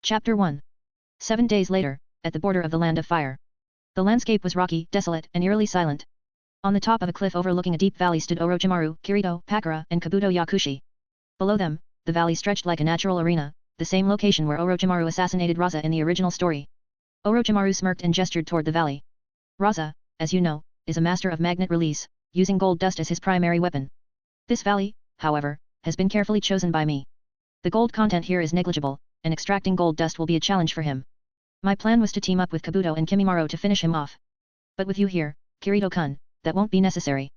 Chapter 1. 7 days later, at the border of the Land of Fire. The landscape was rocky, desolate, and eerily silent. On the top of a cliff overlooking a deep valley stood Orochimaru, Kirito, Pakura, and Kabuto Yakushi. Below them, the valley stretched like a natural arena, the same location where Orochimaru assassinated Raza in the original story. Orochimaru smirked and gestured toward the valley. Raza, as you know, is a master of magnet release, using gold dust as his primary weapon. This valley, however, has been carefully chosen by me. The gold content here is negligible, and extracting gold dust will be a challenge for him. My plan was to team up with Kabuto and Kimimaro to finish him off. But with you here, Kirito-kun, that won't be necessary.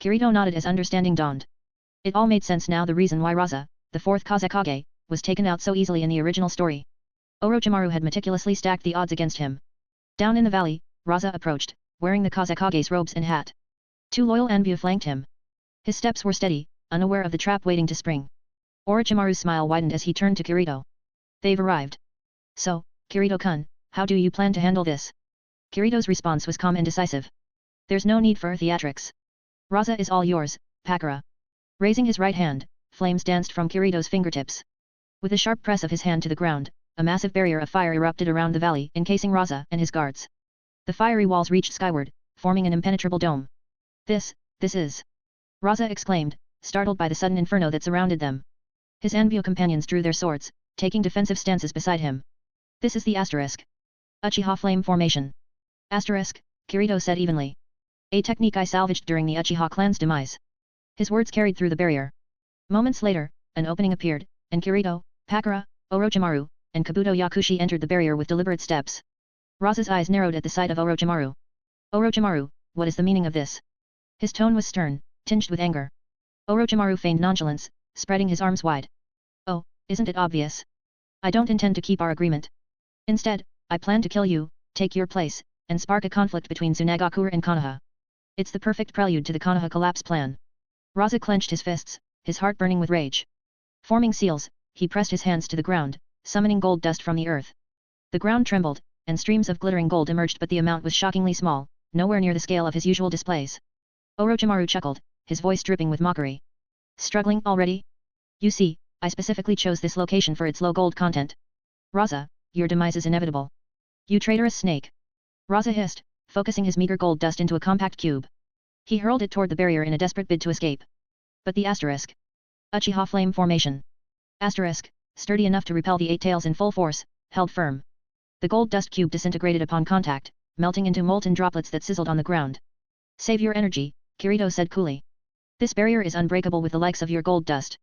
Kirito nodded as understanding dawned. It all made sense now, the reason why Raza, the fourth Hokage, was taken out so easily in the original story. Orochimaru had meticulously stacked the odds against him. Down in the valley, Raza approached, wearing the Hokage's robes and hat. 2 loyal Anbu flanked him. His steps were steady, unaware of the trap waiting to spring. Orochimaru's smile widened as he turned to Kirito. They've arrived. So, Kirito-kun, how do you plan to handle this? Kirito's response was calm and decisive. There's no need for theatrics. Raza is all yours, Pakura. Raising his right hand, flames danced from Kirito's fingertips. With a sharp press of his hand to the ground, a massive barrier of fire erupted around the valley, encasing Raza and his guards. The fiery walls reached skyward, forming an impenetrable dome. This is... Raza exclaimed, startled by the sudden inferno that surrounded them. His Anbu companions drew their swords, taking defensive stances beside him. This is the asterisk. Uchiha Flame Formation. Asterisk, Kirito said evenly. A technique I salvaged during the Uchiha clan's demise. His words carried through the barrier. Moments later, an opening appeared, and Kirito, Pakura, Orochimaru, and Kabuto Yakushi entered the barrier with deliberate steps. Raza's eyes narrowed at the sight of Orochimaru. Orochimaru, what is the meaning of this? His tone was stern, tinged with anger. Orochimaru feigned nonchalance, spreading his arms wide. Oh, isn't it obvious? I don't intend to keep our agreement. Instead, I plan to kill you, take your place, and spark a conflict between Tsunagakure and Konoha. It's the perfect prelude to the Konoha collapse plan. Raza clenched his fists, his heart burning with rage. Forming seals, he pressed his hands to the ground, summoning gold dust from the earth. The ground trembled, and streams of glittering gold emerged, but the amount was shockingly small, nowhere near the scale of his usual displays. Orochimaru chuckled, his voice dripping with mockery. Struggling already? You see, I specifically chose this location for its low gold content. Raza, your demise is inevitable. You traitorous snake. Raza hissed, focusing his meager gold dust into a compact cube. He hurled it toward the barrier in a desperate bid to escape. But the asterisk. Uchiha Flame Formation. Asterisk, sturdy enough to repel the 8 tails in full force, held firm. The gold dust cube disintegrated upon contact, melting into molten droplets that sizzled on the ground. Save your energy, Kirito said coolly. This barrier is unbreakable with the likes of your gold dust.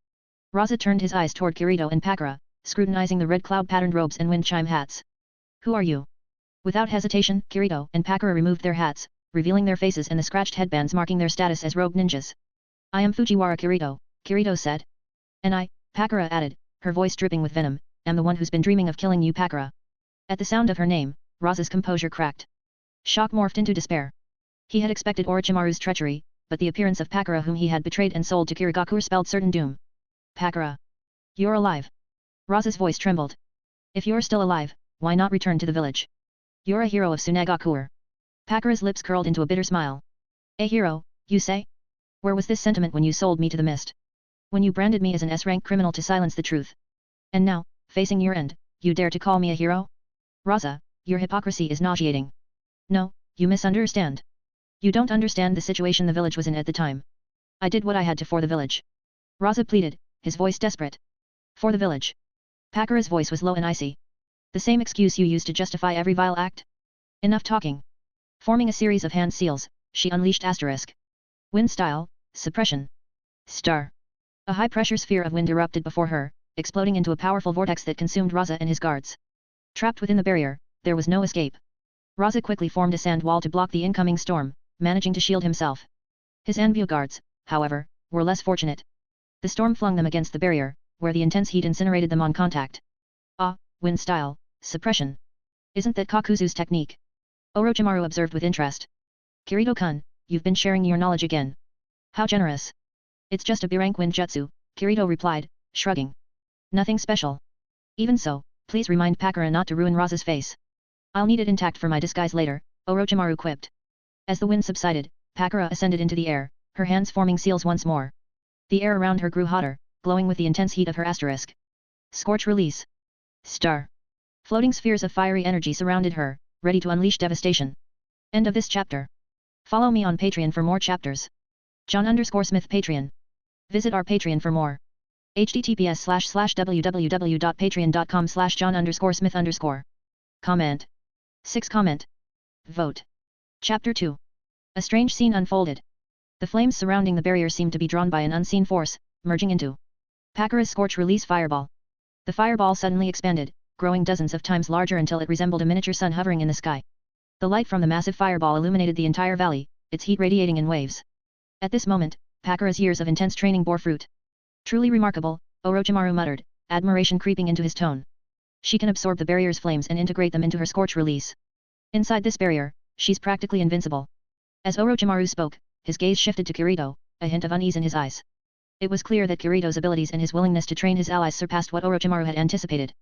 Raza turned his eyes toward Kirito and Pakura, scrutinizing the red cloud-patterned robes and wind chime hats. Who are you? Without hesitation, Kirito and Pakura removed their hats, revealing their faces and the scratched headbands marking their status as rogue ninjas. I am Fujiwara Kirito, Kirito said. And I, Pakura added, her voice dripping with venom, am the one who's been dreaming of killing you, Pakura. At the sound of her name, Raza's composure cracked. Shock morphed into despair. He had expected Orochimaru's treachery, but the appearance of Pakura, whom he had betrayed and sold to Kirigakure, spelled certain doom. Pakura. You're alive. Raza's voice trembled. If you're still alive, why not return to the village? You're a hero of Tsunagakure. Pakura's lips curled into a bitter smile. A hero, you say? Where was this sentiment when you sold me to the mist? When you branded me as an S-rank criminal to silence the truth? And now, facing your end, you dare to call me a hero? Raza, your hypocrisy is nauseating. No, you misunderstand. You don't understand the situation the village was in at the time. I did what I had to for the village. Raza pleaded, his voice desperate. For the village. Pakura's voice was low and icy. The same excuse you used to justify every vile act? Enough talking. Forming a series of hand seals, she unleashed asterisk. Wind style, suppression. Star. A high-pressure sphere of wind erupted before her, exploding into a powerful vortex that consumed Raza and his guards. Trapped within the barrier, there was no escape. Raza quickly formed a sand wall to block the incoming storm, managing to shield himself. His Anbu guards, however, were less fortunate. The storm flung them against the barrier, where the intense heat incinerated them on contact. Ah, wind style, suppression. Isn't that Kakuzu's technique? Orochimaru observed with interest. Kirito-kun, you've been sharing your knowledge again. How generous. It's just a B-rank wind jutsu, Kirito replied, shrugging. Nothing special. Even so, please remind Pakura not to ruin Raza's face. I'll need it intact for my disguise later, Orochimaru quipped. As the wind subsided, Pakura ascended into the air, her hands forming seals once more. The air around her grew hotter, glowing with the intense heat of her asterisk. Scorch release. Star. Floating spheres of fiery energy surrounded her, ready to unleash devastation. End of this chapter. Follow me on Patreon for more chapters. John_Smith Patreon. Visit our Patreon for more. https://www.patreon.com/John_Smith_. Comment. 6 Comment. Vote. Chapter 2. A strange scene unfolded. The flames surrounding the barrier seemed to be drawn by an unseen force, merging into Pakura's scorch release fireball. The fireball suddenly expanded, growing dozens of times larger until it resembled a miniature sun hovering in the sky. The light from the massive fireball illuminated the entire valley, its heat radiating in waves. At this moment, Pakura's years of intense training bore fruit. Truly remarkable, Orochimaru muttered, admiration creeping into his tone. She can absorb the barrier's flames and integrate them into her scorch release. Inside this barrier, she's practically invincible. As Orochimaru spoke, his gaze shifted to Kirito, a hint of unease in his eyes. It was clear that Kirito's abilities and his willingness to train his allies surpassed what Orochimaru had anticipated.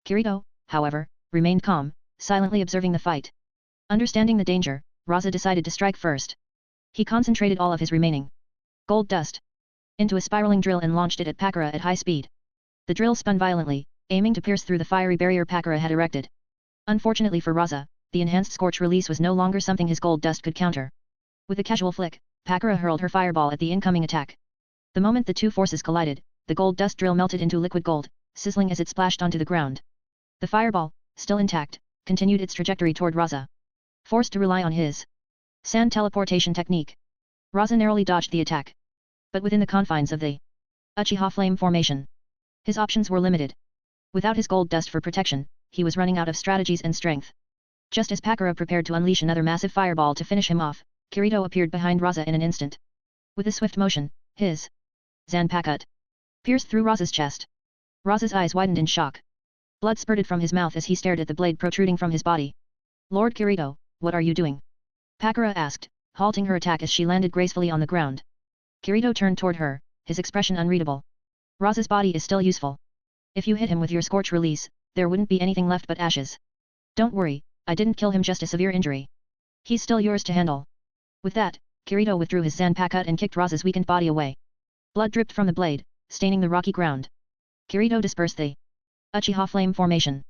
Kirito, however, remained calm, silently observing the fight. Understanding the danger, Raza decided to strike first. He concentrated all of his remaining gold dust into a spiraling drill and launched it at Pakura at high speed. The drill spun violently, aiming to pierce through the fiery barrier Pakura had erected. Unfortunately for Raza, the enhanced scorch release was no longer something his gold dust could counter. With a casual flick, Pakura hurled her fireball at the incoming attack. The moment the two forces collided, the gold dust drill melted into liquid gold, sizzling as it splashed onto the ground. The fireball, still intact, continued its trajectory toward Raza. Forced to rely on his sand teleportation technique, Raza narrowly dodged the attack. But within the confines of the Uchiha flame formation, his options were limited. Without his gold dust for protection, he was running out of strategies and strength. Just as Pakura prepared to unleash another massive fireball to finish him off, Kirito appeared behind Raza in an instant. With a swift motion, his Zanpakuto pierced through Raza's chest. Raza's eyes widened in shock. Blood spurted from his mouth as he stared at the blade protruding from his body. Lord Kirito, what are you doing? Pakura asked, halting her attack as she landed gracefully on the ground. Kirito turned toward her, his expression unreadable. Raza's body is still useful. If you hit him with your scorch release, there wouldn't be anything left but ashes. Don't worry, I didn't kill him, just a severe injury. He's still yours to handle. With that, Kirito withdrew his Zanpakuto and kicked Raza's weakened body away. Blood dripped from the blade, staining the rocky ground. Kirito dispersed the Uchiha flame formation,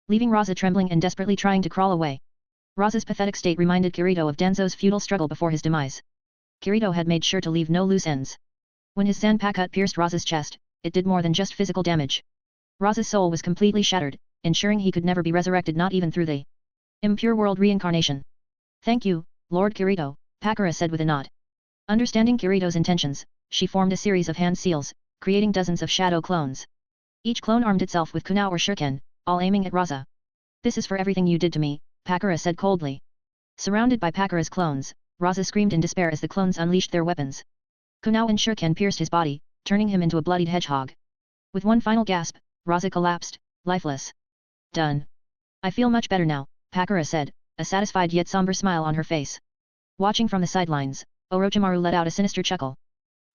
leaving Raza trembling and desperately trying to crawl away. Raza's pathetic state reminded Kirito of Danzo's futile struggle before his demise. Kirito had made sure to leave no loose ends. When his Zanpakuto pierced Raza's chest, it did more than just physical damage. Raza's soul was completely shattered, ensuring he could never be resurrected, not even through the impure world reincarnation. Thank you, Lord Kirito, Pakura said with a nod. Understanding Kirito's intentions, she formed a series of hand seals, creating dozens of shadow clones. Each clone armed itself with kunai or shuriken, all aiming at Raza. This is for everything you did to me, Pakura said coldly. Surrounded by Pakura's clones, Raza screamed in despair as the clones unleashed their weapons. Kunai and shuriken pierced his body, turning him into a bloodied hedgehog. With one final gasp, Raza collapsed, lifeless. Done. I feel much better now, Pakura said, a satisfied yet somber smile on her face. Watching from the sidelines, Orochimaru let out a sinister chuckle.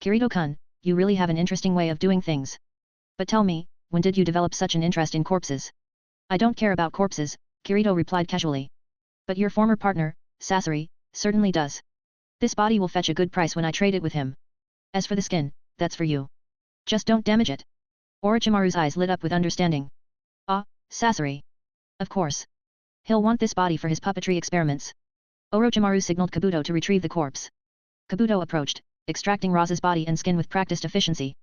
Kirito-kun, you really have an interesting way of doing things. But tell me, when did you develop such an interest in corpses? I don't care about corpses, Kirito replied casually. But your former partner, Sasori, certainly does. This body will fetch a good price when I trade it with him. As for the skin, that's for you. Just don't damage it. Orochimaru's eyes lit up with understanding. Ah, Sasori. Of course. He'll want this body for his puppetry experiments. Orochimaru signaled Kabuto to retrieve the corpse. Kabuto approached, extracting Raza's body and skin with practiced efficiency.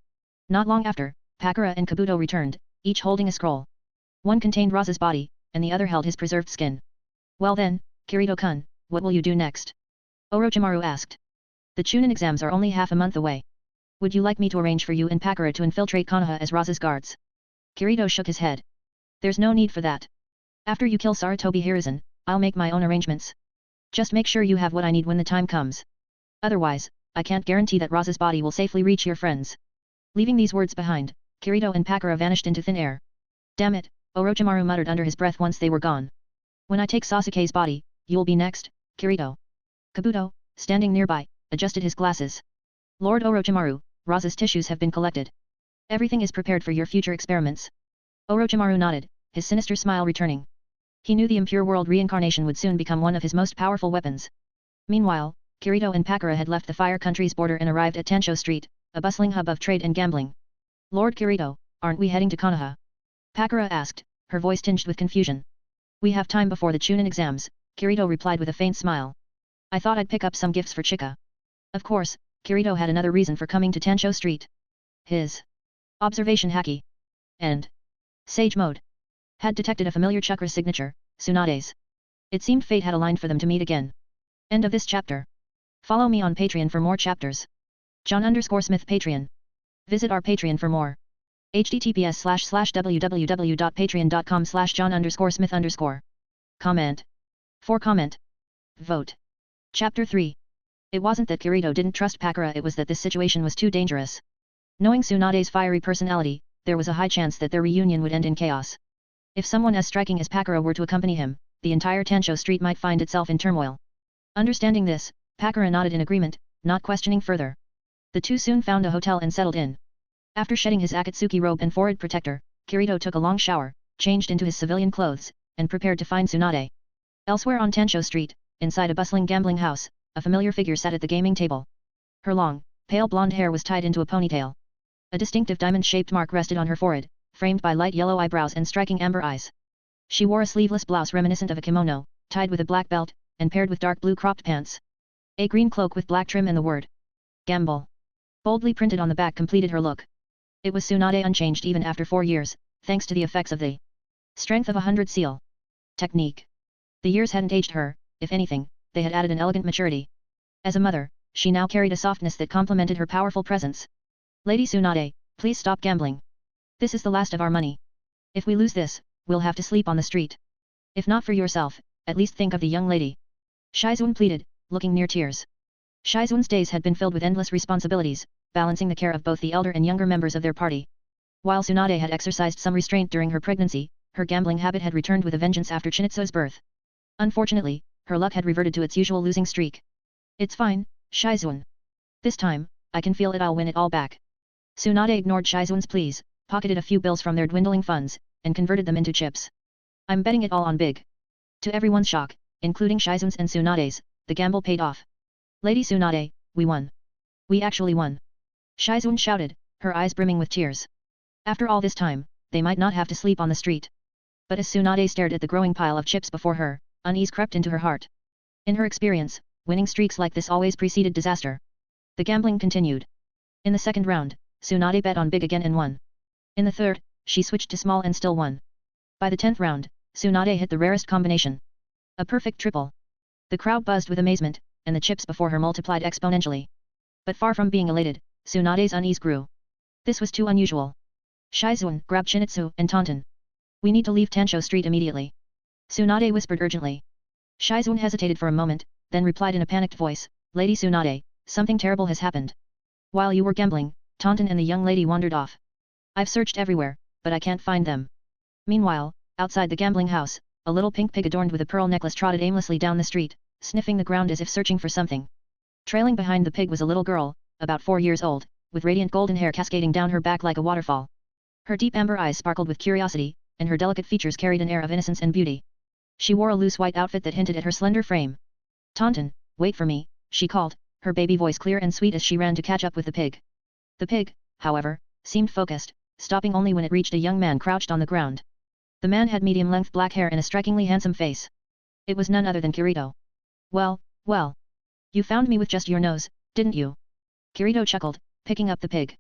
Not long after, Pakura and Kabuto returned, each holding a scroll. One contained Raza's body, and the other held his preserved skin. Well then, Kirito-kun, what will you do next? Orochimaru asked. The Chunin exams are only half a month away. Would you like me to arrange for you and Pakura to infiltrate Konoha as Raza's guards? Kirito shook his head. There's no need for that. After you kill Sarutobi Hiruzen, I'll make my own arrangements. Just make sure you have what I need when the time comes. Otherwise, I can't guarantee that Raza's body will safely reach your friends. Leaving these words behind, Kirito and Pakura vanished into thin air. Damn it, Orochimaru muttered under his breath once they were gone. When I take Sasuke's body, you'll be next, Kirito. Kabuto, standing nearby, adjusted his glasses. Lord Orochimaru, Raza's tissues have been collected. Everything is prepared for your future experiments. Orochimaru nodded, his sinister smile returning. He knew the impure world reincarnation would soon become one of his most powerful weapons. Meanwhile, Kirito and Pakura had left the Fire Country's border and arrived at Tansho Street, a bustling hub of trade and gambling. Lord Kirito, aren't we heading to Konoha? Pakura asked, her voice tinged with confusion. We have time before the Chunin exams, Kirito replied with a faint smile. I thought I'd pick up some gifts for Chika. Of course, Kirito had another reason for coming to Tancho Street. His observation haki and sage mode had detected a familiar chakra signature, Tsunade's. It seemed fate had aligned for them to meet again. End of this chapter. Follow me on Patreon for more chapters. John_Smith Patreon. Visit our Patreon for more. https://www.patreon.com/John_Smith_. Comment. For comment. Vote. Chapter 3. It wasn't that Kirito didn't trust Pakura, it was that this situation was too dangerous. Knowing Tsunade's fiery personality, there was a high chance that their reunion would end in chaos. If someone as striking as Pakura were to accompany him, the entire Tancho Street might find itself in turmoil. Understanding this, Pakura nodded in agreement, not questioning further. The two soon found a hotel and settled in. After shedding his Akatsuki robe and forehead protector, Kirito took a long shower, changed into his civilian clothes, and prepared to find Tsunade. Elsewhere on Tancho Street, inside a bustling gambling house, a familiar figure sat at the gaming table. Her long, pale blonde hair was tied into a ponytail. A distinctive diamond-shaped mark rested on her forehead, framed by light yellow eyebrows and striking amber eyes. She wore a sleeveless blouse reminiscent of a kimono, tied with a black belt, and paired with dark blue cropped pants. A green cloak with black trim and the word Gamble boldly printed on the back completed her look. It was Tsunade unchanged even after 4 years, thanks to the effects of the strength of 100 seal technique. The years hadn't aged her, if anything, they had added an elegant maturity. As a mother, she now carried a softness that complemented her powerful presence. Lady Tsunade, please stop gambling. This is the last of our money. If we lose this, we'll have to sleep on the street. If not for yourself, at least think of the young lady. Shizuan pleaded, looking near tears. Shizuan's days had been filled with endless responsibilities, balancing the care of both the elder and younger members of their party. While Tsunade had exercised some restraint during her pregnancy, her gambling habit had returned with a vengeance after Chinitsu's birth. Unfortunately, her luck had reverted to its usual losing streak. It's fine, Shizuan. This time, I can feel it, I'll win it all back. Tsunade ignored Shizuan's pleas, pocketed a few bills from their dwindling funds, and converted them into chips. I'm betting it all on big. To everyone's shock, including Shizuan's and Tsunade's, the gamble paid off. Lady Tsunade, we won. We actually won. Shizuan shouted, her eyes brimming with tears. After all this time, they might not have to sleep on the street. But as Tsunade stared at the growing pile of chips before her, unease crept into her heart. In her experience, winning streaks like this always preceded disaster. The gambling continued. In the second round, Tsunade bet on big again and won. In the third, she switched to small and still won. By the 10th round, Tsunade hit the rarest combination. A perfect triple. The crowd buzzed with amazement, and the chips before her multiplied exponentially. But far from being elated, Tsunade's unease grew. This was too unusual. Shizuan grabbed Chinitsu and Taunton. We need to leave Tancho Street immediately. Tsunade whispered urgently. Shizuan hesitated for a moment, then replied in a panicked voice, Lady Tsunade, something terrible has happened. While you were gambling, Taunton and the young lady wandered off. I've searched everywhere, but I can't find them. Meanwhile, outside the gambling house, a little pink pig adorned with a pearl necklace trotted aimlessly down the street, sniffing the ground as if searching for something. Trailing behind the pig was a little girl, about 4 years old, with radiant golden hair cascading down her back like a waterfall. Her deep amber eyes sparkled with curiosity, and her delicate features carried an air of innocence and beauty. She wore a loose white outfit that hinted at her slender frame. Taunton, wait for me, she called, her baby voice clear and sweet as she ran to catch up with the pig. The pig, however, seemed focused, stopping only when it reached a young man crouched on the ground. The man had medium-length black hair and a strikingly handsome face. It was none other than Kirito. Well, well. You found me with just your nose, didn't you? Kirito chuckled, picking up the pig.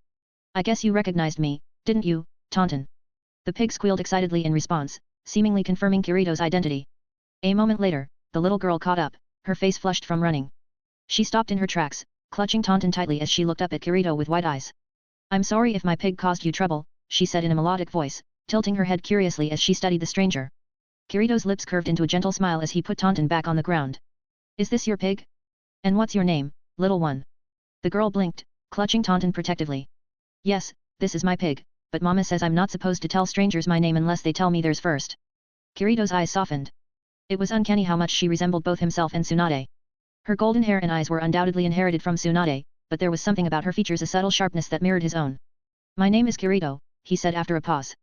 I guess you recognized me, didn't you, Taunton? The pig squealed excitedly in response, seemingly confirming Kirito's identity. A moment later, the little girl caught up, her face flushed from running. She stopped in her tracks, clutching Taunton tightly as she looked up at Kirito with wide eyes. I'm sorry if my pig caused you trouble, she said in a melodic voice, tilting her head curiously as she studied the stranger. Kirito's lips curved into a gentle smile as he put Taunton back on the ground. Is this your pig? And what's your name, little one? The girl blinked, clutching Taunton protectively. Yes, this is my pig, but Mama says I'm not supposed to tell strangers my name unless they tell me theirs first. Kirito's eyes softened. It was uncanny how much she resembled both himself and Tsunade. Her golden hair and eyes were undoubtedly inherited from Tsunade, but there was something about her features, a subtle sharpness that mirrored his own. My name is Kirito, he said after a pause.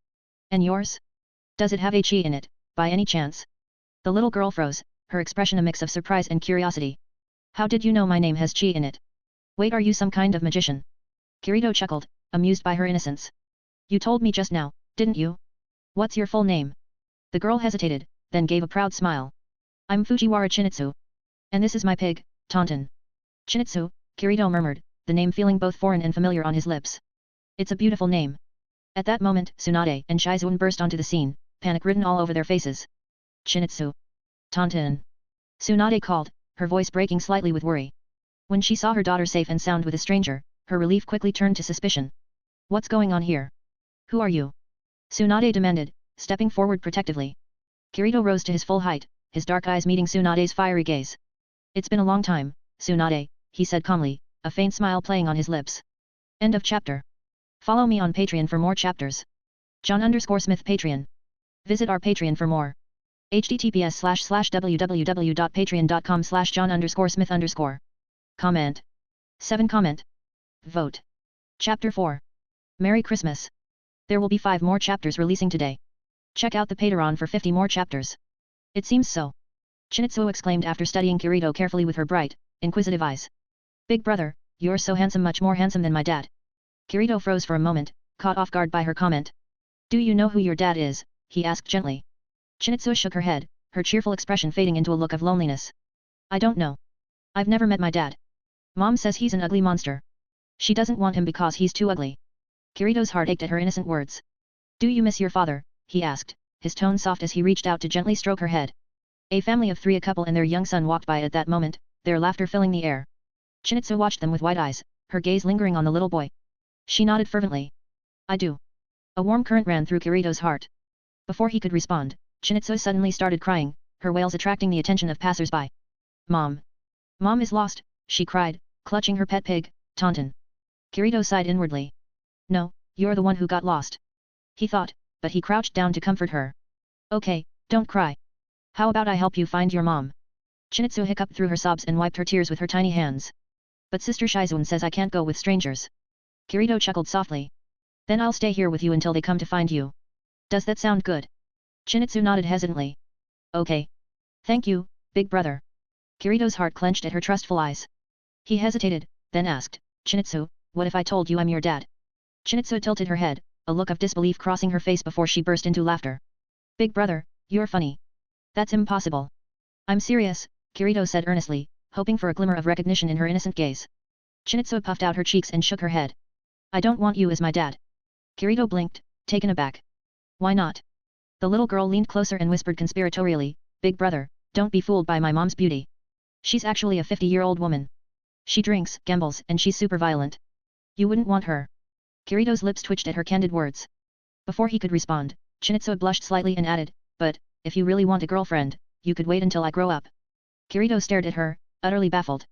And yours? Does it have a chi in it, by any chance? The little girl froze, her expression a mix of surprise and curiosity. How did you know my name has chi in it? Wait, are you some kind of magician? Kirito chuckled, amused by her innocence. You told me just now, didn't you? What's your full name? The girl hesitated, then gave a proud smile. I'm Fujiwara Chinitsu. And this is my pig, Taunton. Chinitsu, Kirito murmured, the name feeling both foreign and familiar on his lips. It's a beautiful name. At that moment, Tsunade and Shizuan burst onto the scene, panic written all over their faces. Chinitsu. Taunton. Tsunade called, her voice breaking slightly with worry. When she saw her daughter safe and sound with a stranger, her relief quickly turned to suspicion. What's going on here? Who are you? Tsunade demanded, stepping forward protectively. Kirito rose to his full height, his dark eyes meeting Tsunade's fiery gaze. It's been a long time, Tsunade, he said calmly, a faint smile playing on his lips. End of chapter. Follow me on Patreon for more chapters. John_Smith Patreon. Visit our Patreon for more. https://www.patreon.com/John_Smith_. Comment. 7 comment. Vote. Chapter 4. Merry Christmas. There will be 5 more chapters releasing today. Check out the Patreon for 50 more chapters. It seems so. Chinitsu exclaimed after studying Kirito carefully with her bright, inquisitive eyes. Big brother, you're so handsome, much more handsome than my dad. Kirito froze for a moment, caught off guard by her comment. Do you know who your dad is? He asked gently. Chinitsu shook her head, her cheerful expression fading into a look of loneliness. I don't know. I've never met my dad. Mom says he's an ugly monster. She doesn't want him because he's too ugly. Kirito's heart ached at her innocent words. Do you miss your father? He asked, his tone soft as he reached out to gently stroke her head. A family of 3, a couple and their young son, walked by at that moment, their laughter filling the air. Chinitsu watched them with wide eyes, her gaze lingering on the little boy. She nodded fervently. I do. A warm current ran through Kirito's heart. Before he could respond, Chinitsu suddenly started crying, her wails attracting the attention of passers-by. Mom. Mom is lost, she cried, clutching her pet pig, Taunton. Kirito sighed inwardly. No, you're the one who got lost. He thought, but he crouched down to comfort her. Okay, don't cry. How about I help you find your mom? Chinitsu hiccuped through her sobs and wiped her tears with her tiny hands. But Sister Shizuan says I can't go with strangers. Kirito chuckled softly. Then I'll stay here with you until they come to find you. Does that sound good? Chinitsu nodded hesitantly. Okay. Thank you, big brother. Kirito's heart clenched at her trustful eyes. He hesitated, then asked, Chinitsu, what if I told you I'm your dad? Chinitsu tilted her head, a look of disbelief crossing her face before she burst into laughter. Big brother, you're funny. That's impossible. I'm serious, Kirito said earnestly, hoping for a glimmer of recognition in her innocent gaze. Chinitsu puffed out her cheeks and shook her head. I don't want you as my dad. Kirito blinked, taken aback. Why not? The little girl leaned closer and whispered conspiratorially, Big brother, don't be fooled by my mom's beauty. She's actually a 50-year-old woman. She drinks, gambles, and she's super violent. You wouldn't want her. Kirito's lips twitched at her candid words. Before he could respond, Chinitsu blushed slightly and added, but, if you really want a girlfriend, you could wait until I grow up. Kirito stared at her, utterly baffled.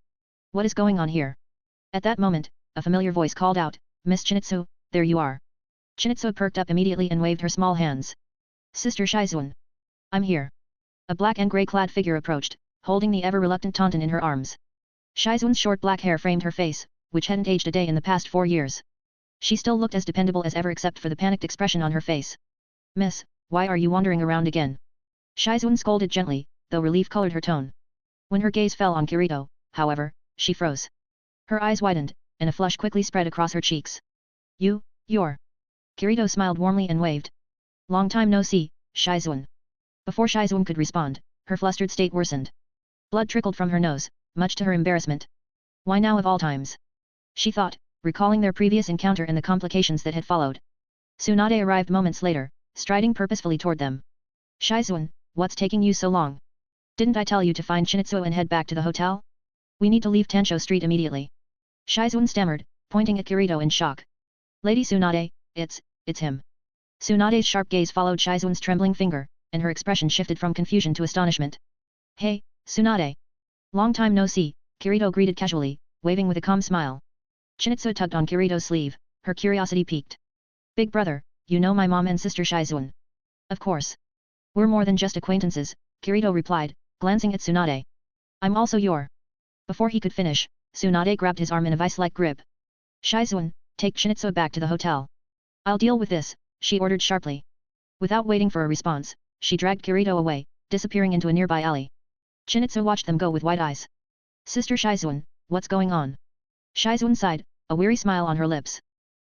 What is going on here? At that moment, a familiar voice called out, Miss Chinitsu, there you are. Chinitsu perked up immediately and waved her small hands. Sister Shizuan. I'm here. A black and grey-clad figure approached, holding the ever-reluctant Taunton in her arms. Shizuan's short black hair framed her face, which hadn't aged a day in the past 4 years. She still looked as dependable as ever except for the panicked expression on her face. Miss, why are you wandering around again? Shizuan scolded gently, though relief colored her tone. When her gaze fell on Kirito, however, she froze. Her eyes widened, and a flush quickly spread across her cheeks. You're... Kirito smiled warmly and waved. Long time no see, Shizuan. Before Shizuan could respond, her flustered state worsened. Blood trickled from her nose, much to her embarrassment. Why now of all times? She thought, recalling their previous encounter and the complications that had followed. Tsunade arrived moments later, striding purposefully toward them. Shizuan, what's taking you so long? Didn't I tell you to find Chinitsu and head back to the hotel? We need to leave Tansho Street immediately. Shizuan stammered, pointing at Kirito in shock. Lady Tsunade, it's him. Tsunade's sharp gaze followed Shizuan's trembling finger, and her expression shifted from confusion to astonishment. Hey, Tsunade. Long time no see, Kirito greeted casually, waving with a calm smile. Chinitsu tugged on Kirito's sleeve, her curiosity piqued. Big brother, you know my mom and sister Shizuan. Of course. We're more than just acquaintances, Kirito replied, glancing at Tsunade. I'm also your... Before he could finish, Tsunade grabbed his arm in a vice-like grip. Shizuan, take Chinitsu back to the hotel. I'll deal with this, she ordered sharply. Without waiting for a response, she dragged Kirito away, disappearing into a nearby alley. Chinitsu watched them go with wide eyes. Sister Shizuan, what's going on? Shizuan sighed, a weary smile on her lips.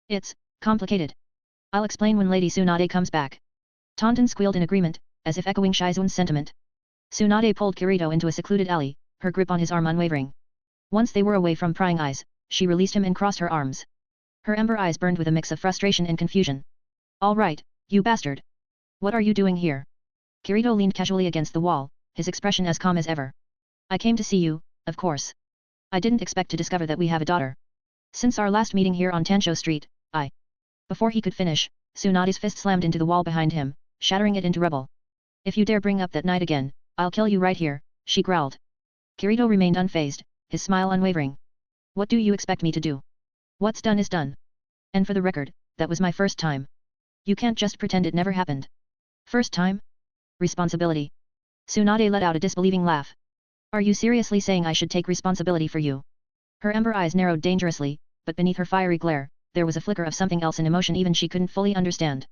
It's complicated. I'll explain when Lady Tsunade comes back. Taunton squealed in agreement, as if echoing Shizun's sentiment. Tsunade pulled Kirito into a secluded alley, her grip on his arm unwavering. Once they were away from prying eyes, she released him and crossed her arms. Her ember eyes burned with a mix of frustration and confusion. All right, you bastard. What are you doing here? Kirito leaned casually against the wall, his expression as calm as ever. I came to see you, of course. I didn't expect to discover that we have a daughter. Since our last meeting here on Tansho Street, Before he could finish, Tsunade's fist slammed into the wall behind him, shattering it into rubble. If you dare bring up that night again, I'll kill you right here, she growled. Kirito remained unfazed, his smile unwavering. What do you expect me to do? What's done is done. And for the record, that was my first time. You can't just pretend it never happened. First time? Responsibility. Tsunade let out a disbelieving laugh. Are you seriously saying I should take responsibility for you? Her ember eyes narrowed dangerously, but beneath her fiery glare, there was a flicker of something else in emotion even she couldn't fully understand.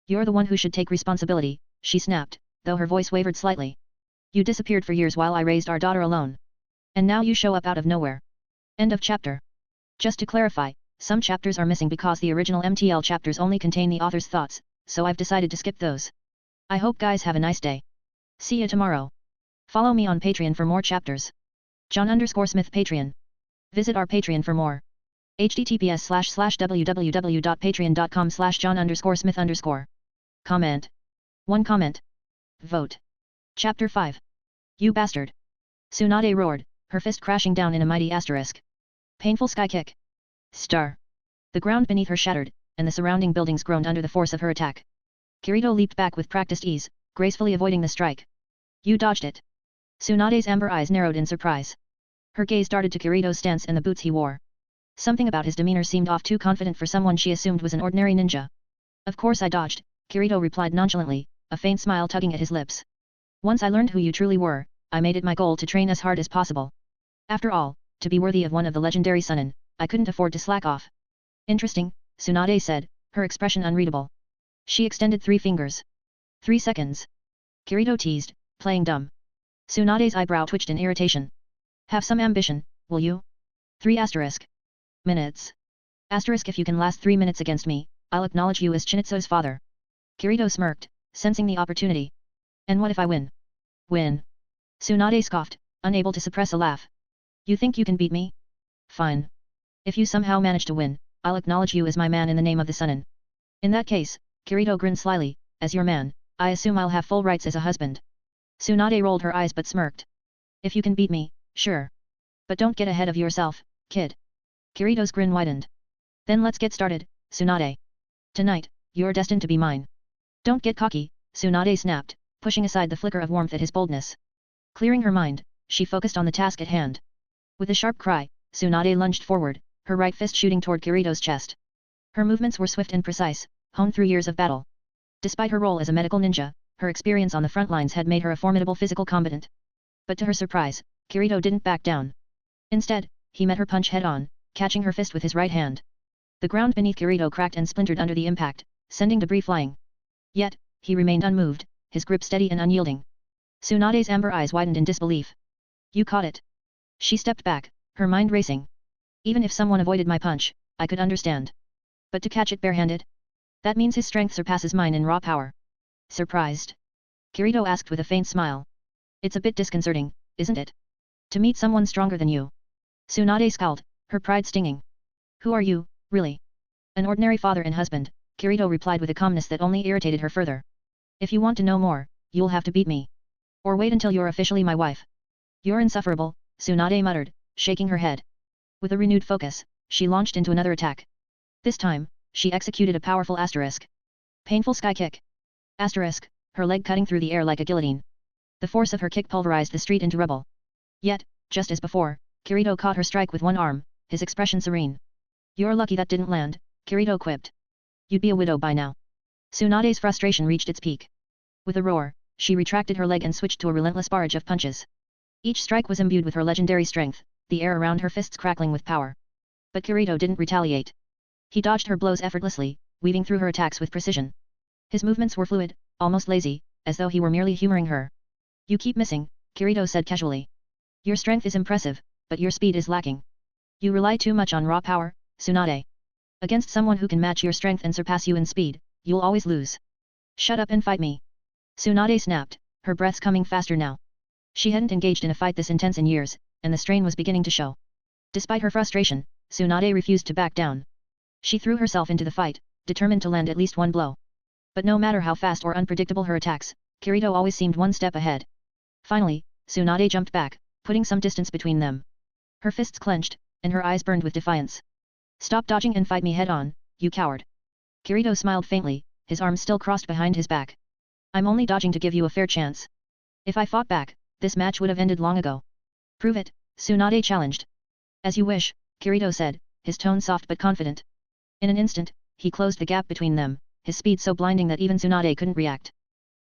You're the one who should take responsibility, she snapped, though her voice wavered slightly. You disappeared for years while I raised our daughter alone. And now you show up out of nowhere. End of chapter. Just to clarify, some chapters are missing because the original MTL chapters only contain the author's thoughts, so I've decided to skip those. I hope guys have a nice day. See you tomorrow. Follow me on Patreon for more chapters. John_Smith Patreon. Visit our Patreon for more. https://www.patreon.com/John_Smith_. Comment. 1 comment. Vote. Chapter 5. You bastard. Tsunade roared, her fist crashing down in a mighty asterisk. Painful sky kick. Star. The ground beneath her shattered, and the surrounding buildings groaned under the force of her attack. Kirito leaped back with practiced ease, gracefully avoiding the strike. You dodged it. Tsunade's amber eyes narrowed in surprise. Her gaze darted to Kirito's stance and the boots he wore. Something about his demeanor seemed off too confident for someone she assumed was an ordinary ninja. Of course I dodged, Kirito replied nonchalantly, a faint smile tugging at his lips. Once I learned who you truly were, I made it my goal to train as hard as possible. After all, to be worthy of one of the legendary Sunin, I couldn't afford to slack off. Interesting, Tsunade said, her expression unreadable. She extended 3 fingers. 3 seconds. Kirito teased, playing dumb. Tsunade's eyebrow twitched in irritation. Have some ambition, will you? 3 minutes. If you can last 3 minutes against me, I'll acknowledge you as Chinitsu's father. Kirito smirked, sensing the opportunity. And what if I win? Win. Tsunade scoffed, unable to suppress a laugh. You think you can beat me? Fine. If you somehow manage to win, I'll acknowledge you as my man in the name of the Sunin. In that case, Kirito grinned slyly, as your man, I assume I'll have full rights as a husband. Tsunade rolled her eyes but smirked. If you can beat me, sure. But don't get ahead of yourself, kid. Kirito's grin widened. Then let's get started, Tsunade. Tonight, you're destined to be mine. Don't get cocky, Tsunade snapped, pushing aside the flicker of warmth at his boldness. Clearing her mind, she focused on the task at hand. With a sharp cry, Tsunade lunged forward, her right fist shooting toward Kirito's chest. Her movements were swift and precise, honed through years of battle. Despite her role as a medical ninja, her experience on the front lines had made her a formidable physical combatant. But to her surprise, Kirito didn't back down. Instead, he met her punch head-on, catching her fist with his right hand. The ground beneath Kirito cracked and splintered under the impact, sending debris flying. Yet, he remained unmoved, his grip steady and unyielding. Tsunade's amber eyes widened in disbelief. You caught it. She stepped back, her mind racing. Even if someone avoided my punch, I could understand. But to catch it barehanded? That means his strength surpasses mine in raw power. Surprised? Kirito asked with a faint smile. It's a bit disconcerting, isn't it? To meet someone stronger than you. Tsunade scowled, her pride stinging. Who are you, really? An ordinary father and husband, Kirito replied with a calmness that only irritated her further. If you want to know more, you'll have to beat me. Or wait until you're officially my wife. You're insufferable, Tsunade muttered, shaking her head. With a renewed focus, she launched into another attack. This time, she executed a powerful asterisk. Painful sky kick. Asterisk, her leg cutting through the air like a guillotine. The force of her kick pulverized the street into rubble. Yet, just as before, Kirito caught her strike with one arm, his expression serene. You're lucky that didn't land, Kirito quipped. You'd be a widow by now. Tsunade's frustration reached its peak. With a roar, she retracted her leg and switched to a relentless barrage of punches. Each strike was imbued with her legendary strength, the air around her fists crackling with power. But Kirito didn't retaliate. He dodged her blows effortlessly, weaving through her attacks with precision. His movements were fluid, almost lazy, as though he were merely humoring her. You keep missing, Kirito said casually. Your strength is impressive, but your speed is lacking. You rely too much on raw power, Tsunade. Against someone who can match your strength and surpass you in speed, you'll always lose. Shut up and fight me. Tsunade snapped, her breaths coming faster now. She hadn't engaged in a fight this intense in years, and the strain was beginning to show. Despite her frustration, Tsunade refused to back down. She threw herself into the fight, determined to land at least one blow. But no matter how fast or unpredictable her attacks, Kirito always seemed one step ahead. Finally, Tsunade jumped back, putting some distance between them. Her fists clenched, and her eyes burned with defiance. Stop dodging and fight me head-on, you coward. Kirito smiled faintly, his arms still crossed behind his back. I'm only dodging to give you a fair chance. If I fought back, this match would have ended long ago. Prove it, Tsunade challenged. As you wish, Kirito said, his tone soft but confident. In an instant, he closed the gap between them, his speed so blinding that even Tsunade couldn't react.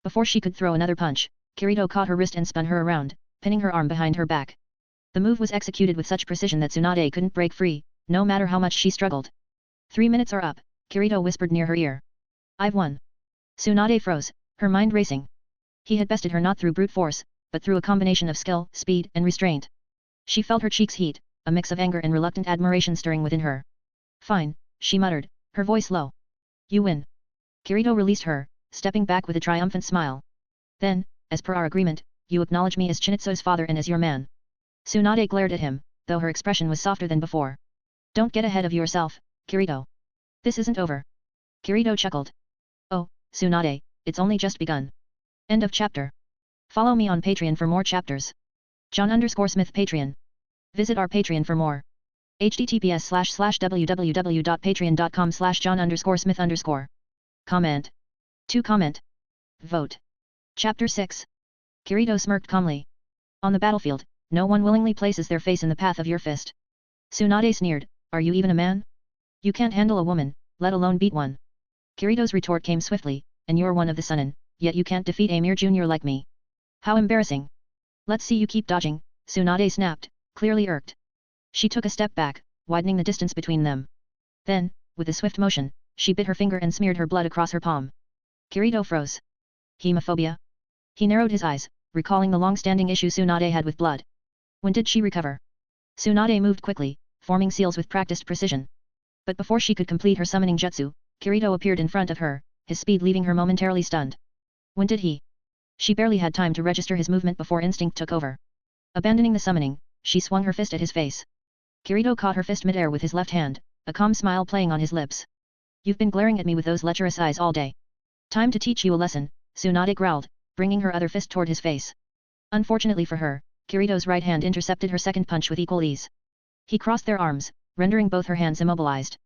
Before she could throw another punch, Kirito caught her wrist and spun her around, pinning her arm behind her back. The move was executed with such precision that Tsunade couldn't break free, no matter how much she struggled. 3 minutes are up, Kirito whispered near her ear. I've won. Tsunade froze, her mind racing. He had bested her not through brute force, but through a combination of skill, speed, and restraint. She felt her cheeks heat, a mix of anger and reluctant admiration stirring within her. Fine, she muttered, her voice low. You win. Kirito released her, stepping back with a triumphant smile. Then, as per our agreement, you acknowledge me as Chinitsu's father and as your man. Tsunade glared at him, though her expression was softer than before. Don't get ahead of yourself, Kirito. This isn't over. Kirito chuckled. Oh, Tsunade, it's only just begun. End of chapter. Follow me on Patreon for more chapters. John_Smith Patreon. Visit our Patreon for more. https://www.patreon.com/John_Smith_. Comment. To comment. Vote. Chapter 6. Kirito smirked calmly. On the battlefield, no one willingly places their face in the path of your fist. Tsunade sneered, are you even a man? You can't handle a woman, let alone beat one. Kirito's retort came swiftly, and you're one of the Sunin, yet you can't defeat a mere junior like me. How embarrassing. Let's see you keep dodging, Tsunade snapped, clearly irked. She took a step back, widening the distance between them. Then, with a swift motion, she bit her finger and smeared her blood across her palm. Kirito froze. Hemophobia? He narrowed his eyes, recalling the long-standing issue Tsunade had with blood. When did she recover? Tsunade moved quickly, forming seals with practiced precision. But before she could complete her summoning jutsu, Kirito appeared in front of her, his speed leaving her momentarily stunned. When did he? She barely had time to register his movement before instinct took over. Abandoning the summoning, she swung her fist at his face. Kirito caught her fist mid-air with his left hand, a calm smile playing on his lips. You've been glaring at me with those lecherous eyes all day. Time to teach you a lesson, Tsunade growled, bringing her other fist toward his face. Unfortunately for her, Kirito's right hand intercepted her second punch with equal ease. He crossed their arms, rendering both her hands immobilized.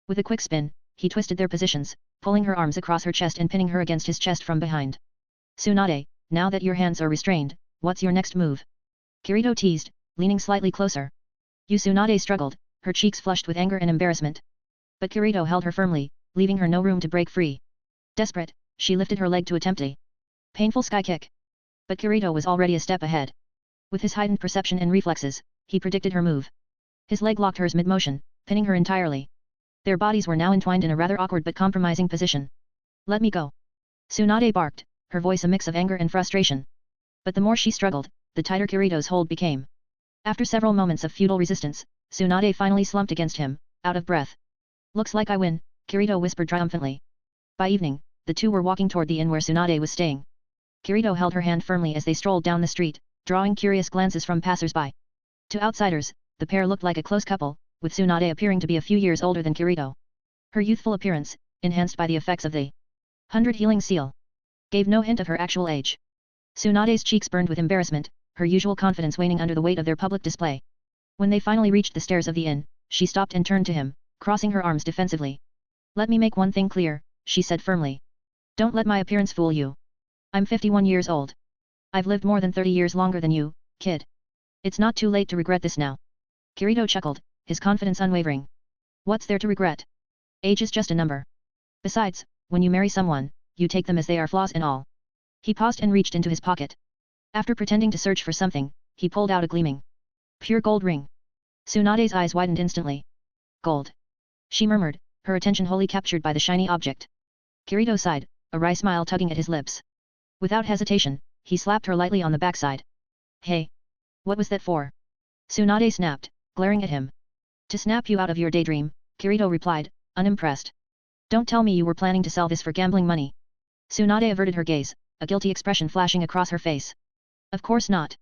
With a quick spin, he twisted their positions, pulling her arms across her chest and pinning her against his chest from behind. Tsunade, now that your hands are restrained, what's your next move? Kirito teased, leaning slightly closer. Tsunade struggled, her cheeks flushed with anger and embarrassment. But Kirito held her firmly, leaving her no room to break free. Desperate, she lifted her leg to attempt a painful sky kick. But Kirito was already a step ahead. With his heightened perception and reflexes, he predicted her move. His leg locked hers mid-motion, pinning her entirely. Their bodies were now entwined in a rather awkward but compromising position. Let me go. Tsunade barked, her voice a mix of anger and frustration. But the more she struggled, the tighter Kirito's hold became. After several moments of futile resistance, Tsunade finally slumped against him, out of breath. Looks like I win, Kirito whispered triumphantly. By evening, the two were walking toward the inn where Tsunade was staying. Kirito held her hand firmly as they strolled down the street, drawing curious glances from passers-by. To outsiders, the pair looked like a close couple, with Tsunade appearing to be a few years older than Kirito. Her youthful appearance, enhanced by the effects of the 100 healing seal, gave no hint of her actual age. Tsunade's cheeks burned with embarrassment, her usual confidence waning under the weight of their public display. When they finally reached the stairs of the inn, she stopped and turned to him, crossing her arms defensively. Let me make one thing clear, she said firmly. Don't let my appearance fool you. I'm 51 years old. I've lived more than 30 years longer than you, kid. It's not too late to regret this now. Kirito chuckled, his confidence unwavering. What's there to regret? Age is just a number. Besides, when you marry someone, you take them as they are, flaws and all. He paused and reached into his pocket. After pretending to search for something, he pulled out a gleaming, pure gold ring. Tsunade's eyes widened instantly. Gold. She murmured, her attention wholly captured by the shiny object. Kirito sighed, a wry smile tugging at his lips. Without hesitation, he slapped her lightly on the backside. Hey! What was that for? Tsunade snapped, glaring at him. To snap you out of your daydream, Kirito replied, unimpressed. Don't tell me you were planning to sell this for gambling money. Tsunade averted her gaze, a guilty expression flashing across her face. Of course not.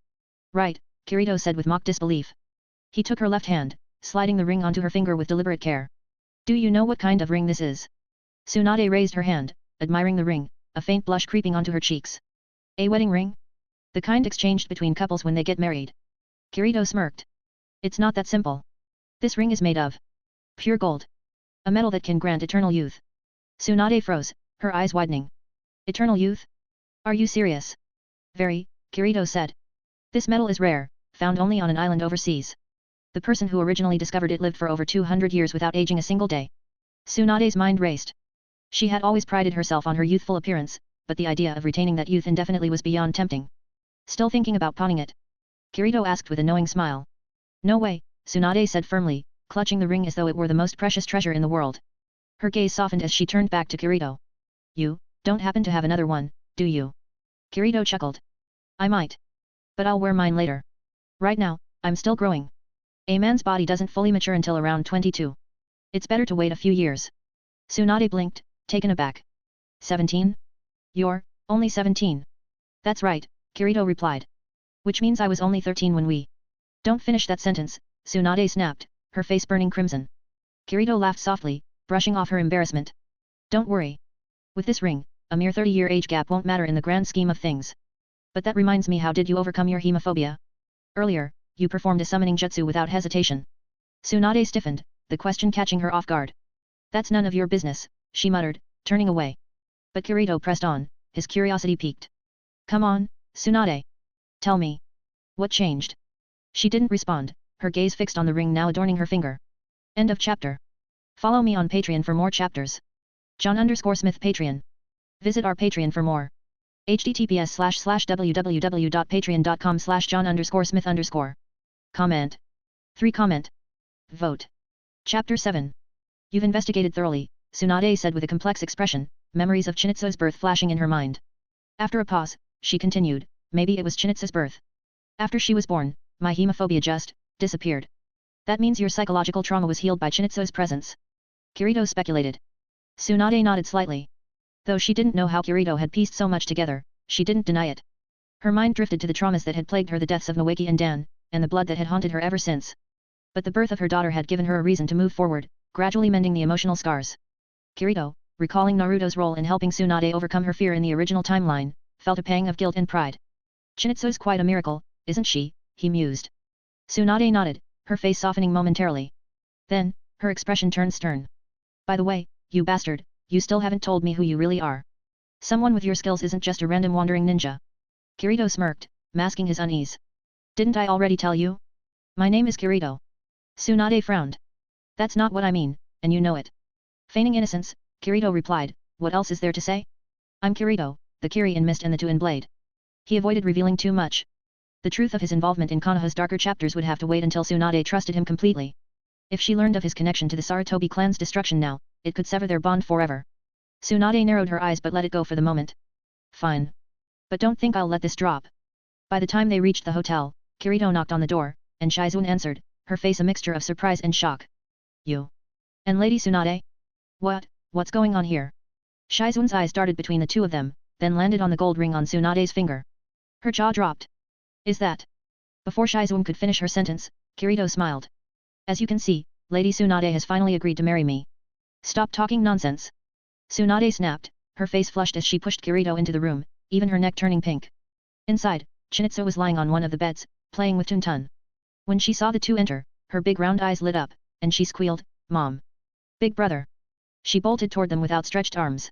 Right, Kirito said with mock disbelief. He took her left hand, sliding the ring onto her finger with deliberate care. Do you know what kind of ring this is? Tsunade raised her hand, admiring the ring, a faint blush creeping onto her cheeks. A wedding ring? The kind exchanged between couples when they get married. Kirito smirked. It's not that simple. This ring is made of pure gold. A metal that can grant eternal youth. Tsunade froze, her eyes widening. Eternal youth? Are you serious? Very, Kirito said. This metal is rare, found only on an island overseas. The person who originally discovered it lived for over 200 years without aging a single day. Tsunade's mind raced. She had always prided herself on her youthful appearance, but the idea of retaining that youth indefinitely was beyond tempting. Still thinking about pawning it? Kirito asked with a knowing smile. No way, Tsunade said firmly, clutching the ring as though it were the most precious treasure in the world. Her gaze softened as she turned back to Kirito. You, don't happen to have another one, do you? Kirito chuckled. I might. But I'll wear mine later. Right now, I'm still growing. A man's body doesn't fully mature until around 22. It's better to wait a few years. Tsunade blinked, taken aback. 17? You're only 17. That's right, Kirito replied. Which means I was only 13 when we... Don't finish that sentence, Tsunade snapped, her face burning crimson. Kirito laughed softly, brushing off her embarrassment. Don't worry. With this ring, a mere 30-year age gap won't matter in the grand scheme of things. But that reminds me, how did you overcome your hemophobia? Earlier, you performed a summoning jutsu without hesitation. Tsunade stiffened, the question catching her off guard. That's none of your business, she muttered, turning away. But Kirito pressed on, his curiosity piqued. Come on, Tsunade. Tell me. What changed? She didn't respond, her gaze fixed on the ring now adorning her finger. End of chapter. Follow me on Patreon for more chapters. John_Smith Patreon. Visit our Patreon for more. https://www.patreon.com/john_smith_. Comment. 3 comment. Vote. Chapter 7. You've investigated thoroughly, Tsunade said with a complex expression, memories of Chinitsu's birth flashing in her mind. After a pause, she continued, maybe it was Chinitsu's birth. After she was born, my hemophobia just disappeared. That means your psychological trauma was healed by Chinitsu's presence. Kirito speculated. Tsunade nodded slightly. Though she didn't know how Kirito had pieced so much together, she didn't deny it. Her mind drifted to the traumas that had plagued her, the deaths of Noeki and Dan, and the blood that had haunted her ever since. But the birth of her daughter had given her a reason to move forward, gradually mending the emotional scars. Kirito, recalling Naruto's role in helping Tsunade overcome her fear in the original timeline, felt a pang of guilt and pride. Chinitsu's quite a miracle, isn't she? He mused. Tsunade nodded, her face softening momentarily. Then, her expression turned stern. By the way, you bastard, you still haven't told me who you really are. Someone with your skills isn't just a random wandering ninja. Kirito smirked, masking his unease. Didn't I already tell you? My name is Kirito. Tsunade frowned. That's not what I mean, and you know it. Feigning innocence, Kirito replied, what else is there to say? I'm Kirito, the Kiri in Mist and the Two in Blade. He avoided revealing too much. The truth of his involvement in Konoha's darker chapters would have to wait until Tsunade trusted him completely. If she learned of his connection to the Sarutobi clan's destruction now, it could sever their bond forever. Tsunade narrowed her eyes but let it go for the moment. Fine. But don't think I'll let this drop. By the time they reached the hotel, Kirito knocked on the door, and Shizuan answered, her face a mixture of surprise and shock. You. And Lady Tsunade? What's going on here? Shizuan's eyes darted between the two of them, then landed on the gold ring on Tsunade's finger. Her jaw dropped. Is that? Before Shizuan could finish her sentence, Kirito smiled. As you can see, Lady Tsunade has finally agreed to marry me. Stop talking nonsense. Tsunade snapped, her face flushed as she pushed Kirito into the room, even her neck turning pink. Inside, Chinitsu was lying on one of the beds, playing with Tuntun. When she saw the two enter, her big round eyes lit up, and she squealed, Mom. Big brother. She bolted toward them with outstretched arms.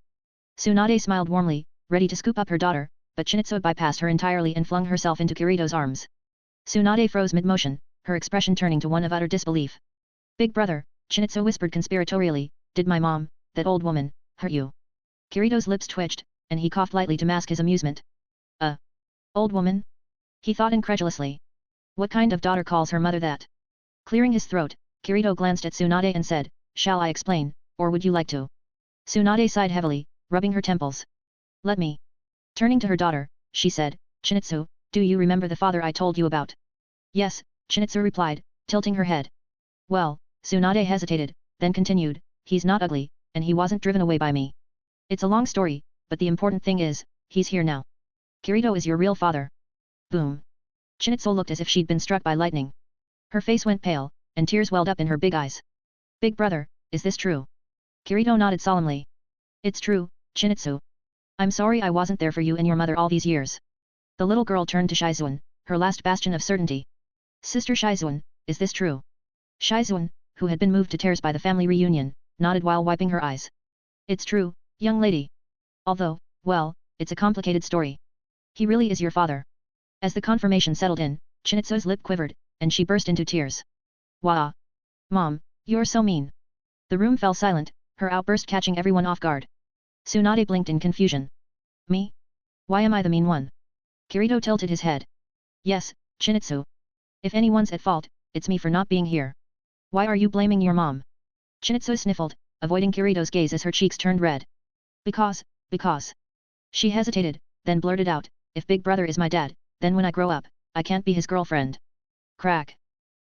Tsunade smiled warmly, ready to scoop up her daughter, but Chinitsu bypassed her entirely and flung herself into Kirito's arms. Tsunade froze mid-motion, her expression turning to one of utter disbelief. Big brother, Chinitsu whispered conspiratorially, did my mom, that old woman, hurt you? Kirito's lips twitched, and he coughed lightly to mask his amusement. Old woman? He thought incredulously. What kind of daughter calls her mother that? Clearing his throat, Kirito glanced at Tsunade and said, shall I explain, or would you like to? Tsunade sighed heavily, rubbing her temples. Let me. Turning to her daughter, she said, Chinitsu, do you remember the father I told you about? Yes, Chinitsu replied, tilting her head. Well, Tsunade hesitated, then continued, he's not ugly, and he wasn't driven away by me. It's a long story, but the important thing is, he's here now. Kirito is your real father. Boom. Chinitsu looked as if she'd been struck by lightning. Her face went pale, and tears welled up in her big eyes. Big brother, is this true? Kirito nodded solemnly. It's true, Chinitsu. I'm sorry I wasn't there for you and your mother all these years. The little girl turned to Shizuan, her last bastion of certainty. Sister Shizuan, is this true? Shizuan, who had been moved to tears by the family reunion, nodded while wiping her eyes. It's true, young lady. Although, well, it's a complicated story. He really is your father. As the confirmation settled in, Chinitsu's lip quivered, and she burst into tears. Wah! Mom, you're so mean. The room fell silent, her outburst catching everyone off guard. Tsunade blinked in confusion. Me? Why am I the mean one? Kirito tilted his head. Yes, Chinitsu. If anyone's at fault, it's me for not being here. Why are you blaming your mom? Chinitsu sniffled, avoiding Kirito's gaze as her cheeks turned red. Because. She hesitated, then blurted out, if Big Brother is my dad, then when I grow up, I can't be his girlfriend. Crack.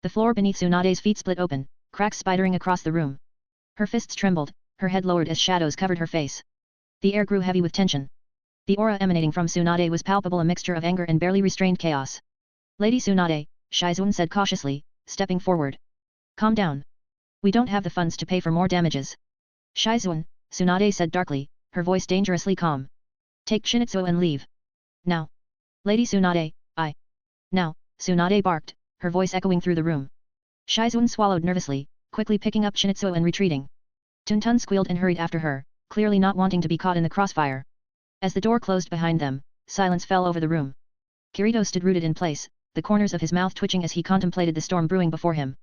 The floor beneath Tsunade's feet split open, cracks spidering across the room. Her fists trembled, her head lowered as shadows covered her face. The air grew heavy with tension. The aura emanating from Tsunade was palpable, a mixture of anger and barely restrained chaos. Lady Tsunade, Shizuan said cautiously, stepping forward. Calm down. We don't have the funds to pay for more damages. Shizuan, Tsunade said darkly, her voice dangerously calm. Take Chinitsu and leave. Now. Lady Tsunade, I. Now, Tsunade barked, her voice echoing through the room. Shizuan swallowed nervously, quickly picking up Chinitsu and retreating. Tuntun squealed and hurried after her, clearly not wanting to be caught in the crossfire. As the door closed behind them, silence fell over the room. Kirito stood rooted in place, the corners of his mouth twitching as he contemplated the storm brewing before him.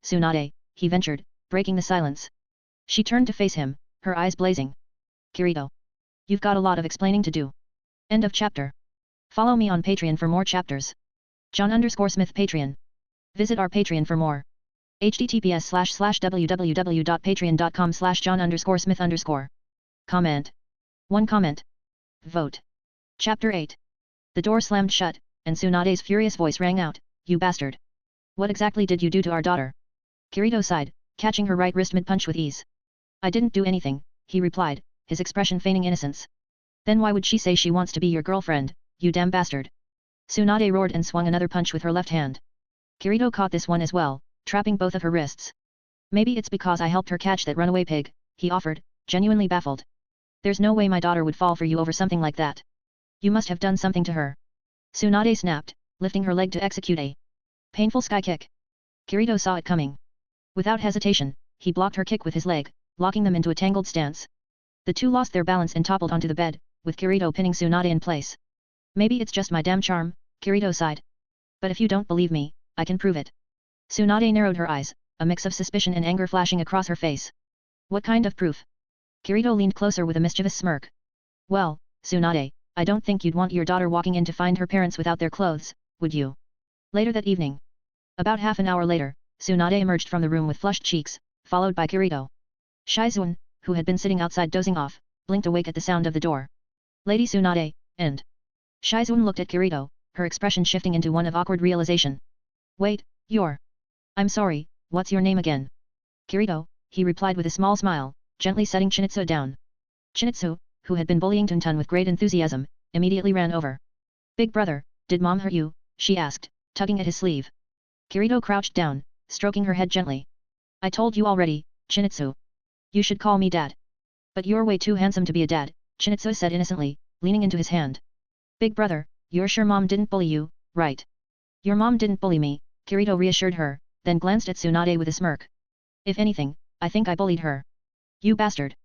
Tsunade, he ventured, breaking the silence. She turned to face him, her eyes blazing. Kirito. You've got a lot of explaining to do. End of chapter. Follow me on Patreon for more chapters. John_Smith Patreon. Visit our Patreon for more. https://www.patreon.com/John_Smith_. Comment. 1 comment. Vote. Chapter 8. The door slammed shut, and Tsunade's furious voice rang out, you bastard. What exactly did you do to our daughter? Kirito sighed, catching her right wrist mid-punch with ease. I didn't do anything, he replied, his expression feigning innocence. Then why would she say she wants to be your girlfriend, you damn bastard? Tsunade roared and swung another punch with her left hand. Kirito caught this one as well, trapping both of her wrists. Maybe it's because I helped her catch that runaway pig, he offered, genuinely baffled. There's no way my daughter would fall for you over something like that. You must have done something to her. Tsunade snapped, lifting her leg to execute a painful sky kick. Kirito saw it coming. Without hesitation, he blocked her kick with his leg, locking them into a tangled stance. The two lost their balance and toppled onto the bed, with Kirito pinning Tsunade in place. Maybe it's just my damn charm, Kirito sighed. But if you don't believe me, I can prove it. Tsunade narrowed her eyes, a mix of suspicion and anger flashing across her face. What kind of proof? Kirito leaned closer with a mischievous smirk. Well, Tsunade, I don't think you'd want your daughter walking in to find her parents without their clothes, would you? Later that evening. About half an hour later, Tsunade emerged from the room with flushed cheeks, followed by Kirito. Shizuan, who had been sitting outside dozing off, blinked awake at the sound of the door. Lady Tsunade, and Shizuan looked at Kirito, her expression shifting into one of awkward realization. Wait, you're... I'm sorry, what's your name again? Kirito, he replied with a small smile, gently setting Chinitsu down. Chinitsu, who had been bullying Tuntun with great enthusiasm, immediately ran over. Big brother, did mom hurt you? She asked, tugging at his sleeve. Kirito crouched down, stroking her head gently. I told you already, Chinitsu. You should call me dad. But you're way too handsome to be a dad, Chinitsu said innocently, leaning into his hand. Big brother, you're sure mom didn't bully you, right? Your mom didn't bully me, Kirito reassured her, then glanced at Tsunade with a smirk. If anything, I think I bullied her. You bastard.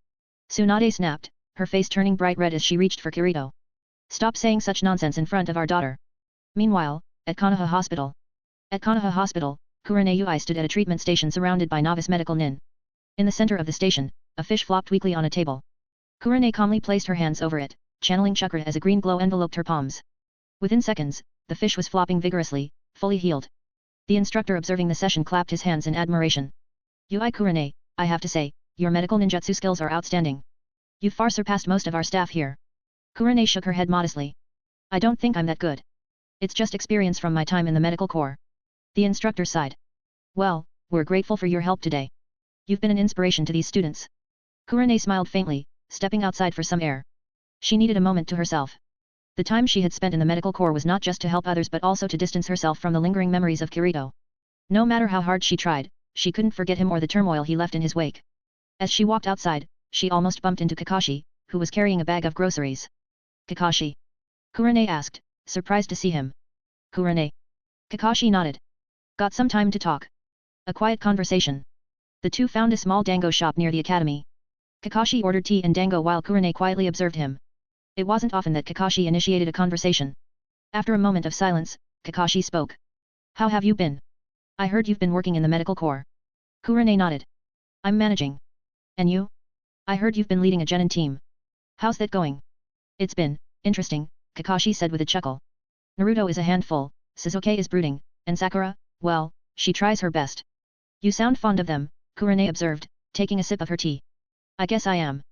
Tsunade snapped, her face turning bright red as she reached for Kirito. Stop saying such nonsense in front of our daughter. Meanwhile, at Konoha Hospital. At Konoha Hospital, Kurane Ui stood at a treatment station surrounded by novice medical nin. In the center of the station, a fish flopped weakly on a table. Kurane calmly placed her hands over it, channeling chakra as a green glow enveloped her palms. Within seconds, the fish was flopping vigorously, fully healed. The instructor observing the session clapped his hands in admiration. Ui Kurane, I have to say, your medical ninjutsu skills are outstanding. You've far surpassed most of our staff here. Kurane shook her head modestly. I don't think I'm that good. It's just experience from my time in the medical corps. The instructor sighed. Well, we're grateful for your help today. You've been an inspiration to these students. Kurane smiled faintly, stepping outside for some air. She needed a moment to herself. The time she had spent in the medical corps was not just to help others but also to distance herself from the lingering memories of Kirito. No matter how hard she tried, she couldn't forget him or the turmoil he left in his wake. As she walked outside, she almost bumped into Kakashi, who was carrying a bag of groceries. Kakashi? Kurane asked, surprised to see him. Kurane? Kakashi nodded. Got some time to talk. A quiet conversation. The two found a small dango shop near the academy. Kakashi ordered tea and dango while Kurane quietly observed him. It wasn't often that Kakashi initiated a conversation. After a moment of silence, Kakashi spoke. How have you been? I heard you've been working in the medical corps. Kurane nodded. I'm managing. And you? I heard you've been leading a genin team. How's that going? It's been interesting, Kakashi said with a chuckle. Naruto is a handful, Sasuke is brooding, and Sakura, well, she tries her best. You sound fond of them, Kurane observed, taking a sip of her tea. I guess I am.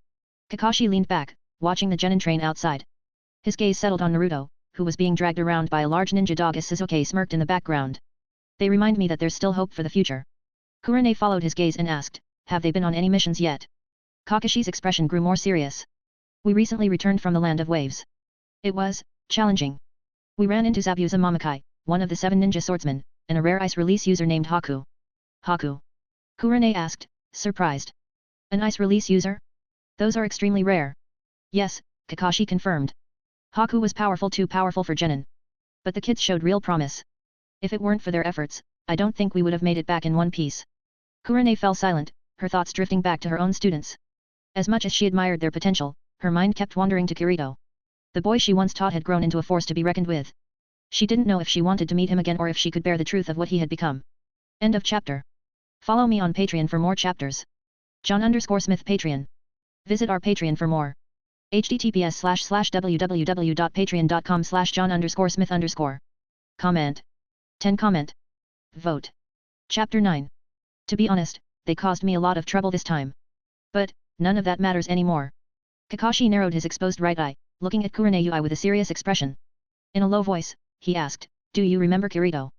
Kakashi leaned back, watching the genin train outside. His gaze settled on Naruto, who was being dragged around by a large ninja dog as Sasuke smirked in the background. They remind me that there's still hope for the future. Kurane followed his gaze and asked, have they been on any missions yet? Kakashi's expression grew more serious. We recently returned from the Land of Waves. It was challenging. We ran into Zabuza Mamakai, one of the 7 ninja swordsmen, and a rare ice release user named Haku. Haku? Kurane asked, surprised. An ice release user? Those are extremely rare. Yes, Kakashi confirmed. Haku was powerful, too powerful for genin. But the kids showed real promise. If it weren't for their efforts, I don't think we would have made it back in one piece. Kurane fell silent, her thoughts drifting back to her own students. As much as she admired their potential, her mind kept wandering to Kirito. The boy she once taught had grown into a force to be reckoned with. She didn't know if she wanted to meet him again or if she could bear the truth of what he had become. End of chapter. Follow me on Patreon for more chapters. John_Smith Patreon. Visit our Patreon for more. https://www.patreon.com/John_Smith_. Comment. 10 comment. Vote. Chapter 9. To be honest, they caused me a lot of trouble this time. But, none of that matters anymore. Kakashi narrowed his exposed right eye, looking at Kurane with a serious expression. In a low voice, he asked, do you remember Kirito?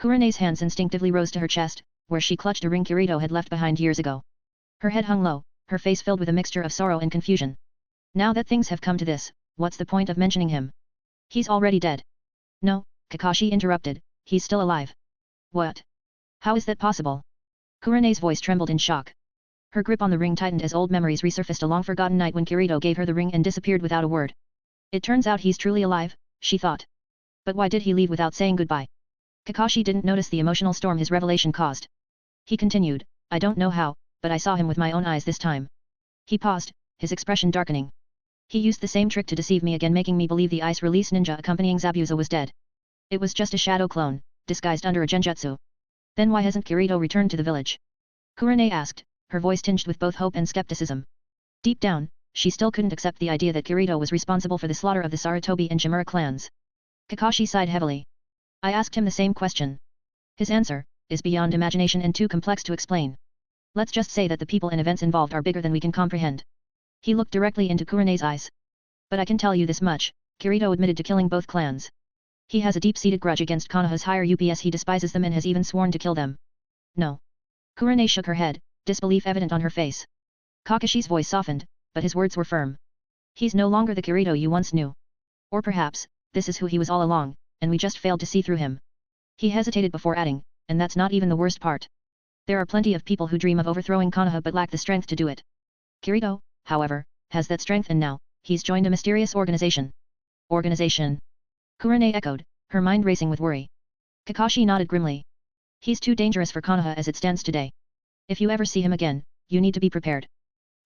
Kurane's hands instinctively rose to her chest, where she clutched a ring Kirito had left behind years ago. Her head hung low, her face filled with a mixture of sorrow and confusion. Now that things have come to this, what's the point of mentioning him? He's already dead. No, Kakashi interrupted, he's still alive. What? How is that possible? Kurane's voice trembled in shock. Her grip on the ring tightened as old memories resurfaced a long-forgotten night when Kirito gave her the ring and disappeared without a word. It turns out he's truly alive, she thought. But why did he leave without saying goodbye? Kakashi didn't notice the emotional storm his revelation caused. He continued, I don't know how, but I saw him with my own eyes this time. He paused, his expression darkening. He used the same trick to deceive me again, making me believe the ice release ninja accompanying Zabuza was dead. It was just a shadow clone, disguised under a genjutsu. Then why hasn't Kirito returned to the village? Kurane asked, her voice tinged with both hope and skepticism. Deep down, she still couldn't accept the idea that Kirito was responsible for the slaughter of the Sarutobi and Shimura clans. Kakashi sighed heavily. I asked him the same question. His answer is beyond imagination and too complex to explain. Let's just say that the people and events involved are bigger than we can comprehend. He looked directly into Kurane's eyes. But I can tell you this much, Kirito admitted to killing both clans. He has a deep-seated grudge against Konoha's higher ups, he despises them and has even sworn to kill them. No. Kurane shook her head, disbelief evident on her face. Kakashi's voice softened, but his words were firm. He's no longer the Kirito you once knew. Or perhaps, this is who he was all along, and we just failed to see through him. He hesitated before adding, and that's not even the worst part. There are plenty of people who dream of overthrowing Konoha but lack the strength to do it. Kirito, however, has that strength, and now, he's joined a mysterious organization. Organization? Kurane echoed, her mind racing with worry. Kakashi nodded grimly. He's too dangerous for Konoha as it stands today. If you ever see him again, you need to be prepared.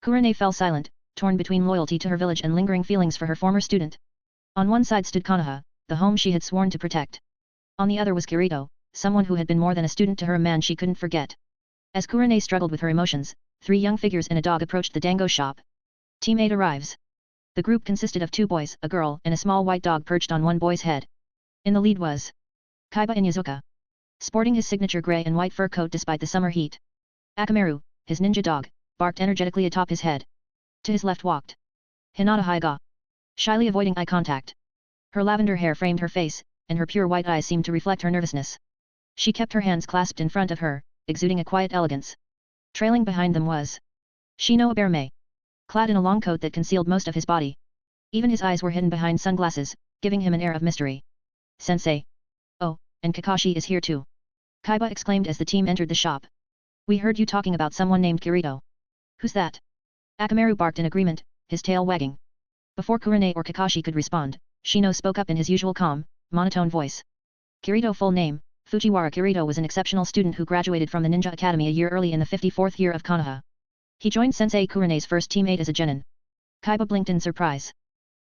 Kurane fell silent, torn between loyalty to her village and lingering feelings for her former student. On one side stood Konoha, the home she had sworn to protect. On the other was Kirito, someone who had been more than a student to her, a man she couldn't forget. As Kurane struggled with her emotions, 3 young figures and a dog approached the dango shop. Team 8 arrives. The group consisted of 2 boys, a girl, and a small white dog perched on one boy's head. In the lead was Kaiba Inyazuka, sporting his signature gray and white fur coat despite the summer heat. Akamaru, his ninja dog, barked energetically atop his head. To his left walked Hinata Hyga, shyly avoiding eye contact. Her lavender hair framed her face, and her pure white eyes seemed to reflect her nervousness. She kept her hands clasped in front of her, exuding a quiet elegance. Trailing behind them was Shino Aberme, clad in a long coat that concealed most of his body. Even his eyes were hidden behind sunglasses, giving him an air of mystery. Sensei. Oh, and Kakashi is here too. Kaiba exclaimed as the team entered the shop. We heard you talking about someone named Kirito. Who's that? Akamaru barked in agreement, his tail wagging. Before Kurane or Kakashi could respond, Shino spoke up in his usual calm, monotone voice. Kirito full name, Fujiwara Kirito was an exceptional student who graduated from the Ninja Academy a year early in the 54th year of Konoha. He joined Sensei Kurane's first teammate as a genin. Kaiba blinked in surprise.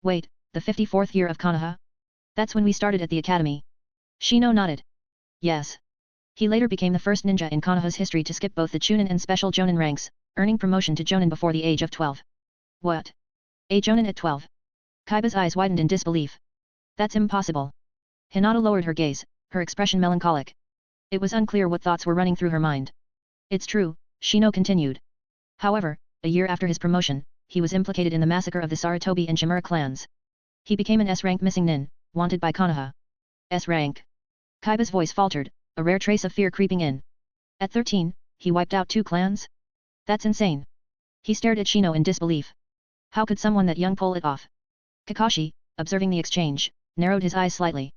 Wait, the 54th year of Konoha? That's when we started at the academy. Shino nodded. Yes. He later became the first ninja in Konoha's history to skip both the Chunin and Special Jonin ranks, earning promotion to Jonin before the age of 12. What? A Jonin at 12? Kaiba's eyes widened in disbelief. That's impossible. Hinata lowered her gaze, her expression melancholic. It was unclear what thoughts were running through her mind. It's true, Shino continued. However, a year after his promotion, he was implicated in the massacre of the Sarutobi and Shimura clans. He became an S-rank missing nin, wanted by Konoha. S-rank. Kaiba's voice faltered, a rare trace of fear creeping in. At 13, he wiped out 2 clans? That's insane. He stared at Shino in disbelief. How could someone that young pull it off? Kakashi, observing the exchange, narrowed his eyes slightly.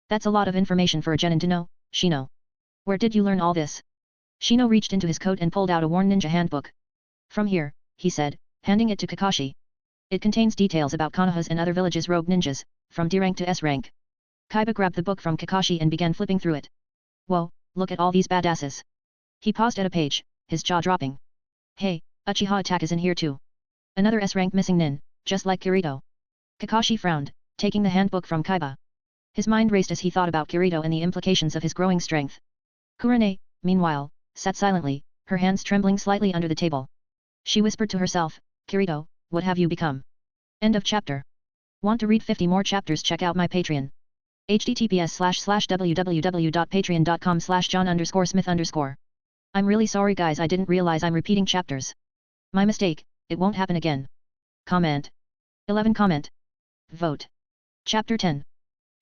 That's a lot of information for a genin to know, Shino. Where did you learn all this? Shino reached into his coat and pulled out a worn ninja handbook. From here, he said, handing it to Kakashi. It contains details about Konoha's and other villages' rogue ninjas, from D rank to S rank. Kaiba grabbed the book from Kakashi and began flipping through it. Whoa, look at all these badasses. He paused at a page, his jaw dropping. Hey, Uchiha Attack is in here too. Another S-rank missing nin, just like Kirito. Kakashi frowned, taking the handbook from Kaiba. His mind raced as he thought about Kirito and the implications of his growing strength. Kurane, meanwhile, sat silently, her hands trembling slightly under the table. She whispered to herself, Kirito, what have you become? End of chapter. Want to read 50 more chapters? Check out my Patreon. https://www.patreon.com/john_smith_. I'm really sorry guys, I didn't realize I'm repeating chapters. My mistake, it won't happen again. Comment. 11 comment. Vote. Chapter 10.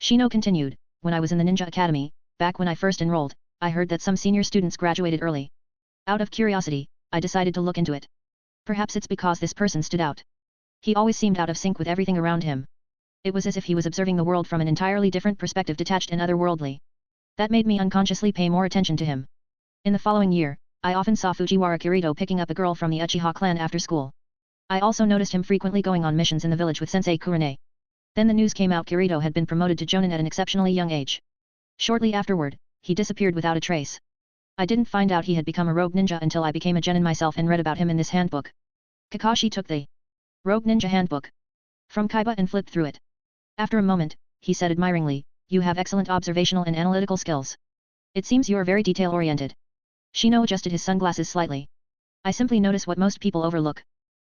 Shino continued, when I was in the Ninja Academy, back when I first enrolled, I heard that some senior students graduated early. Out of curiosity, I decided to look into it. Perhaps it's because this person stood out. He always seemed out of sync with everything around him. It was as if he was observing the world from an entirely different perspective, detached and otherworldly. That made me unconsciously pay more attention to him. In the following year, I often saw Fujiwara Kirito picking up a girl from the Uchiha clan after school. I also noticed him frequently going on missions in the village with Sensei Kurane. Then the news came out Kirito had been promoted to Jonin at an exceptionally young age. Shortly afterward, he disappeared without a trace. I didn't find out he had become a rogue ninja until I became a genin myself and read about him in this handbook. Kakashi took the Rogue Ninja Handbook from Kaiba and flipped through it. After a moment, he said admiringly, you have excellent observational and analytical skills. It seems you are very detail-oriented. Shino adjusted his sunglasses slightly. I simply notice what most people overlook.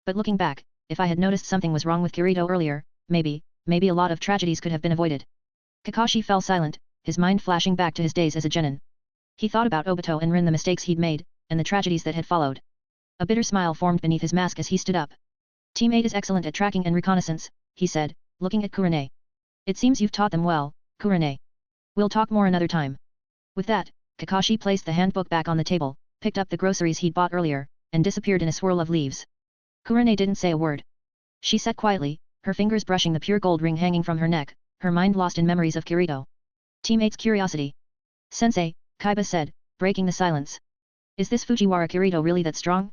But looking back, if I had noticed something was wrong with Kirito earlier, maybe a lot of tragedies could have been avoided. Kakashi fell silent, his mind flashing back to his days as a genin. He thought about Obito and Rin, the mistakes he'd made, and the tragedies that had followed. A bitter smile formed beneath his mask as he stood up. Team 8 is excellent at tracking and reconnaissance, he said, looking at Kurane. It seems you've taught them well, Kurane. We'll talk more another time. With that, Kakashi placed the handbook back on the table, picked up the groceries he'd bought earlier, and disappeared in a swirl of leaves. Kurane didn't say a word. She sat quietly, her fingers brushing the pure gold ring hanging from her neck, her mind lost in memories of Kirito. Team 8's curiosity. Sensei, Kaiba said, breaking the silence. Is this Fujiwara Kirito really that strong?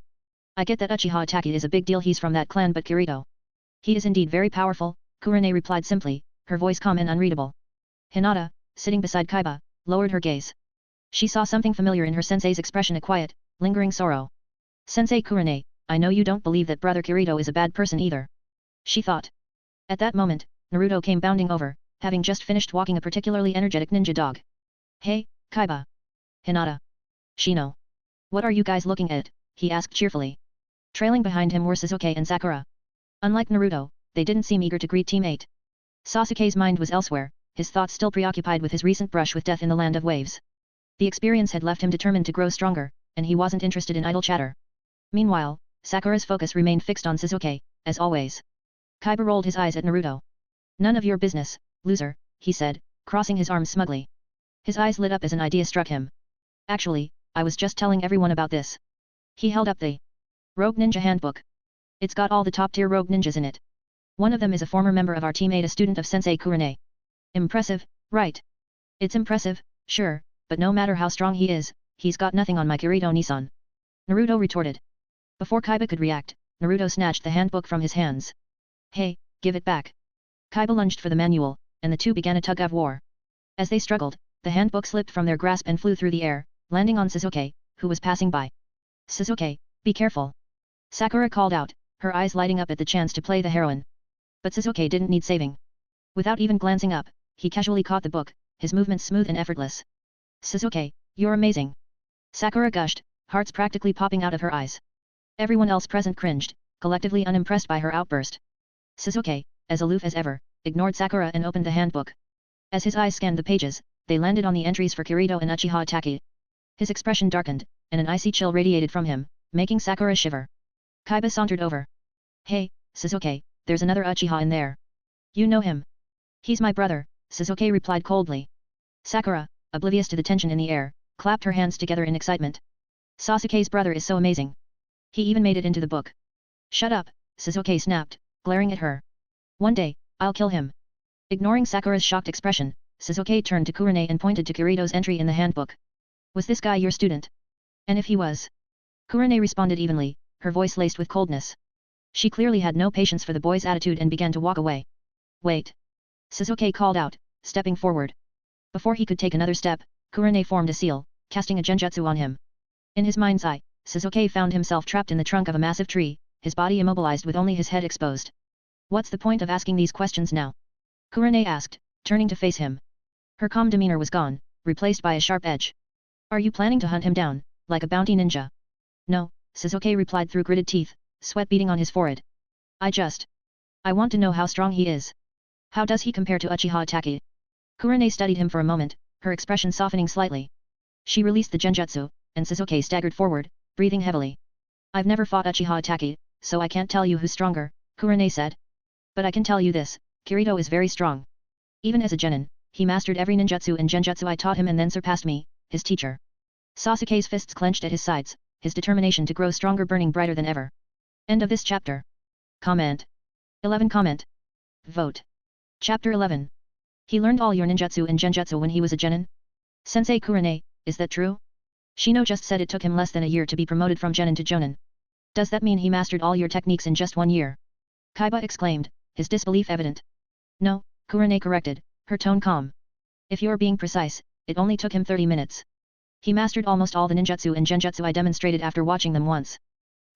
I get that Uchiha Itachi is a big deal, he's from that clan, but Kirito. He is indeed very powerful, Kurane replied simply, her voice calm and unreadable. Hinata, sitting beside Kaiba, lowered her gaze. She saw something familiar in her sensei's expression, a quiet, lingering sorrow. Sensei Kurane, I know you don't believe that brother Kirito is a bad person either. She thought. At that moment, Naruto came bounding over, having just finished walking a particularly energetic ninja dog. Hey, Kaiba. Hinata. Shino. What are you guys looking at? He asked cheerfully. Trailing behind him were Sasuke and Sakura. Unlike Naruto, they didn't seem eager to greet Team 8. Sasuke's mind was elsewhere, his thoughts still preoccupied with his recent brush with death in the Land of Waves. The experience had left him determined to grow stronger, and he wasn't interested in idle chatter. Meanwhile, Sakura's focus remained fixed on Sasuke, as always. Kaiba rolled his eyes at Naruto. None of your business, loser, he said, crossing his arms smugly. His eyes lit up as an idea struck him. Actually, I was just telling everyone about this. He held up the Rogue Ninja Handbook. It's got all the top-tier rogue ninjas in it. One of them is a former member of our Team 8, a student of Sensei Kurane. Impressive, right? It's impressive, sure, but no matter how strong he is, he's got nothing on my Kirito-Nisan. Naruto retorted. Before Kaiba could react, Naruto snatched the handbook from his hands. Hey, give it back. Kaiba lunged for the manual, and the two began a tug-of-war. As they struggled, the handbook slipped from their grasp and flew through the air, landing on Sasuke, who was passing by. Sasuke, be careful. Sakura called out, her eyes lighting up at the chance to play the heroine. But Sasuke didn't need saving. Without even glancing up, he casually caught the book, his movements smooth and effortless. Sasuke, you're amazing. Sakura gushed, hearts practically popping out of her eyes. Everyone else present cringed, collectively unimpressed by her outburst. Sasuke, as aloof as ever, ignored Sakura and opened the handbook. As his eyes scanned the pages, they landed on the entries for Kirito and Uchiha Izumi. His expression darkened, and an icy chill radiated from him, making Sakura shiver. Kaiba sauntered over. Hey, Sasuke, there's another Uchiha in there. You know him? He's my brother, Sasuke replied coldly. Sakura, oblivious to the tension in the air, clapped her hands together in excitement. Sasuke's brother is so amazing. He even made it into the book. Shut up, Sasuke snapped, glaring at her. One day, I'll kill him. Ignoring Sakura's shocked expression, Sasuke turned to Kurone and pointed to Kirito's entry in the handbook. Was this guy your student? And if he was? Kurone responded evenly, her voice laced with coldness. She clearly had no patience for the boy's attitude and began to walk away. Wait. Sasuke called out, stepping forward. Before he could take another step, Kurone formed a seal, casting a genjutsu on him. In his mind's eye, Sasuke found himself trapped in the trunk of a massive tree, his body immobilized with only his head exposed. What's the point of asking these questions now? Kurone asked, turning to face him. Her calm demeanor was gone, replaced by a sharp edge. Are you planning to hunt him down, like a bounty ninja? No, Sasuke replied through gritted teeth, sweat beading on his forehead. I want to know how strong he is. How does he compare to Uchiha Izumi? Kurone studied him for a moment, her expression softening slightly. She released the genjutsu, and Sasuke staggered forward, breathing heavily. I've never fought Uchiha Izumi, so I can't tell you who's stronger, Kurone said. But I can tell you this, Kirito is very strong. Even as a genin, he mastered every ninjutsu and genjutsu I taught him and then surpassed me, his teacher. Sasuke's fists clenched at his sides, his determination to grow stronger burning brighter than ever. End of this chapter. Comment. 11 Comment. Vote. Chapter 11. He learned all your ninjutsu and genjutsu when he was a genin? Sensei Kurone, is that true? Shino just said it took him less than a year to be promoted from genin to jonin. Does that mean he mastered all your techniques in just 1 year? Kaiba exclaimed, his disbelief evident. No, Kurone corrected, her tone calm. If you're being precise, it only took him 30 minutes. He mastered almost all the ninjutsu and genjutsu I demonstrated after watching them once.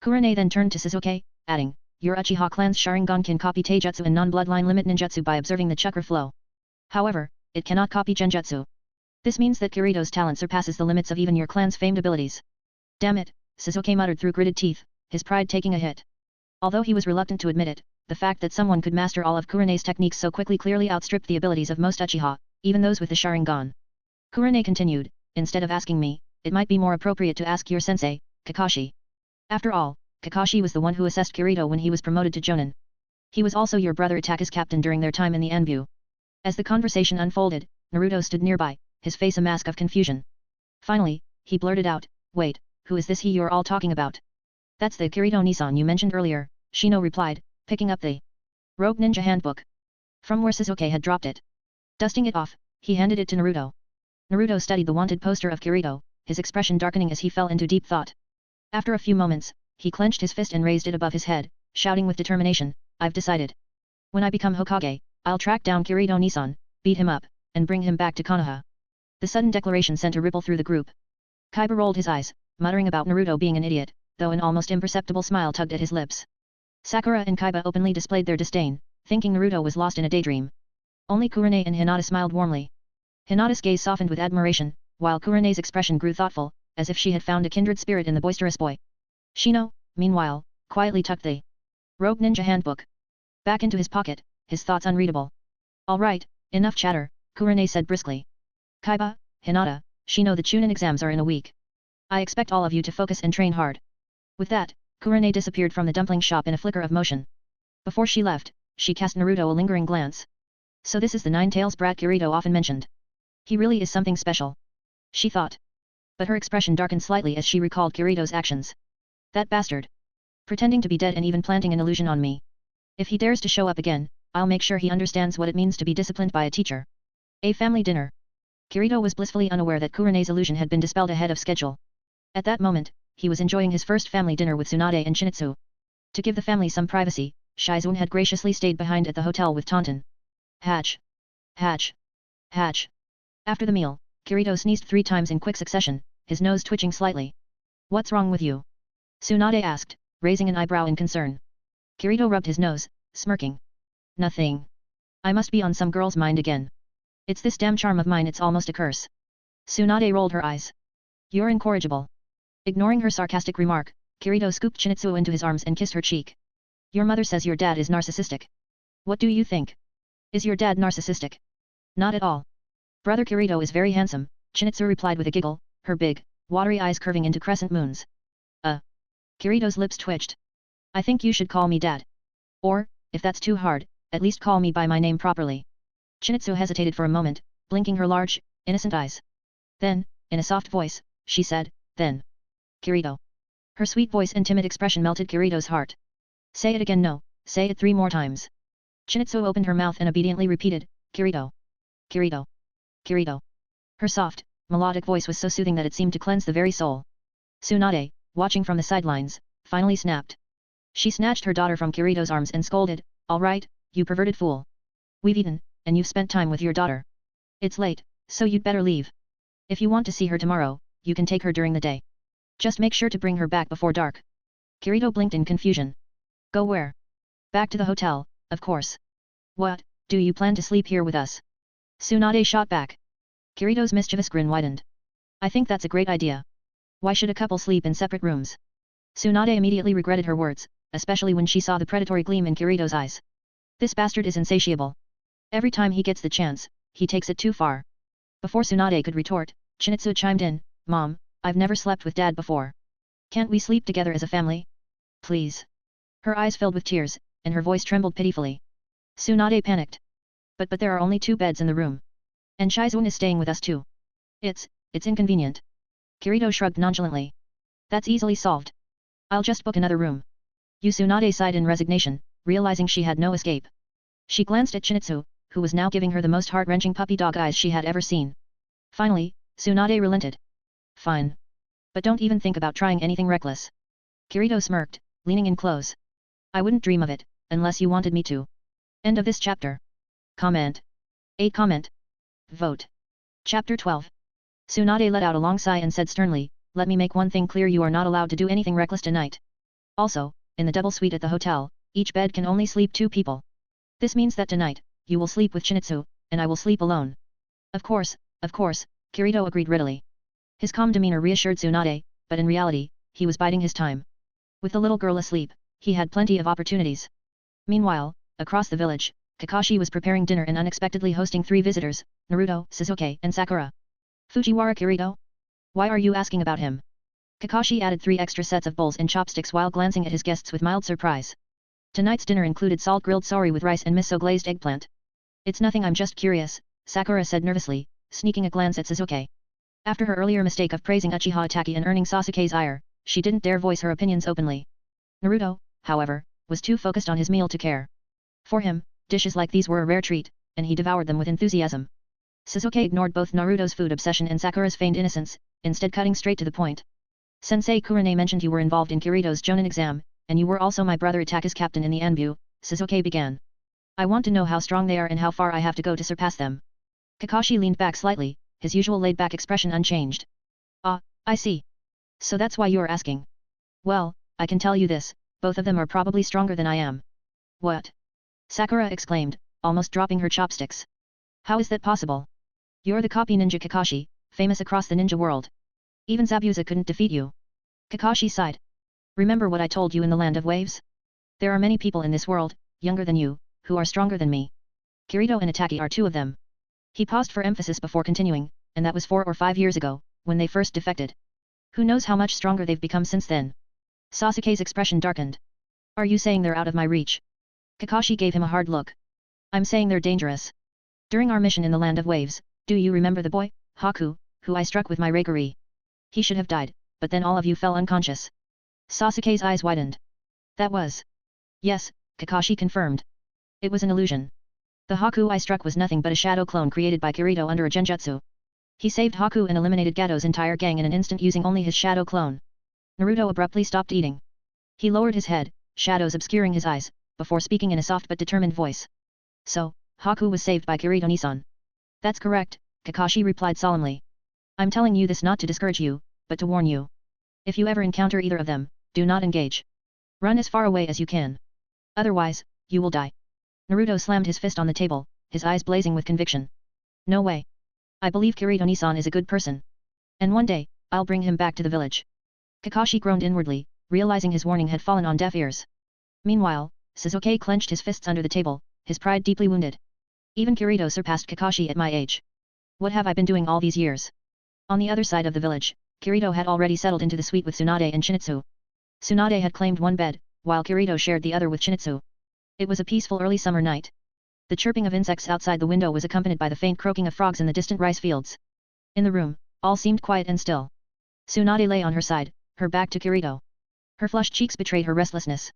Kurone then turned to Sasuke, adding, your Uchiha clan's Sharingan can copy taijutsu and non-bloodline limit ninjutsu by observing the chakra flow. However, it cannot copy genjutsu. This means that Kirito's talent surpasses the limits of even your clan's famed abilities. Damn it, Sasuke muttered through gritted teeth, his pride taking a hit. Although he was reluctant to admit it, the fact that someone could master all of Kurene's techniques so quickly clearly outstripped the abilities of most Uchiha, even those with the Sharingan. Kurone continued, instead of asking me, it might be more appropriate to ask your sensei, Kakashi. After all, Kakashi was the one who assessed Kirito when he was promoted to Jonin. He was also your brother Itachi's captain during their time in the Anbu. As the conversation unfolded, Naruto stood nearby, his face a mask of confusion. Finally, he blurted out, wait, who is this he you're all talking about? That's the Kirito-Nisan you mentioned earlier, Shino replied, picking up the Rogue Ninja Handbook from where Sasuke had dropped it. Dusting it off, he handed it to Naruto. Naruto studied the wanted poster of Kirito, his expression darkening as he fell into deep thought. After a few moments, he clenched his fist and raised it above his head, shouting with determination, I've decided. When I become Hokage, I'll track down Kirito-Nisan, beat him up, and bring him back to Konoha. The sudden declaration sent a ripple through the group. Kaiba rolled his eyes, muttering about Naruto being an idiot, though an almost imperceptible smile tugged at his lips. Sakura and Kaiba openly displayed their disdain, thinking Naruto was lost in a daydream. Only Kurone and Hinata smiled warmly. Hinata's gaze softened with admiration, while Kurone's expression grew thoughtful, as if she had found a kindred spirit in the boisterous boy. Shino, meanwhile, quietly tucked the Rogue Ninja Handbook back into his pocket, his thoughts unreadable. All right, enough chatter, Kurone said briskly. Kaiba, Hinata, Shino, the Chunin exams are in a week. I expect all of you to focus and train hard. With that, Kurone disappeared from the dumpling shop in a flicker of motion. Before she left, she cast Naruto a lingering glance. So this is the Nine-Tails brat Kirito often mentioned. He really is something special, she thought. But her expression darkened slightly as she recalled Kirito's actions. That bastard. Pretending to be dead and even planting an illusion on me. If he dares to show up again, I'll make sure he understands what it means to be disciplined by a teacher. A family dinner. Kirito was blissfully unaware that Kurene's illusion had been dispelled ahead of schedule. At that moment, he was enjoying his first family dinner with Tsunade and Shinichi. To give the family some privacy, Shizuan had graciously stayed behind at the hotel with Taunton. Hatch. Hatch. Hatch. After the meal, Kirito sneezed 3 times in quick succession, his nose twitching slightly. What's wrong with you? Tsunade asked, raising an eyebrow in concern. Kirito rubbed his nose, smirking. Nothing. I must be on some girl's mind again. It's this damn charm of mine, it's almost a curse. Tsunade rolled her eyes. You're incorrigible. Ignoring her sarcastic remark, Kirito scooped Shinichi into his arms and kissed her cheek. Your mother says your dad is narcissistic. What do you think? Is your dad narcissistic? Not at all. Brother Kirito is very handsome, Shinichi replied with a giggle, her big, watery eyes curving into crescent moons. Kirito's lips twitched. I think you should call me dad. Or, if that's too hard, at least call me by my name properly. Shinichi hesitated for a moment, blinking her large, innocent eyes. Then, in a soft voice, she said, then. Kirito. Her sweet voice and timid expression melted Kirito's heart. Say it again, no, say it 3 more times. Shinichi opened her mouth and obediently repeated, Kirito. Kirito. Kirito. Her soft, melodic voice was so soothing that it seemed to cleanse the very soul. Tsunade, watching from the sidelines, finally snapped. She snatched her daughter from Kirito's arms and scolded, all right, you perverted fool. We've eaten, and you've spent time with your daughter. It's late, so you'd better leave. If you want to see her tomorrow, you can take her during the day. Just make sure to bring her back before dark. Kirito blinked in confusion. Go where? Back to the hotel, of course. What, do you plan to sleep here with us? Tsunade shot back. Kirito's mischievous grin widened. I think that's a great idea. Why should a couple sleep in separate rooms? Tsunade immediately regretted her words, especially when she saw the predatory gleam in Kirito's eyes. This bastard is insatiable. Every time he gets the chance, he takes it too far. Before Tsunade could retort, Shinichi chimed in, Mom, I've never slept with Dad before. Can't we sleep together as a family? Please. Her eyes filled with tears, and her voice trembled pitifully. Tsunade panicked. But there are only 2 beds in the room. And Shizuan is staying with us too. It's inconvenient. Kirito shrugged nonchalantly. That's easily solved. I'll just book another room. Tsunade sighed in resignation, realizing she had no escape. She glanced at Shinichi, who was now giving her the most heart-wrenching puppy dog eyes she had ever seen. Finally, Tsunade relented. Fine. But don't even think about trying anything reckless. Kirito smirked, leaning in close. I wouldn't dream of it, unless you wanted me to. End of this chapter. Comment. 8 comment. Vote. Chapter 12. Tsunade let out a long sigh and said sternly, let me make one thing clear, you are not allowed to do anything reckless tonight. Also, in the double suite at the hotel, each bed can only sleep 2 people. This means that tonight, you will sleep with Shinichi, and I will sleep alone. Of course, Kirito agreed readily. His calm demeanor reassured Tsunade, but in reality, he was biding his time. With the little girl asleep, he had plenty of opportunities. Meanwhile, across the village, Kakashi was preparing dinner and unexpectedly hosting 3 visitors, Naruto, Sasuke, and Sakura. Fujiwara Kirito? Why are you asking about him? Kakashi added 3 extra sets of bowls and chopsticks while glancing at his guests with mild surprise. Tonight's dinner included salt-grilled sori with rice and miso-glazed eggplant. It's nothing, I'm just curious, Sakura said nervously, sneaking a glance at Sasuke. After her earlier mistake of praising Uchiha Izumi and earning Sasuke's ire, she didn't dare voice her opinions openly. Naruto, however, was too focused on his meal to care. For him, dishes like these were a rare treat, and he devoured them with enthusiasm. Sasuke ignored both Naruto's food obsession and Sakura's feigned innocence, instead cutting straight to the point. Sensei Kurane mentioned you were involved in Kirito's Jonin exam, and you were also my brother Itachi's captain in the Anbu, Sasuke began. I want to know how strong they are and how far I have to go to surpass them. Kakashi leaned back slightly, his usual laid-back expression unchanged. Ah, I see. So that's why you're asking. Well, I can tell you this, both of them are probably stronger than I am. What? Sakura exclaimed, almost dropping her chopsticks. How is that possible? You're the copy ninja Kakashi, famous across the ninja world. Even Zabuza couldn't defeat you. Kakashi sighed. Remember what I told you in the Land of Waves? There are many people in this world, younger than you, who are stronger than me. Kirito and Itachi are 2 of them. He paused for emphasis before continuing, and that was 4 or 5 years ago, when they first defected. Who knows how much stronger they've become since then? Sasuke's expression darkened. Are you saying they're out of my reach? Kakashi gave him a hard look. I'm saying they're dangerous. During our mission in the Land of Waves, do you remember the boy, Haku, who I struck with my Reikari? He should have died, but then all of you fell unconscious. Sasuke's eyes widened. That was... Yes, Kakashi confirmed. It was an illusion. The Haku I struck was nothing but a shadow clone created by Kirito under a genjutsu. He saved Haku and eliminated Gato's entire gang in an instant using only his shadow clone. Naruto abruptly stopped eating. He lowered his head, shadows obscuring his eyes, before speaking in a soft but determined voice. So, Haku was saved by Kirito-Nisan. That's correct, Kakashi replied solemnly. I'm telling you this not to discourage you, but to warn you. If you ever encounter either of them, do not engage. Run as far away as you can. Otherwise, you will die. Naruto slammed his fist on the table, his eyes blazing with conviction. No way. I believe Kirito-Nisan is a good person. And one day, I'll bring him back to the village. Kakashi groaned inwardly, realizing his warning had fallen on deaf ears. Meanwhile, Sasuke clenched his fists under the table, his pride deeply wounded. Even Kirito surpassed Kakashi at my age. What have I been doing all these years? On the other side of the village, Kirito had already settled into the suite with Tsunade and Shinichi. Tsunade had claimed one bed, while Kirito shared the other with Shinichi. It was a peaceful early summer night. The chirping of insects outside the window was accompanied by the faint croaking of frogs in the distant rice fields. In the room, all seemed quiet and still. Tsunade lay on her side, her back to Kirito. Her flushed cheeks betrayed her restlessness.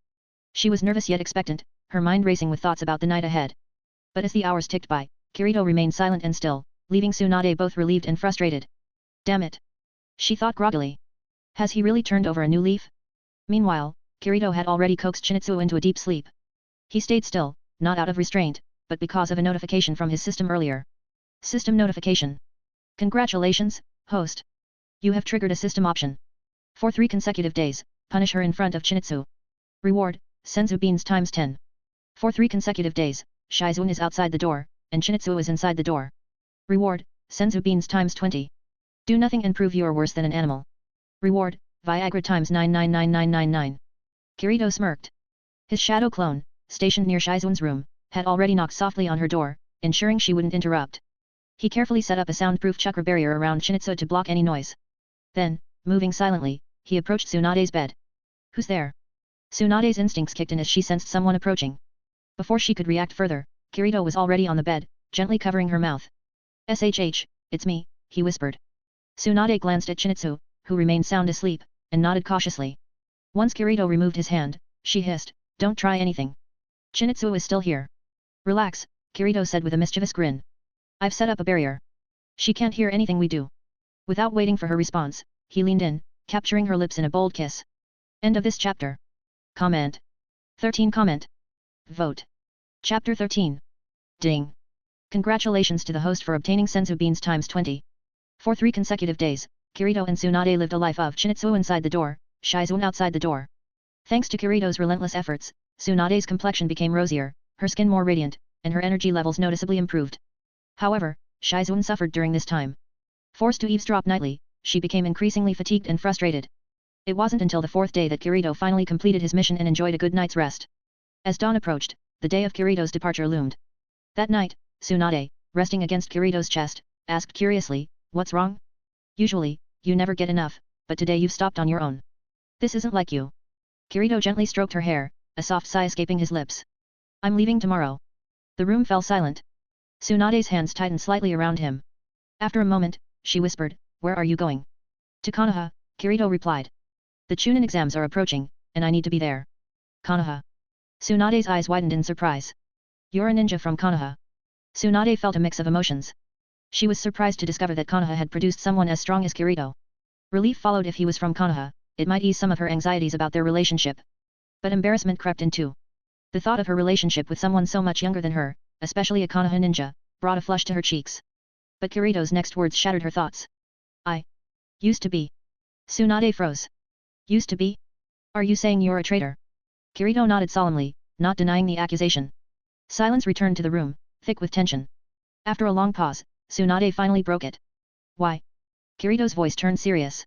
She was nervous yet expectant, her mind racing with thoughts about the night ahead. But as the hours ticked by, Kirito remained silent and still, leaving Tsunade both relieved and frustrated. Damn it! She thought groggily. Has he really turned over a new leaf? Meanwhile, Kirito had already coaxed Shinichi into a deep sleep. He stayed still, not out of restraint, but because of a notification from his system earlier. System notification. Congratulations, host. You have triggered a system option. For 3 consecutive days, punish her in front of Shinichi. Reward, Senzu beans times 10. For 3 consecutive days, Shizun is outside the door, and Shinichi is inside the door. Reward, Senzu beans times 20. Do nothing and prove you are worse than an animal. Reward, Viagra times 999999. Kirito smirked. His shadow clone, stationed near Shizun's room, had already knocked softly on her door, ensuring she wouldn't interrupt. He carefully set up a soundproof chakra barrier around Shinichi to block any noise. Then, moving silently, he approached Tsunade's bed. Who's there? Tsunade's instincts kicked in as she sensed someone approaching. Before she could react further, Kirito was already on the bed, gently covering her mouth. SHH, it's me, he whispered. Tsunade glanced at Shinichi, who remained sound asleep, and nodded cautiously. Once Kirito removed his hand, she hissed, don't try anything. Shinichi is still here. Relax, Kirito said with a mischievous grin. I've set up a barrier. She can't hear anything we do. Without waiting for her response, he leaned in, capturing her lips in a bold kiss. End of this chapter. Comment. 13 Comment. Vote. Chapter 13. Ding. Congratulations to the host for obtaining Senzu beans times 20. For 3 consecutive days, Kirito and Tsunade lived a life of Shinichi inside the door, Shizun outside the door. Thanks to Kirito's relentless efforts, Tsunade's complexion became rosier, her skin more radiant, and her energy levels noticeably improved. However, Shizun suffered during this time. Forced to eavesdrop nightly, she became increasingly fatigued and frustrated. It wasn't until the 4th day that Kirito finally completed his mission and enjoyed a good night's rest. As dawn approached, the day of Kirito's departure loomed. That night, Tsunade, resting against Kirito's chest, asked curiously, what's wrong? Usually, you never get enough, but today you've stopped on your own. This isn't like you. Kirito gently stroked her hair, a soft sigh escaping his lips. I'm leaving tomorrow. The room fell silent. Tsunade's hands tightened slightly around him. After a moment, she whispered, where are you going? To Konoha, Kirito replied. The Chunin exams are approaching, and I need to be there. Konoha. Tsunade's eyes widened in surprise. You're a ninja from Konoha. Tsunade felt a mix of emotions. She was surprised to discover that Konoha had produced someone as strong as Kirito. Relief followed if he was from Konoha, it might ease some of her anxieties about their relationship. But embarrassment crept in too. The thought of her relationship with someone so much younger than her, especially a Konoha ninja, brought a flush to her cheeks. But Kirito's next words shattered her thoughts. I used to be. Tsunade froze. Used to be? Are you saying you're a traitor? Kirito nodded solemnly, not denying the accusation. Silence returned to the room, thick with tension. After a long pause, Tsunade finally broke it. Why? Kirito's voice turned serious.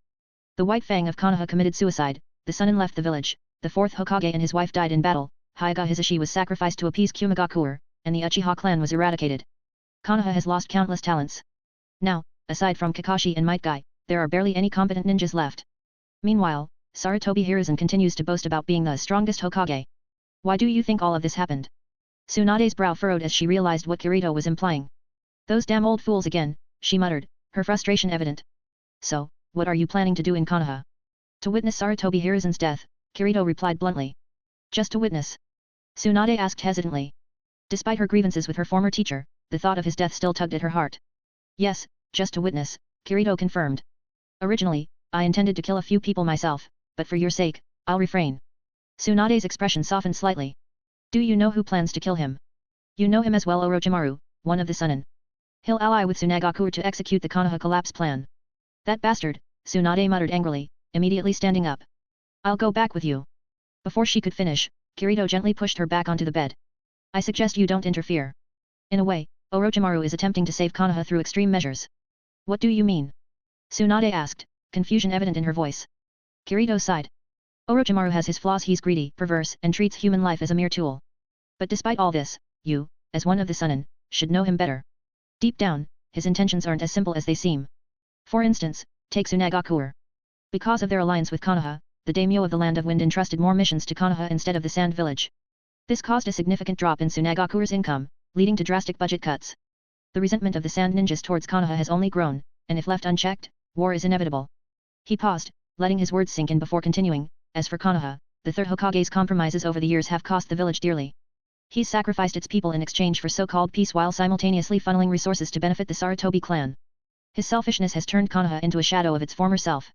The White Fang of Konoha committed suicide, the Sunin left the village, the 4th Hokage and his wife died in battle, Hyaga Hisashi was sacrificed to appease Kumagakuer, and the Uchiha clan was eradicated. Konoha has lost countless talents. Now, aside from Kakashi and Might Guy, there are barely any competent ninjas left. Meanwhile, Sarutobi Hiruzen continues to boast about being the strongest Hokage. Why do you think all of this happened? Tsunade's brow furrowed as she realized what Kirito was implying. Those damn old fools again, she muttered, her frustration evident. So, what are you planning to do in Konoha? To witness Sarutobi Hiruzen's death, Kirito replied bluntly. Just to witness? Tsunade asked hesitantly. Despite her grievances with her former teacher, the thought of his death still tugged at her heart. Yes, just to witness, Kirito confirmed. Originally, I intended to kill a few people myself, but for your sake, I'll refrain. Tsunade's expression softened slightly. Do you know who plans to kill him? You know him as well, Orochimaru, one of the Sunin. He'll ally with Tsunagaku to execute the Konoha collapse plan. That bastard, Tsunade muttered angrily, immediately standing up. I'll go back with you. Before she could finish, Kirito gently pushed her back onto the bed. I suggest you don't interfere. In a way, Orochimaru is attempting to save Konoha through extreme measures. What do you mean? Tsunade asked, confusion evident in her voice. Kirito sighed. Orochimaru has his flaws. He's greedy, perverse, and treats human life as a mere tool. But despite all this, you, as one of the Sunin, should know him better. Deep down, his intentions aren't as simple as they seem. For instance, take Tsunagaku. Because of their alliance with Konoha, the daimyo of the Land of Wind entrusted more missions to Konoha instead of the Sand Village. This caused a significant drop in Tsunagaku's income, leading to drastic budget cuts. The resentment of the Sand Ninjas towards Konoha has only grown, and if left unchecked, war is inevitable. He paused, letting his words sink in before continuing. As for Konoha, the third Hokage's compromises over the years have cost the village dearly. He's sacrificed its people in exchange for so-called peace while simultaneously funneling resources to benefit the Sarutobi clan. His selfishness has turned Konoha into a shadow of its former self.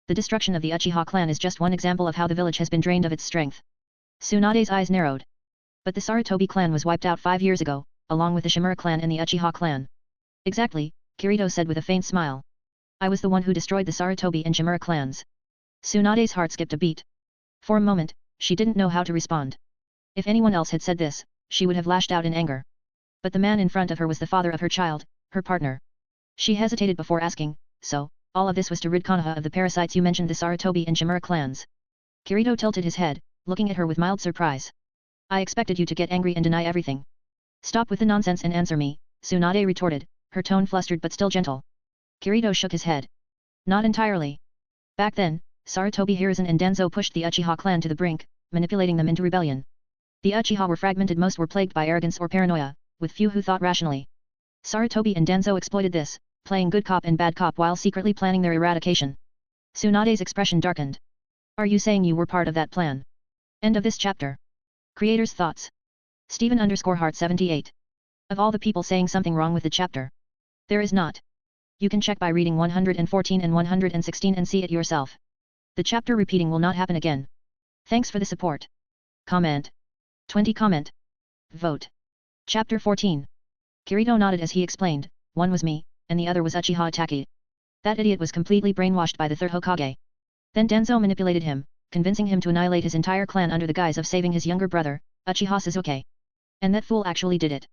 The destruction of the Uchiha clan is just one example of how the village has been drained of its strength. Tsunade's eyes narrowed. But the Sarutobi clan was wiped out 5 years ago, along with the Shimura clan and the Uchiha clan. Exactly, Kirito said with a faint smile. I was the one who destroyed the Sarutobi and Shimura clans. Tsunade's heart skipped a beat. For a moment, she didn't know how to respond. If anyone else had said this, she would have lashed out in anger. But the man in front of her was the father of her child, her partner. She hesitated before asking, so, all of this was to rid Konoha of the parasites you mentioned, the Sarutobi and Shimura clans. Kirito tilted his head, looking at her with mild surprise. I expected you to get angry and deny everything. Stop with the nonsense and answer me, Tsunade retorted, her tone flustered but still gentle. Kirito shook his head. Not entirely. Back then, Sarutobi Hiruzen and Danzo pushed the Uchiha clan to the brink, manipulating them into rebellion. The Uchiha were fragmented, most were plagued by arrogance or paranoia, with few who thought rationally. Sarutobi and Danzo exploited this, playing good cop and bad cop while secretly planning their eradication. Tsunade's expression darkened. Are you saying you were part of that plan? End of this chapter. Creator's thoughts. Steven_Heart78. Of all the people saying something wrong with the chapter. There is not. You can check by reading 114 and 116 and see it yourself. The chapter repeating will not happen again. Thanks for the support. Comment. 20 comment. Vote. Chapter 14. Kirito nodded as he explained, one was me, and the other was Uchiha Itachi. That idiot was completely brainwashed by the third Hokage. Then Danzo manipulated him, convincing him to annihilate his entire clan under the guise of saving his younger brother, Uchiha Sasuke. And that fool actually did it.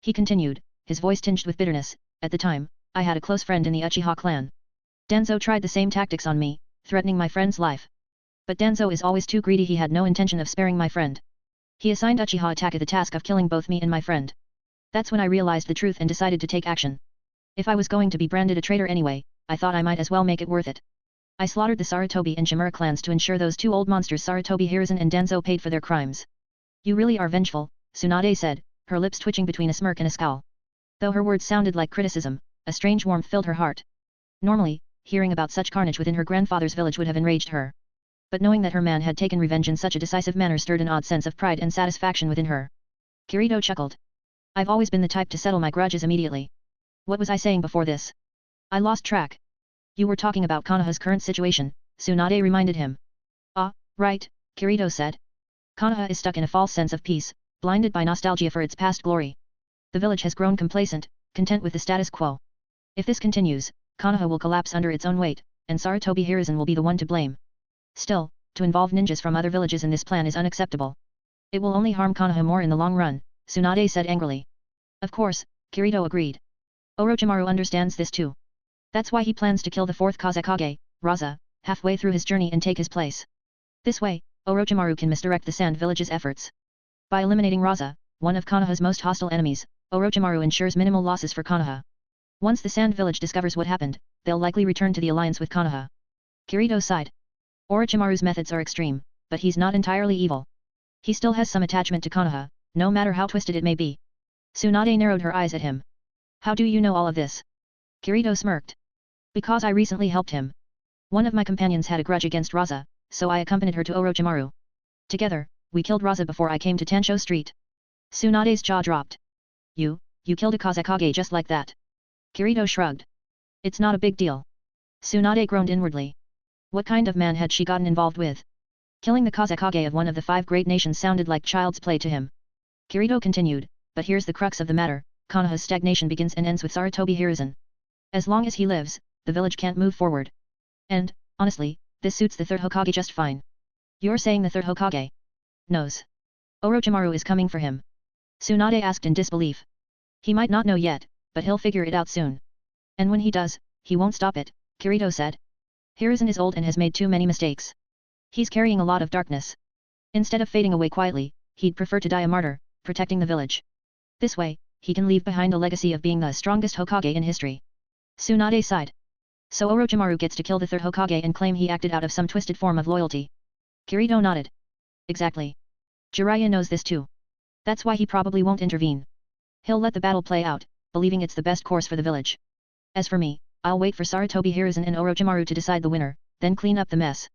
He continued, his voice tinged with bitterness, at the time, I had a close friend in the Uchiha clan. Danzo tried the same tactics on me, threatening my friend's life. But Danzo is always too greedy. He had no intention of sparing my friend. He assigned Uchiha Itachi the task of killing both me and my friend. That's when I realized the truth and decided to take action. If I was going to be branded a traitor anyway, I thought I might as well make it worth it. I slaughtered the Sarutobi and Shimura clans to ensure those two old monsters Sarutobi Hiruzen and Danzo paid for their crimes. You really are vengeful, Tsunade said, her lips twitching between a smirk and a scowl. Though her words sounded like criticism, a strange warmth filled her heart. Normally, hearing about such carnage within her grandfather's village would have enraged her. But knowing that her man had taken revenge in such a decisive manner stirred an odd sense of pride and satisfaction within her. Kirito chuckled. I've always been the type to settle my grudges immediately. What was I saying before this? I lost track. You were talking about Konoha's current situation, Tsunade reminded him. Ah, right, Kirito said. Konoha is stuck in a false sense of peace, blinded by nostalgia for its past glory. The village has grown complacent, content with the status quo. If this continues, Konoha will collapse under its own weight, and Sarutobi Hiruzen will be the one to blame. Still, to involve ninjas from other villages in this plan is unacceptable. It will only harm Konoha more in the long run, Tsunade said angrily. Of course, Kirito agreed. Orochimaru understands this too. That's why he plans to kill the fourth Kazekage, Raza, halfway through his journey and take his place. This way, Orochimaru can misdirect the Sand Village's efforts. By eliminating Raza, one of Konoha's most hostile enemies, Orochimaru ensures minimal losses for Konoha. Once the Sand Village discovers what happened, they'll likely return to the alliance with Konoha. Kirito sighed. Orochimaru's methods are extreme, but he's not entirely evil. He still has some attachment to Konoha, no matter how twisted it may be. Tsunade narrowed her eyes at him. How do you know all of this? Kirito smirked. Because I recently helped him. One of my companions had a grudge against Raza, so I accompanied her to Orochimaru. Together, we killed Raza before I came to Tansho Street. Tsunade's jaw dropped. You killed a Hokage just like that. Kirito shrugged. It's not a big deal. Tsunade groaned inwardly. What kind of man had she gotten involved with? Killing the Hokage of one of the 5 great nations sounded like child's play to him. Kirito continued, but here's the crux of the matter, Konoha's stagnation begins and ends with Sarutobi Hiruzen. As long as he lives, the village can't move forward. And, honestly, this suits the 3rd Hokage just fine. You're saying the 3rd Hokage knows Orochimaru is coming for him? Tsunade asked in disbelief. He might not know yet, but he'll figure it out soon. And when he does, he won't stop it, Kirito said. Hiruzen is old and has made too many mistakes. He's carrying a lot of darkness. Instead of fading away quietly, he'd prefer to die a martyr, protecting the village. This way, he can leave behind a legacy of being the strongest Hokage in history. Tsunade sighed. So Orochimaru gets to kill the 3rd Hokage and claim he acted out of some twisted form of loyalty. Kirito nodded. Exactly. Jiraiya knows this too. That's why he probably won't intervene. He'll let the battle play out, believing it's the best course for the village. As for me, I'll wait for Sarutobi Hiruzen and Orochimaru to decide the winner, then clean up the mess.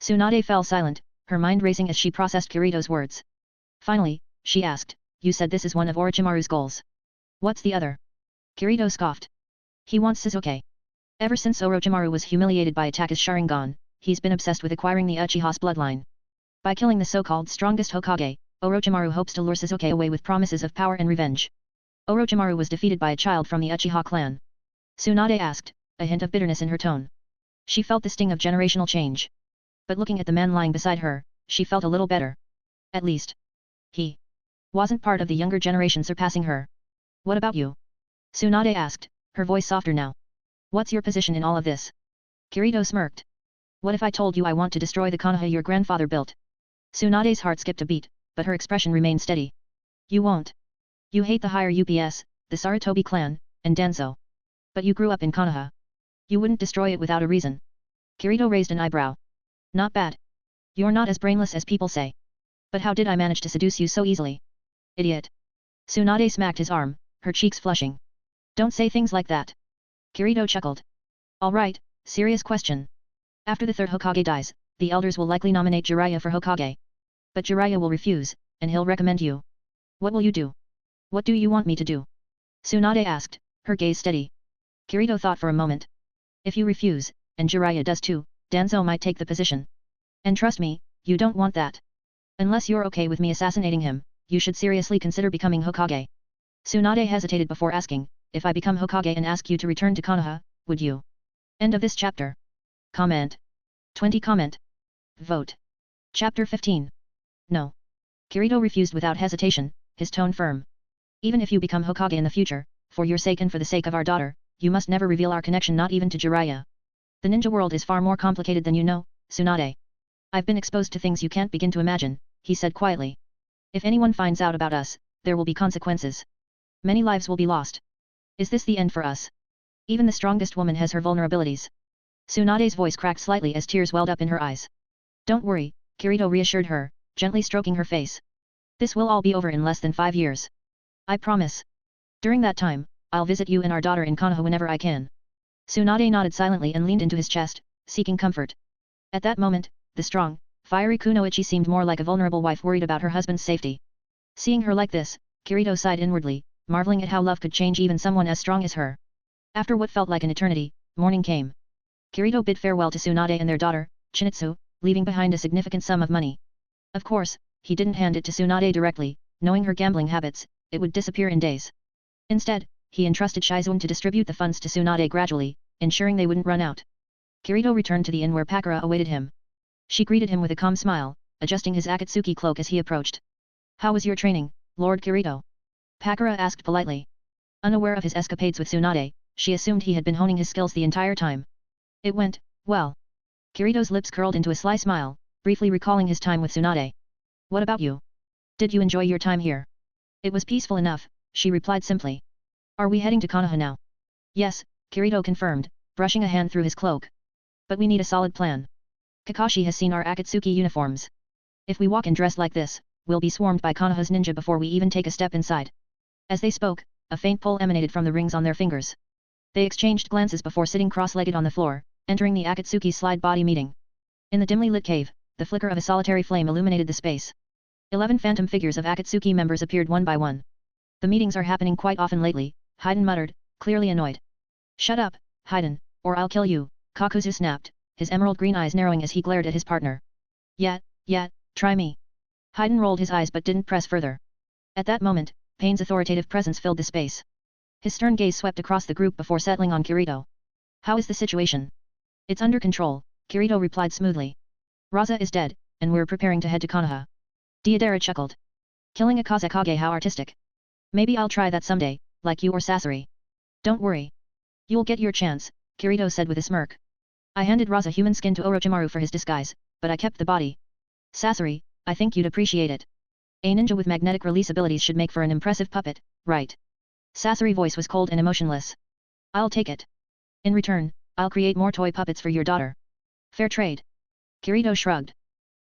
Tsunade fell silent, her mind racing as she processed Kirito's words. Finally, she asked, you said this is one of Orochimaru's goals. What's the other? Kirito scoffed. He wants Sasuke. Ever since Orochimaru was humiliated by Ataka's Sharingan, he's been obsessed with acquiring the Uchiha's bloodline. By killing the so-called strongest Hokage, Orochimaru hopes to lure Sasuke away with promises of power and revenge. Orochimaru was defeated by a child from the Uchiha clan. Tsunade asked, a hint of bitterness in her tone. She felt the sting of generational change. But looking at the man lying beside her, she felt a little better. At least, he wasn't part of the younger generation surpassing her. What about you? Tsunade asked, her voice softer now. What's your position in all of this? Kirito smirked. What if I told you I want to destroy the Konoha your grandfather built? Tsunade's heart skipped a beat, but her expression remained steady. You won't. You hate the higher UPS, the Sarutobi clan, and Danzo. But you grew up in Konoha. You wouldn't destroy it without a reason. Kirito raised an eyebrow. Not bad. You're not as brainless as people say. But how did I manage to seduce you so easily? Idiot. Tsunade smacked his arm, her cheeks flushing. Don't say things like that. Kirito chuckled. Alright, serious question. After the 3rd Hokage dies, the elders will likely nominate Jiraiya for Hokage. But Jiraiya will refuse, and he'll recommend you. What will you do? What do you want me to do? Tsunade asked, her gaze steady. Kirito thought for a moment. If you refuse, and Jiraiya does too, Danzo might take the position. And trust me, you don't want that. Unless you're okay with me assassinating him, you should seriously consider becoming Hokage. Tsunade hesitated before asking, if I become Hokage and ask you to return to Konoha, would you? End of this chapter. Comment. 20 comment. Vote. Chapter 15. No. Kirito refused without hesitation, his tone firm. Even if you become Hokage in the future, for your sake and for the sake of our daughter, you must never reveal our connection, not even to Jiraiya. The ninja world is far more complicated than you know, Tsunade. I've been exposed to things you can't begin to imagine, he said quietly. If anyone finds out about us, there will be consequences. Many lives will be lost. Is this the end for us? Even the strongest woman has her vulnerabilities. Tsunade's voice cracked slightly as tears welled up in her eyes. Don't worry, Kirito reassured her, gently stroking her face. This will all be over in less than 5 years. I promise. During that time, I'll visit you and our daughter in Konoha whenever I can. Tsunade nodded silently and leaned into his chest, seeking comfort. At that moment, the strong, fiery Kunoichi seemed more like a vulnerable wife worried about her husband's safety. Seeing her like this, Kirito sighed inwardly, marveling at how love could change even someone as strong as her. After what felt like an eternity, morning came. Kirito bid farewell to Tsunade and their daughter, Chinitsu, leaving behind a significant sum of money. Of course, he didn't hand it to Tsunade directly, knowing her gambling habits, it would disappear in days. Instead, he entrusted Shizune to distribute the funds to Tsunade gradually, ensuring they wouldn't run out. Kirito returned to the inn where Pakura awaited him. She greeted him with a calm smile, adjusting his Akatsuki cloak as he approached. How was your training, Lord Kirito? Pakura asked politely. Unaware of his escapades with Tsunade, she assumed he had been honing his skills the entire time. It went well. Kirito's lips curled into a sly smile, briefly recalling his time with Tsunade. What about you? Did you enjoy your time here? It was peaceful enough, she replied simply. Are we heading to Konoha now? Yes, Kirito confirmed, brushing a hand through his cloak. But we need a solid plan. Kakashi has seen our Akatsuki uniforms. If we walk and dress like this, we'll be swarmed by Konoha's ninja before we even take a step inside. As they spoke, a faint pull emanated from the rings on their fingers. They exchanged glances before sitting cross-legged on the floor, entering the Akatsuki slide body meeting. In the dimly lit cave, the flicker of a solitary flame illuminated the space. 11 phantom figures of Akatsuki members appeared one by one. The meetings are happening quite often lately, Haiden muttered, clearly annoyed. Shut up, Haiden, or I'll kill you, Kakuzu snapped, his emerald green eyes narrowing as he glared at his partner. Yeah, try me. Haiden rolled his eyes but didn't press further. At that moment, Pain's authoritative presence filled the space. His stern gaze swept across the group before settling on Kirito. How is the situation? It's under control, Kirito replied smoothly. Raza is dead, and we're preparing to head to Konoha. Deidara chuckled. Killing a Kazekage, how artistic. Maybe I'll try that someday, like you or Sasori. Don't worry. You'll get your chance, Kirito said with a smirk. I handed Raza human skin to Orochimaru for his disguise, but I kept the body. Sasori, I think you'd appreciate it. A ninja with magnetic release abilities should make for an impressive puppet, right? Sasori's voice was cold and emotionless. I'll take it. In return, I'll create more toy puppets for your daughter. Fair trade. Kirito shrugged.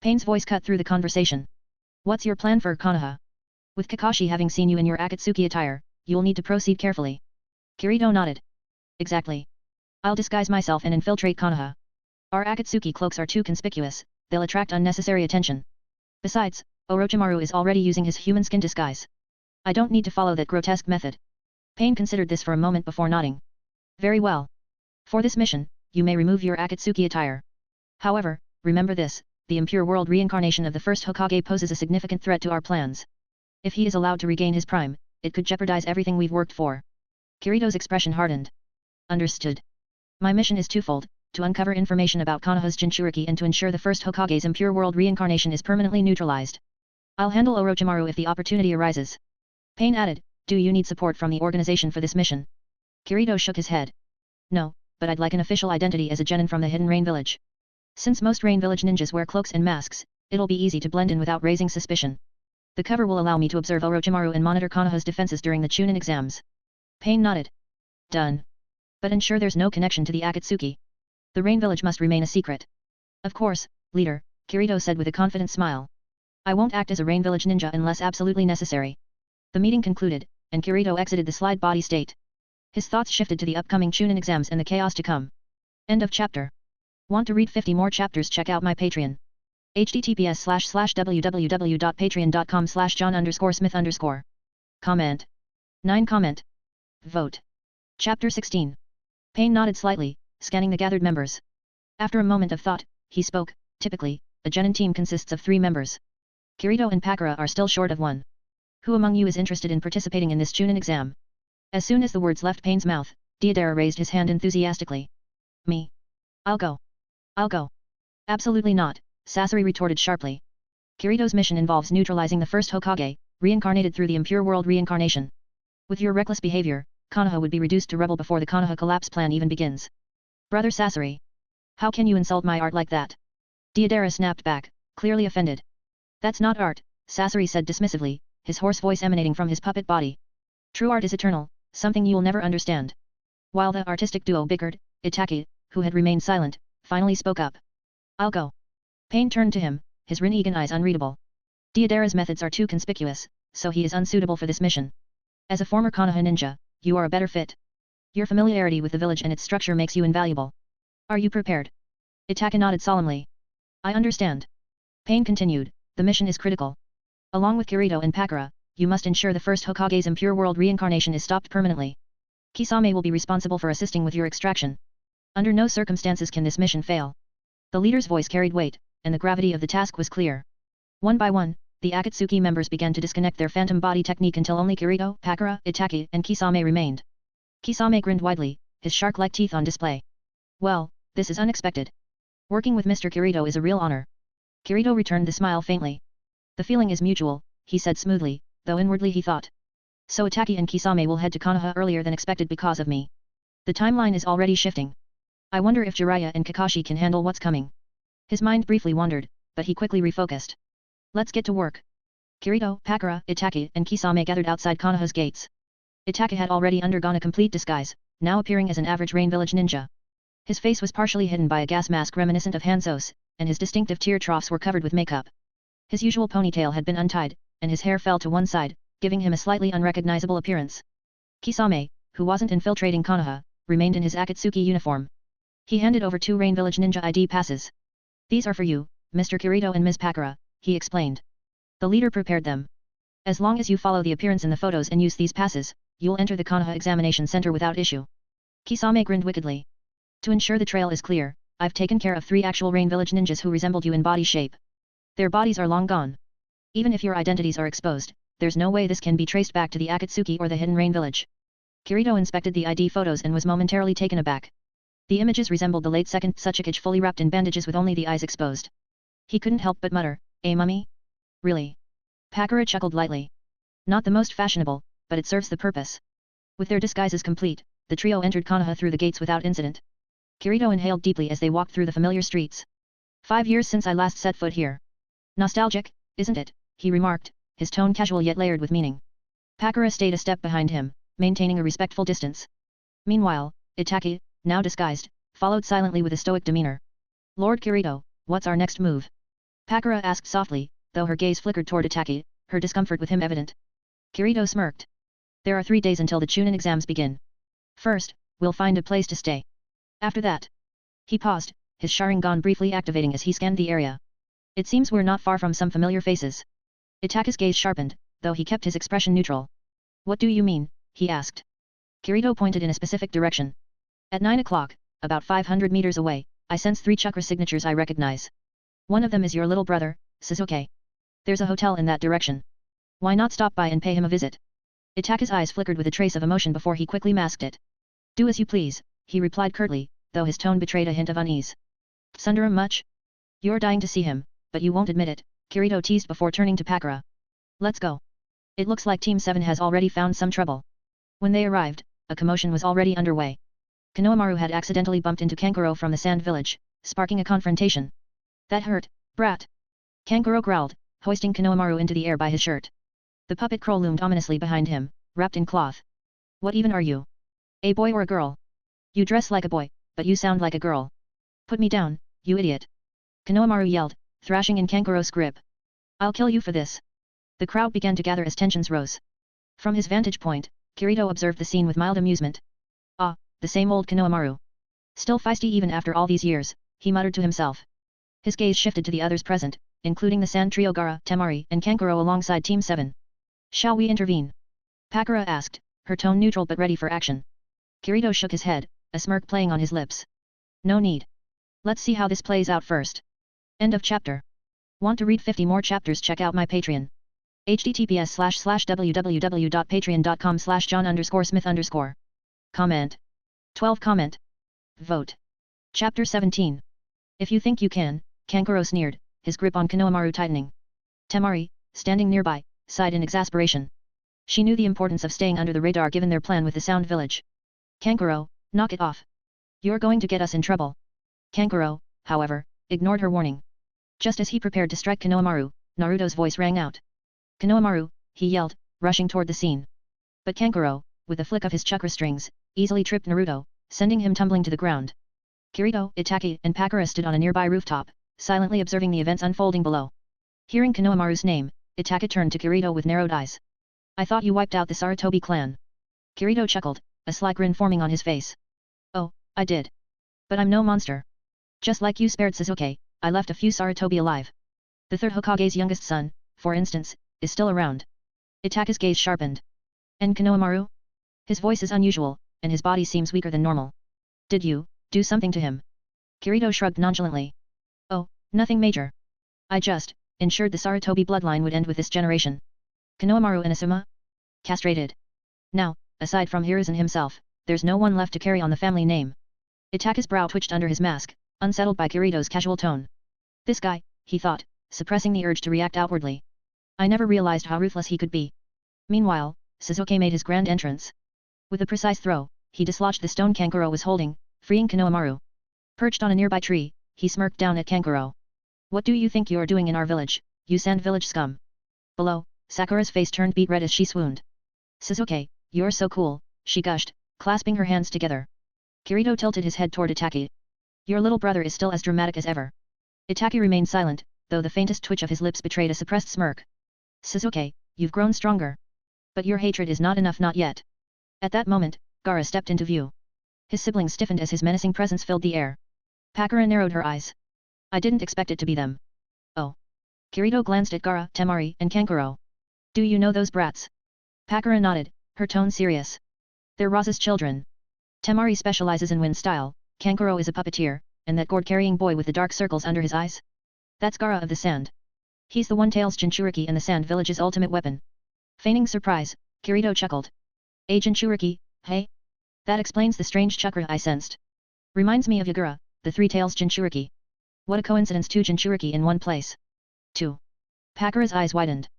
Pain's voice cut through the conversation. What's your plan for Konoha? With Kakashi having seen you in your Akatsuki attire, you'll need to proceed carefully. Kirito nodded. Exactly. I'll disguise myself and infiltrate Konoha. Our Akatsuki cloaks are too conspicuous, they'll attract unnecessary attention. Besides, Orochimaru is already using his human skin disguise. I don't need to follow that grotesque method. Pain considered this for a moment before nodding. Very well. For this mission, you may remove your Akatsuki attire. However, remember this, the impure world reincarnation of the first Hokage poses a significant threat to our plans. If he is allowed to regain his prime, it could jeopardize everything we've worked for. Kirito's expression hardened. Understood. My mission is twofold, to uncover information about Konoha's Jinchuriki and to ensure the first Hokage's impure world reincarnation is permanently neutralized. I'll handle Orochimaru if the opportunity arises. Pain added, do you need support from the organization for this mission? Kirito shook his head. No, but I'd like an official identity as a genin from the hidden Rain Village. Since most Rain Village ninjas wear cloaks and masks, it'll be easy to blend in without raising suspicion. The cover will allow me to observe Orochimaru and monitor Konoha's defenses during the Chunin exams. Pain nodded. Done. But ensure there's no connection to the Akatsuki. The Rain Village must remain a secret. Of course, leader, Kirito said with a confident smile. I won't act as a Rain Village ninja unless absolutely necessary. The meeting concluded, and Kirito exited the slide body state. His thoughts shifted to the upcoming Chunin exams and the chaos to come. End of chapter. Want to read 50 more chapters? Check out my Patreon. https://www.patreon.com/john_smith_. Comment. 9 comment. Vote. Chapter 16. Pain nodded slightly, scanning the gathered members. After a moment of thought, he spoke. Typically, a genin team consists of 3 members. Kirito and Pakura are still short of 1. Who among you is interested in participating in this Chunin exam? As soon as the words left Pain's mouth, Deidara raised his hand enthusiastically. Me. I'll go. I'll go. Absolutely not, Sasori retorted sharply. Kirito's mission involves neutralizing the first Hokage, reincarnated through the impure world reincarnation. With your reckless behavior, Konoha would be reduced to rubble before the Konoha collapse plan even begins. Brother Sasori. How can you insult my art like that? Deidara snapped back, clearly offended. That's not art, Sasori said dismissively, his hoarse voice emanating from his puppet body. True art is eternal, something you'll never understand. While the artistic duo bickered, Itaki, who had remained silent, finally spoke up. I'll go. Pain turned to him, his Rinnegan eyes unreadable. Deidara's methods are too conspicuous, so he is unsuitable for this mission. As a former Konoha ninja, you are a better fit. Your familiarity with the village and its structure makes you invaluable. Are you prepared? Itaki nodded solemnly. I understand. Pain continued, the mission is critical. Along with Kirito and Pakura, you must ensure the first Hokage's impure world reincarnation is stopped permanently. Kisame will be responsible for assisting with your extraction. Under no circumstances can this mission fail. The leader's voice carried weight, and the gravity of the task was clear. One by one, the Akatsuki members began to disconnect their phantom body technique until only Kirito, Pakura, Itaki, and Kisame remained. Kisame grinned widely, his shark-like teeth on display. Well, this is unexpected. Working with Mr. Kirito is a real honor. Kirito returned the smile faintly. The feeling is mutual, he said smoothly, though inwardly he thought. So Itaki and Kisame will head to Konoha earlier than expected because of me. The timeline is already shifting. I wonder if Jiraiya and Kakashi can handle what's coming. His mind briefly wandered, but he quickly refocused. Let's get to work. Kirito, Pakura, Itaki, and Kisame gathered outside Konoha's gates. Itaki had already undergone a complete disguise, now appearing as an average Rain Village ninja. His face was partially hidden by a gas mask reminiscent of Hanzo's, and his distinctive tear troughs were covered with makeup. His usual ponytail had been untied, and his hair fell to one side, giving him a slightly unrecognizable appearance. Kisame, who wasn't infiltrating Konoha, remained in his Akatsuki uniform. He handed over 2 Rain Village ninja ID passes. These are for you, Mr. Kirito and Ms. Pakura, he explained. The leader prepared them. As long as you follow the appearance in the photos and use these passes, you'll enter the Konoha examination center without issue. Kisame grinned wickedly. To ensure the trail is clear, I've taken care of 3 actual Rain Village ninjas who resembled you in body shape. Their bodies are long gone. Even if your identities are exposed, there's no way this can be traced back to the Akatsuki or the hidden Rain Village. Kirito inspected the ID photos and was momentarily taken aback. The images resembled the late second Tsuchikage fully wrapped in bandages with only the eyes exposed. He couldn't help but mutter, "A mummy? Really?" Pakura chuckled lightly. Not the most fashionable, but it serves the purpose. With their disguises complete, the trio entered Konoha through the gates without incident. Kirito inhaled deeply as they walked through the familiar streets. 5 years since I last set foot here. Nostalgic, isn't it? He remarked, his tone casual yet layered with meaning. Pakura stayed a step behind him, maintaining a respectful distance. Meanwhile, Itaki, now disguised, followed silently with a stoic demeanor. Lord Kirito, what's our next move? Pakura asked softly, though her gaze flickered toward Itaki, her discomfort with him evident. Kirito smirked. There are 3 days until the Chunin exams begin. First, we'll find a place to stay. After that. He paused, his Sharingan briefly activating as he scanned the area. It seems we're not far from some familiar faces. Itaki's gaze sharpened, though he kept his expression neutral. What do you mean? He asked. Kirito pointed in a specific direction. At 9 o'clock, about 500 meters away, I sense 3 chakra signatures I recognize. One of them is your little brother, Sasuke. There's a hotel in that direction. Why not stop by and pay him a visit? Itaki's eyes flickered with a trace of emotion before he quickly masked it. Do as you please, he replied curtly, though his tone betrayed a hint of unease. Sundaram much? You're dying to see him, but you won't admit it, Kirito teased before turning to Pakura. Let's go. It looks like Team 7 has already found some trouble. When they arrived, a commotion was already underway. Konohamaru had accidentally bumped into Kankuro from the Sand Village, sparking a confrontation. That hurt, brat. Kankuro growled, hoisting Konohamaru into the air by his shirt. The puppet crow loomed ominously behind him, wrapped in cloth. What even are you? A boy or a girl? You dress like a boy, but you sound like a girl. Put me down, you idiot. Konohamaru yelled, thrashing in Kankuro's grip. I'll kill you for this. The crowd began to gather as tensions rose. From his vantage point, Kirito observed the scene with mild amusement. Ah, the same old Konohamaru. Still feisty even after all these years, he muttered to himself. His gaze shifted to the others present, including the Sand Trio Gaara, Temari, and Kankuro alongside Team 7. Shall we intervene? Pakura asked, her tone neutral but ready for action. Kirito shook his head, a smirk playing on his lips. No need. Let's see how this plays out first. End of chapter. Want to read 50 more chapters? Check out my Patreon. https://www.patreon.com/john_smith_. Comment. 12 comment. Vote. Chapter 17. If you think you can, Kankuro sneered, his grip on Konohamaru tightening. Temari, standing nearby, sighed in exasperation. She knew the importance of staying under the radar given their plan with the Sound Village. Kankuro, knock it off. You're going to get us in trouble. Kankuro, however, ignored her warning. Just as he prepared to strike Konohamaru, Naruto's voice rang out. Konohamaru, he yelled, rushing toward the scene. But Kankuro, with a flick of his chakra strings, easily tripped Naruto, sending him tumbling to the ground. Kirito, Itaki, and Pakura stood on a nearby rooftop, silently observing the events unfolding below. Hearing Konohamaru's name, Itaki turned to Kirito with narrowed eyes. I thought you wiped out the Sarutobi clan. Kirito chuckled, a sly grin forming on his face. Oh, I did. But I'm no monster. Just like you spared Sasuke, I left a few Sarutobi alive. The 3rd Hokage's youngest son, for instance, is still around. Itaki's gaze sharpened. And Konohamaru? His voice is unusual, and his body seems weaker than normal. Did you do something to him? Kirito shrugged nonchalantly. Oh, nothing major. I just ensured the Sarutobi bloodline would end with this generation. Konohamaru Inazuma? Castrated. Now, aside from Hiruzen himself, there's no one left to carry on the family name. Itaki's brow twitched under his mask, unsettled by Kirito's casual tone. This guy, he thought, suppressing the urge to react outwardly. I never realized how ruthless he could be. Meanwhile, Sasuke made his grand entrance. With a precise throw, he dislodged the stone Kankuro was holding, freeing Konohamaru. Perched on a nearby tree, he smirked down at Kankuro. What do you think you're doing in our village, you Sand Village scum? Below, Sakura's face turned beet red as she swooned. Sasuke, you're so cool, she gushed, clasping her hands together. Kirito tilted his head toward Itaki. Your little brother is still as dramatic as ever. Itaki remained silent, though the faintest twitch of his lips betrayed a suppressed smirk. Sasuke, you've grown stronger. But your hatred is not enough, not yet. At that moment, Gaara stepped into view. His siblings stiffened as his menacing presence filled the air. Pakura narrowed her eyes. I didn't expect it to be them. Oh. Kirito glanced at Gaara, Temari, and Kankuro. Do you know those brats? Pakura nodded, her tone serious. They're Raza's children. Temari specializes in wind style, Kankuro is a puppeteer, and that gourd-carrying boy with the dark circles under his eyes? That's Gaara of the Sand. He's the one-tails Jinchuriki and the Sand Village's ultimate weapon. Feigning surprise, Kirito chuckled. A Jinchuriki, hey? That explains the strange chakra I sensed. Reminds me of Yagura, the three-tails Jinchuriki. What a coincidence, two Jinchuriki in one place. 2. Pakura's eyes widened.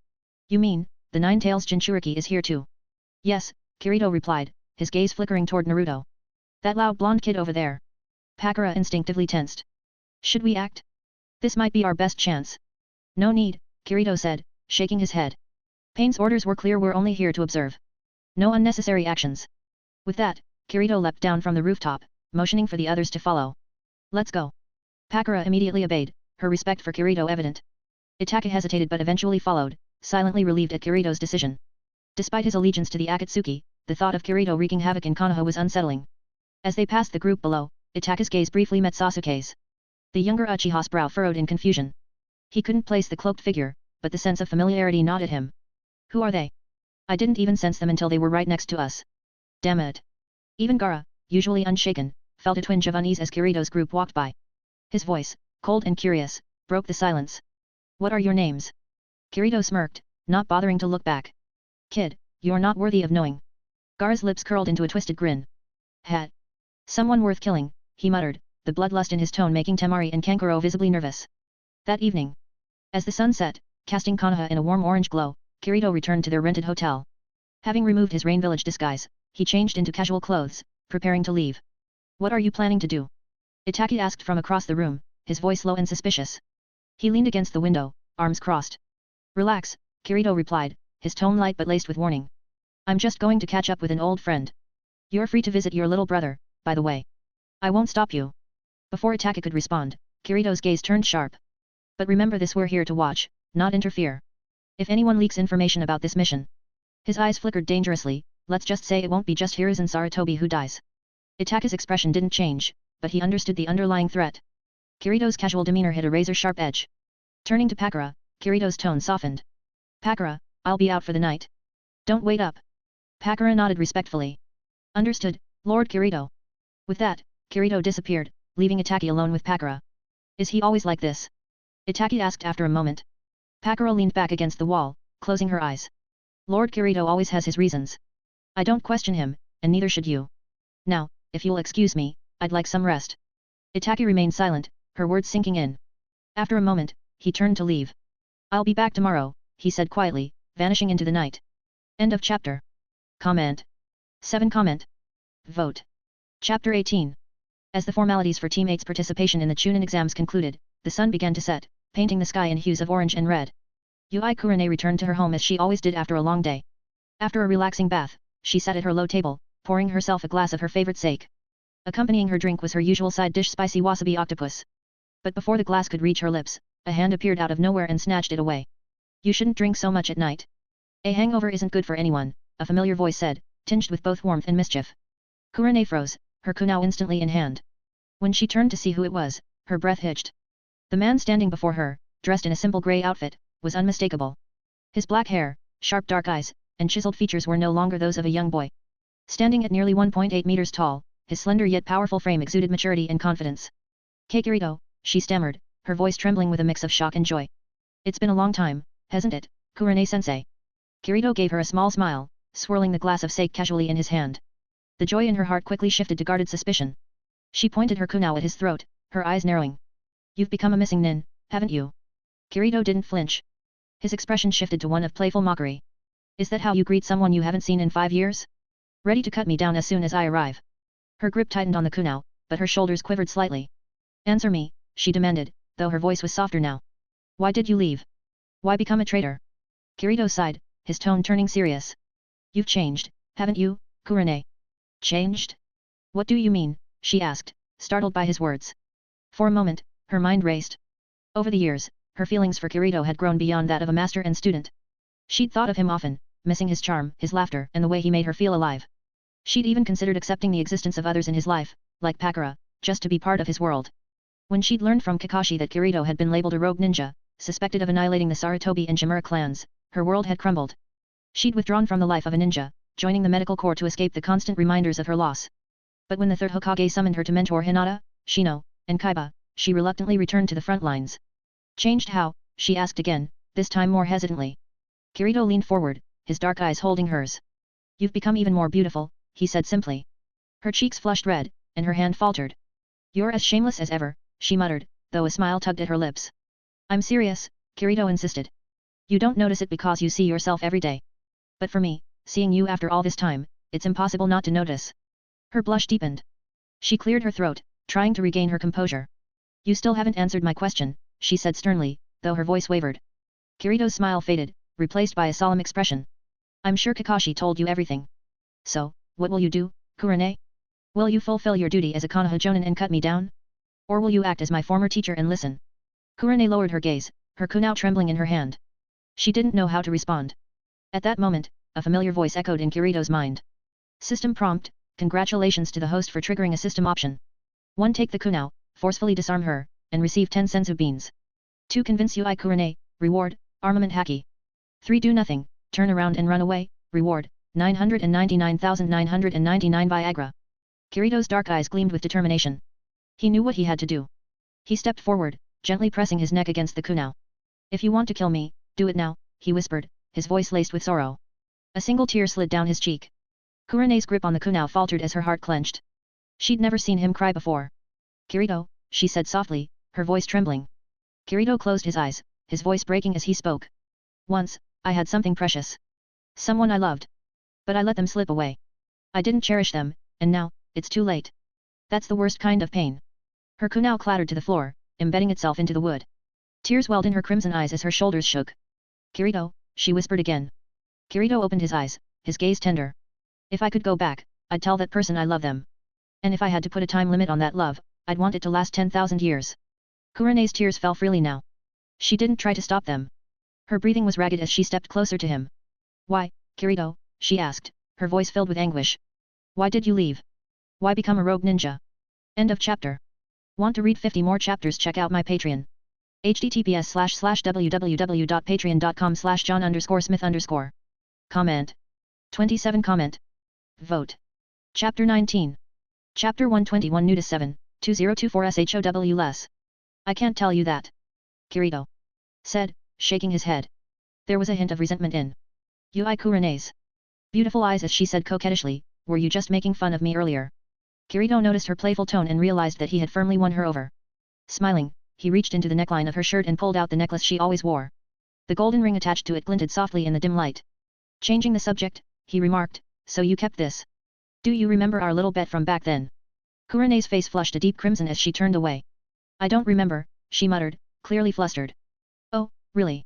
You mean, the nine-tails Jinchuriki is here too? Yes, Kirito replied, his gaze flickering toward Naruto. That loud blonde kid over there. Pakura instinctively tensed. Should we act? This might be our best chance. No need, Kirito said, shaking his head. Pain's orders were clear, we're only here to observe. No unnecessary actions. With that, Kirito leapt down from the rooftop, motioning for the others to follow. Let's go. Pakura immediately obeyed, her respect for Kirito evident. Itachi hesitated but eventually followed, silently relieved at Kirito's decision. Despite his allegiance to the Akatsuki, the thought of Kirito wreaking havoc in Konoha was unsettling. As they passed the group below, Itachi's gaze briefly met Sasuke's. The younger Uchiha's brow furrowed in confusion. He couldn't place the cloaked figure, but the sense of familiarity gnawed at him. Who are they? I didn't even sense them until they were right next to us. Damn it. Even Gaara, usually unshaken, felt a twinge of unease as Kirito's group walked by. His voice, cold and curious, broke the silence. What are your names? Kirito smirked, not bothering to look back. Kid, you're not worthy of knowing. Gaara's lips curled into a twisted grin. Hat. Someone worth killing, he muttered, the bloodlust in his tone making Temari and Kankuro visibly nervous. That evening, as the sun set, casting Konoha in a warm orange glow, Kirito returned to their rented hotel. Having removed his Rain Village disguise, he changed into casual clothes, preparing to leave. What are you planning to do? Itachi asked from across the room, his voice low and suspicious. He leaned against the window, arms crossed. Relax, Kirito replied, his tone light but laced with warning. I'm just going to catch up with an old friend. You're free to visit your little brother, by the way. I won't stop you. Before Itachi could respond, Kirito's gaze turned sharp. But remember this, we're here to watch, not interfere. If anyone leaks information about this mission. His eyes flickered dangerously, let's just say it won't be just Hiruzen Sarutobi who dies. Itachi's expression didn't change, but he understood the underlying threat. Kirito's casual demeanor hit a razor-sharp edge. Turning to Pakura, Kirito's tone softened. Pakura, I'll be out for the night. Don't wait up. Pakura nodded respectfully. Understood, Lord Kirito. With that, Kirito disappeared, leaving Itachi alone with Pakura. Is he always like this? Itachi asked after a moment. Pakura leaned back against the wall, closing her eyes. Lord Kirito always has his reasons. I don't question him, and neither should you. Now, if you'll excuse me, I'd like some rest. Itachi remained silent, her words sinking in. After a moment, he turned to leave. I'll be back tomorrow, he said quietly, vanishing into the night. End of chapter. Comment. 7. Comment. Vote. Chapter 18. As the formalities for teammates' participation in the Chunin exams concluded, the sun began to set, painting the sky in hues of orange and red. Yui Kurane returned to her home as she always did after a long day. After a relaxing bath, she sat at her low table, pouring herself a glass of her favorite sake. Accompanying her drink was her usual side dish, spicy wasabi octopus. But before the glass could reach her lips, a hand appeared out of nowhere and snatched it away. You shouldn't drink so much at night. A hangover isn't good for anyone, a familiar voice said, tinged with both warmth and mischief. Kurane froze, her kunao instantly in hand. When she turned to see who it was, her breath hitched. The man standing before her, dressed in a simple grey outfit, was unmistakable. His black hair, sharp dark eyes, and chiseled features were no longer those of a young boy. Standing at nearly 1.8 meters tall, his slender yet powerful frame exuded maturity and confidence. Kirito, she stammered, her voice trembling with a mix of shock and joy. It's been a long time, hasn't it, Kurane-sensei? Kirito gave her a small smile, swirling the glass of sake casually in his hand. The joy in her heart quickly shifted to guarded suspicion. She pointed her kunao at his throat, her eyes narrowing. You've become a missing nin, haven't you? Kirito didn't flinch. His expression shifted to one of playful mockery. Is that how you greet someone you haven't seen in 5 years? Ready to cut me down as soon as I arrive? Her grip tightened on the kunao, but her shoulders quivered slightly. Answer me, she demanded, though her voice was softer now. Why did you leave? Why become a traitor? Kirito sighed, his tone turning serious. You've changed, haven't you, Kurane? Changed? What do you mean? She asked, startled by his words. For a moment, her mind raced. Over the years, her feelings for Kirito had grown beyond that of a master and student. She'd thought of him often, missing his charm, his laughter, and the way he made her feel alive. She'd even considered accepting the existence of others in his life, like Pakura, just to be part of his world. When she'd learned from Kakashi that Kirito had been labeled a rogue ninja, suspected of annihilating the Sarutobi and Chimera clans, her world had crumbled. She'd withdrawn from the life of a ninja, joining the medical corps to escape the constant reminders of her loss. But when the third Hokage summoned her to mentor Hinata, Shino, and Kaiba, she reluctantly returned to the front lines. Changed how? She asked again, this time more hesitantly. Kirito leaned forward, his dark eyes holding hers. You've become even more beautiful, he said simply. Her cheeks flushed red, and her hand faltered. You're as shameless as ever, she muttered, though a smile tugged at her lips. I'm serious, Kirito insisted. You don't notice it because you see yourself every day. But for me, seeing you after all this time, it's impossible not to notice. Her blush deepened. She cleared her throat, trying to regain her composure. You still haven't answered my question, she said sternly, though her voice wavered. Kirito's smile faded, replaced by a solemn expression. I'm sure Kakashi told you everything. So, what will you do, Kurane? Will you fulfill your duty as a Konoha Jonin and cut me down? Or will you act as my former teacher and listen? Kurane lowered her gaze, her kunao trembling in her hand. She didn't know how to respond. At that moment, a familiar voice echoed in Kirito's mind. System prompt, congratulations to the host for triggering a system option. 1. Take the kunao, forcefully disarm her, and receive 10 senzu beans. 2. Convince Ui Kurane, reward, armament haki. 3. Do nothing, turn around and run away, reward, 999,999 Viagra. Kirito's dark eyes gleamed with determination. He knew what he had to do. He stepped forward, gently pressing his neck against the kunao. If you want to kill me, do it now, he whispered, his voice laced with sorrow. A single tear slid down his cheek. Kurane's grip on the kunao faltered as her heart clenched. She'd never seen him cry before. Kirito, she said softly, her voice trembling. Kirito closed his eyes, his voice breaking as he spoke. Once, I had something precious. Someone I loved. But I let them slip away. I didn't cherish them, and now, it's too late. That's the worst kind of pain. Her kunao clattered to the floor, embedding itself into the wood. Tears welled in her crimson eyes as her shoulders shook. Kirito, she whispered again. Kirito opened his eyes, his gaze tender. If I could go back, I'd tell that person I love them. And if I had to put a time limit on that love, I'd want it to last 10,000 years. Kurane's tears fell freely now. She didn't try to stop them. Her breathing was ragged as she stepped closer to him. Why, Kirito, she asked, her voice filled with anguish. Why did you leave? Why become a rogue ninja? End of chapter. Want to read 50 more chapters? Check out my Patreon. https://www.patreon.com/john_smith_. Comment. 27 comment. Vote. Chapter 19. Chapter 121 Nudis 7, 2024 SHOW less. I can't tell you that. Kirito said, shaking his head. There was a hint of resentment in Ui Kurane's beautiful eyes as she said coquettishly, were you just making fun of me earlier? Kirito noticed her playful tone and realized that he had firmly won her over. Smiling, he reached into the neckline of her shirt and pulled out the necklace she always wore. The golden ring attached to it glinted softly in the dim light. Changing the subject, he remarked, so you kept this. Do you remember our little bet from back then? Kurane's face flushed a deep crimson as she turned away. I don't remember, she muttered, clearly flustered. Oh, really?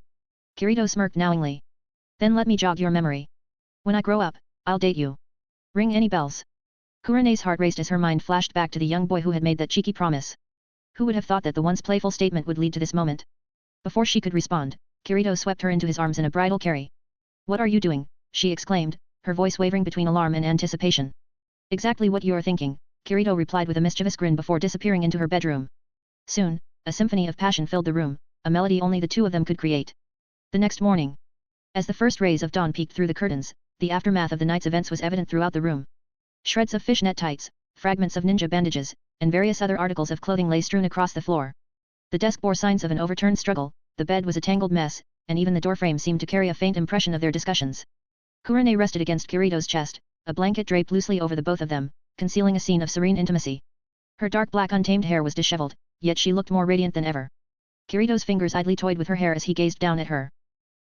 Kirito smirked knowingly. Then let me jog your memory. When I grow up, I'll date you. Ring any bells? Kurane's heart raced as her mind flashed back to the young boy who had made that cheeky promise. Who would have thought that the once playful statement would lead to this moment? Before she could respond, Kirito swept her into his arms in a bridal carry. What are you doing? She exclaimed, her voice wavering between alarm and anticipation. Exactly what you're thinking, Kirito replied with a mischievous grin before disappearing into her bedroom. Soon, a symphony of passion filled the room, a melody only the two of them could create. The next morning, as the first rays of dawn peeked through the curtains, the aftermath of the night's events was evident throughout the room. Shreds of fishnet tights, fragments of ninja bandages, and various other articles of clothing lay strewn across the floor. The desk bore signs of an overturned struggle, the bed was a tangled mess, and even the doorframe seemed to carry a faint impression of their discussions. Kurane rested against Kirito's chest, a blanket draped loosely over the both of them, concealing a scene of serene intimacy. Her dark black untamed hair was disheveled, yet she looked more radiant than ever. Kirito's fingers idly toyed with her hair as he gazed down at her.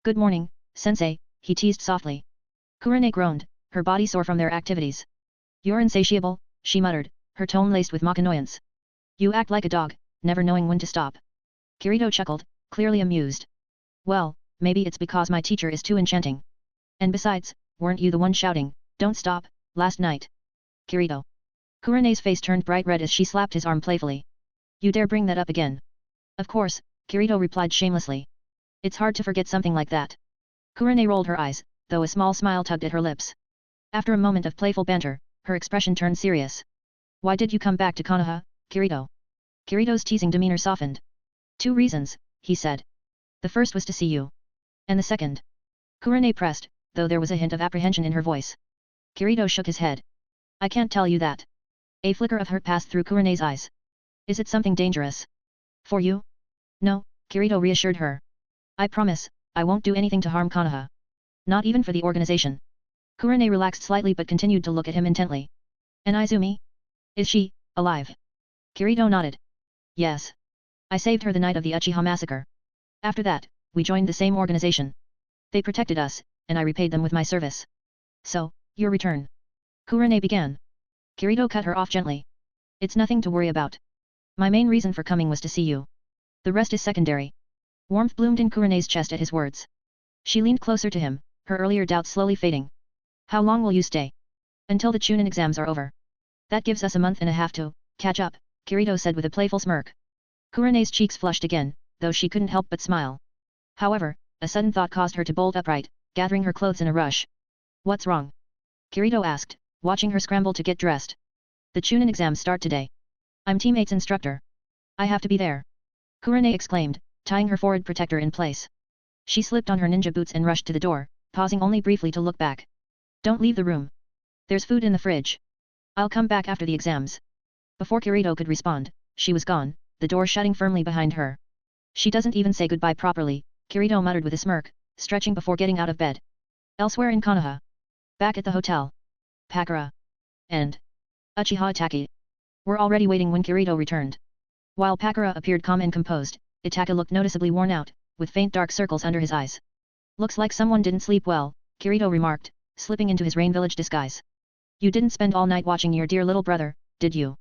Good morning, sensei, he teased softly. Kurane groaned, her body sore from their activities. You're insatiable, she muttered, her tone laced with mock annoyance. You act like a dog, never knowing when to stop. Kirito chuckled, clearly amused. Well, maybe it's because my teacher is too enchanting. And besides, weren't you the one shouting, don't stop, last night? Kirito. Kurane's face turned bright red as she slapped his arm playfully. You dare bring that up again? Of course, Kirito replied shamelessly. It's hard to forget something like that. Kurane rolled her eyes, though a small smile tugged at her lips. After a moment of playful banter, her expression turned serious. Why did you come back to Konoha, Kirito? Kirito's teasing demeanor softened. 2 reasons, he said. The first was to see you. And the second? Kurane pressed, though there was a hint of apprehension in her voice. Kirito shook his head. I can't tell you that. A flicker of hurt passed through Kurane's eyes. Is it something dangerous? For you? No, Kirito reassured her. I promise, I won't do anything to harm Konoha. Not even for the organization. Kurane relaxed slightly but continued to look at him intently. And Izumi? Is she alive? Kirito nodded. Yes. I saved her the night of the Uchiha massacre. After that, we joined the same organization. They protected us, and I repaid them with my service. So, your return. Kurane began. Kirito cut her off gently. It's nothing to worry about. My main reason for coming was to see you. The rest is secondary. Warmth bloomed in Kurane's chest at his words. She leaned closer to him, her earlier doubts slowly fading. How long will you stay? Until the Chunin exams are over. That gives us a month and a half to catch up, Kirito said with a playful smirk. Kurane's cheeks flushed again, though she couldn't help but smile. However, a sudden thought caused her to bolt upright, gathering her clothes in a rush. What's wrong? Kirito asked, watching her scramble to get dressed. The Chunin exams start today. I'm teammate's instructor. I have to be there. Kurane exclaimed, tying her forehead protector in place. She slipped on her ninja boots and rushed to the door, pausing only briefly to look back. Don't leave the room. There's food in the fridge. I'll come back after the exams. Before Kirito could respond, she was gone, the door shutting firmly behind her. She doesn't even say goodbye properly, Kirito muttered with a smirk, stretching before getting out of bed. Elsewhere in Konoha. Back at the hotel. Pakura and Uchiha Itaki were already waiting when Kirito returned. While Pakura appeared calm and composed, Itaka looked noticeably worn out, with faint dark circles under his eyes. Looks like someone didn't sleep well, Kirito remarked, slipping into his rain village disguise. You didn't spend all night watching your dear little brother, did you?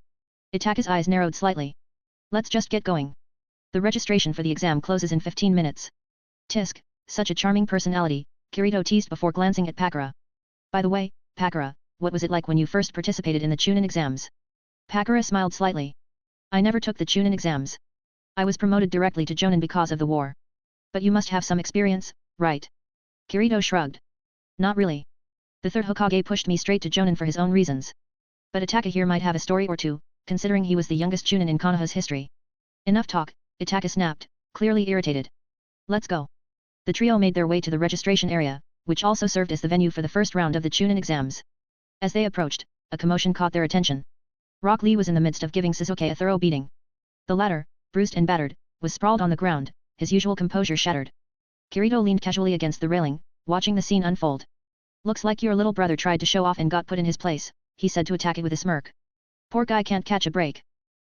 Itaka's eyes narrowed slightly. Let's just get going. The registration for the exam closes in 15 minutes. Tisk, such a charming personality, Kirito teased before glancing at Pakura. By the way, Pakura, what was it like when you first participated in the Chunin exams? Pakura smiled slightly. I never took the Chunin exams. I was promoted directly to Jonin because of the war. But you must have some experience, right? Kirito shrugged. Not really. The third Hokage pushed me straight to Jonin for his own reasons. But Itaka here might have a story or two, considering he was the youngest Chunin in Konoha's history. Enough talk, Itaka snapped, clearly irritated. Let's go. The trio made their way to the registration area, which also served as the venue for the first round of the Chunin exams. As they approached, a commotion caught their attention. Rock Lee was in the midst of giving Sasuke a thorough beating. The latter, bruised and battered, was sprawled on the ground, his usual composure shattered. Kirito leaned casually against the railing, watching the scene unfold. Looks like your little brother tried to show off and got put in his place, he said to Itaki with a smirk. Poor guy can't catch a break.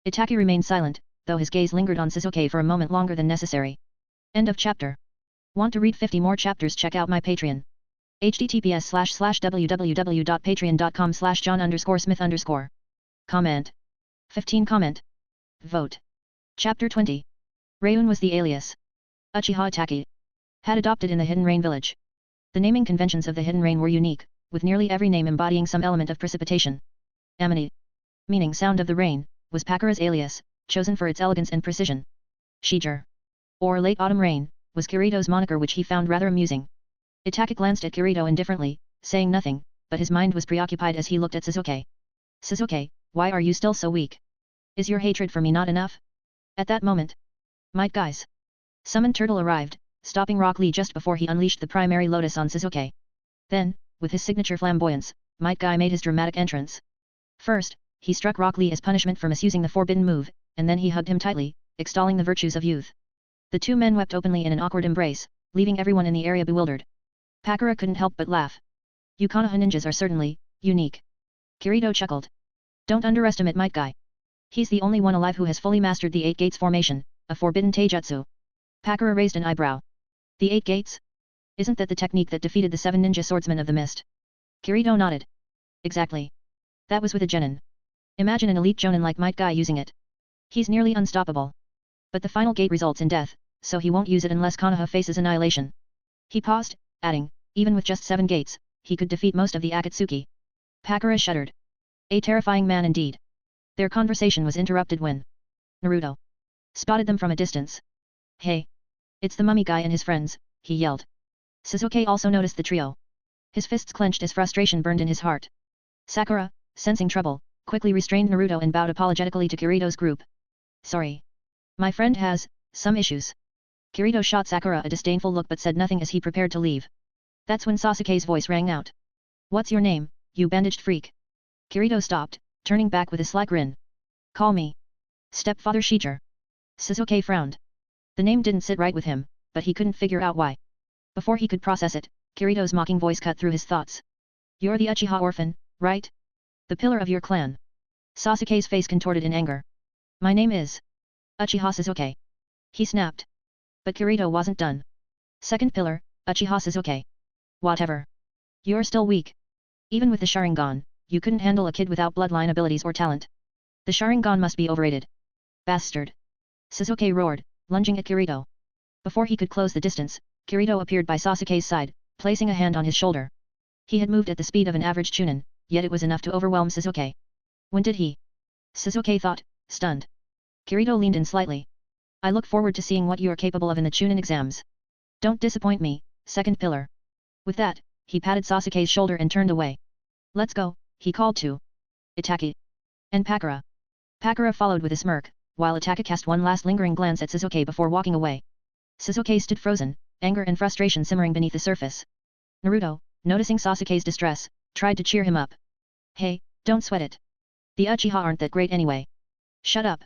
Itaki remained silent, though his gaze lingered on Sasuke for a moment longer than necessary. End of chapter. Want to read 50 more chapters? Check out my Patreon. https://www.patreon.com/john_smith_. Comment. 15 comment. Vote. Chapter 20. Reun was the alias. Uchiha Itaki had adopted in the Hidden Rain village. The naming conventions of the Hidden Rain were unique, with nearly every name embodying some element of precipitation. Amity, meaning sound of the rain, was Pakura's alias, chosen for its elegance and precision. Shijir, or late autumn rain, was Kirito's moniker, which he found rather amusing. Itaka glanced at Kirito indifferently, saying nothing, but his mind was preoccupied as he looked at Sasuke. Sasuke, why are you still so weak? Is your hatred for me not enough? At that moment, Might Guys. Summoned Turtle arrived, stopping Rock Lee just before he unleashed the primary lotus on Sasuke. Then, with his signature flamboyance, Might Guy made his dramatic entrance. First, he struck Rock Lee as punishment for misusing the forbidden move, and then he hugged him tightly, extolling the virtues of youth. The two men wept openly in an awkward embrace, leaving everyone in the area bewildered. Pakura couldn't help but laugh. You Konoha ninjas are certainly unique. Kirito chuckled. Don't underestimate Might Guy. He's the only one alive who has fully mastered the Eight Gates formation, a forbidden taijutsu. Pakura raised an eyebrow. The Eight Gates? Isn't that the technique that defeated the 7 ninja swordsmen of the mist? Kirito nodded. Exactly. That was with a genin. Imagine an elite jonin like Might Guy using it. He's nearly unstoppable. But the final gate results in death, so he won't use it unless Konoha faces annihilation. He paused, adding, even with just 7 gates, he could defeat most of the Akatsuki. Pakura shuddered. A terrifying man indeed. Their conversation was interrupted when Naruto spotted them from a distance. Hey! It's the mummy guy and his friends, he yelled. Sasuke also noticed the trio. His fists clenched as frustration burned in his heart. Sakura, sensing trouble, quickly restrained Naruto and bowed apologetically to Kirito's group. Sorry. My friend has some issues. Kirito shot Sakura a disdainful look but said nothing as he prepared to leave. That's when Sasuke's voice rang out. What's your name, you bandaged freak? Kirito stopped, turning back with a sly grin. Call me Stepfather Shijiro. Sasuke frowned. The name didn't sit right with him, but he couldn't figure out why. Before he could process it, Kirito's mocking voice cut through his thoughts. You're the Uchiha orphan, right? The pillar of your clan. Sasuke's face contorted in anger. My name is Uchiha Sasuke. He snapped. But Kirito wasn't done. Second pillar, Uchiha Sasuke. Whatever. You're still weak. Even with the Sharingan, you couldn't handle a kid without bloodline abilities or talent. The Sharingan must be overrated. Bastard. Sasuke roared, lunging at Kirito. Before he could close the distance, Kirito appeared by Sasuke's side, placing a hand on his shoulder. He had moved at the speed of an average Chunin, yet it was enough to overwhelm Sasuke. When did he? Sasuke thought, stunned. Kirito leaned in slightly. I look forward to seeing what you are capable of in the Chunin exams. Don't disappoint me, second pillar. With that, he patted Sasuke's shoulder and turned away. Let's go, he called to Itachi and Pakura. Pakura followed with a smirk, while Itachi cast one last lingering glance at Sasuke before walking away. Sasuke stood frozen, anger and frustration simmering beneath the surface. Naruto, noticing Sasuke's distress, tried to cheer him up. Hey, don't sweat it. The Uchiha aren't that great anyway. Shut up.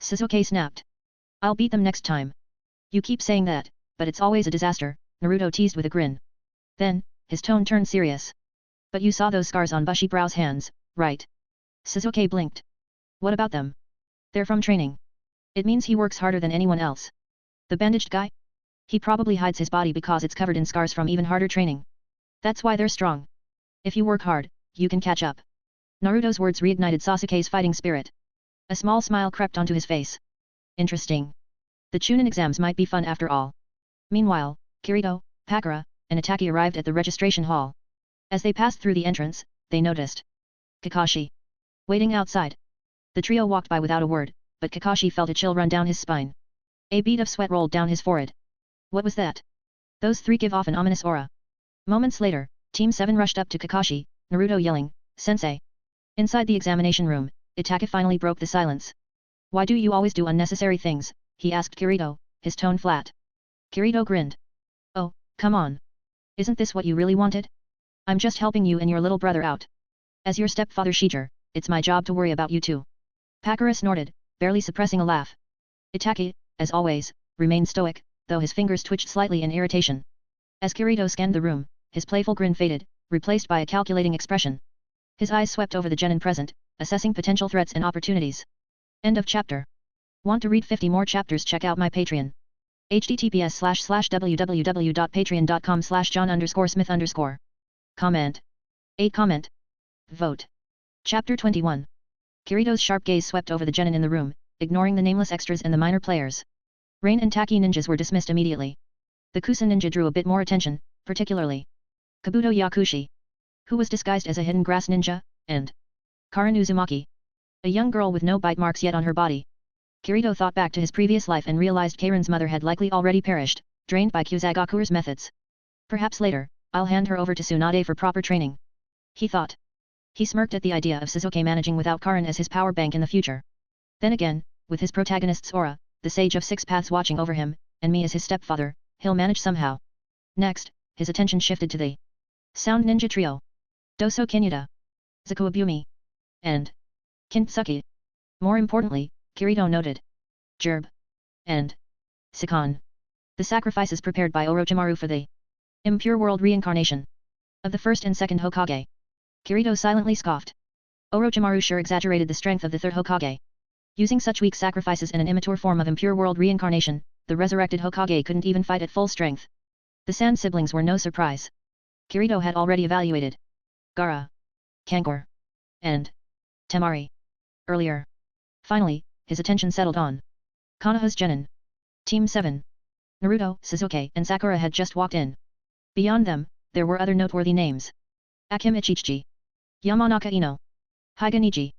Sasuke snapped. I'll beat them next time. You keep saying that, but it's always a disaster, Naruto teased with a grin. Then, his tone turned serious. But you saw those scars on Bushibrow's hands, right? Sasuke blinked. What about them? They're from training. It means he works harder than anyone else. The bandaged guy? He probably hides his body because it's covered in scars from even harder training. That's why they're strong. If you work hard, you can catch up. Naruto's words reignited Sasuke's fighting spirit. A small smile crept onto his face. Interesting. The Chunin exams might be fun after all. Meanwhile, Kirito, Pakura, and Itachi arrived at the registration hall. As they passed through the entrance, they noticed Kakashi waiting outside. The trio walked by without a word, but Kakashi felt a chill run down his spine. A bead of sweat rolled down his forehead. What was that? Those three give off an ominous aura. Moments later, Team 7 rushed up to Kakashi, Naruto yelling, Sensei. Inside the examination room, Itachi finally broke the silence. Why do you always do unnecessary things? He asked Kirito, his tone flat. Kirito grinned. Oh, come on. Isn't this what you really wanted? I'm just helping you and your little brother out. As your stepfather Shijiro, it's my job to worry about you too. Pakura snorted, barely suppressing a laugh. Itachi, as always, remained stoic, though his fingers twitched slightly in irritation. As Kirito scanned the room, his playful grin faded, replaced by a calculating expression. His eyes swept over the genin present, assessing potential threats and opportunities. End of chapter. Want to read 50 more chapters? Check out my Patreon. https://www.patreon.com/john_smith_. Comment. 8 comment. Vote. Chapter 21. Kirito's sharp gaze swept over the genin in the room, ignoring the nameless extras and the minor players. Rain and Taki ninjas were dismissed immediately. The Kusa ninja drew a bit more attention, particularly Kabuto Yakushi, who was disguised as a hidden grass ninja, and Karin Uzumaki, a young girl with no bite marks yet on her body. Kirito thought back to his previous life and realized Karin's mother had likely already perished, drained by Kusagakure's methods. Perhaps later, I'll hand her over to Tsunade for proper training. He thought. He smirked at the idea of Sasuke managing without Karin as his power bank in the future. Then again, with his protagonist's aura, the Sage of Six Paths watching over him, and me as his stepfather, he'll manage somehow. Next, his attention shifted to the Sound Ninja Trio. Doso Kinyuda, Zakuabumi, and Kintsuki. More importantly, Kirito noted Gerb and Sakon, the sacrifices prepared by Orochimaru for the impure world reincarnation of the first and second Hokage. Kirito silently scoffed. Orochimaru sure exaggerated the strength of the third Hokage. Using such weak sacrifices in an immature form of impure world reincarnation, the resurrected Hokage couldn't even fight at full strength. The Sand siblings were no surprise. Kirito had already evaluated Gaara, Kankor, and Temari earlier. Finally, his attention settled on Konoha's genin. Team 7. Naruto, Sasuke, and Sakura had just walked in. Beyond them, there were other noteworthy names. Akime Ichichi, Yamanaka Ino, Hyuga Neji,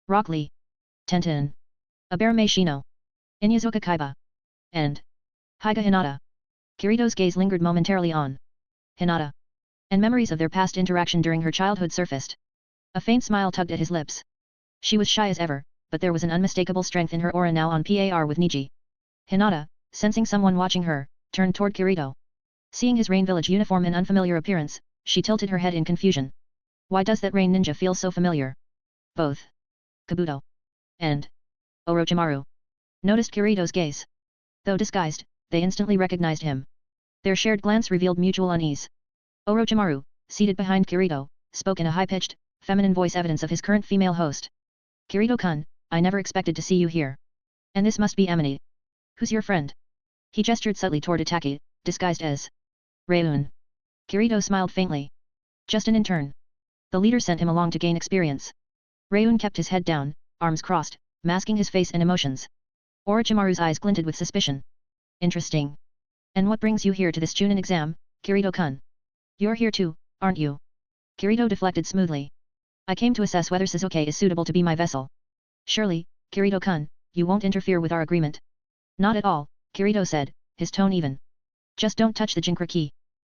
Rock Lee, Tenten, Aberame Shino, Inyazuka Kaiba, and Hyuga Hinata. Kirito's gaze lingered momentarily on Hinata, and memories of their past interaction during her childhood surfaced. A faint smile tugged at his lips. She was shy as ever, but there was an unmistakable strength in her aura now on par with Neji. Hinata, sensing someone watching her, turned toward Kirito. Seeing his rain village uniform and unfamiliar appearance, she tilted her head in confusion. Why does that rain ninja feel so familiar? Both Kabuto and Orochimaru noticed Kirito's gaze. Though disguised, they instantly recognized him. Their shared glance revealed mutual unease. Orochimaru, seated behind Kirito, spoke in a high-pitched, feminine voice, evidence of his current female host. Kirito-kun, I never expected to see you here. And this must be Amine. Who's your friend? He gestured subtly toward Itachi, disguised as Reun. Kirito smiled faintly. Just an intern. The leader sent him along to gain experience. Reun kept his head down, arms crossed, masking his face and emotions. Orochimaru's eyes glinted with suspicion. Interesting. And what brings you here to this Chunin exam, Kirito-kun? You're here too, aren't you? Kirito deflected smoothly. I came to assess whether Sasuke is suitable to be my vessel. Surely, Kirito-kun, you won't interfere with our agreement. Not at all, Kirito said, his tone even. Just don't touch the Jinkra key.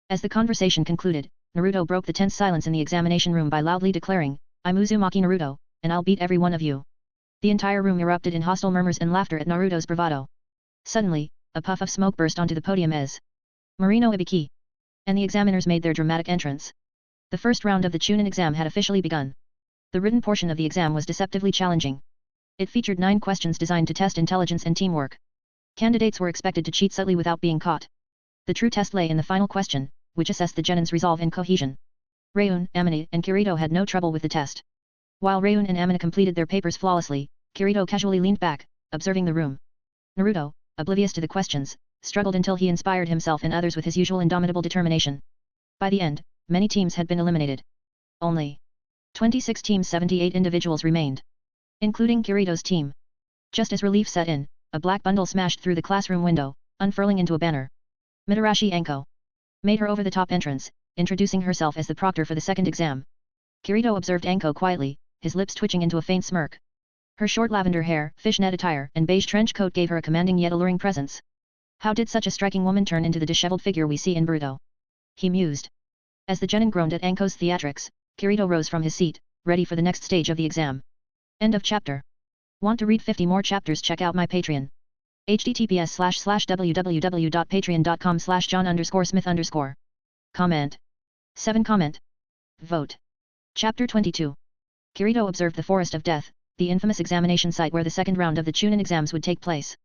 As the conversation concluded, Naruto broke the tense silence in the examination room by loudly declaring, I'm Uzumaki Naruto, and I'll beat every one of you. The entire room erupted in hostile murmurs and laughter at Naruto's bravado. Suddenly, a puff of smoke burst onto the podium as Marino Ibiki and the examiners made their dramatic entrance. The first round of the Chunin exam had officially begun. The written portion of the exam was deceptively challenging. It featured 9 questions designed to test intelligence and teamwork. Candidates were expected to cheat subtly without being caught. The true test lay in the final question, which assessed the genin's resolve and cohesion. Reun, Amine, and Kirito had no trouble with the test. While Reun and Amine completed their papers flawlessly, Kirito casually leaned back, observing the room. Naruto, oblivious to the questions, struggled until he inspired himself and others with his usual indomitable determination. By the end, many teams had been eliminated. Only 26 teams, 78 individuals remained, including Kirito's team. Just as relief set in, a black bundle smashed through the classroom window, unfurling into a banner. Mitarashi Anko made her over-the-top entrance, introducing herself as the proctor for the second exam. Kirito observed Anko quietly, his lips twitching into a faint smirk. Her short lavender hair, fishnet attire, and beige trench coat gave her a commanding yet alluring presence. How did such a striking woman turn into the disheveled figure we see in Naruto? He mused. As the genin groaned at Anko's theatrics, Kirito rose from his seat, ready for the next stage of the exam. End of chapter. Want to read 50 more chapters? Check out my Patreon. https://www.patreon.com/john_smith_. Comment. 7 comment. Vote. Chapter 22. Kirito observed the Forest of Death, the infamous examination site where the second round of the Chunin exams would take place.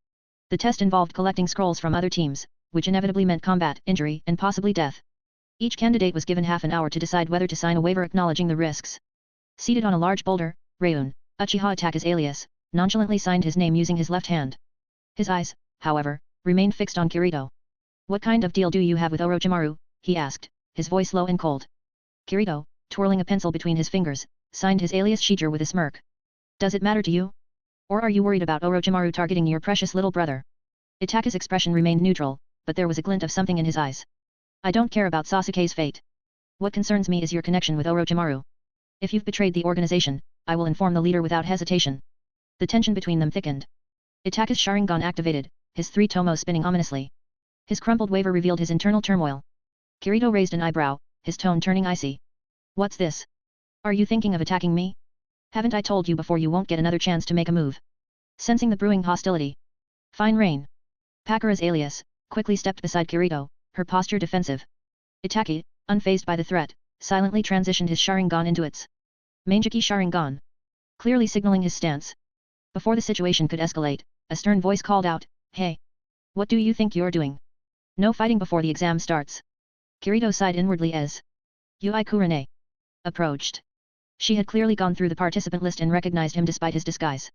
The test involved collecting scrolls from other teams, which inevitably meant combat, injury, and possibly death. Each candidate was given half an hour to decide whether to sign a waiver acknowledging the risks. Seated on a large boulder, Reun, Uchiha Izumi alias, nonchalantly signed his name using his left hand. His eyes, however, remained fixed on Kirito. What kind of deal do you have with Orochimaru? He asked, his voice low and cold. Kirito, twirling a pencil between his fingers, signed his alias Shijir with a smirk. Does it matter to you? Or are you worried about Orochimaru targeting your precious little brother? Itachi's expression remained neutral, but there was a glint of something in his eyes. I don't care about Sasuke's fate. What concerns me is your connection with Orochimaru. If you've betrayed the organization, I will inform the leader without hesitation. The tension between them thickened. Itachi's Sharingan activated, his 3 tomos spinning ominously. His crumpled waver revealed his internal turmoil. Kirito raised an eyebrow, his tone turning icy. What's this? Are you thinking of attacking me? Haven't I told you before you won't get another chance to make a move? Sensing the brewing hostility. Fine Rain. Pakura's alias, quickly stepped beside Kirito, her posture defensive. Itachi, unfazed by the threat, silently transitioned his Sharingan into its Manjiki Sharingan, clearly signaling his stance. Before the situation could escalate, a stern voice called out, Hey! What do you think you're doing? No fighting before the exam starts. Kirito sighed inwardly as Yui Kurane approached. She had clearly gone through the participant list and recognized him despite his disguise.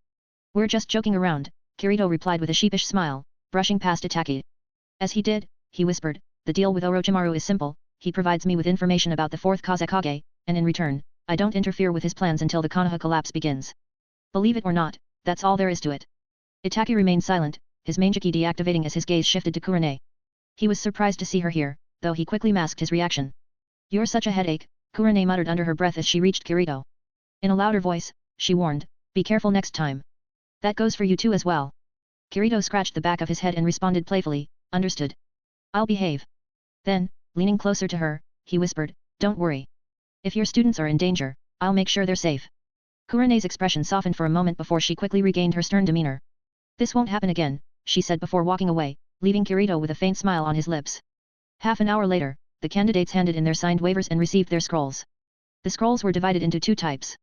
We're just joking around, Kirito replied with a sheepish smile, brushing past Itachi. As he did, he whispered, the deal with Orochimaru is simple, he provides me with information about the 4th Hokage, and in return, I don't interfere with his plans until the Konoha collapse begins. Believe it or not, that's all there is to it. Itachi remained silent, his Manjiki deactivating as his gaze shifted to Kurane. He was surprised to see her here, though he quickly masked his reaction. You're such a headache, Kurane muttered under her breath as she reached Kirito. In a louder voice, she warned, be careful next time. That goes for you too as well. Kirito scratched the back of his head and responded playfully, understood. I'll behave. Then, leaning closer to her, he whispered, don't worry. If your students are in danger, I'll make sure they're safe. Kurane's expression softened for a moment before she quickly regained her stern demeanor. This won't happen again, she said before walking away, leaving Kirito with a faint smile on his lips. Half an hour later, the candidates handed in their signed waivers and received their scrolls. The scrolls were divided into two types: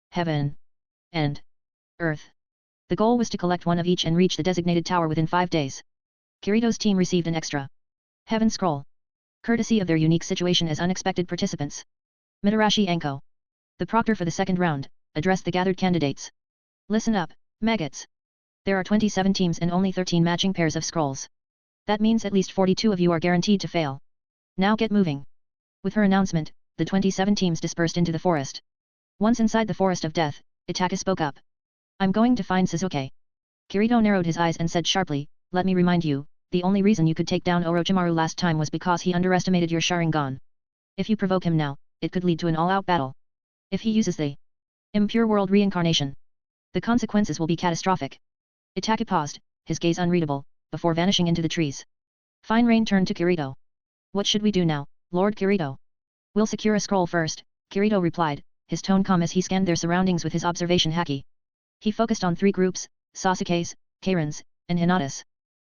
Heaven and Earth. The goal was to collect one of each and reach the designated tower within 5 days. Kirito's team received an extra Heaven scroll, courtesy of their unique situation as unexpected participants. Mitarashi Anko, the proctor for the second round, addressed the gathered candidates. Listen up, maggots. There are 27 teams and only 13 matching pairs of scrolls. That means at least 42 of you are guaranteed to fail. Now get moving. With her announcement, the 27 teams dispersed into the forest. Once inside the forest of death, Itaka spoke up. I'm going to find Sasuke. Kirito narrowed his eyes and said sharply, let me remind you, the only reason you could take down Orochimaru last time was because he underestimated your Sharingan. If you provoke him now, it could lead to an all-out battle. If he uses the impure world reincarnation, the consequences will be catastrophic. Itaka paused, his gaze unreadable, before vanishing into the trees. Fine Rain turned to Kirito. What should we do now, Lord Kirito? We'll secure a scroll first, Kirito replied, his tone calm as he scanned their surroundings with his observation haki. He focused on 3 groups, Sasuke's, Kairan's, and Hinata's.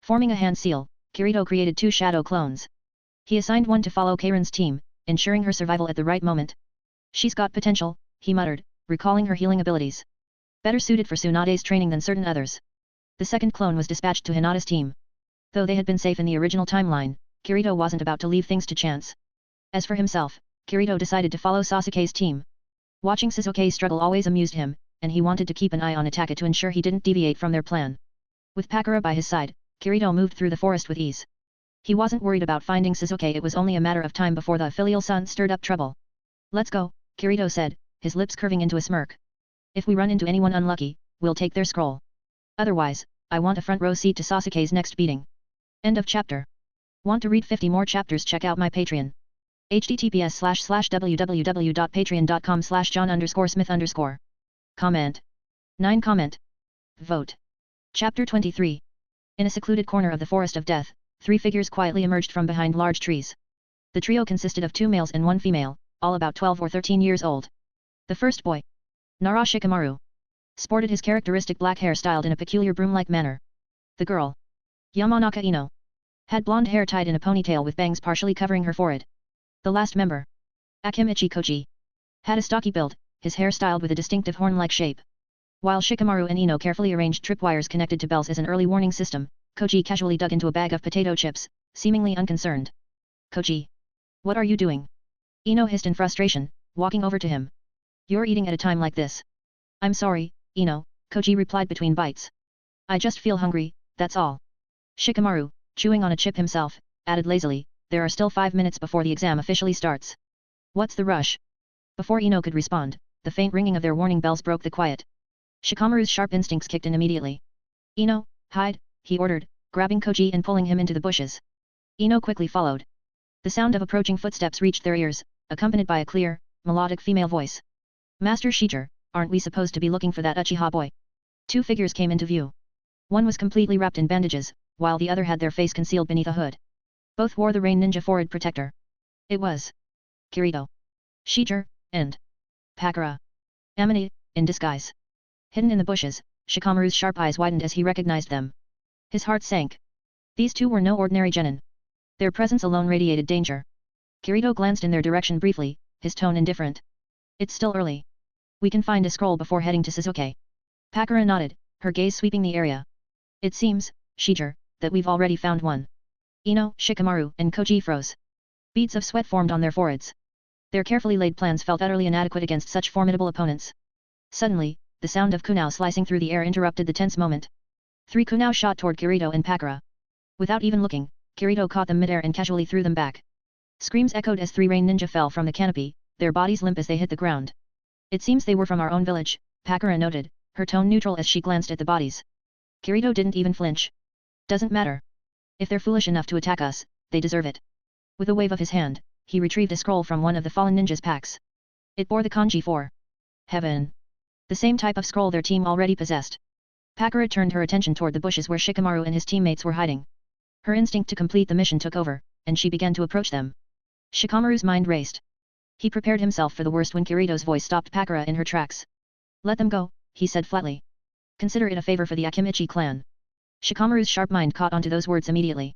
Forming a hand seal, Kirito created 2 shadow clones. He assigned one to follow Kairan's team, ensuring her survival at the right moment. She's got potential, he muttered, recalling her healing abilities. Better suited for Tsunade's training than certain others. The second clone was dispatched to Hinata's team. Though they had been safe in the original timeline, Kirito wasn't about to leave things to chance. As for himself, Kirito decided to follow Sasuke's team. Watching Sasuke's struggle always amused him, and he wanted to keep an eye on Itaka to ensure he didn't deviate from their plan. With Pakura by his side, Kirito moved through the forest with ease. He wasn't worried about finding Sasuke, it was only a matter of time before the filial son stirred up trouble. Let's go, Kirito said, his lips curving into a smirk. If we run into anyone unlucky, we'll take their scroll. Otherwise, I want a front row seat to Sasuke's next beating. End of chapter. Want to read 50 more chapters? Check out my Patreon. https://www.patreon.com/john_smith_. Comment. 9 comment. Vote. Chapter 23. In a secluded corner of the Forest of Death, 3 figures quietly emerged from behind large trees. The trio consisted of 2 males and 1 female, all about 12 or 13 years old. The first boy, Nara Shikamaru, sported his characteristic black hair styled in a peculiar broom-like manner. The girl, Yamanaka Ino, had blonde hair tied in a ponytail with bangs partially covering her forehead. The last member, Akimichi Koji, had a stocky build, his hair styled with a distinctive horn-like shape. While Shikamaru and Ino carefully arranged tripwires connected to bells as an early warning system, Koji casually dug into a bag of potato chips, seemingly unconcerned. Koji, what are you doing? Ino hissed in frustration, walking over to him. You're eating at a time like this. I'm sorry, Ino, Koji replied between bites. I just feel hungry, that's all. Shikamaru, chewing on a chip himself, added lazily, there are still 5 minutes before the exam officially starts. What's the rush? Before Ino could respond, the faint ringing of their warning bells broke the quiet. Shikamaru's sharp instincts kicked in immediately. Ino, hide, he ordered, grabbing Koji and pulling him into the bushes. Ino quickly followed. The sound of approaching footsteps reached their ears, accompanied by a clear, melodic female voice. Master Shijir, aren't we supposed to be looking for that Uchiha boy? 2 figures came into view. One was completely wrapped in bandages, while the other had their face concealed beneath a hood. Both wore the Rain Ninja forehead protector. It was Kirito, Shijir, and Pakura, Amane, in disguise. Hidden in the bushes, Shikamaru's sharp eyes widened as he recognized them. His heart sank. These 2 were no ordinary genin. Their presence alone radiated danger. Kirito glanced in their direction briefly, his tone indifferent. It's still early. We can find a scroll before heading to Sasuke. Pakura nodded, her gaze sweeping the area. It seems, Shijir, that we've already found one. Ino, Shikamaru, and Koji froze. Beads of sweat formed on their foreheads. Their carefully laid plans felt utterly inadequate against such formidable opponents. Suddenly, the sound of kunao slicing through the air interrupted the tense moment. 3 kunao shot toward Kirito and Pakura. Without even looking, Kirito caught them midair and casually threw them back. Screams echoed as 3 Rain Ninja fell from the canopy, their bodies limp as they hit the ground. It seems they were from our own village, Pakura noted, her tone neutral as she glanced at the bodies. Kirito didn't even flinch. Doesn't matter. If they're foolish enough to attack us, they deserve it. With a wave of his hand, he retrieved a scroll from one of the fallen ninjas' packs. It bore the kanji for Heaven. The same type of scroll their team already possessed. Pakura turned her attention toward the bushes where Shikamaru and his teammates were hiding. Her instinct to complete the mission took over, and she began to approach them. Shikamaru's mind raced. He prepared himself for the worst when Kirito's voice stopped Pakura in her tracks. Let them go, he said flatly. Consider it a favor for the Akimichi clan. Shikamaru's sharp mind caught onto those words immediately.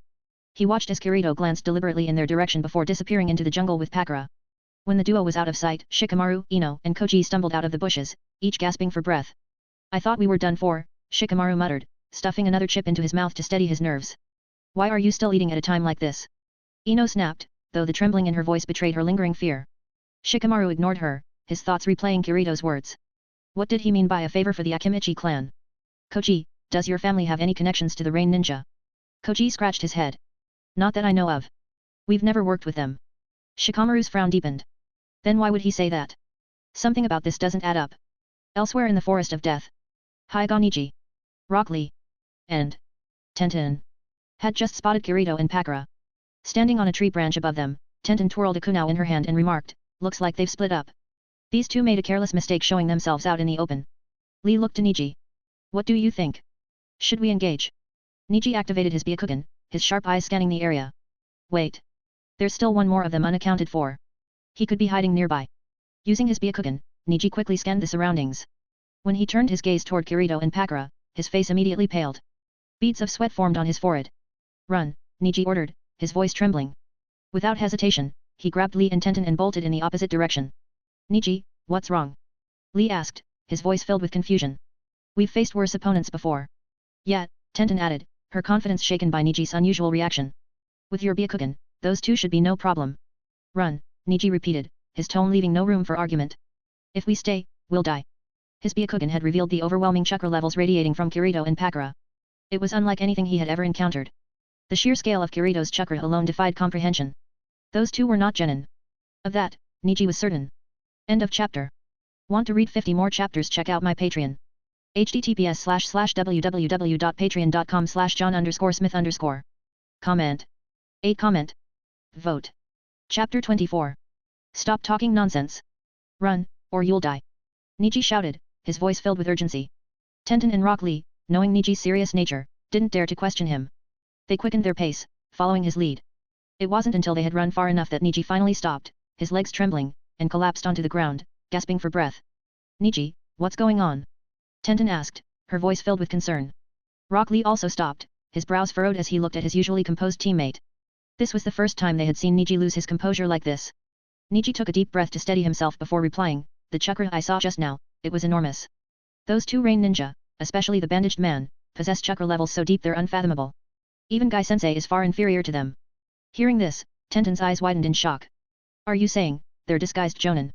He watched as Kirito glanced deliberately in their direction before disappearing into the jungle with Pakura. When the duo was out of sight, Shikamaru, Ino, and Koji stumbled out of the bushes, each gasping for breath. I thought we were done for, Shikamaru muttered, stuffing another chip into his mouth to steady his nerves. Why are you still eating at a time like this? Ino snapped, though the trembling in her voice betrayed her lingering fear. Shikamaru ignored her, his thoughts replaying Kirito's words. What did he mean by a favor for the Akimichi clan? Koji, does your family have any connections to the Rain Ninja? Koji scratched his head. Not that I know of. We've never worked with them. Shikamaru's frown deepened. Then why would he say that? Something about this doesn't add up. Elsewhere in the Forest of Death, Haiganiji, Rock Lee, and Tenten had just spotted Kirito and Pakura. Standing on a tree branch above them, Tenten twirled a kunao in her hand and remarked, looks like they've split up. These two made a careless mistake showing themselves out in the open. Lee looked to Niji. What do you think? Should we engage? Niji activated his Byakugan, his sharp eyes scanning the area. Wait. There's still one more of them unaccounted for. He could be hiding nearby. Using his Byakugan, Niji quickly scanned the surroundings. When he turned his gaze toward Kirito and Pakura, his face immediately paled. Beads of sweat formed on his forehead. Run, Niji ordered, his voice trembling. Without hesitation, he grabbed Lee and Tenten and bolted in the opposite direction. Niji, what's wrong? Lee asked, his voice filled with confusion. We've faced worse opponents before. Yet, Tenten added, her confidence shaken by Niji's unusual reaction. With your Byakugan, those two should be no problem. Run, Niji repeated, his tone leaving no room for argument. If we stay, we'll die. His Byakugan had revealed the overwhelming chakra levels radiating from Kirito and Pakura. It was unlike anything he had ever encountered. The sheer scale of Kirito's chakra alone defied comprehension. Those two were not genin. Of that, Niji was certain. End of chapter. Want to read 50 more chapters? Check out my Patreon. https://www.patreon.com/john_smith_. Comment. 8 comment. Vote. Chapter 24. Stop talking nonsense. Run, or you'll die. Niji shouted, his voice filled with urgency. Tenten and Rock Lee, knowing Niji's serious nature, didn't dare to question him. They quickened their pace, following his lead. It wasn't until they had run far enough that Niji finally stopped, his legs trembling, and collapsed onto the ground, gasping for breath. Niji, what's going on? Tenten asked, her voice filled with concern. Rock Lee also stopped, his brows furrowed as he looked at his usually composed teammate. This was the first time they had seen Niji lose his composure like this. Niji took a deep breath to steady himself before replying, the chakra I saw just now, it was enormous. Those two Rain Ninja, especially the bandaged man, possess chakra levels so deep they're unfathomable. Even Gai-sensei is far inferior to them. Hearing this, Tenten's eyes widened in shock. Are you saying, they're disguised jonin?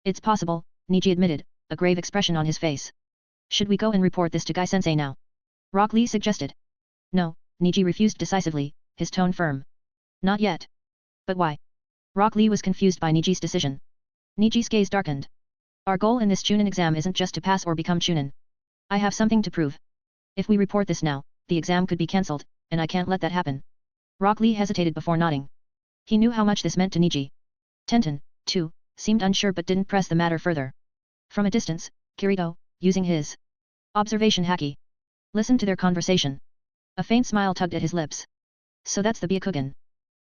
It's possible, Niji admitted, a grave expression on his face. Should we go and report this to Gai-sensei now? Rock Lee suggested. No, Niji refused decisively, his tone firm. Not yet. But why? Rock Lee was confused by Niji's decision. Niji's gaze darkened. Our goal in this Chunin exam isn't just to pass or become Chunin. I have something to prove. If we report this now, the exam could be cancelled, and I can't let that happen. Rock Lee hesitated before nodding. He knew how much this meant to Niji. Tenten, too, seemed unsure but didn't press the matter further. From a distance, Kirito, using his observation haki, listened to their conversation. A faint smile tugged at his lips. So that's the Byakugan.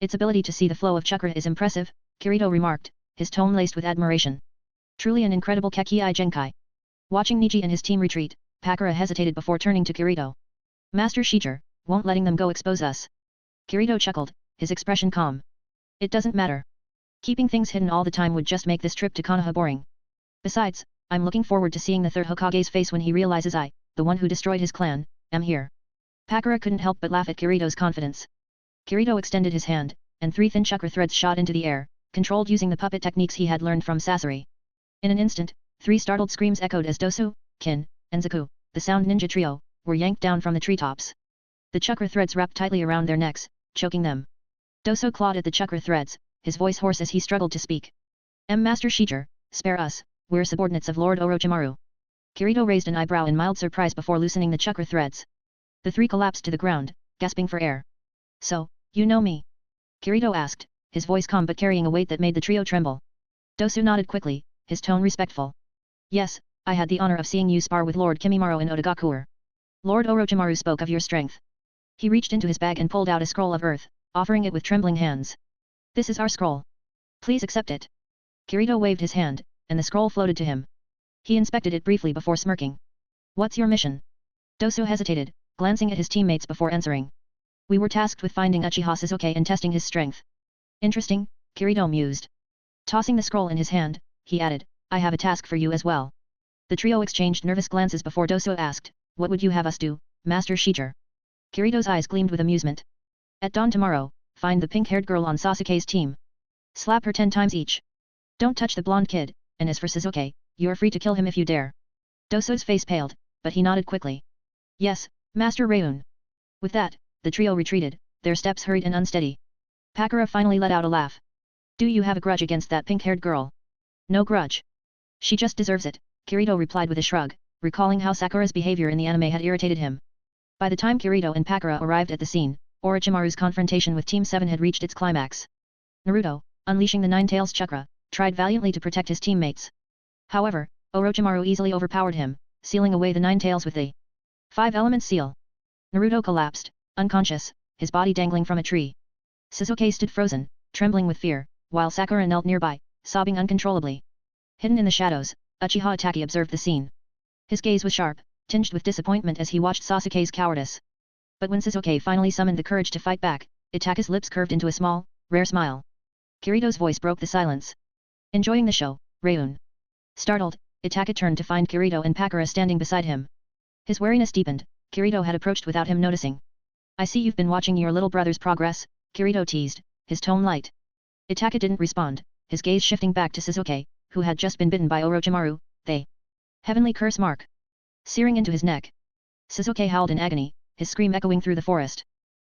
Its ability to see the flow of chakra is impressive, Kirito remarked, his tone laced with admiration. Truly an incredible Kekii Genkai. Watching Niji and his team retreat, Pakura hesitated before turning to Kirito. Master Shijir, won't letting them go expose us? Kirito chuckled, his expression calm. It doesn't matter. Keeping things hidden all the time would just make this trip to Konoha boring. Besides, I'm looking forward to seeing the third Hokage's face when he realizes I, the one who destroyed his clan, am here. Pakura couldn't help but laugh at Kirito's confidence. Kirito extended his hand, and 3 thin chakra threads shot into the air, controlled using the puppet techniques he had learned from Sasori. In an instant, 3 startled screams echoed as Dosu, Kin, and Zaku, the sound ninja trio, were yanked down from the treetops. The chakra threads wrapped tightly around their necks, choking them. Dosu clawed at the chakra threads, his voice hoarse as he struggled to speak. Master Shijir, spare us, we're subordinates of Lord Orochimaru. Kirito raised an eyebrow in mild surprise before loosening the chakra threads. The 3 collapsed to the ground, gasping for air. So, you know me? Kirito asked, his voice calm but carrying a weight that made the trio tremble. Dosu nodded quickly, his tone respectful. Yes, I had the honor of seeing you spar with Lord Kimimaro in Otogakuer. Lord Orochimaru spoke of your strength. He reached into his bag and pulled out a scroll of earth, offering it with trembling hands. This is our scroll. Please accept it. Kirito waved his hand, and the scroll floated to him. He inspected it briefly before smirking. What's your mission? Dosu hesitated, glancing at his teammates before answering. We were tasked with finding Uchiha Sasuke and testing his strength. Interesting, Kirito mused. Tossing the scroll in his hand, he added, I have a task for you as well. The trio exchanged nervous glances before Doso asked, what would you have us do, Master Shijin? Kirito's eyes gleamed with amusement. At dawn tomorrow, find the pink-haired girl on Sasuke's team. Slap her 10 times each. Don't touch the blonde kid, and as for Sasuke, you are free to kill him if you dare. Doso's face paled, but he nodded quickly. Yes, Master Reun. With that, the trio retreated, their steps hurried and unsteady. Pakura finally let out a laugh. Do you have a grudge against that pink-haired girl? No grudge. She just deserves it, Kirito replied with a shrug, recalling how Sakura's behavior in the anime had irritated him. By the time Kirito and Pakura arrived at the scene, Orochimaru's confrontation with Team 7 had reached its climax. Naruto, unleashing the Nine-Tails chakra, tried valiantly to protect his teammates. However, Orochimaru easily overpowered him, sealing away the Nine-Tails with the 5-element seal. Naruto collapsed, unconscious, his body dangling from a tree. Sasuke stood frozen, trembling with fear, while Sakura knelt nearby, sobbing uncontrollably. Hidden in the shadows, Uchiha Itachi observed the scene. His gaze was sharp, tinged with disappointment as he watched Sasuke's cowardice. But when Sasuke finally summoned the courage to fight back, Itachi's lips curved into a small, rare smile. Kirito's voice broke the silence. Enjoying the show, Reun? Startled, Itachi turned to find Kirito and Pakura standing beside him. His wariness deepened, Kirito had approached without him noticing. I see you've been watching your little brother's progress, Kirito teased, his tone light. Itachi didn't respond, his gaze shifting back to Sasuke, who had just been bitten by Orochimaru, the heavenly curse mark searing into his neck. Sasuke howled in agony, his scream echoing through the forest.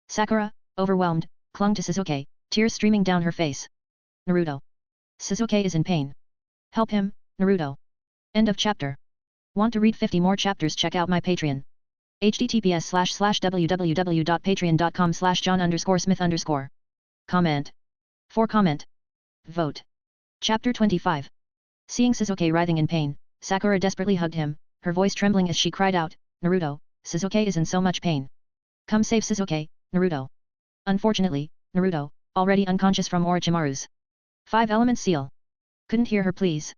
Sakura, overwhelmed, clung to Sasuke, tears streaming down her face. Naruto. Sasuke is in pain. Help him, Naruto. End of chapter. Want to read 50 more chapters? Check out my Patreon. https://www.patreon.com/john_smith_. Comment. For comment. Vote. Chapter 25. Seeing Sasuke writhing in pain, Sakura desperately hugged him, her voice trembling as she cried out, Naruto, Sasuke is in so much pain. Come save Sasuke, Naruto. Unfortunately, Naruto, already unconscious from Orochimaru's 5-element seal. Couldn't hear her please.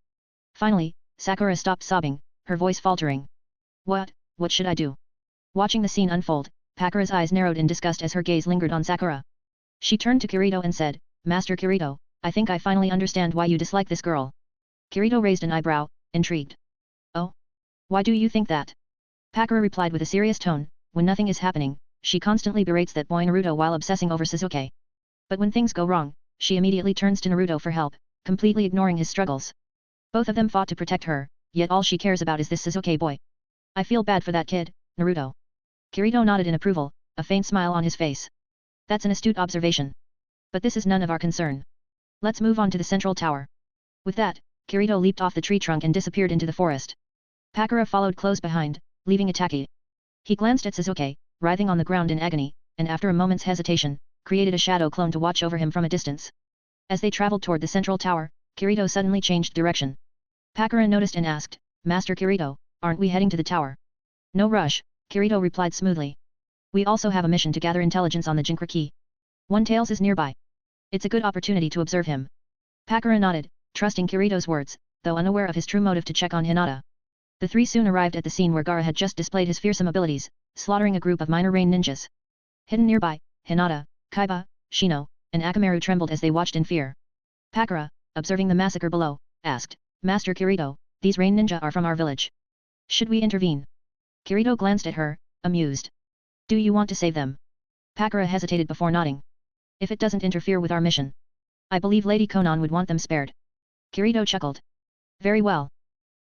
Finally, Sakura stopped sobbing, her voice faltering. What should I do? Watching the scene unfold, Pakura's eyes narrowed in disgust as her gaze lingered on Sakura. She turned to Kirito and said, Master Kirito, I think I finally understand why you dislike this girl. Kirito raised an eyebrow, intrigued. Oh? Why do you think that? Pakura replied with a serious tone, when nothing is happening, she constantly berates that boy Naruto while obsessing over Sasuke. But when things go wrong, she immediately turns to Naruto for help, completely ignoring his struggles. Both of them fought to protect her, yet all she cares about is this Sasuke boy. I feel bad for that kid, Naruto. Kirito nodded in approval, a faint smile on his face. That's an astute observation. But this is none of our concern. Let's move on to the central tower. With that, Kirito leaped off the tree trunk and disappeared into the forest. Pakura followed close behind, leaving Itachi. He glanced at Sasuke, writhing on the ground in agony, and after a moment's hesitation, created a shadow clone to watch over him from a distance. As they traveled toward the central tower, Kirito suddenly changed direction. Pakura noticed and asked, Master Kirito, aren't we heading to the tower? No rush, Kirito replied smoothly. We also have a mission to gather intelligence on the Jinchuriki. One-Tails is nearby. It's a good opportunity to observe him. Pakura nodded, trusting Kirito's words, though unaware of his true motive to check on Hinata. The three soon arrived at the scene where Gaara had just displayed his fearsome abilities, slaughtering a group of minor rain ninjas. Hidden nearby, Hinata, Kaiba, Shino, and Akamaru trembled as they watched in fear. Pakura, observing the massacre below, asked, Master Kirito, these rain ninja are from our village. Should we intervene? Kirito glanced at her, amused. Do you want to save them? Pakura hesitated before nodding. If it doesn't interfere with our mission. I believe Lady Konan would want them spared. Kirito chuckled. Very well.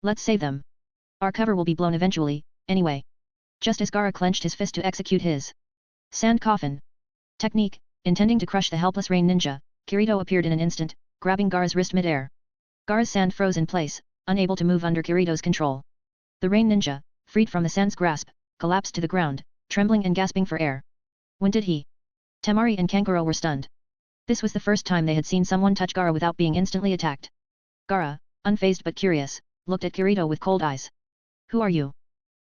Let's save them. Our cover will be blown eventually, anyway. Just as Gaara clenched his fist to execute his sand coffin technique, intending to crush the helpless rain ninja, Kirito appeared in an instant, grabbing Gaara's wrist mid-air. Gaara's sand froze in place, unable to move under Kirito's control. The rain ninja, freed from the sand's grasp, collapsed to the ground, trembling and gasping for air. When did he? Temari and Kankuro were stunned. This was the first time they had seen someone touch Gaara without being instantly attacked. Gaara, unfazed but curious, looked at Kirito with cold eyes. Who are you?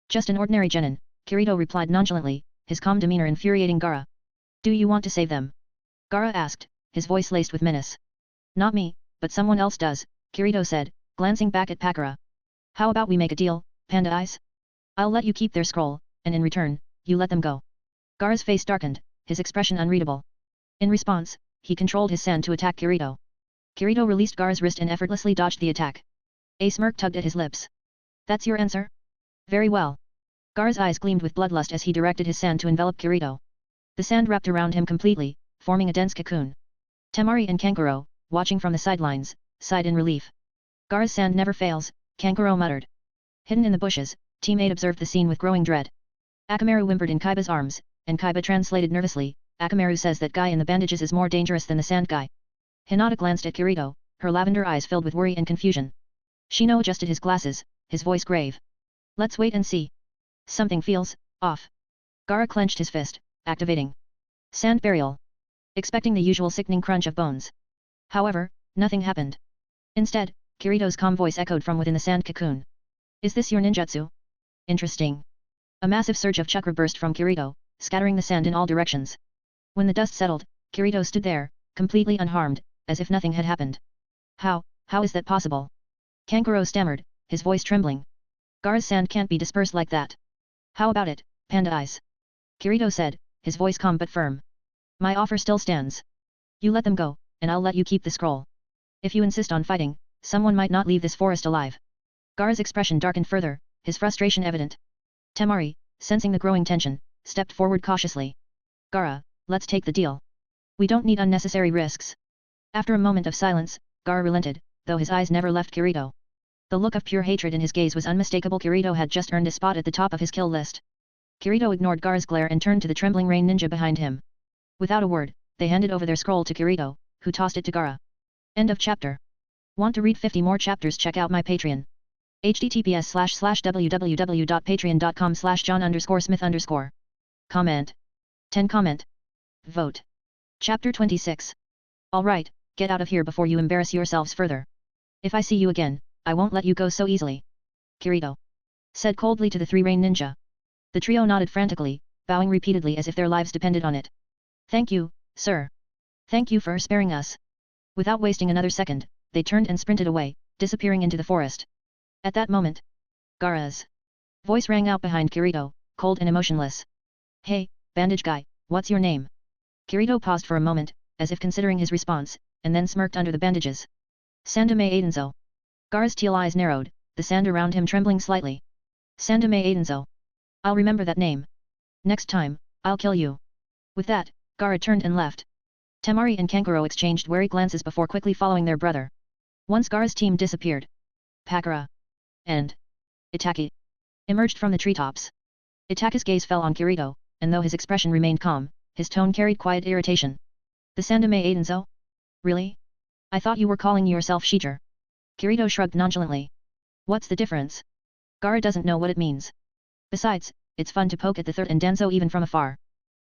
Just an ordinary genin, Kirito replied nonchalantly, his calm demeanor infuriating Gaara. Do you want to save them? Gaara asked, his voice laced with menace. Not me, but someone else does, Kirito said, glancing back at Pakura. How about we make a deal, Panda Eyes? I'll let you keep their scroll, and in return, you let them go. Gaara's face darkened, his expression unreadable. In response, he controlled his sand to attack Kirito. Kirito released Gaara's wrist and effortlessly dodged the attack. A smirk tugged at his lips. That's your answer? Very well. Gaara's eyes gleamed with bloodlust as he directed his sand to envelop Kirito. The sand wrapped around him completely, forming a dense cocoon. Temari and Kankuro, watching from the sidelines, sighed in relief. Gaara's sand never fails, Kankuro muttered. Hidden in the bushes, Team 8 observed the scene with growing dread. Akamaru whimpered in Kaiba's arms, and Kaiba translated nervously, Akamaru says that guy in the bandages is more dangerous than the sand guy. Hinata glanced at Kirito, her lavender eyes filled with worry and confusion. Shino adjusted his glasses, his voice grave. Let's wait and see. Something feels off. Gaara clenched his fist, activating Sand Burial, expecting the usual sickening crunch of bones. However, nothing happened. Instead, Kirito's calm voice echoed from within the sand cocoon. Is this your ninjutsu? Interesting. A massive surge of chakra burst from Kirito, scattering the sand in all directions. When the dust settled, Kirito stood there, completely unharmed, as if nothing had happened. How is that possible? Kankuro stammered, his voice trembling. Gaara's sand can't be dispersed like that. How about it, Panda Eyes? Kirito said, his voice calm but firm. My offer still stands. You let them go, and I'll let you keep the scroll. If you insist on fighting, someone might not leave this forest alive. Gaara's expression darkened further, his frustration evident. Temari, sensing the growing tension, stepped forward cautiously. Gaara, let's take the deal. We don't need unnecessary risks. After a moment of silence, Gaara relented, though his eyes never left Kirito. The look of pure hatred in his gaze was unmistakable. Kirito had just earned a spot at the top of his kill list. Kirito ignored Gaara's glare and turned to the trembling rain ninja behind him. Without a word, they handed over their scroll to Kirito, who tossed it to Gaara. End of chapter. Want to read 50 more chapters? Check out my Patreon. https://www.patreon.com/john_smith_. Comment. 10 comment. Vote. Chapter 26. Alright, get out of here before you embarrass yourselves further. If I see you again, I won't let you go so easily. Kirito said coldly to the three rain ninja. The trio nodded frantically, bowing repeatedly as if their lives depended on it. Thank you, sir. Thank you for sparing us. Without wasting another second, they turned and sprinted away, disappearing into the forest. At that moment, Gaara's voice rang out behind Kirito, cold and emotionless. Hey, bandage guy, what's your name? Kirito paused for a moment, as if considering his response, and then smirked under the bandages. Sandaime Aidenzo. Gaara's teal eyes narrowed, the sand around him trembling slightly. Sandaime Aidenzo. I'll remember that name. Next time, I'll kill you. With that, Gaara turned and left. Temari and Kankuro exchanged wary glances before quickly following their brother. Once Gaara's team disappeared, Pakura and Itaki emerged from the treetops. Itaki's gaze fell on Kirito, and though his expression remained calm, his tone carried quiet irritation. The Sandaime Aidenzo? Really? I thought you were calling yourself Shijir. Kirito shrugged nonchalantly. What's the difference? Gaara doesn't know what it means. Besides, it's fun to poke at the third and Danzo even from afar.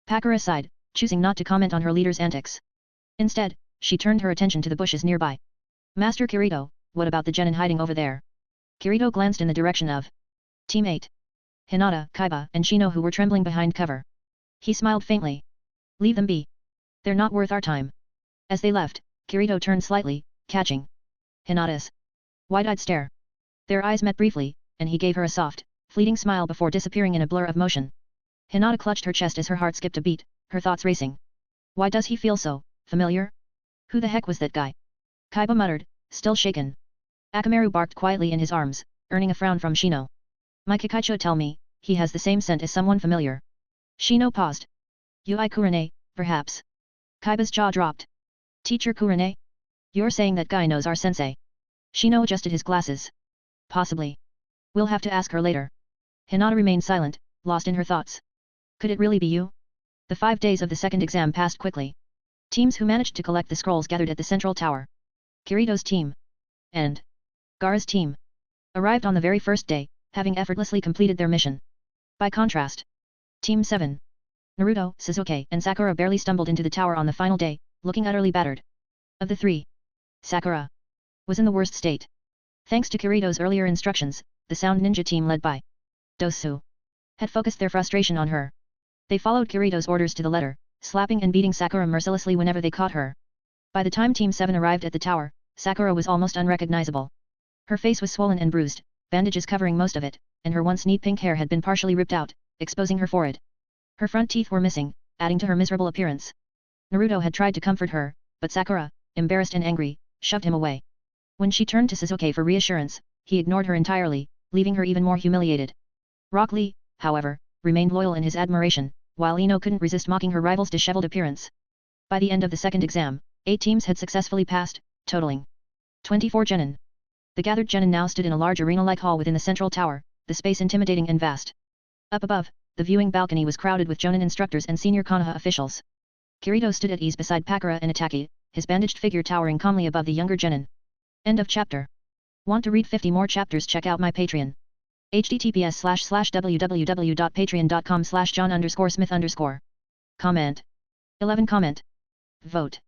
Pakura sighed, choosing not to comment on her leader's antics. Instead, she turned her attention to the bushes nearby. Master Kirito, what about the genin hiding over there? Kirito glanced in the direction of Team 8. Hinata, Kaiba, and Shino who were trembling behind cover. He smiled faintly. Leave them be. They're not worth our time. As they left, Kirito turned slightly, catching Hinata's wide-eyed stare. Their eyes met briefly, and he gave her a soft, fleeting smile before disappearing in a blur of motion. Hinata clutched her chest as her heart skipped a beat, her thoughts racing. Why does he feel so familiar? Who the heck was that guy? Kaiba muttered, still shaken. Akamaru barked quietly in his arms, earning a frown from Shino. My Kakaicho tell me, he has the same scent as someone familiar. Shino paused. Yui Kurane, perhaps. Kaiba's jaw dropped. Teacher Kurane? You're saying that guy knows our sensei? Shino adjusted his glasses. Possibly. We'll have to ask her later. Hinata remained silent, lost in her thoughts. Could it really be you? The 5 days of the second exam passed quickly. Teams who managed to collect the scrolls gathered at the central tower. Kirito's team and Gaara's team arrived on the very first day, having effortlessly completed their mission. By contrast, Team 7, Naruto, Sasuke, and Sakura barely stumbled into the tower on the final day, looking utterly battered. Of the three, Sakura was in the worst state. Thanks to Kirito's earlier instructions, the Sound Ninja team led by Dosu had focused their frustration on her. They followed Kirito's orders to the letter, slapping and beating Sakura mercilessly whenever they caught her. By the time Team 7 arrived at the tower, Sakura was almost unrecognizable. Her face was swollen and bruised, bandages covering most of it, and her once neat pink hair had been partially ripped out, exposing her forehead. Her front teeth were missing, adding to her miserable appearance. Naruto had tried to comfort her, but Sakura, embarrassed and angry, shoved him away. When she turned to Sasuke for reassurance, he ignored her entirely, leaving her even more humiliated. Rock Lee, however, remained loyal in his admiration, while Ino couldn't resist mocking her rival's disheveled appearance. By the end of the second exam, 8 teams had successfully passed, totaling 24 genin. The gathered genin now stood in a large arena-like hall within the central tower, the space intimidating and vast. Up above, the viewing balcony was crowded with Jonin instructors and senior Konoha officials. Kirito stood at ease beside Pakura and Itaki, his bandaged figure towering calmly above the younger genin. End of chapter. Want to read 50 more chapters? Check out my Patreon. https://www.patreon.com/john_smith_. Comment. 11 Comment. Vote.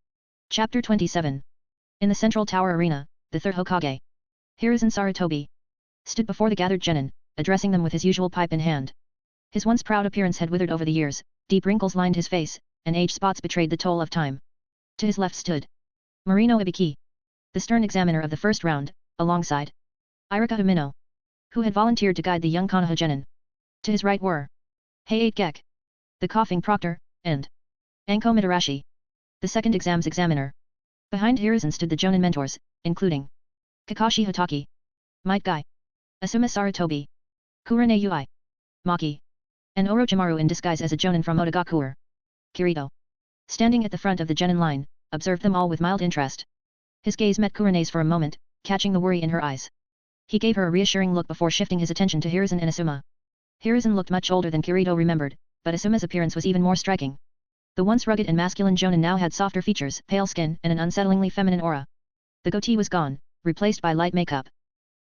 Chapter 27. In the central tower arena, the third Hokage, Hiruzen Sarutobi, stood before the gathered genin, addressing them with his usual pipe in hand. His once proud appearance had withered over the years, deep wrinkles lined his face, and age spots betrayed the toll of time. To his left stood Marino Ibiki, the stern examiner of the first round, alongside Irika Umino, who had volunteered to guide the young Konoha genin. To his right were Heiate Gek, the coughing proctor, and Anko Mitarashi, the second exam's examiner. Behind Hiruzen stood the Jonin mentors, including Kakashi Hatake, Might Guy, Asuma Sarutobi, Kurane Ui, Maki, and Orochimaru in disguise as a Jonin from Otagakuer. Kirito, standing at the front of the genin line, observed them all with mild interest. His gaze met Kurane's for a moment, catching the worry in her eyes. He gave her a reassuring look before shifting his attention to Hiruzen and Asuma. Hiruzen looked much older than Kirito remembered, but Asuma's appearance was even more striking. The once rugged and masculine Jonin now had softer features, pale skin, and an unsettlingly feminine aura. The goatee was gone, replaced by light makeup.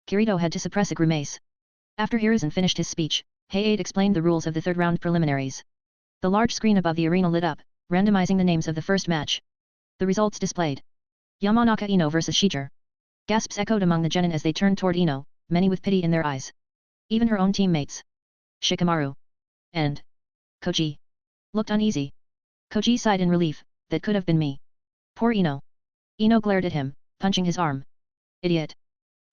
Kirito had to suppress a grimace. After Hiruzen finished his speech, Heiate explained the rules of the third round preliminaries. The large screen above the arena lit up, randomizing the names of the first match. The results displayed. Yamanaka Ino vs Shijiro. Gasps echoed among the genin as they turned toward Ino, many with pity in their eyes. Even her own teammates, Shikamaru and Koji, looked uneasy. Koji sighed in relief, that could have been me. Poor Ino. Ino glared at him, punching his arm. Idiot.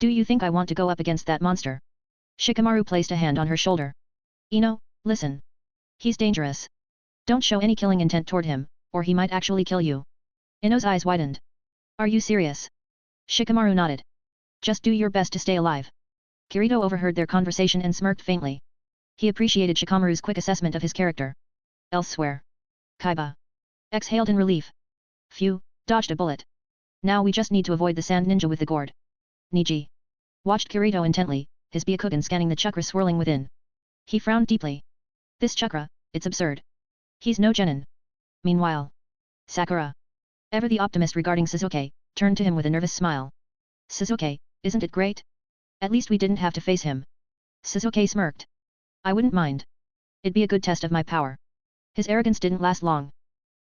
Do you think I want to go up against that monster? Shikamaru placed a hand on her shoulder. Ino, listen. He's dangerous. Don't show any killing intent toward him, or he might actually kill you. Ino's eyes widened. Are you serious? Shikamaru nodded. Just do your best to stay alive. Kirito overheard their conversation and smirked faintly. He appreciated Shikamaru's quick assessment of his character. Elsewhere, Kaiba exhaled in relief. Phew, dodged a bullet. Now we just need to avoid the sand ninja with the gourd. Niji watched Kirito intently, his Byakugan scanning the chakra swirling within. He frowned deeply. This chakra, it's absurd. He's no genin. Meanwhile, Sakura, ever the optimist regarding Sasuke, turned to him with a nervous smile. Sasuke, isn't it great? At least we didn't have to face him. Sasuke smirked. I wouldn't mind. It'd be a good test of my power. His arrogance didn't last long.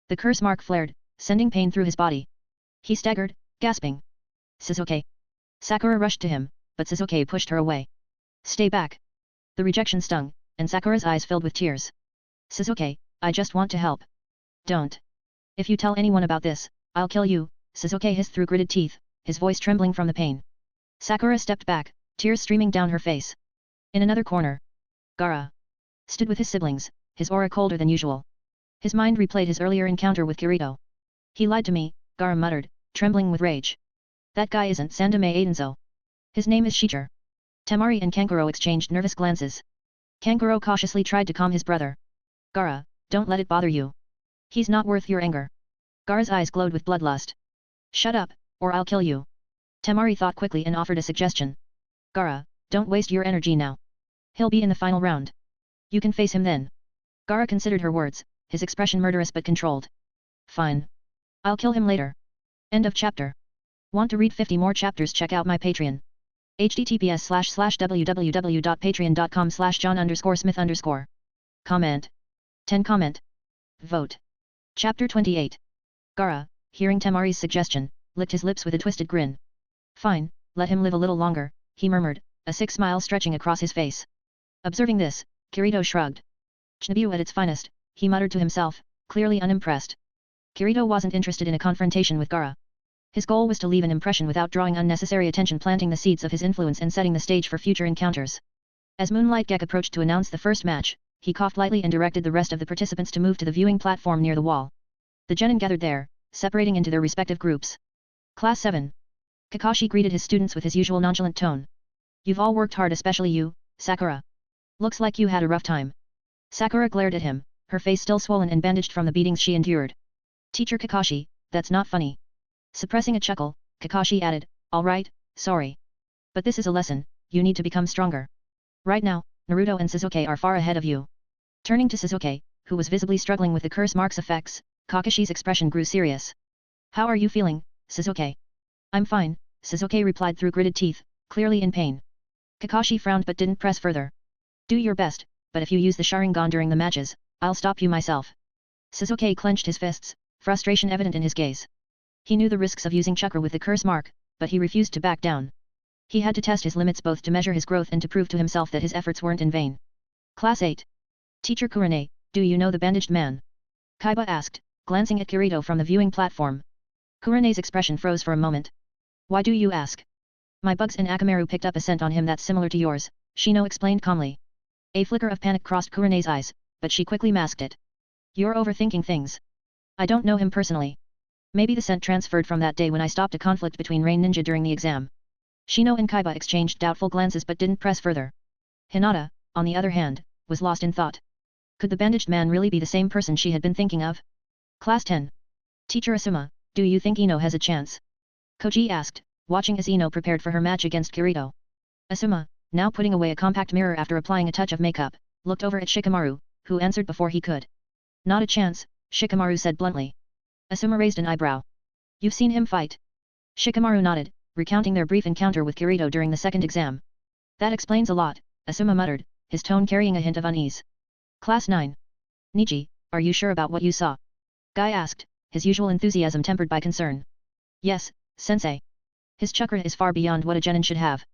The curse mark flared, sending pain through his body. He staggered, gasping. Sasuke. Sakura rushed to him, but Sasuke pushed her away. Stay back. The rejection stung, and Sakura's eyes filled with tears. Sasuke, I just want to help. Don't. If you tell anyone about this, I'll kill you, Sasuke hissed through gritted teeth, his voice trembling from the pain. Sakura stepped back, tears streaming down her face. In another corner, Gaara stood with his siblings, his aura colder than usual. His mind replayed his earlier encounter with Kirito. He lied to me, Gaara muttered, trembling with rage. That guy isn't Sandaime Aidenzo. His name is Shijiro. Temari and Kankuro exchanged nervous glances. Kankuro cautiously tried to calm his brother. Gaara, don't let it bother you. He's not worth your anger. Gaara's eyes glowed with bloodlust. Shut up, or I'll kill you. Temari thought quickly and offered a suggestion. Gaara, don't waste your energy now. He'll be in the final round. You can face him then. Gaara considered her words, his expression murderous but controlled. Fine. I'll kill him later. End of chapter. Want to read 50 more chapters? Check out my Patreon. https://www.patreon.com/john_smith_. Comment. 10 Comment. Vote. Chapter 28. Gaara, hearing Temari's suggestion, licked his lips with a twisted grin. Fine, let him live a little longer, he murmured, a sick smile stretching across his face. Observing this, Kirito shrugged. Shinobu at its finest, he muttered to himself, clearly unimpressed. Kirito wasn't interested in a confrontation with Gaara. His goal was to leave an impression without drawing unnecessary attention, planting the seeds of his influence and setting the stage for future encounters. As Moonlight Gek approached to announce the first match, he coughed lightly and directed the rest of the participants to move to the viewing platform near the wall. The genin gathered there, separating into their respective groups. Class 7. Kakashi greeted his students with his usual nonchalant tone. You've all worked hard, especially you, Sakura. Looks like you had a rough time. Sakura glared at him, her face still swollen and bandaged from the beatings she endured. Teacher Kakashi, that's not funny. Suppressing a chuckle, Kakashi added, all right, sorry. But this is a lesson, you need to become stronger. Right now, Naruto and Sasuke are far ahead of you. Turning to Sasuke, who was visibly struggling with the curse mark's effects, Kakashi's expression grew serious. How are you feeling, Sasuke? I'm fine, Sasuke replied through gritted teeth, clearly in pain. Kakashi frowned but didn't press further. Do your best, but if you use the Sharingan during the matches, I'll stop you myself. Sasuke clenched his fists, frustration evident in his gaze. He knew the risks of using chakra with the curse mark, but he refused to back down. He had to test his limits both to measure his growth and to prove to himself that his efforts weren't in vain. Class 8. Teacher Kurane, do you know the bandaged man? Kaiba asked, glancing at Kirito from the viewing platform. Kurane's expression froze for a moment. Why do you ask? My bugs and Akamaru picked up a scent on him that's similar to yours, Shino explained calmly. A flicker of panic crossed Kurane's eyes, but she quickly masked it. You're overthinking things. I don't know him personally. Maybe the scent transferred from that day when I stopped a conflict between Rain Ninja during the exam. Shino and Kaiba exchanged doubtful glances but didn't press further. Hinata, on the other hand, was lost in thought. Could the bandaged man really be the same person she had been thinking of? Class 10. Teacher Asuma, do you think Ino has a chance? Koji asked, watching as Ino prepared for her match against Kirito. Asuma, now putting away a compact mirror after applying a touch of makeup, looked over at Shikamaru, who answered before he could. Not a chance, Shikamaru said bluntly. Asuma raised an eyebrow. You've seen him fight? Shikamaru nodded, recounting their brief encounter with Kirito during the second exam. That explains a lot, Asuma muttered, his tone carrying a hint of unease. Class 9. Niji, are you sure about what you saw? Guy asked, his usual enthusiasm tempered by concern. Yes, sensei. His chakra is far beyond what a genin should have.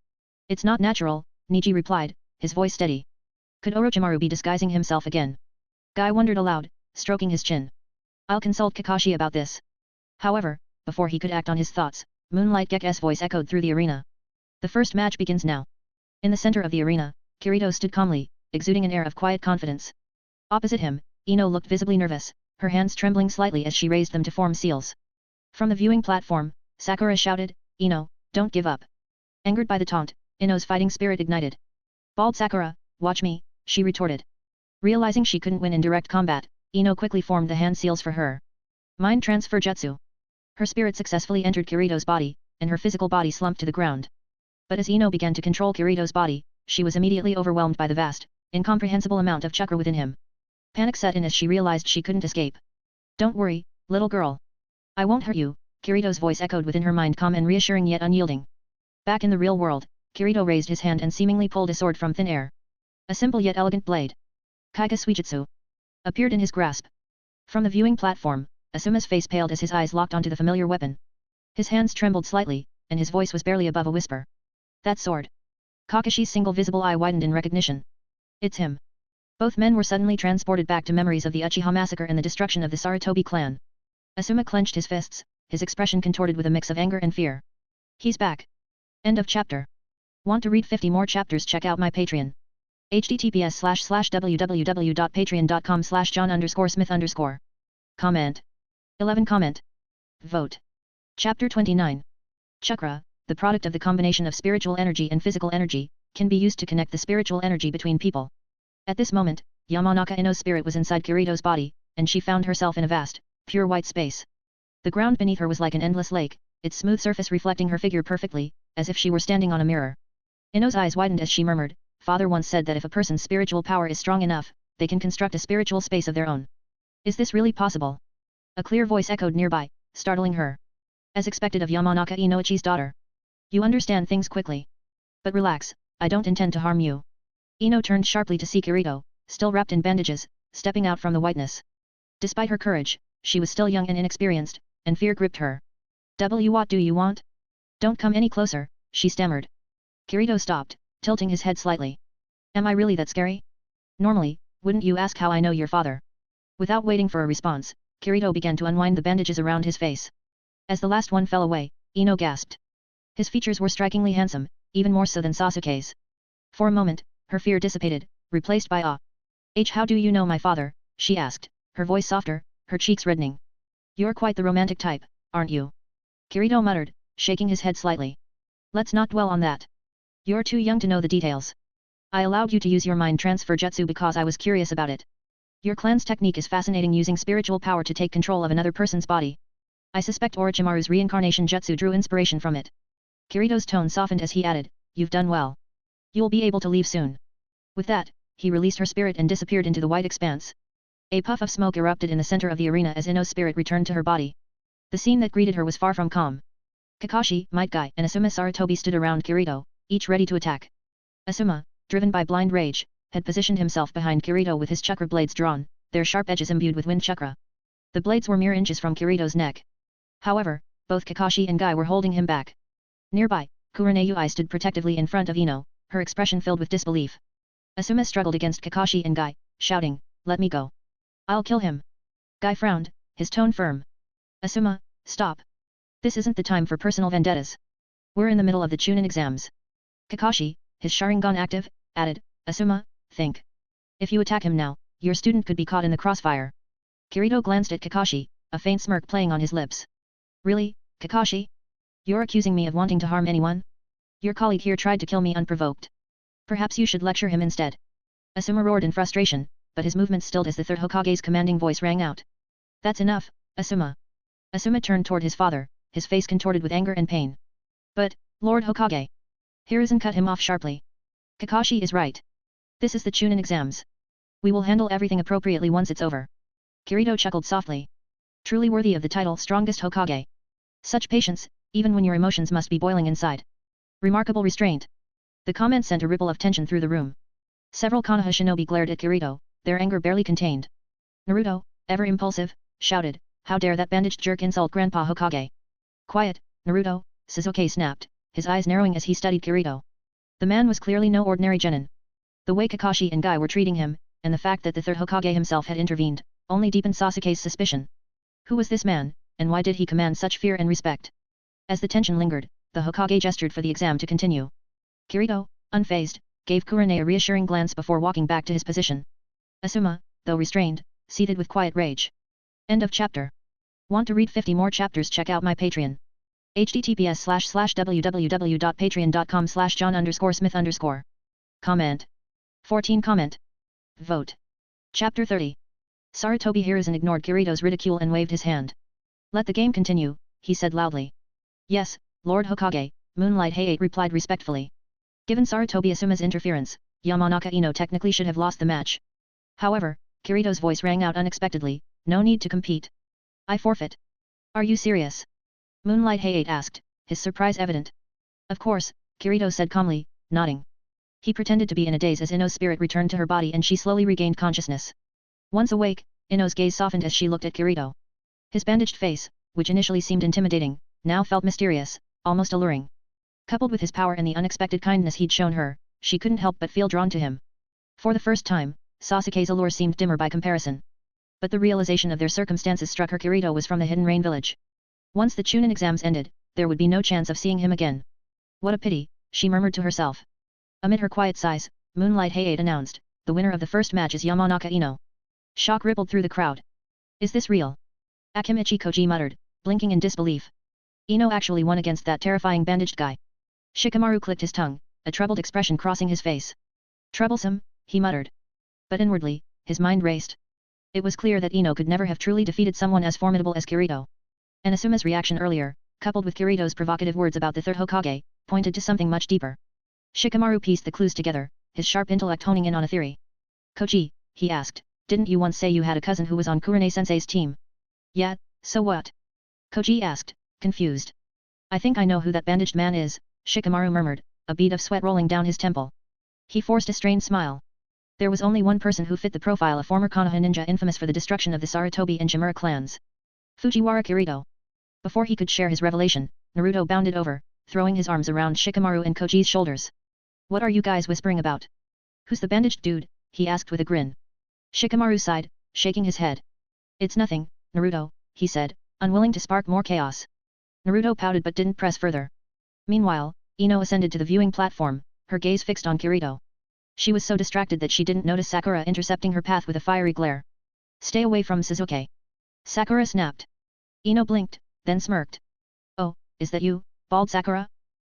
It's not natural, Niji replied, his voice steady. Could Orochimaru be disguising himself again? Guy wondered aloud, stroking his chin. I'll consult Kakashi about this. However, before he could act on his thoughts, Moonlight Gek's voice echoed through the arena. The first match begins now. In the center of the arena, Kirito stood calmly, exuding an air of quiet confidence. Opposite him, Ino looked visibly nervous, her hands trembling slightly as she raised them to form seals. From the viewing platform, Sakura shouted, Ino, don't give up. Angered by the taunt, Ino's fighting spirit ignited. Bald Sakura, watch me, she retorted. Realizing she couldn't win in direct combat, Ino quickly formed the hand seals for her. Mind transfer jutsu. Her spirit successfully entered Kirito's body, and her physical body slumped to the ground. But as Ino began to control Kirito's body, she was immediately overwhelmed by the vast, incomprehensible amount of chakra within him. Panic set in as she realized she couldn't escape. Don't worry, little girl. I won't hurt you, Kirito's voice echoed within her mind, calm and reassuring yet unyielding. Back in the real world, Kirito raised his hand and seemingly pulled a sword from thin air. A simple yet elegant blade. Kaika Suijutsu appeared in his grasp. From the viewing platform, Asuma's face paled as his eyes locked onto the familiar weapon. His hands trembled slightly, and his voice was barely above a whisper. That sword. Kakashi's single visible eye widened in recognition. It's him. Both men were suddenly transported back to memories of the Uchiha massacre and the destruction of the Sarutobi clan. Asuma clenched his fists, his expression contorted with a mix of anger and fear. He's back. End of chapter. Want to read 50 more chapters? Check out my Patreon. https://www.patreon.com/john_smith_. Comment. 11 Comment. Vote. Chapter 29. Chakra, the product of the combination of spiritual energy and physical energy, can be used to connect the spiritual energy between people. At this moment, Yamanaka Ino's spirit was inside Kirito's body, and she found herself in a vast, pure white space. The ground beneath her was like an endless lake, its smooth surface reflecting her figure perfectly, as if she were standing on a mirror. Ino's eyes widened as she murmured, Father once said that if a person's spiritual power is strong enough, they can construct a spiritual space of their own. Is this really possible? A clear voice echoed nearby, startling her. As expected of Yamanaka Inoichi's daughter. You understand things quickly. But relax, I don't intend to harm you. Ino turned sharply to see Kirito, still wrapped in bandages, stepping out from the whiteness. Despite her courage, she was still young and inexperienced, and fear gripped her. What do you want? Don't come any closer, she stammered. Kirito stopped, tilting his head slightly. Am I really that scary? Normally, wouldn't you ask how I know your father? Without waiting for a response, Kirito began to unwind the bandages around his face. As the last one fell away, Ino gasped. His features were strikingly handsome, even more so than Sasuke's. For a moment, her fear dissipated, replaced by awe. How do you know my father? She asked, her voice softer, her cheeks reddening. You're quite the romantic type, aren't you? Kirito muttered, shaking his head slightly. Let's not dwell on that. You're too young to know the details. I allowed you to use your mind transfer jutsu because I was curious about it. Your clan's technique is fascinating, using spiritual power to take control of another person's body. I suspect Orochimaru's reincarnation jutsu drew inspiration from it. Kirito's tone softened as he added, you've done well. You'll be able to leave soon. With that, he released her spirit and disappeared into the white expanse. A puff of smoke erupted in the center of the arena as Ino's spirit returned to her body. The scene that greeted her was far from calm. Kakashi, Might Guy, and Asuma Sarutobi stood around Kirito, each ready to attack. Asuma, driven by blind rage, had positioned himself behind Kirito with his chakra blades drawn, their sharp edges imbued with wind chakra. The blades were mere inches from Kirito's neck. However, both Kakashi and Guy were holding him back. Nearby, Kurenei stood protectively in front of Ino, her expression filled with disbelief. Asuma struggled against Kakashi and Guy, shouting, let me go. I'll kill him. Guy frowned, his tone firm. Asuma, stop. This isn't the time for personal vendettas. We're in the middle of the Chunin exams. Kakashi, his Sharingan active, added, Asuma, think. If you attack him now, your student could be caught in the crossfire. Kirito glanced at Kakashi, a faint smirk playing on his lips. Really, Kakashi? You're accusing me of wanting to harm anyone? Your colleague here tried to kill me unprovoked. Perhaps you should lecture him instead. Asuma roared in frustration, but his movements stilled as the third Hokage's commanding voice rang out. That's enough, Asuma. Asuma turned toward his father, his face contorted with anger and pain. But, Lord Hokage. Hiruzen cut him off sharply. Kakashi is right. This is the Chunin exams. We will handle everything appropriately once it's over. Kirito chuckled softly. Truly worthy of the title strongest Hokage. Such patience, even when your emotions must be boiling inside. Remarkable restraint. The comment sent a ripple of tension through the room. Several Konoha shinobi glared at Kirito, their anger barely contained. Naruto, ever impulsive, shouted, how dare that bandaged jerk insult Grandpa Hokage. Quiet, Naruto, Sasuke snapped, his eyes narrowing as he studied Kirito. The man was clearly no ordinary genin. The way Kakashi and Guy were treating him, and the fact that the third Hokage himself had intervened, only deepened Sasuke's suspicion. Who was this man, and why did he command such fear and respect? As the tension lingered, the Hokage gestured for the exam to continue. Kirito, unfazed, gave Kurenei a reassuring glance before walking back to his position. Asuma, though restrained, seated with quiet rage. End of chapter. Want to read 50 more chapters? Check out my Patreon. https://www.patreon.com/john_smith_. Comment. 14 comment. Vote. Chapter 30. Sarutobi Hiruzen ignored Kirito's ridicule and waved his hand. Let the game continue, he said loudly. Yes, Lord Hokage, Moonlight Hayate replied respectfully. Given Sarutobi Asuma's interference, Yamanaka Ino technically should have lost the match. However, Kirito's voice rang out unexpectedly, no need to compete. I forfeit. Are you serious? Moonlight Hayate asked, his surprise evident. Of course, Kirito said calmly, nodding. He pretended to be in a daze as Ino's spirit returned to her body and she slowly regained consciousness. Once awake, Ino's gaze softened as she looked at Kirito. His bandaged face, which initially seemed intimidating, now felt mysterious, almost alluring. Coupled with his power and the unexpected kindness he'd shown her, she couldn't help but feel drawn to him. For the first time, Sasuke's allure seemed dimmer by comparison. But the realization of their circumstances struck her. Kirito was from the Hidden Rain village. Once the Chunin exams ended, there would be no chance of seeing him again. What a pity, she murmured to herself. Amid her quiet sighs, Moonlight Hayate announced, the winner of the first match is Yamanaka Ino. Shock rippled through the crowd. Is this real? Akimichi Koji muttered, blinking in disbelief. Ino actually won against that terrifying bandaged guy. Shikamaru clicked his tongue, a troubled expression crossing his face. Troublesome, he muttered. But inwardly, his mind raced. It was clear that Ino could never have truly defeated someone as formidable as Kirito. And Asuma's reaction earlier, coupled with Kirito's provocative words about the third Hokage, pointed to something much deeper. Shikamaru pieced the clues together, his sharp intellect honing in on a theory. Koji, he asked, didn't you once say you had a cousin who was on Kurenei-sensei's team? Yeah, so what? Koji asked, confused. I think I know who that bandaged man is, Shikamaru murmured, a bead of sweat rolling down his temple. He forced a strained smile. There was only one person who fit the profile of former Konoha ninja infamous for the destruction of the Sarutobi and Shimura clans. Fujiwara Kirito. Before he could share his revelation, Naruto bounded over, throwing his arms around Shikamaru and Koji's shoulders. What are you guys whispering about? Who's the bandaged dude? He asked with a grin. Shikamaru sighed, shaking his head. It's nothing, Naruto, he said, unwilling to spark more chaos. Naruto pouted but didn't press further. Meanwhile, Ino ascended to the viewing platform, her gaze fixed on Kirito. She was so distracted that she didn't notice Sakura intercepting her path with a fiery glare. Stay away from Sasuke. Sakura snapped. Ino blinked, then smirked. Oh, is that you, bald Sakura?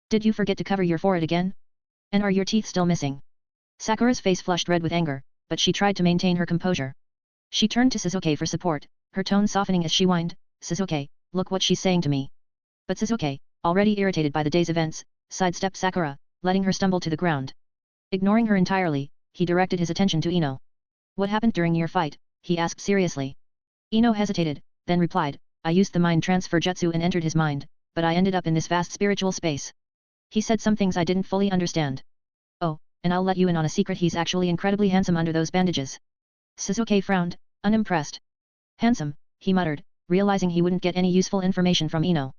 Did you forget to cover your forehead again? And are your teeth still missing? Sakura's face flushed red with anger, but she tried to maintain her composure. She turned to Sasuke for support, her tone softening as she whined, Sasuke, look what she's saying to me. But Sasuke, already irritated by the day's events, sidestepped Sakura, letting her stumble to the ground. Ignoring her entirely, he directed his attention to Ino. What happened during your fight? He asked seriously. Ino hesitated, then replied, I used the mind transfer jutsu and entered his mind, but I ended up in this vast spiritual space. He said some things I didn't fully understand. Oh, and I'll let you in on a secret, he's actually incredibly handsome under those bandages. Sasuke frowned, unimpressed. Handsome, he muttered, realizing he wouldn't get any useful information from Ino.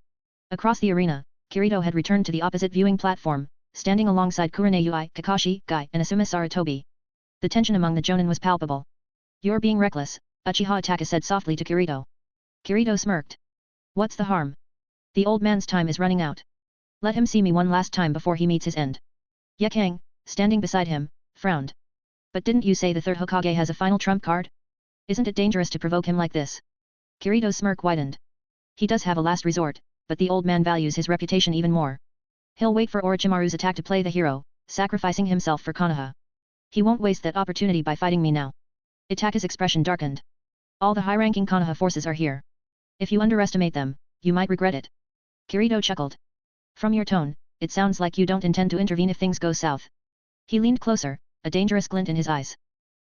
Across the arena, Kirito had returned to the opposite viewing platform, standing alongside Kurane Yui, Kakashi, Guy, and Asuma Sarutobi. The tension among the Jonin was palpable. You're being reckless, Uchiha Izumi said softly to Kirito. Kirito smirked. What's the harm? The old man's time is running out. Let him see me one last time before he meets his end. Ye Kang, standing beside him, frowned. But didn't you say the third Hokage has a final trump card? Isn't it dangerous to provoke him like this? Kirito's smirk widened. He does have a last resort, but the old man values his reputation even more. He'll wait for Orochimaru's attack to play the hero, sacrificing himself for Konoha. He won't waste that opportunity by fighting me now. Itake's expression darkened. All the high-ranking Konoha forces are here. If you underestimate them, you might regret it. Kirito chuckled. From your tone, it sounds like you don't intend to intervene if things go south. He leaned closer, a dangerous glint in his eyes.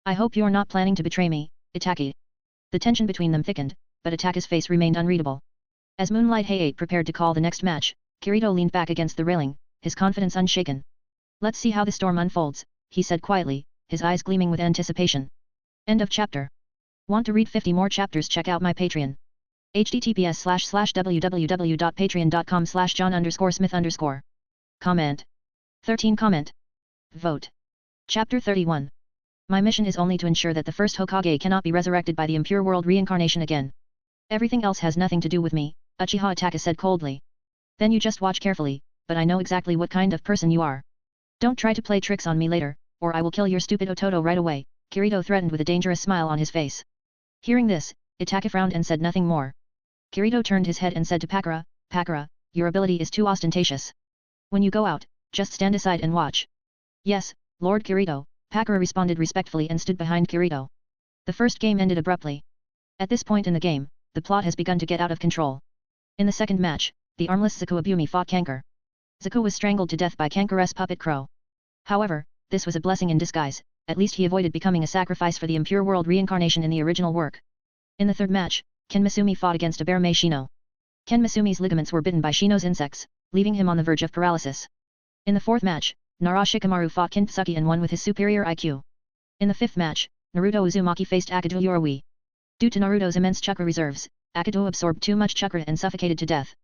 I hope you're not planning to betray me, Itake. The tension between them thickened, but Itake's face remained unreadable. As Moonlight Hayate prepared to call the next match, Kirito leaned back against the railing, his confidence unshaken. Let's see how the storm unfolds, he said quietly, his eyes gleaming with anticipation. End of chapter. Want to read 50 more chapters? Check out my Patreon. https://www.patreon.com/john_smith_. Comment. 13 comment. Vote. Chapter 31. My mission is only to ensure that the first Hokage cannot be resurrected by the impure world reincarnation again. Everything else has nothing to do with me, Uchiha Izumi said coldly. Then you just watch carefully, but I know exactly what kind of person you are. Don't try to play tricks on me later, or I will kill your stupid Ototo right away, Kirito threatened with a dangerous smile on his face. Hearing this, Itake frowned and said nothing more. Kirito turned his head and said to Pakura, Pakura, your ability is too ostentatious. When you go out, just stand aside and watch. Yes, Lord Kirito, Pakura responded respectfully and stood behind Kirito. The first game ended abruptly. At this point in the game, the plot has begun to get out of control. In the second match, the armless Zaku Ibumi fought Kanker. Zaku was strangled to death by Kanker's puppet crow. However, this was a blessing in disguise, at least he avoided becoming a sacrifice for the impure world reincarnation in the original work. In the third match, Ken Misumi fought against a bear Mei Shino. Ken Misumi's ligaments were bitten by Shino's insects, leaving him on the verge of paralysis. In the fourth match, Nara Shikamaru fought Kintsugi and won with his superior IQ. In the fifth match, Naruto Uzumaki faced Akatsuki Yoroi. Due to Naruto's immense chakra reserves, Akatsuki absorbed too much chakra and suffocated to death.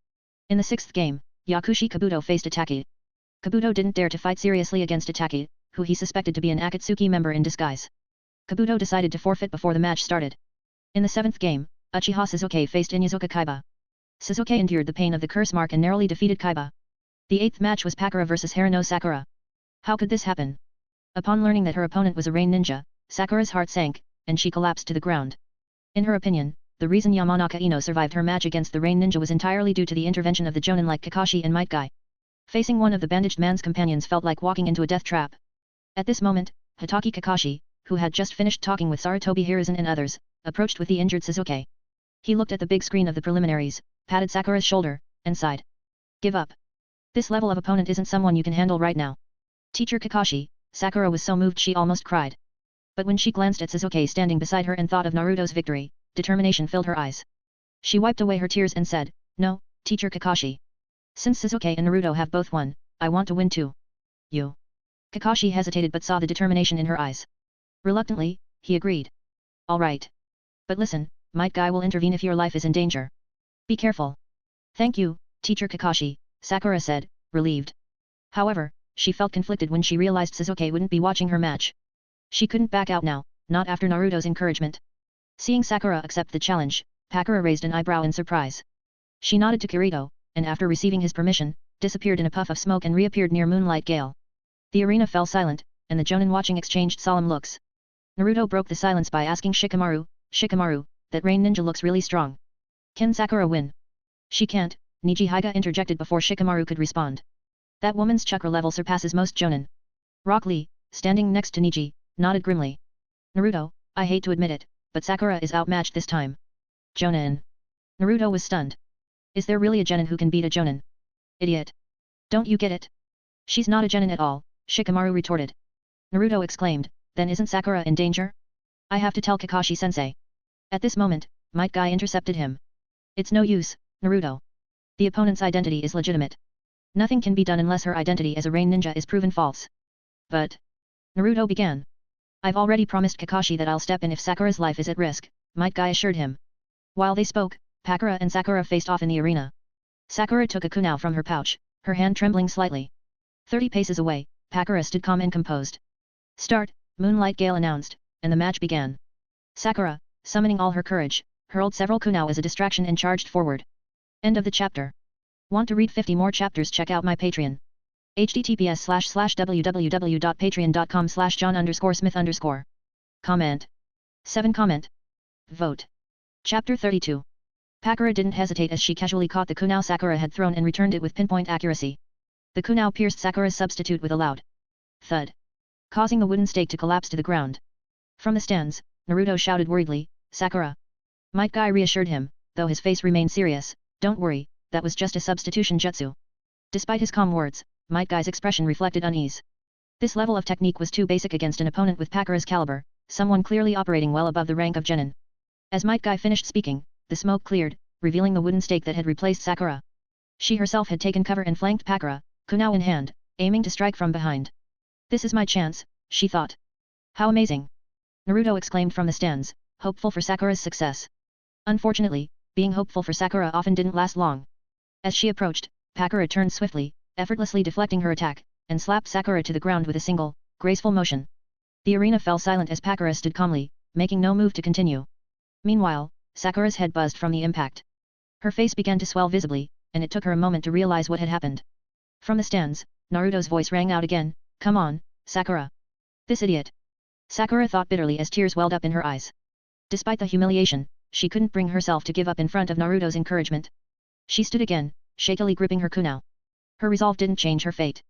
In the sixth game, Yakushi Kabuto faced Itake. Kabuto didn't dare to fight seriously against Itake, who he suspected to be an Akatsuki member in disguise. Kabuto decided to forfeit before the match started. In the seventh game, Uchiha Sasuke faced Inuzuka Kaiba. Sasuke endured the pain of the curse mark and narrowly defeated Kaiba. The eighth match was Pakura vs Haruno Sakura. How could this happen? Upon learning that her opponent was a rain ninja, Sakura's heart sank, and she collapsed to the ground. In her opinion, the reason Yamanaka Ino survived her match against the rain ninja was entirely due to the intervention of the Jonin like Kakashi and Might Guy. Facing one of the bandaged man's companions felt like walking into a death trap. At this moment, Hitaki Kakashi, who had just finished talking with Sarutobi Hiruzen and others, approached with the injured Sasuke. He looked at the big screen of the preliminaries, patted Sakura's shoulder, and sighed. Give up. This level of opponent isn't someone you can handle right now. Teacher Kakashi, Sakura was so moved she almost cried. But when she glanced at Sasuke standing beside her and thought of Naruto's victory, determination filled her eyes. She wiped away her tears and said, No, Teacher Kakashi. Since Sasuke and Naruto have both won, I want to win too. You. Kakashi hesitated but saw the determination in her eyes. Reluctantly, he agreed. All right. But listen, Might Guy will intervene if your life is in danger. Be careful. Thank you, Teacher Kakashi, Sakura said, relieved. However, she felt conflicted when she realized Sasuke wouldn't be watching her match. She couldn't back out now, not after Naruto's encouragement. Seeing Sakura accept the challenge, Pakura raised an eyebrow in surprise. She nodded to Kirito, and after receiving his permission, disappeared in a puff of smoke and reappeared near Moonlight Gale. The arena fell silent, and the Jonin watching exchanged solemn looks. Naruto broke the silence by asking Shikamaru, "Shikamaru, that rain ninja looks really strong. Can Sakura win?" "She can't," Nijihiga interjected before Shikamaru could respond. "That woman's chakra level surpasses most Jonin." Rock Lee, standing next to Niji, nodded grimly. "Naruto, I hate to admit it, but Sakura is outmatched this time." "Jonin?" Naruto was stunned. "Is there really a genin who can beat a Jonin?" "Idiot. Don't you get it? She's not a genin at all," Shikamaru retorted. Naruto exclaimed, "Then isn't Sakura in danger? I have to tell Kakashi-sensei." At this moment, Might Guy intercepted him. "It's no use, Naruto. The opponent's identity is legitimate. Nothing can be done unless her identity as a rain ninja is proven false." "But..." Naruto began. "I've already promised Kakashi that I'll step in if Sakura's life is at risk," Might Guy assured him. While they spoke, Pakura and Sakura faced off in the arena. Sakura took a kunai from her pouch, her hand trembling slightly. 30 paces away, Pakura stood calm and composed. "Start," Moonlight Gale announced, and the match began. Sakura, summoning all her courage, hurled several kunai as a distraction and charged forward. End of the chapter. Want to read 50 more chapters? Check out my Patreon. https://www.patreon.com/john_smith_. Comment. 7 comment. Vote. Chapter 32. Pakura didn't hesitate as she casually caught the kunai Sakura had thrown and returned it with pinpoint accuracy. The kunai pierced Sakura's substitute with a loud thud, causing the wooden stake to collapse to the ground. From the stands, Naruto shouted worriedly, "Sakura!" Might Guy reassured him, though his face remained serious, "Don't worry, that was just a substitution jutsu." Despite his calm words, Might Guy's expression reflected unease. This level of technique was too basic against an opponent with Pakura's caliber, someone clearly operating well above the rank of genin. As Might Guy finished speaking, the smoke cleared, revealing the wooden stake that had replaced Sakura. She herself had taken cover and flanked Pakura, kunai in hand, aiming to strike from behind. "This is my chance," she thought. "How amazing!" Naruto exclaimed from the stands, hopeful for Sakura's success. Unfortunately, being hopeful for Sakura often didn't last long. As she approached, Pakura turned swiftly, effortlessly deflecting her attack, and slapped Sakura to the ground with a single, graceful motion. The arena fell silent as Pakura stood calmly, making no move to continue. Meanwhile, Sakura's head buzzed from the impact. Her face began to swell visibly, and it took her a moment to realize what had happened. From the stands, Naruto's voice rang out again, "Come on, Sakura. This idiot." Sakura thought bitterly as tears welled up in her eyes. Despite the humiliation, she couldn't bring herself to give up in front of Naruto's encouragement. She stood again, shakily gripping her kunai. Her resolve didn't change her fate.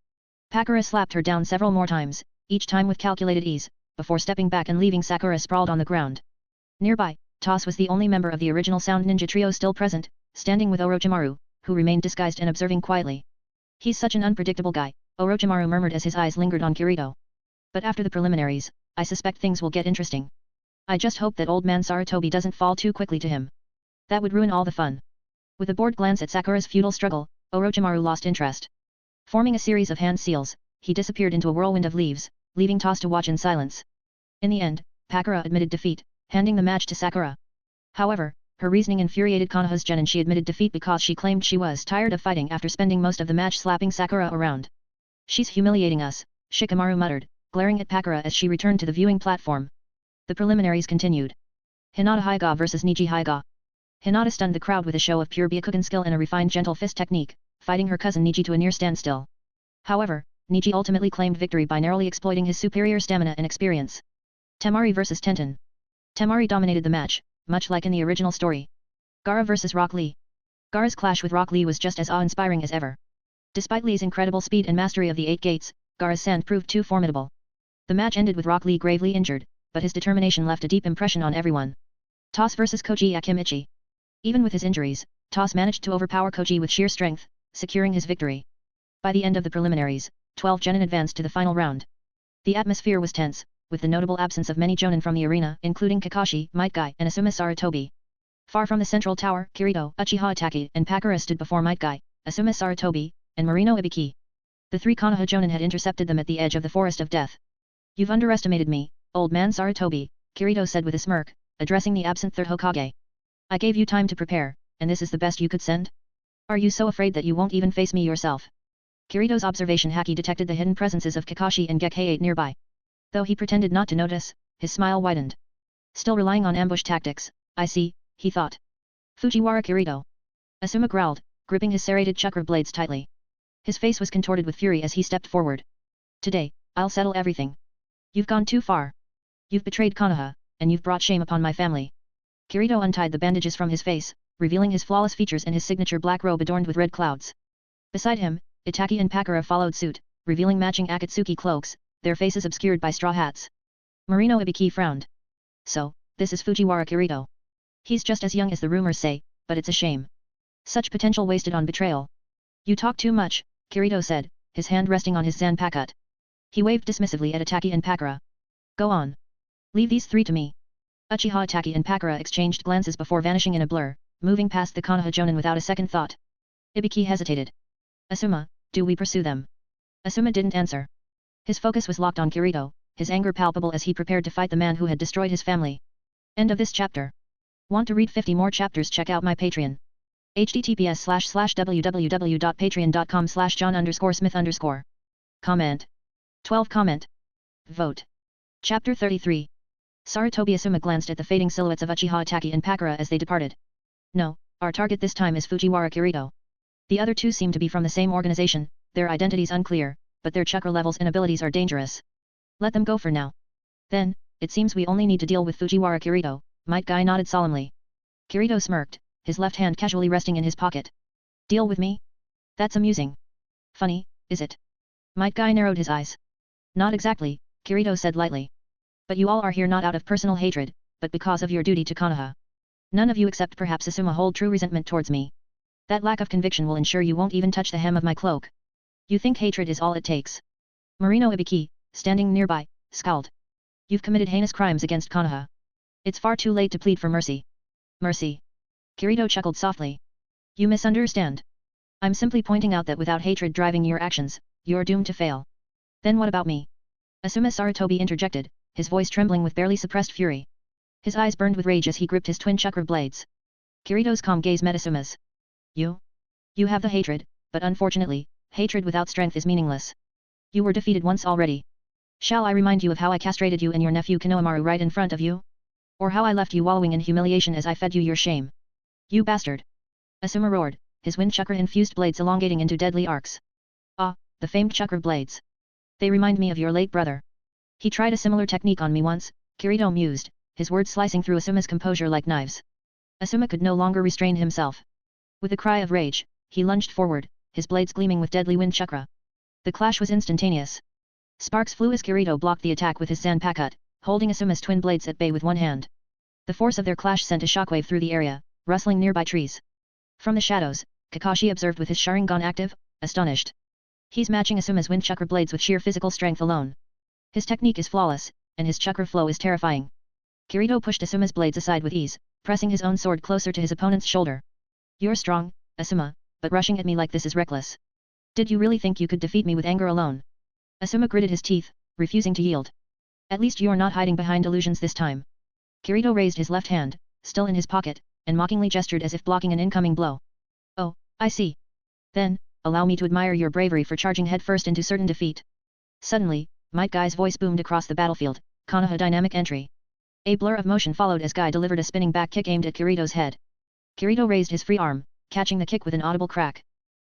Pakura slapped her down several more times, each time with calculated ease, before stepping back and leaving Sakura sprawled on the ground. Nearby, Toss was the only member of the original Sound Ninja trio still present, standing with Orochimaru, who remained disguised and observing quietly. "He's such an unpredictable guy," Orochimaru murmured as his eyes lingered on Kirito. "But after the preliminaries, I suspect things will get interesting. I just hope that old man Sarutobi doesn't fall too quickly to him. That would ruin all the fun." With a bored glance at Sakura's futile struggle, Orochimaru lost interest. Forming a series of hand seals, he disappeared into a whirlwind of leaves, leaving Toss to watch in silence. In the end, Pakura admitted defeat, handing the match to Sakura. However, her reasoning infuriated Konoha's genin. She admitted defeat because she claimed she was tired of fighting after spending most of the match slapping Sakura around. "She's humiliating us," Shikamaru muttered, glaring at Pakura as she returned to the viewing platform. The preliminaries continued. Hinata Hyuga vs Nijihiga. Hinata stunned the crowd with a show of pure Byakugan skill and a refined gentle fist technique, fighting her cousin Niji to a near standstill. However, Niji ultimately claimed victory by narrowly exploiting his superior stamina and experience. Temari vs Tenten. Temari dominated the match, much like in the original story. Gaara vs Rock Lee. Gaara's clash with Rock Lee was just as awe-inspiring as ever. Despite Lee's incredible speed and mastery of the 8 gates, Gaara's sand proved too formidable. The match ended with Rock Lee gravely injured, but his determination left a deep impression on everyone. Toss vs Koji Akimichi. Even with his injuries, Toss managed to overpower Koji with sheer strength, securing his victory. By the end of the preliminaries, 12 genin advanced to the final round. The atmosphere was tense, with the notable absence of many jonin from the arena, including Kakashi, Might Guy, and Asuma Sarutobi. Far from the central tower, Kirito, Uchiha Izumi, and Pakura stood before Might Guy, Asuma Sarutobi, and Marino Ibiki. The 3 Konoha jonin had intercepted them at the edge of the Forest of Death. "You've underestimated me, old man Sarutobi," Kirito said with a smirk, addressing the absent third Hokage. "I gave you time to prepare, and this is the best you could send? Are you so afraid that you won't even face me yourself?" Kirito's observation Haki detected the hidden presences of Kakashi and Gekkai nearby. Though he pretended not to notice, his smile widened. "Still relying on ambush tactics, I see," he thought. "Fujiwara Kirito." Asuma growled, gripping his serrated chakra blades tightly. His face was contorted with fury as he stepped forward. "Today, I'll settle everything," You've gone too far. You've betrayed Konoha, and you've brought shame upon my family. Kirito untied the bandages from his face, revealing his flawless features and his signature black robe adorned with red clouds. Beside him, Itaki and Pakura followed suit, revealing matching Akatsuki cloaks, their faces obscured by straw hats. Marino Ibiki frowned. So, this is Fujiwara Kirito. He's just as young as the rumors say, but it's a shame. Such potential wasted on betrayal. You talk too much, Kirito said, his hand resting on his zanpakut. He waved dismissively at Itaki and Pakura. Go on. Leave these three to me. Uchiha Itaki and Pakura exchanged glances before vanishing in a blur, moving past the Konoha Jonin without a second thought. Ibiki hesitated. Asuma, do we pursue them? Asuma didn't answer. His focus was locked on Kirito, his anger palpable as he prepared to fight the man who had destroyed his family. End of this chapter. Want to read 50 more chapters? Check out my Patreon. https://www.patreon.com/john_smith_. Comment. 12 comment. Vote. Chapter 33. Sarutobi Asuma glanced at the fading silhouettes of Uchiha Itaki and Pakura as they departed. No, our target this time is Fujiwara Kirito. The other two seem to be from the same organization, their identities unclear, but their chakra levels and abilities are dangerous. Let them go for now. Then, it seems we only need to deal with Fujiwara Kirito, Might Guy nodded solemnly. Kirito smirked, his left hand casually resting in his pocket. Deal with me? That's amusing. Funny, is it? Might Guy narrowed his eyes. Not exactly, Kirito said lightly. But you all are here not out of personal hatred, but because of your duty to Konoha. None of you except perhaps Asuma hold true resentment towards me. That lack of conviction will ensure you won't even touch the hem of my cloak. You think hatred is all it takes. Marino Ibiki, standing nearby, scowled. You've committed heinous crimes against Konoha. It's far too late to plead for mercy. Mercy. Kirito chuckled softly. You misunderstand. I'm simply pointing out that without hatred driving your actions, you're doomed to fail. Then what about me? Asuma Sarutobi interjected, his voice trembling with barely suppressed fury. His eyes burned with rage as he gripped his twin chakra blades. Kirito's calm gaze met Asuma's. You have the hatred, but unfortunately, hatred without strength is meaningless. You were defeated once already. Shall I remind you of how I castrated you and your nephew Konohamaru right in front of you? Or how I left you wallowing in humiliation as I fed you your shame? You bastard! Asuma roared, his wind chakra-infused blades elongating into deadly arcs. Ah, the famed chakra blades. They remind me of your late brother. He tried a similar technique on me once, Kirito mused, his words slicing through Asuma's composure like knives. Asuma could no longer restrain himself. With a cry of rage, he lunged forward, his blades gleaming with deadly wind chakra. The clash was instantaneous. Sparks flew as Kirito blocked the attack with his zanpakut, holding Asuma's twin blades at bay with one hand. The force of their clash sent a shockwave through the area, rustling nearby trees. From the shadows, Kakashi observed with his Sharingan active, astonished. He's matching Asuma's wind chakra blades with sheer physical strength alone. His technique is flawless, and his chakra flow is terrifying. Kirito pushed Asuma's blades aside with ease, pressing his own sword closer to his opponent's shoulder. You're strong, Asuma, but rushing at me like this is reckless. Did you really think you could defeat me with anger alone? Asuma gritted his teeth, refusing to yield. At least you're not hiding behind illusions this time. Kirito raised his left hand, still in his pocket, and mockingly gestured as if blocking an incoming blow. Oh, I see. Then, allow me to admire your bravery for charging headfirst into certain defeat. Suddenly, Might Guy's voice boomed across the battlefield, Konoha dynamic entry. A blur of motion followed as Guy delivered a spinning back kick aimed at Kirito's head. Kirito raised his free arm, catching the kick with an audible crack.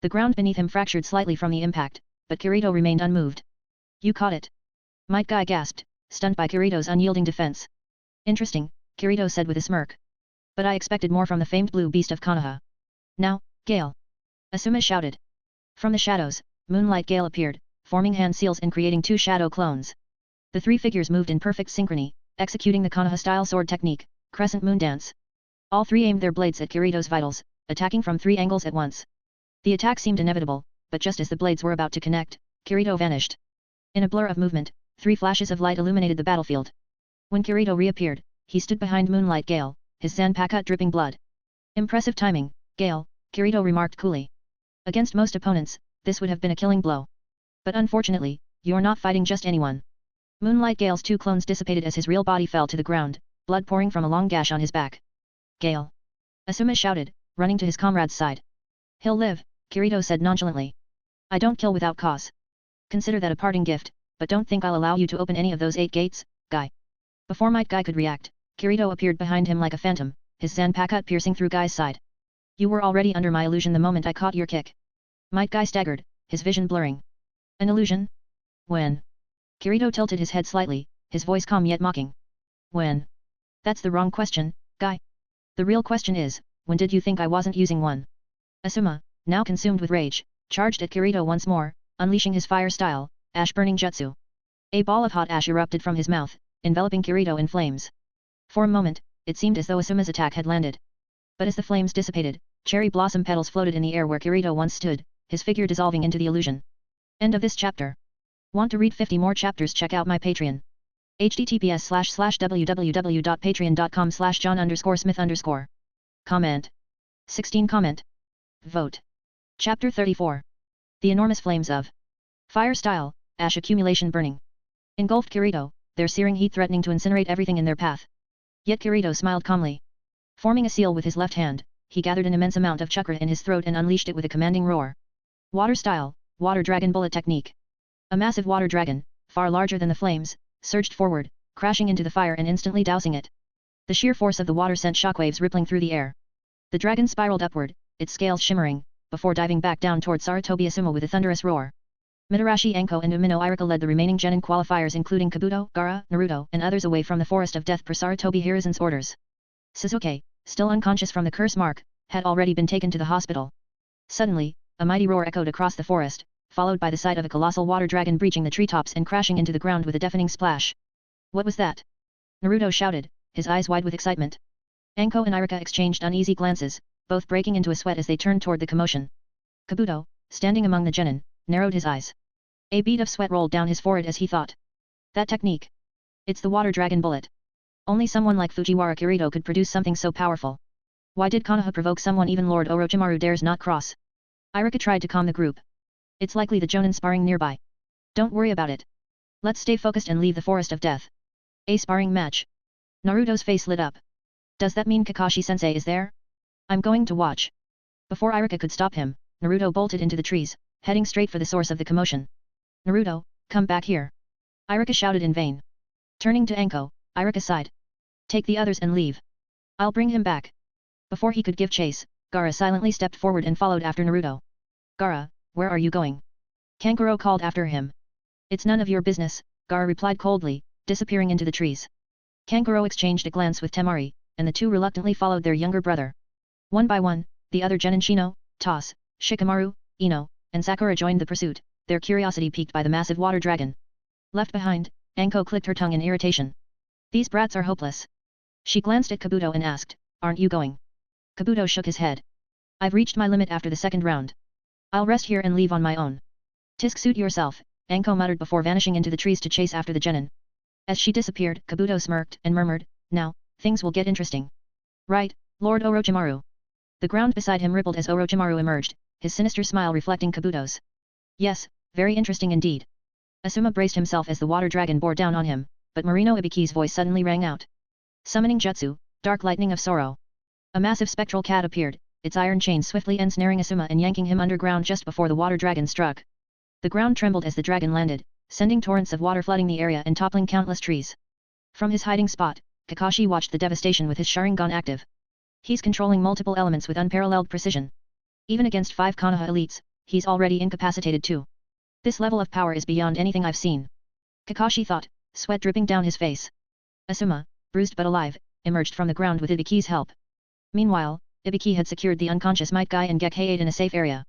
The ground beneath him fractured slightly from the impact, but Kirito remained unmoved. You caught it. Might Guy gasped, stunned by Kirito's unyielding defense. Interesting, Kirito said with a smirk. But I expected more from the famed blue beast of Konoha. Now, Gale! Asuma shouted. From the shadows, Moonlight Gale appeared, forming hand seals and creating two shadow clones. The three figures moved in perfect synchrony, executing the Konoha-style sword technique, Crescent Moon Dance. All three aimed their blades at Kirito's vitals, attacking from three angles at once. The attack seemed inevitable, but just as the blades were about to connect, Kirito vanished. In a blur of movement, three flashes of light illuminated the battlefield. When Kirito reappeared, he stood behind Moonlight Gale, his zanpakut dripping blood. Impressive timing, Gale, Kirito remarked coolly. Against most opponents, this would have been a killing blow. But unfortunately, you're not fighting just anyone. Moonlight Gale's two clones dissipated as his real body fell to the ground, blood pouring from a long gash on his back. Gale! Asuma shouted, running to his comrade's side. He'll live, Kirito said nonchalantly. I don't kill without cause. Consider that a parting gift, but don't think I'll allow you to open any of those 8 gates, Guy. Before Might Guy could react, Kirito appeared behind him like a phantom, his zanpakut piercing through Guy's side. You were already under my illusion the moment I caught your kick. Might Guy staggered, his vision blurring. An illusion? When? Kirito tilted his head slightly, his voice calm yet mocking. When? That's the wrong question, guy. The real question is, when did you think I wasn't using one? Asuma, now consumed with rage, charged at Kirito once more, unleashing his fire-style, ash-burning jutsu. A ball of hot ash erupted from his mouth, enveloping Kirito in flames. For a moment, it seemed as though Asuma's attack had landed. But as the flames dissipated, cherry blossom petals floated in the air where Kirito once stood, his figure dissolving into the illusion. End of this chapter. Want to read 50 more chapters? Check out my Patreon. https://www.patreon.com/john_smith_. Comment. 16 comment. Vote. Chapter 34. The enormous flames of fire style, ash accumulation burning. Engulfed Kirito, their searing heat threatening to incinerate everything in their path. Yet Kirito smiled calmly. Forming a seal with his left hand, he gathered an immense amount of chakra in his throat and unleashed it with a commanding roar. Water style, water dragon bullet technique. A massive water dragon, far larger than the flames, surged forward, crashing into the fire and instantly dousing it. The sheer force of the water sent shockwaves rippling through the air. The dragon spiraled upward, its scales shimmering, before diving back down toward Sarutobi Asuma with a thunderous roar. Mitarashi Anko and Umino Irika led the remaining genin qualifiers including Kabuto, Gaara, Naruto and others away from the forest of death per Sarutobi Hiruzen's orders. Sasuke, still unconscious from the curse mark, had already been taken to the hospital. Suddenly, a mighty roar echoed across the forest, followed by the sight of a colossal water dragon breaching the treetops and crashing into the ground with a deafening splash. What was that? Naruto shouted, his eyes wide with excitement. Anko and Irika exchanged uneasy glances, both breaking into a sweat as they turned toward the commotion. Kabuto, standing among the genin, narrowed his eyes. A bead of sweat rolled down his forehead as he thought. That technique. It's the water dragon bullet. Only someone like Fujiwara Kirito could produce something so powerful. Why did Konoha provoke someone even Lord Orochimaru dares not cross? Irika tried to calm the group. It's likely the jonin sparring nearby. Don't worry about it. Let's stay focused and leave the forest of death. A sparring match. Naruto's face lit up. Does that mean Kakashi-sensei is there? I'm going to watch. Before Irika could stop him, Naruto bolted into the trees, heading straight for the source of the commotion. Naruto, come back here. Irika shouted in vain. Turning to Anko, Irika sighed. Take the others and leave. I'll bring him back. Before he could give chase, Gaara silently stepped forward and followed after Naruto. Gaara, where are you going? Kankuro called after him. It's none of your business, Gaara replied coldly, disappearing into the trees. Kankuro exchanged a glance with Temari, and the two reluctantly followed their younger brother. One by one, the other genin Shino, Toss, Shikamaru, Ino, and Sakura joined the pursuit, their curiosity piqued by the massive water dragon. Left behind, Anko clicked her tongue in irritation. These brats are hopeless. She glanced at Kabuto and asked, aren't you going? Kabuto shook his head. I've reached my limit after the second round. I'll rest here and leave on my own. Tisk suit yourself, Anko muttered before vanishing into the trees to chase after the genin. As she disappeared, Kabuto smirked and murmured, now, things will get interesting. Right, Lord Orochimaru. The ground beside him rippled as Orochimaru emerged, his sinister smile reflecting Kabuto's. Yes, very interesting indeed. Asuma braced himself as the water dragon bore down on him, but Marino Ibiki's voice suddenly rang out. Summoning Jutsu, Dark Lightning of Sorrow. A massive spectral cat appeared, its iron chain swiftly ensnaring Asuma and yanking him underground just before the water dragon struck. The ground trembled as the dragon landed, sending torrents of water flooding the area and toppling countless trees. From his hiding spot, Kakashi watched the devastation with his Sharingan active. He's controlling multiple elements with unparalleled precision. Even against 5 Konoha elites, he's already incapacitated too. This level of power is beyond anything I've seen. Kakashi thought, sweat dripping down his face. Asuma, bruised but alive, emerged from the ground with Ibiki's help. Meanwhile, Ibiki had secured the unconscious Might Guy and Gekhaid in a safe area.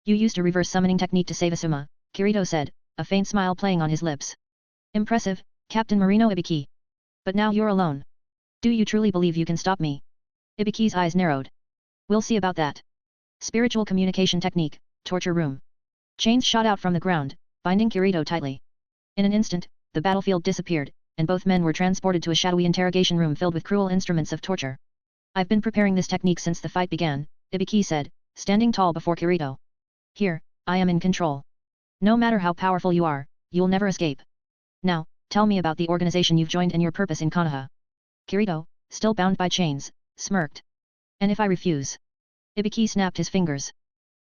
You used a reverse summoning technique to save Asuma, Kirito said, a faint smile playing on his lips. Impressive, Captain Marino Ibiki. But now you're alone. Do you truly believe you can stop me? Ibiki's eyes narrowed. We'll see about that. Spiritual communication technique, torture room. Chains shot out from the ground, binding Kirito tightly. In an instant, the battlefield disappeared, and both men were transported to a shadowy interrogation room filled with cruel instruments of torture. I've been preparing this technique since the fight began, Ibiki said, standing tall before Kirito. Here, I am in control. No matter how powerful you are, you'll never escape. Now, tell me about the organization you've joined and your purpose in Konoha. Kirito, still bound by chains, smirked. And if I refuse? Ibiki snapped his fingers.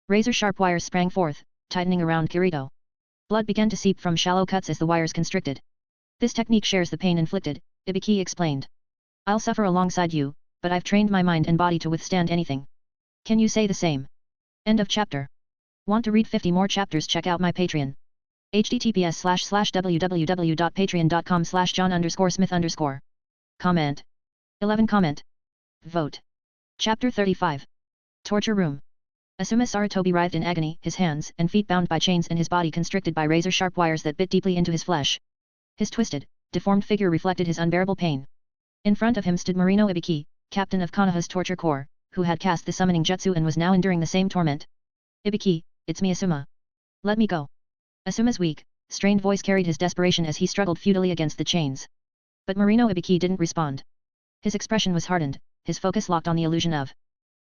Razor-sharp wires sprang forth, tightening around Kirito. Blood began to seep from shallow cuts as the wires constricted. This technique shares the pain inflicted, Ibiki explained. I'll suffer alongside you, but I've trained my mind and body to withstand anything. Can you say the same? End of chapter. Want to read 50 more chapters? Check out my Patreon. https://www.patreon.com/john_smith_. Comment. 11 Comment. Vote. Chapter 35. Torture Room. Asuma Sarutobi writhed in agony, his hands and feet bound by chains and his body constricted by razor-sharp wires that bit deeply into his flesh. His twisted, deformed figure reflected his unbearable pain. In front of him stood Marino Ibiki, captain of Konoha's torture corps, who had cast the summoning jutsu and was now enduring the same torment. Ibiki, it's me Asuma. Let me go. Asuma's weak, strained voice carried his desperation as he struggled futilely against the chains. But Marino Ibiki didn't respond. His expression was hardened, his focus locked on the illusion of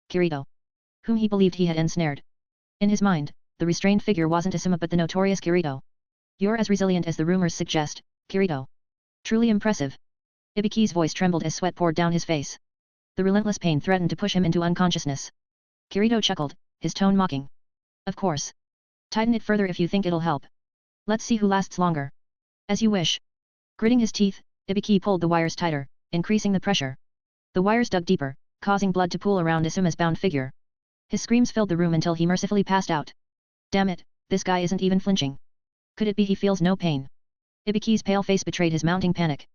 Kirito, whom he believed he had ensnared. In his mind, the restrained figure wasn't Asuma but the notorious Kirito. You're as resilient as the rumors suggest, Kirito. Truly impressive. Ibiki's voice trembled as sweat poured down his face. The relentless pain threatened to push him into unconsciousness. Kirito chuckled, his tone mocking. Of course. Tighten it further if you think it'll help. Let's see who lasts longer. As you wish. Gritting his teeth, Ibiki pulled the wires tighter, increasing the pressure. The wires dug deeper, causing blood to pool around Asuma's bound figure. His screams filled the room until he mercifully passed out. Damn it, this guy isn't even flinching. Could it be he feels no pain? Ibiki's pale face betrayed his mounting panic.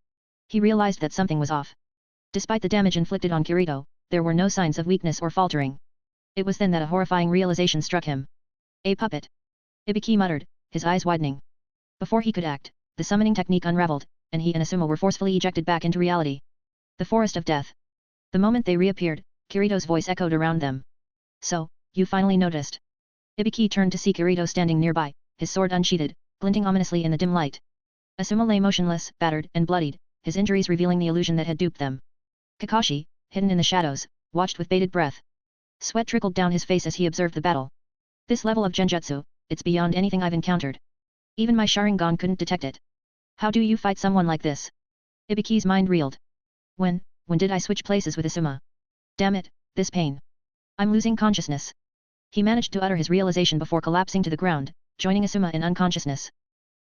He realized that something was off. Despite the damage inflicted on Kirito, there were no signs of weakness or faltering. It was then that a horrifying realization struck him. A puppet. Ibiki muttered, his eyes widening. Before he could act, the summoning technique unraveled, and he and Asuma were forcefully ejected back into reality. The forest of death. The moment they reappeared, Kirito's voice echoed around them. So, you finally noticed. Ibiki turned to see Kirito standing nearby, his sword unsheathed, glinting ominously in the dim light. Asuma lay motionless, battered and bloodied, his injuries revealing the illusion that had duped them. Kakashi, hidden in the shadows, watched with bated breath. Sweat trickled down his face as he observed the battle. This level of genjutsu, it's beyond anything I've encountered. Even my Sharingan couldn't detect it. How do you fight someone like this? Ibiki's mind reeled. When did I switch places with Asuma? Damn it, this pain. I'm losing consciousness. He managed to utter his realization before collapsing to the ground, joining Asuma in unconsciousness.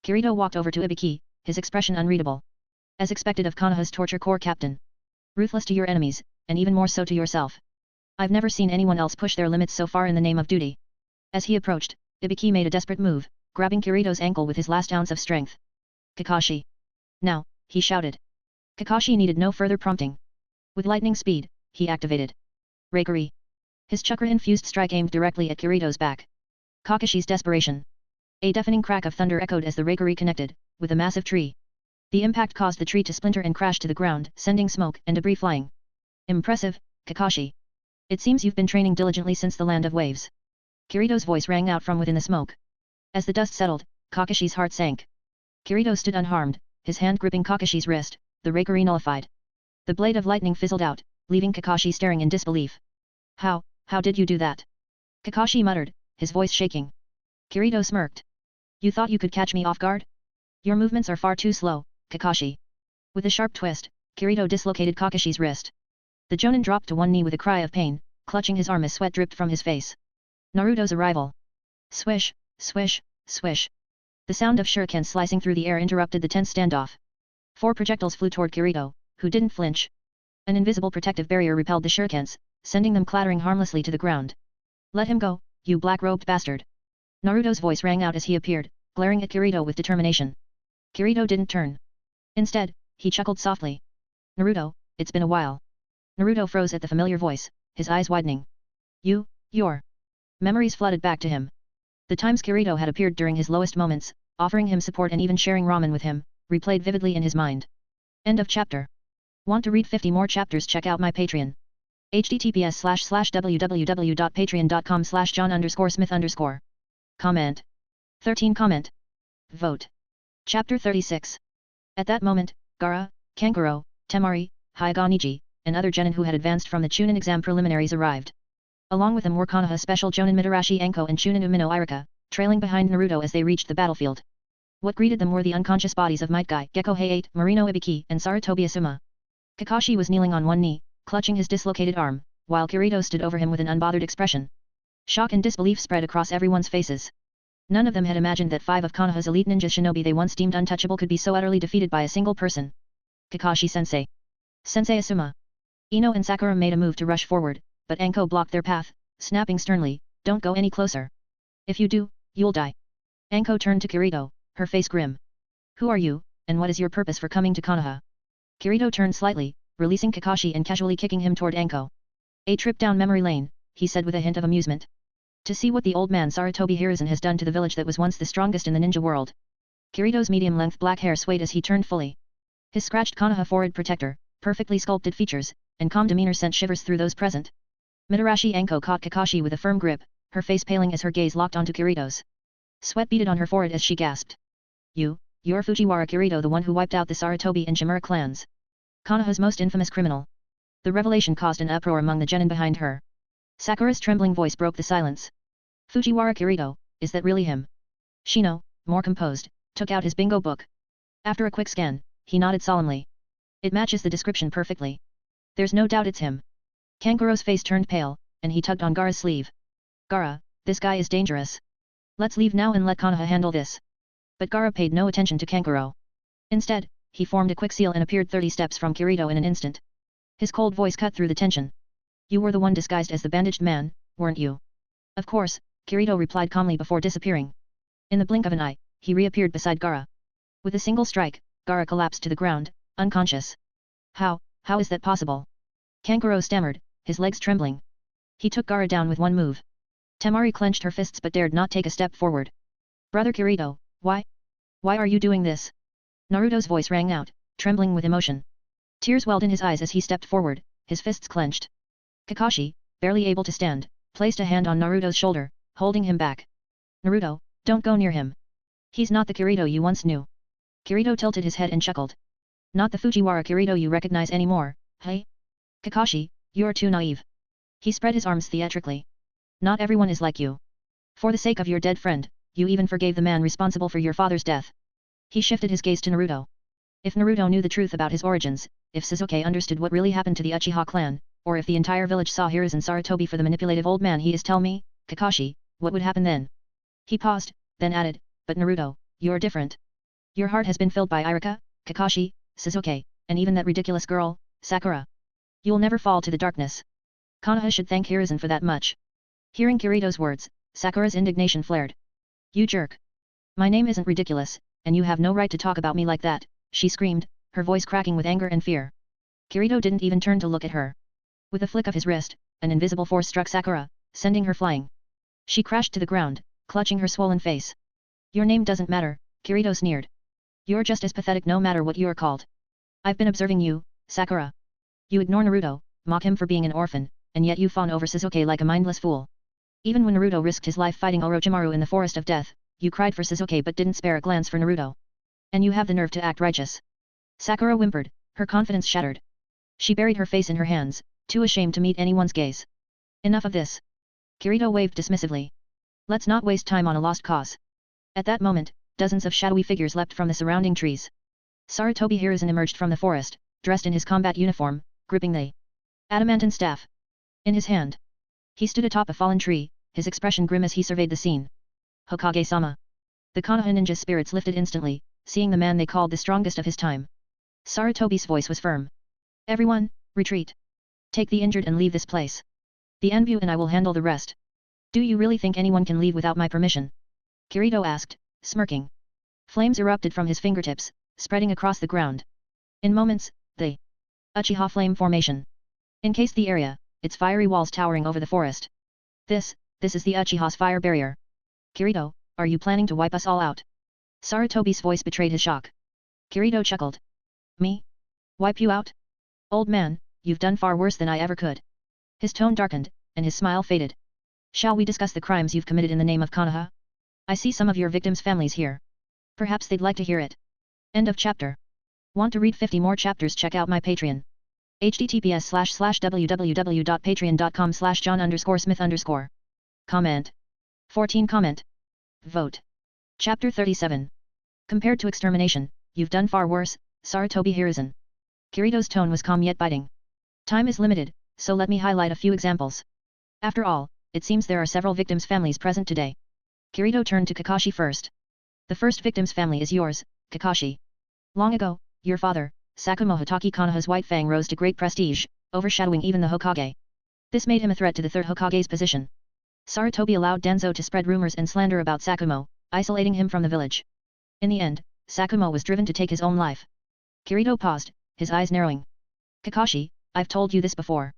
Kirito walked over to Ibiki, his expression unreadable. As expected of Konoha's torture corps captain. Ruthless to your enemies, and even more so to yourself. I've never seen anyone else push their limits so far in the name of duty. As he approached, Ibiki made a desperate move, grabbing Kirito's ankle with his last ounce of strength. Kakashi. Now, he shouted. Kakashi needed no further prompting. With lightning speed, he activated Reikari. His chakra-infused strike aimed directly at Kirito's back. Kakashi's desperation. A deafening crack of thunder echoed as the Reikari connected, with a massive tree. The impact caused the tree to splinter and crash to the ground, sending smoke and debris flying. Impressive, Kakashi. It seems you've been training diligently since the Land of Waves. Kirito's voice rang out from within the smoke. As the dust settled, Kakashi's heart sank. Kirito stood unharmed, his hand gripping Kakashi's wrist, the Reikari nullified. The blade of lightning fizzled out, leaving Kakashi staring in disbelief. How did you do that? Kakashi muttered, his voice shaking. Kirito smirked. You thought you could catch me off guard? Your movements are far too slow, Kakashi. With a sharp twist, Kirito dislocated Kakashi's wrist. The Jonin dropped to one knee with a cry of pain, clutching his arm as sweat dripped from his face. Naruto's arrival. Swish, swish, swish. The sound of shurikens slicing through the air interrupted the tense standoff. 4 projectiles flew toward Kirito, who didn't flinch. An invisible protective barrier repelled the shurikens, sending them clattering harmlessly to the ground. Let him go, you black-robed bastard. Naruto's voice rang out as he appeared, glaring at Kirito with determination. Kirito didn't turn. Instead, he chuckled softly. Naruto, it's been a while. Naruto froze at the familiar voice, his eyes widening. Your memories flooded back to him. The times Kirito had appeared during his lowest moments, offering him support and even sharing ramen with him, replayed vividly in his mind. End of chapter. Want to read 50 more chapters? Check out my Patreon. https://www.patreon.com/john_smith_. Comment. 13 Comment. Vote. Chapter 36. At that moment, Gaara, Kankuro, Temari, Hyaganiji, and other genin who had advanced from the Chunin exam preliminaries arrived. Along with them were Konoha Special Jonin Mitarashi Anko and Chunin Umino Irika, trailing behind Naruto as they reached the battlefield. What greeted them were the unconscious bodies of Might Guy, Gekko Heiate, Marino Ibiki, and Sarutobi Asuma. Kakashi was kneeling on one knee, clutching his dislocated arm, while Kirito stood over him with an unbothered expression. Shock and disbelief spread across everyone's faces. None of them had imagined that 5 of Konoha's elite ninja shinobi they once deemed untouchable could be so utterly defeated by a single person. Kakashi-sensei. Sensei Asuma. Ino and Sakura made a move to rush forward, but Anko blocked their path, snapping sternly, "Don't go any closer. If you do, you'll die." Anko turned to Kirito, her face grim. Who are you, and what is your purpose for coming to Konoha? Kirito turned slightly, releasing Kakashi and casually kicking him toward Anko. A trip down memory lane, he said with a hint of amusement. To see what the old man Sarutobi Hiruzen has done to the village that was once the strongest in the ninja world. Kirito's medium-length black hair swayed as he turned fully. His scratched Konoha forehead protector, perfectly sculpted features, and calm demeanor sent shivers through those present. Mitarashi Anko caught Kakashi with a firm grip, her face paling as her gaze locked onto Kirito's. Sweat beaded on her forehead as she gasped. You're Fujiwara Kirito, the one who wiped out the Sarutobi and Shimura clans. Konoha's most infamous criminal. The revelation caused an uproar among the genin behind her. Sakura's trembling voice broke the silence. Fujiwara Kirito, is that really him? Shino, more composed, took out his bingo book. After a quick scan, he nodded solemnly. It matches the description perfectly. There's no doubt it's him. Kangaro's face turned pale, and he tugged on Gaara's sleeve. Gaara, this guy is dangerous. Let's leave now and let Konoha handle this. But Gaara paid no attention to Kankuro. Instead, he formed a quick seal and appeared 30 steps from Kirito in an instant. His cold voice cut through the tension. You were the one disguised as the bandaged man, weren't you? Of course, Kirito replied calmly before disappearing. In the blink of an eye, he reappeared beside Gaara. With a single strike, Gaara collapsed to the ground, unconscious. How is that possible? Kankuro stammered, his legs trembling. He took Gaara down with one move. Temari clenched her fists but dared not take a step forward. Brother Kirito, why are you doing this? Naruto's voice rang out, trembling with emotion. Tears welled in his eyes as he stepped forward, his fists clenched. Kakashi, barely able to stand, placed a hand on Naruto's shoulder, holding him back. Naruto, don't go near him. He's not the Kirito you once knew. Kirito tilted his head and chuckled. Not the Fujiwara Kirito you recognize anymore, hey? Kakashi, you're too naive. He spread his arms theatrically. Not everyone is like you. For the sake of your dead friend, you even forgave the man responsible for your father's death. He shifted his gaze to Naruto. If Naruto knew the truth about his origins, if Sasuke understood what really happened to the Uchiha clan, or if the entire village saw Hiruzen Sarutobi for the manipulative old man he is, tell me, Kakashi, what would happen then? He paused, then added, but Naruto, you're different. Your heart has been filled by Irika, Kakashi, Sasuke, and even that ridiculous girl, Sakura. You'll never fall to the darkness. Konoha should thank Hiruzen for that much. Hearing Kirito's words, Sakura's indignation flared. You jerk. My name isn't ridiculous, and you have no right to talk about me like that, she screamed, her voice cracking with anger and fear. Kirito didn't even turn to look at her. With a flick of his wrist, an invisible force struck Sakura, sending her flying. She crashed to the ground, clutching her swollen face. Your name doesn't matter, Kirito sneered. You're just as pathetic no matter what you're called. I've been observing you, Sakura. You ignore Naruto, mock him for being an orphan, and yet you fawn over Sasuke like a mindless fool. Even when Naruto risked his life fighting Orochimaru in the Forest of Death, you cried for Sasuke but didn't spare a glance for Naruto. And you have the nerve to act righteous. Sakura whimpered, her confidence shattered. She buried her face in her hands, too ashamed to meet anyone's gaze. Enough of this. Kirito waved dismissively. Let's not waste time on a lost cause. At that moment, dozens of shadowy figures leapt from the surrounding trees. Sarutobi Hiruzen emerged from the forest, dressed in his combat uniform, gripping the adamantine staff in his hand. He stood atop a fallen tree, his expression grim as he surveyed the scene. Hokage-sama. The Konoha ninja's spirits lifted instantly, seeing the man they called the strongest of his time. Sarutobi's voice was firm. Everyone, retreat. Take the injured and leave this place. The Enbu and I will handle the rest. Do you really think anyone can leave without my permission? Kirito asked, smirking. Flames erupted from his fingertips, spreading across the ground. In moments, the Uchiha flame formation encased the area, its fiery walls towering over the forest. This is the Uchiha's fire barrier. Kirito, are you planning to wipe us all out? Sarutobi's voice betrayed his shock. Kirito chuckled. Me? Wipe you out? Old man, you've done far worse than I ever could. His tone darkened, and his smile faded. Shall we discuss the crimes you've committed in the name of Konoha? I see some of your victims' families here. Perhaps they'd like to hear it. End of chapter. Want to read 50 more chapters? Check out my Patreon. https://www.patreon.com/john_smith_. Comment. 14 comment. Vote. Chapter 37. Compared to extermination, you've done far worse, Sarutobi Hiruzen. Kirito's tone was calm yet biting. Time is limited, so let me highlight a few examples. After all, it seems there are several victims' families present today. Kirito turned to Kakashi first. The first victim's family is yours, Kakashi. Long ago, your father, Sakumo Hotaki Konoha's White Fang rose to great prestige, overshadowing even the Hokage. This made him a threat to the third Hokage's position. Sarutobi allowed Danzo to spread rumors and slander about Sakumo, isolating him from the village. In the end, Sakumo was driven to take his own life. Kirito paused, his eyes narrowing. Kakashi, I've told you this before.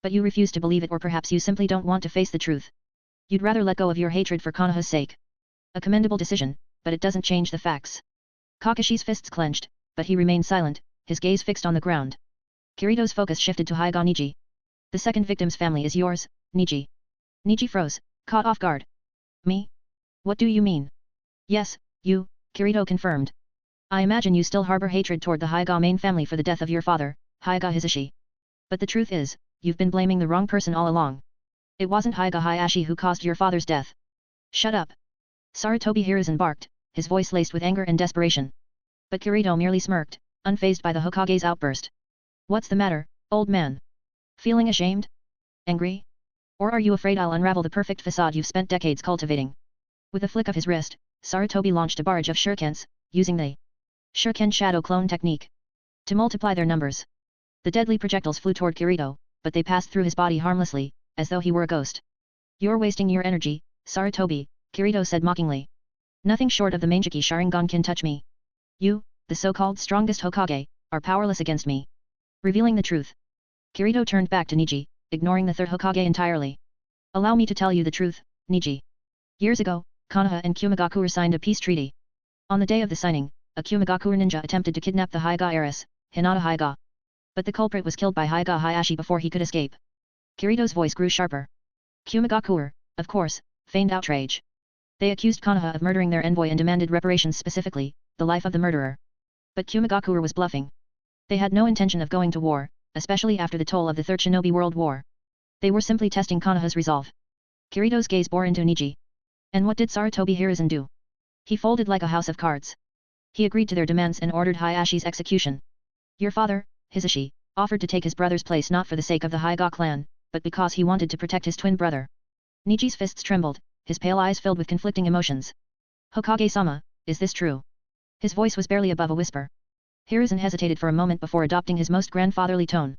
But you refuse to believe it, or perhaps you simply don't want to face the truth. You'd rather let go of your hatred for Konoha's sake. A commendable decision, but it doesn't change the facts. Kakashi's fists clenched, but he remained silent, his gaze fixed on the ground. Kirito's focus shifted to Hyuga Niji. The second victim's family is yours, Niji. Niji froze, caught off guard. Me? What do you mean? Yes, you, Kirito confirmed. I imagine you still harbor hatred toward the Hyuga main family for the death of your father, Hyuga Hisashi. But the truth is, you've been blaming the wrong person all along. It wasn't Hyuga Hayashi who caused your father's death. Shut up. Sarutobi Hiruzen barked, his voice laced with anger and desperation. But Kirito merely smirked, unfazed by the Hokage's outburst. What's the matter, old man? Feeling ashamed? Angry? Or are you afraid I'll unravel the perfect facade you've spent decades cultivating? With a flick of his wrist, Sarutobi launched a barrage of shurikens, using the shuriken shadow clone technique to multiply their numbers. The deadly projectiles flew toward Kirito, but they passed through his body harmlessly, as though he were a ghost. You're wasting your energy, Sarutobi, Kirito said mockingly. Nothing short of the Mangeki Sharingan can touch me. You, the so-called strongest Hokage, are powerless against me. Revealing the truth. Kirito turned back to Niji, ignoring the third Hokage entirely. Allow me to tell you the truth, Niji. Years ago, Konoha and Kumigakure signed a peace treaty. On the day of the signing, a Kumigakure ninja attempted to kidnap the Hyuga heiress, Hinata Hyuga. But the culprit was killed by Hyuga Hayashi before he could escape. Kirito's voice grew sharper. Kumigakure, of course, feigned outrage. They accused Konoha of murdering their envoy and demanded reparations, specifically, the life of the murderer. But Kumigakure was bluffing. They had no intention of going to war, especially after the toll of the Third Shinobi World War. They were simply testing Konoha's resolve. Kirito's gaze bore into Niji. And what did Sarutobi Hiruzen do? He folded like a house of cards. He agreed to their demands and ordered Hayashi's execution. Your father, Hisashi, offered to take his brother's place not for the sake of the Hyuga clan, but because he wanted to protect his twin brother. Niji's fists trembled, his pale eyes filled with conflicting emotions. Hokage-sama, is this true? His voice was barely above a whisper. Hiruzen hesitated for a moment before adopting his most grandfatherly tone.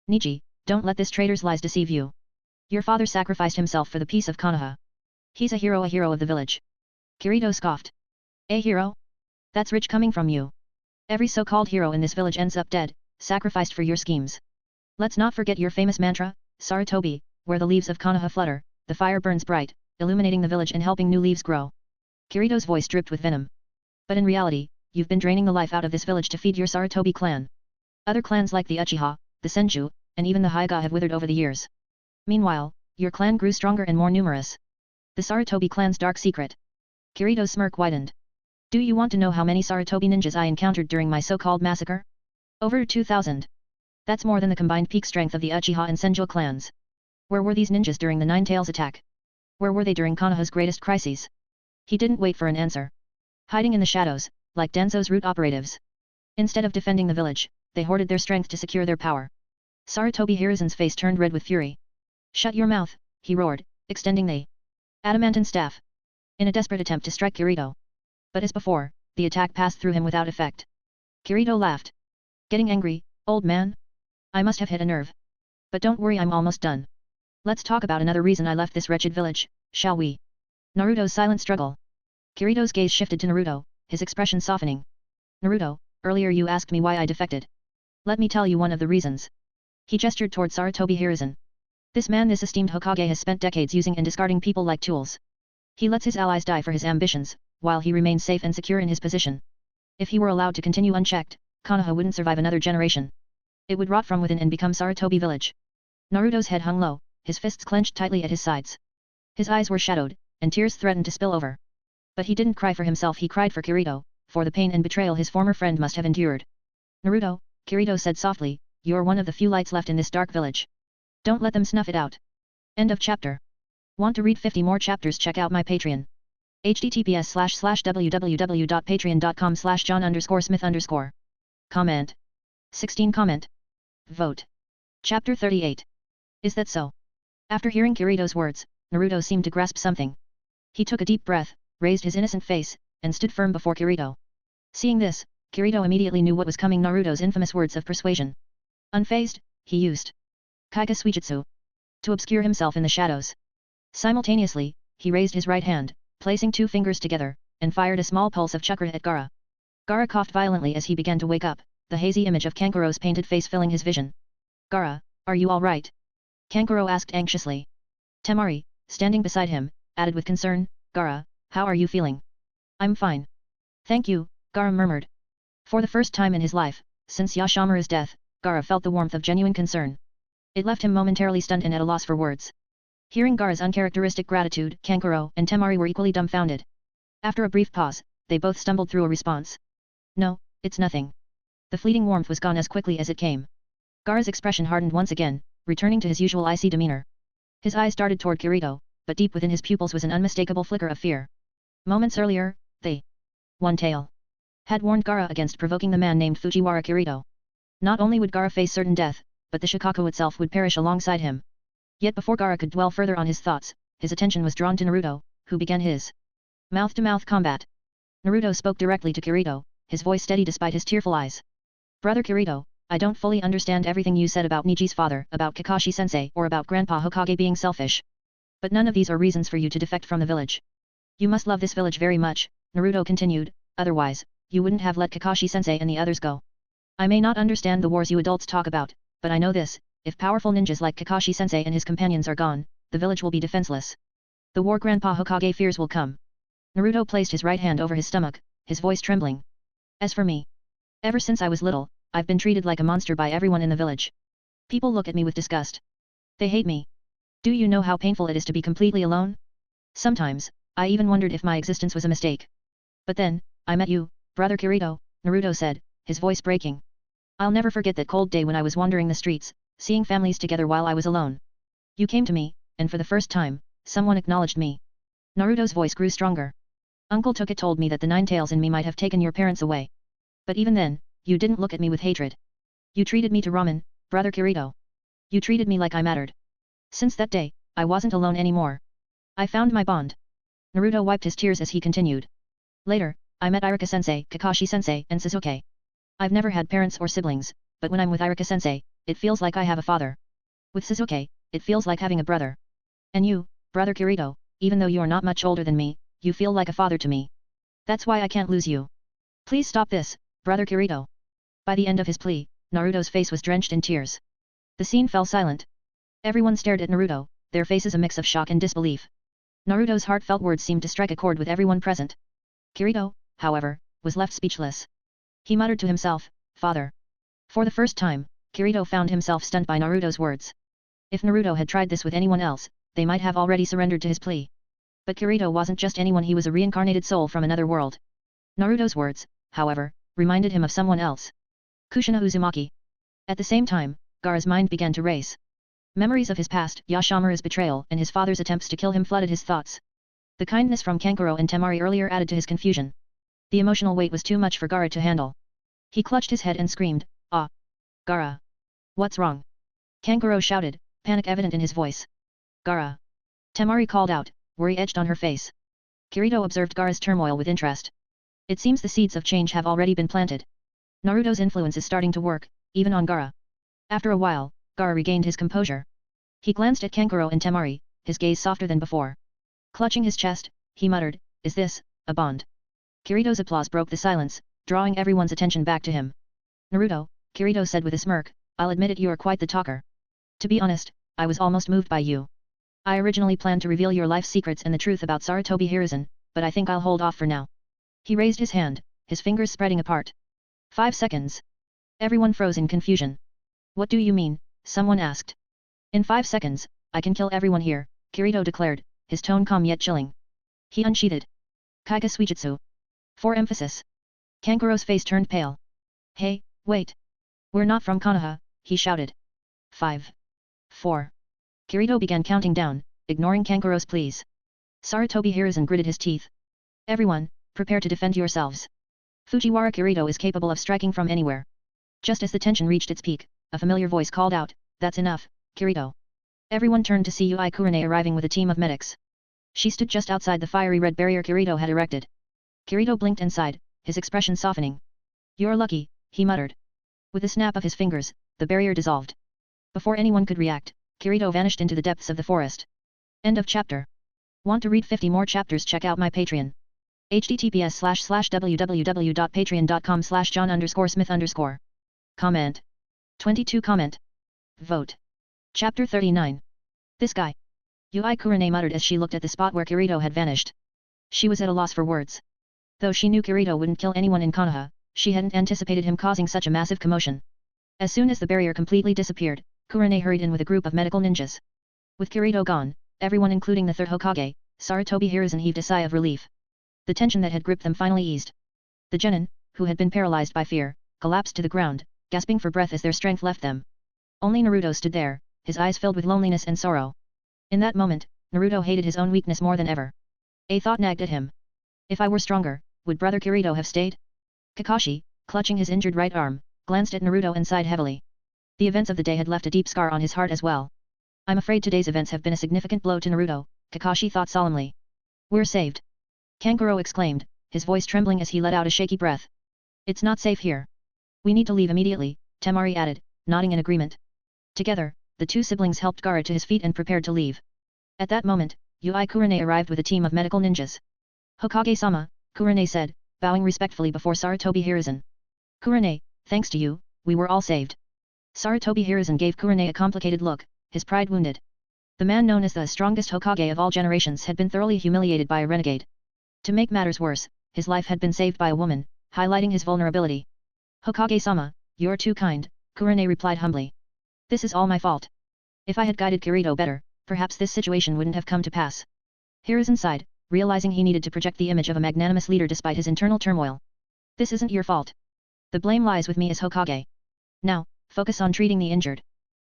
Niji, don't let this traitor's lies deceive you. Your father sacrificed himself for the peace of Konoha. He's a hero of the village. Kirito scoffed. A hero? That's rich coming from you. Every so-called hero in this village ends up dead, sacrificed for your schemes. Let's not forget your famous mantra, Sarutobi, where the leaves of Konoha flutter, the fire burns bright, illuminating the village and helping new leaves grow. Kirito's voice dripped with venom. But in reality, you've been draining the life out of this village to feed your Sarutobi clan. Other clans like the Uchiha, the Senju, and even the Hyuga have withered over the years. Meanwhile, your clan grew stronger and more numerous. The Sarutobi clan's dark secret. Kirito's smirk widened. Do you want to know how many Sarutobi ninjas I encountered during my so-called massacre? Over 2,000. That's more than the combined peak strength of the Uchiha and Senju clans. Where were these ninjas during the Nine Tails attack? Where were they during Konoha's greatest crises? He didn't wait for an answer. Hiding in the shadows, like Danzo's root operatives. Instead of defending the village, they hoarded their strength to secure their power. Sarutobi Hiruzen's face turned red with fury. Shut your mouth, he roared, extending the adamantine staff. In a desperate attempt to strike Kirito. But as before, the attack passed through him without effect. Kirito laughed. Getting angry, old man? I must have hit a nerve. But don't worry, I'm almost done. Let's talk about another reason I left this wretched village, shall we? Naruto's silent struggle. Kirito's gaze shifted to Naruto, his expression softening. Naruto, earlier you asked me why I defected. Let me tell you one of the reasons. He gestured toward Sarutobi Hiruzen. This esteemed Hokage has spent decades using and discarding people like tools. He lets his allies die for his ambitions, while he remains safe and secure in his position. If he were allowed to continue unchecked, Konoha wouldn't survive another generation. It would rot from within and become Sarutobi village. Naruto's head hung low, his fists clenched tightly at his sides. His eyes were shadowed, and tears threatened to spill over. But he didn't cry for himself, he cried for Kirito, for the pain and betrayal his former friend must have endured. Naruto, Kirito said softly, you're one of the few lights left in this dark village. Don't let them snuff it out. End of chapter. Want to read 50 more chapters? Check out my Patreon. https://www.patreon.com/john_smith_. Comment. 16 comment. Vote. Chapter 38. Is that so? After hearing Kirito's words, Naruto seemed to grasp something. He took a deep breath, raised his innocent face, and stood firm before Kirito. Seeing this, Kirito immediately knew what was coming. Naruto's infamous words of persuasion. Unfazed, he used Kaiga Suijutsu to obscure himself in the shadows. Simultaneously, he raised his right hand, placing two fingers together, and fired a small pulse of chakra at Gaara. Gaara coughed violently as he began to wake up, the hazy image of Kankuro's painted face filling his vision. Gaara, are you all right? Kankuro asked anxiously. Temari, standing beside him, added with concern, Gaara, how are you feeling? I'm fine. Thank you, Gaara murmured. For the first time in his life, since Yashamura's death, Gaara felt the warmth of genuine concern. It left him momentarily stunned and at a loss for words. Hearing Gaara's uncharacteristic gratitude, Kankuro and Temari were equally dumbfounded. After a brief pause, they both stumbled through a response. No, it's nothing. The fleeting warmth was gone as quickly as it came. Gaara's expression hardened once again, returning to his usual icy demeanor. His eyes darted toward Kirito, but deep within his pupils was an unmistakable flicker of fear. Moments earlier, they, One Tail, had warned Gaara against provoking the man named Fujiwara Kirito. Not only would Gaara face certain death, but the Shikaku itself would perish alongside him. Yet before Gaara could dwell further on his thoughts, his attention was drawn to Naruto, who began his mouth-to-mouth combat. Naruto spoke directly to Kirito, his voice steady despite his tearful eyes. Brother Kirito, I don't fully understand everything you said about Niji's father, about Kakashi-sensei, or about Grandpa Hokage being selfish. But none of these are reasons for you to defect from the village. You must love this village very much, Naruto continued, otherwise, you wouldn't have let Kakashi-sensei and the others go. I may not understand the wars you adults talk about, but I know this, if powerful ninjas like Kakashi-sensei and his companions are gone, the village will be defenseless. The war Grandpa Hokage fears will come. Naruto placed his right hand over his stomach, his voice trembling. As for me, ever since I was little, I've been treated like a monster by everyone in the village. People look at me with disgust. They hate me. Do you know how painful it is to be completely alone? Sometimes, I even wondered if my existence was a mistake. But then, I met you, Brother Kirito, Naruto said, his voice breaking. I'll never forget that cold day when I was wandering the streets, seeing families together while I was alone. You came to me, and for the first time, someone acknowledged me. Naruto's voice grew stronger. Uncle Toka told me that the nine tails in me might have taken your parents away. But even then, you didn't look at me with hatred. You treated me to ramen, Brother Kirito. You treated me like I mattered. Since that day, I wasn't alone anymore. I found my bond. Naruto wiped his tears as he continued. Later, I met Iruka-sensei, Kakashi-sensei, and Sasuke. I've never had parents or siblings, but when I'm with Iruka-sensei, it feels like I have a father. With Sasuke, it feels like having a brother. And you, Brother Kirito, even though you're not much older than me, you feel like a father to me. That's why I can't lose you. Please stop this, Brother Kirito. By the end of his plea, Naruto's face was drenched in tears. The scene fell silent. Everyone stared at Naruto, their faces a mix of shock and disbelief. Naruto's heartfelt words seemed to strike a chord with everyone present. Kirito, however, was left speechless. He muttered to himself, Father. For the first time, Kirito found himself stunned by Naruto's words. If Naruto had tried this with anyone else, they might have already surrendered to his plea. But Kirito wasn't just anyone, he was a reincarnated soul from another world. Naruto's words, however, reminded him of someone else. Kushina Uzumaki. At the same time, Gaara's mind began to race. Memories of his past, Yashamura's betrayal, and his father's attempts to kill him flooded his thoughts. The kindness from Kankuro and Temari earlier added to his confusion. The emotional weight was too much for Gaara to handle. He clutched his head and screamed, Ah! Gaara! What's wrong? Kankuro shouted, panic evident in his voice. Gaara! Temari called out, worry etched on her face. Kirito observed Gaara's turmoil with interest. It seems the seeds of change have already been planted. Naruto's influence is starting to work, even on Gaara. After a while, Gaara regained his composure. He glanced at Kankuro and Temari, his gaze softer than before. Clutching his chest, he muttered, Is this a bond? Kirito's applause broke the silence, drawing everyone's attention back to him. Naruto, Kirito said with a smirk, I'll admit it, you are quite the talker. To be honest, I was almost moved by you. I originally planned to reveal your life secrets and the truth about Sarutobi Hiruzen, but I think I'll hold off for now. He raised his hand, his fingers spreading apart. 5 seconds. Everyone froze in confusion. What do you mean? Someone asked. In 5 seconds, I can kill everyone here, Kirito declared, his tone calm yet chilling. He unsheathed Kaiga Suijutsu. For emphasis. Kankuro's face turned pale. Hey, wait. We're not from Konoha, he shouted. 5. 4. Kirito began counting down, ignoring Kankuro's pleas. Sarutobi Hiruzen gritted his teeth. Everyone, prepare to defend yourselves. Fujiwara Kirito is capable of striking from anywhere. Just as the tension reached its peak, a familiar voice called out, That's enough, Kirito. Everyone turned to see Yui Kurane arriving with a team of medics. She stood just outside the fiery red barrier Kirito had erected. Kirito blinked and sighed, his expression softening. You're lucky, he muttered. With a snap of his fingers, the barrier dissolved. Before anyone could react, Kirito vanished into the depths of the forest. End of chapter. Want to read 50 more chapters? Check out my Patreon. https://www.patreon.com/john_smith_. Comment. 22 Comment. Vote. Chapter 39. This guy. Yui Kurane muttered as she looked at the spot where Kirito had vanished. She was at a loss for words. Though she knew Kirito wouldn't kill anyone in Konoha, she hadn't anticipated him causing such a massive commotion. As soon as the barrier completely disappeared, Kurane hurried in with a group of medical ninjas. With Kirito gone, everyone including the third Hokage, Sarutobi Hiruzen heaved a sigh of relief. The tension that had gripped them finally eased. The genin, who had been paralyzed by fear, collapsed to the ground, gasping for breath as their strength left them. Only Naruto stood there, his eyes filled with loneliness and sorrow. In that moment, Naruto hated his own weakness more than ever. A thought nagged at him. If I were stronger, would brother Kirito have stayed? Kakashi, clutching his injured right arm, glanced at Naruto and sighed heavily. The events of the day had left a deep scar on his heart as well. I'm afraid today's events have been a significant blow to Naruto, Kakashi thought solemnly. We're saved. Kankuro exclaimed, his voice trembling as he let out a shaky breath. It's not safe here. We need to leave immediately, Temari added, nodding in agreement. Together, the two siblings helped Gaara to his feet and prepared to leave. At that moment, Yui Kurane arrived with a team of medical ninjas. Hokage-sama, Kurane said, bowing respectfully before Sarutobi Hiruzen. Kurane, thanks to you, we were all saved. Sarutobi Hiruzen gave Kurane a complicated look, his pride wounded. The man known as the strongest Hokage of all generations had been thoroughly humiliated by a renegade. To make matters worse, his life had been saved by a woman, highlighting his vulnerability. Hokage-sama, you're too kind, Kurane replied humbly. This is all my fault. If I had guided Kirito better, perhaps this situation wouldn't have come to pass. Hiruzen sighed, realizing he needed to project the image of a magnanimous leader despite his internal turmoil. This isn't your fault. The blame lies with me as Hokage. Now, focus on treating the injured.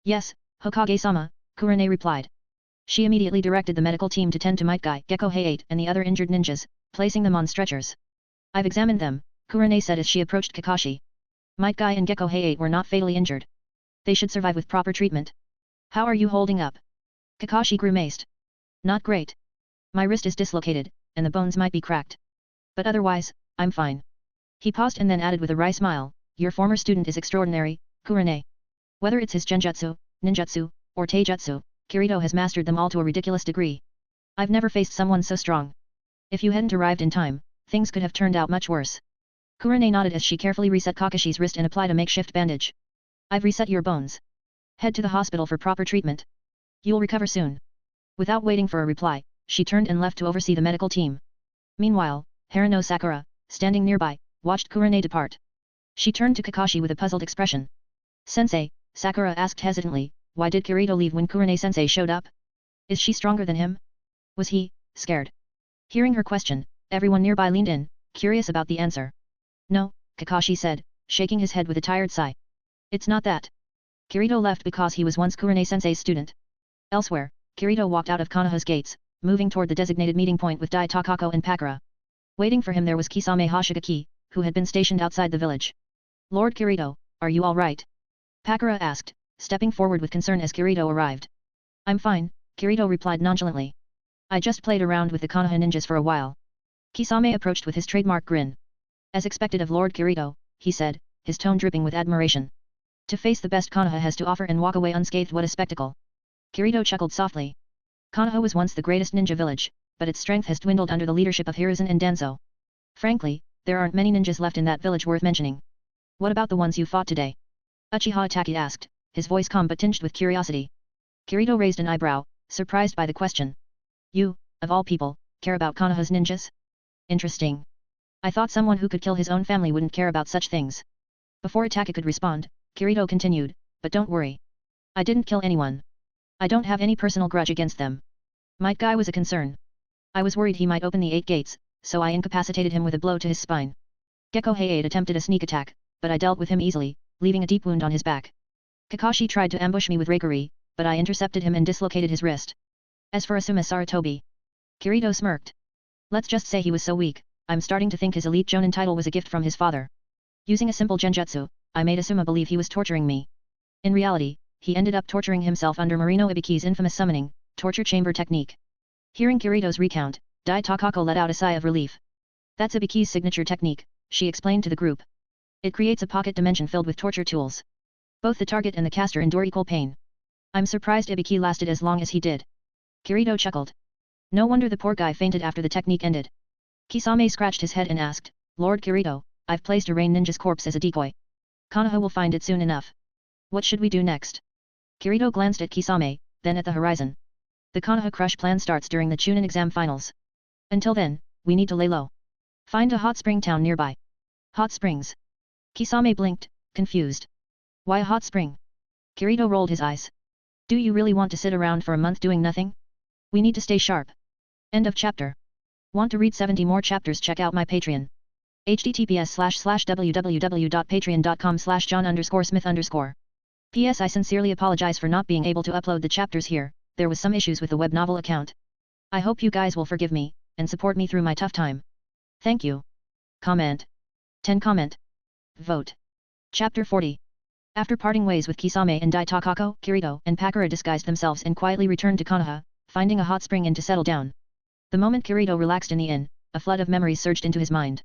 Yes, Hokage-sama, Kurane replied. She immediately directed the medical team to tend to Might Guy, Gekko Height and the other injured ninjas, placing them on stretchers. I've examined them, Kurane said as she approached Kakashi. Might Guy and Gekko Height were not fatally injured. They should survive with proper treatment. How are you holding up? Kakashi grimaced. Not great. My wrist is dislocated, and the bones might be cracked. But otherwise, I'm fine. He paused and then added with a wry smile, your former student is extraordinary, Kurane. Whether it's his genjutsu, ninjutsu, or taijutsu, Kirito has mastered them all to a ridiculous degree. I've never faced someone so strong. If you hadn't arrived in time, things could have turned out much worse. Kurane nodded as she carefully reset Kakashi's wrist and applied a makeshift bandage. I've reset your bones. Head to the hospital for proper treatment. You'll recover soon. Without waiting for a reply, she turned and left to oversee the medical team. Meanwhile, Harano Sakura, standing nearby, watched Kurane depart. She turned to Kakashi with a puzzled expression. Sensei, Sakura asked hesitantly, why did Kirito leave when Kurane-sensei showed up? Is she stronger than him? Was he scared? Hearing her question, everyone nearby leaned in, curious about the answer. No, Kakashi said, shaking his head with a tired sigh. It's not that. Kirito left because he was once Kurane-sensei's student. Elsewhere, Kirito walked out of Konoha's gates, moving toward the designated meeting point with Dai Takako and Pakura. Waiting for him there was Kisame Hashigaki, who had been stationed outside the village. Lord Kirito, are you all right? Pakura asked, stepping forward with concern as Kirito arrived. I'm fine, Kirito replied nonchalantly. I just played around with the Konoha ninjas for a while. Kisame approached with his trademark grin. As expected of Lord Kirito, he said, his tone dripping with admiration. To face the best Konoha has to offer and walk away unscathed, what a spectacle. Kirito chuckled softly. Konoha was once the greatest ninja village, but its strength has dwindled under the leadership of Hiruzen and Danzo. Frankly, there aren't many ninjas left in that village worth mentioning. What about the ones you fought today? Uchiha Izumi asked, his voice calm but tinged with curiosity. Kirito raised an eyebrow, surprised by the question. You, of all people, care about Konoha's ninjas? Interesting. I thought someone who could kill his own family wouldn't care about such things. Before Izumi could respond, Kirito continued, but don't worry. I didn't kill anyone. I don't have any personal grudge against them. Might Guy was a concern. I was worried he might open the 8 gates, so I incapacitated him with a blow to his spine. Gekko Height attempted a sneak attack, but I dealt with him easily, leaving a deep wound on his back. Kakashi tried to ambush me with Reikari, but I intercepted him and dislocated his wrist. As for Asuma Sarutobi, Kirito smirked. Let's just say he was so weak, I'm starting to think his elite Jonin title was a gift from his father. Using a simple genjutsu, I made Asuma believe he was torturing me. In reality, he ended up torturing himself under Marino Ibiki's infamous summoning, torture chamber technique. Hearing Kirito's recount, Dai Takako let out a sigh of relief. That's Ibiki's signature technique, she explained to the group. It creates a pocket dimension filled with torture tools. Both the target and the caster endure equal pain. I'm surprised Ibiki lasted as long as he did. Kirito chuckled. No wonder the poor guy fainted after the technique ended. Kisame scratched his head and asked, Lord Kirito, I've placed a rain ninja's corpse as a decoy. Konoha will find it soon enough. What should we do next? Kirito glanced at Kisame, then at the horizon. The Konoha Crush plan starts during the Chunin exam finals. Until then, we need to lay low. Find a hot spring town nearby. Hot springs. Kisame blinked, confused. Why a hot spring? Kirito rolled his eyes. Do you really want to sit around for a month doing nothing? We need to stay sharp. End of chapter. Want to read 70 more chapters? Check out my Patreon. https://www.patreon.com/john_smith_. P.S. I sincerely apologize for not being able to upload the chapters here, there was some issues with the web novel account. I hope you guys will forgive me, and support me through my tough time. Thank you. Comment. 10 comment. Vote. Chapter 40. After parting ways with Kisame and Dai Takako, Kirito and Pakura disguised themselves and quietly returned to Konoha, finding a hot spring inn to settle down. The moment Kirito relaxed in the inn, a flood of memories surged into his mind.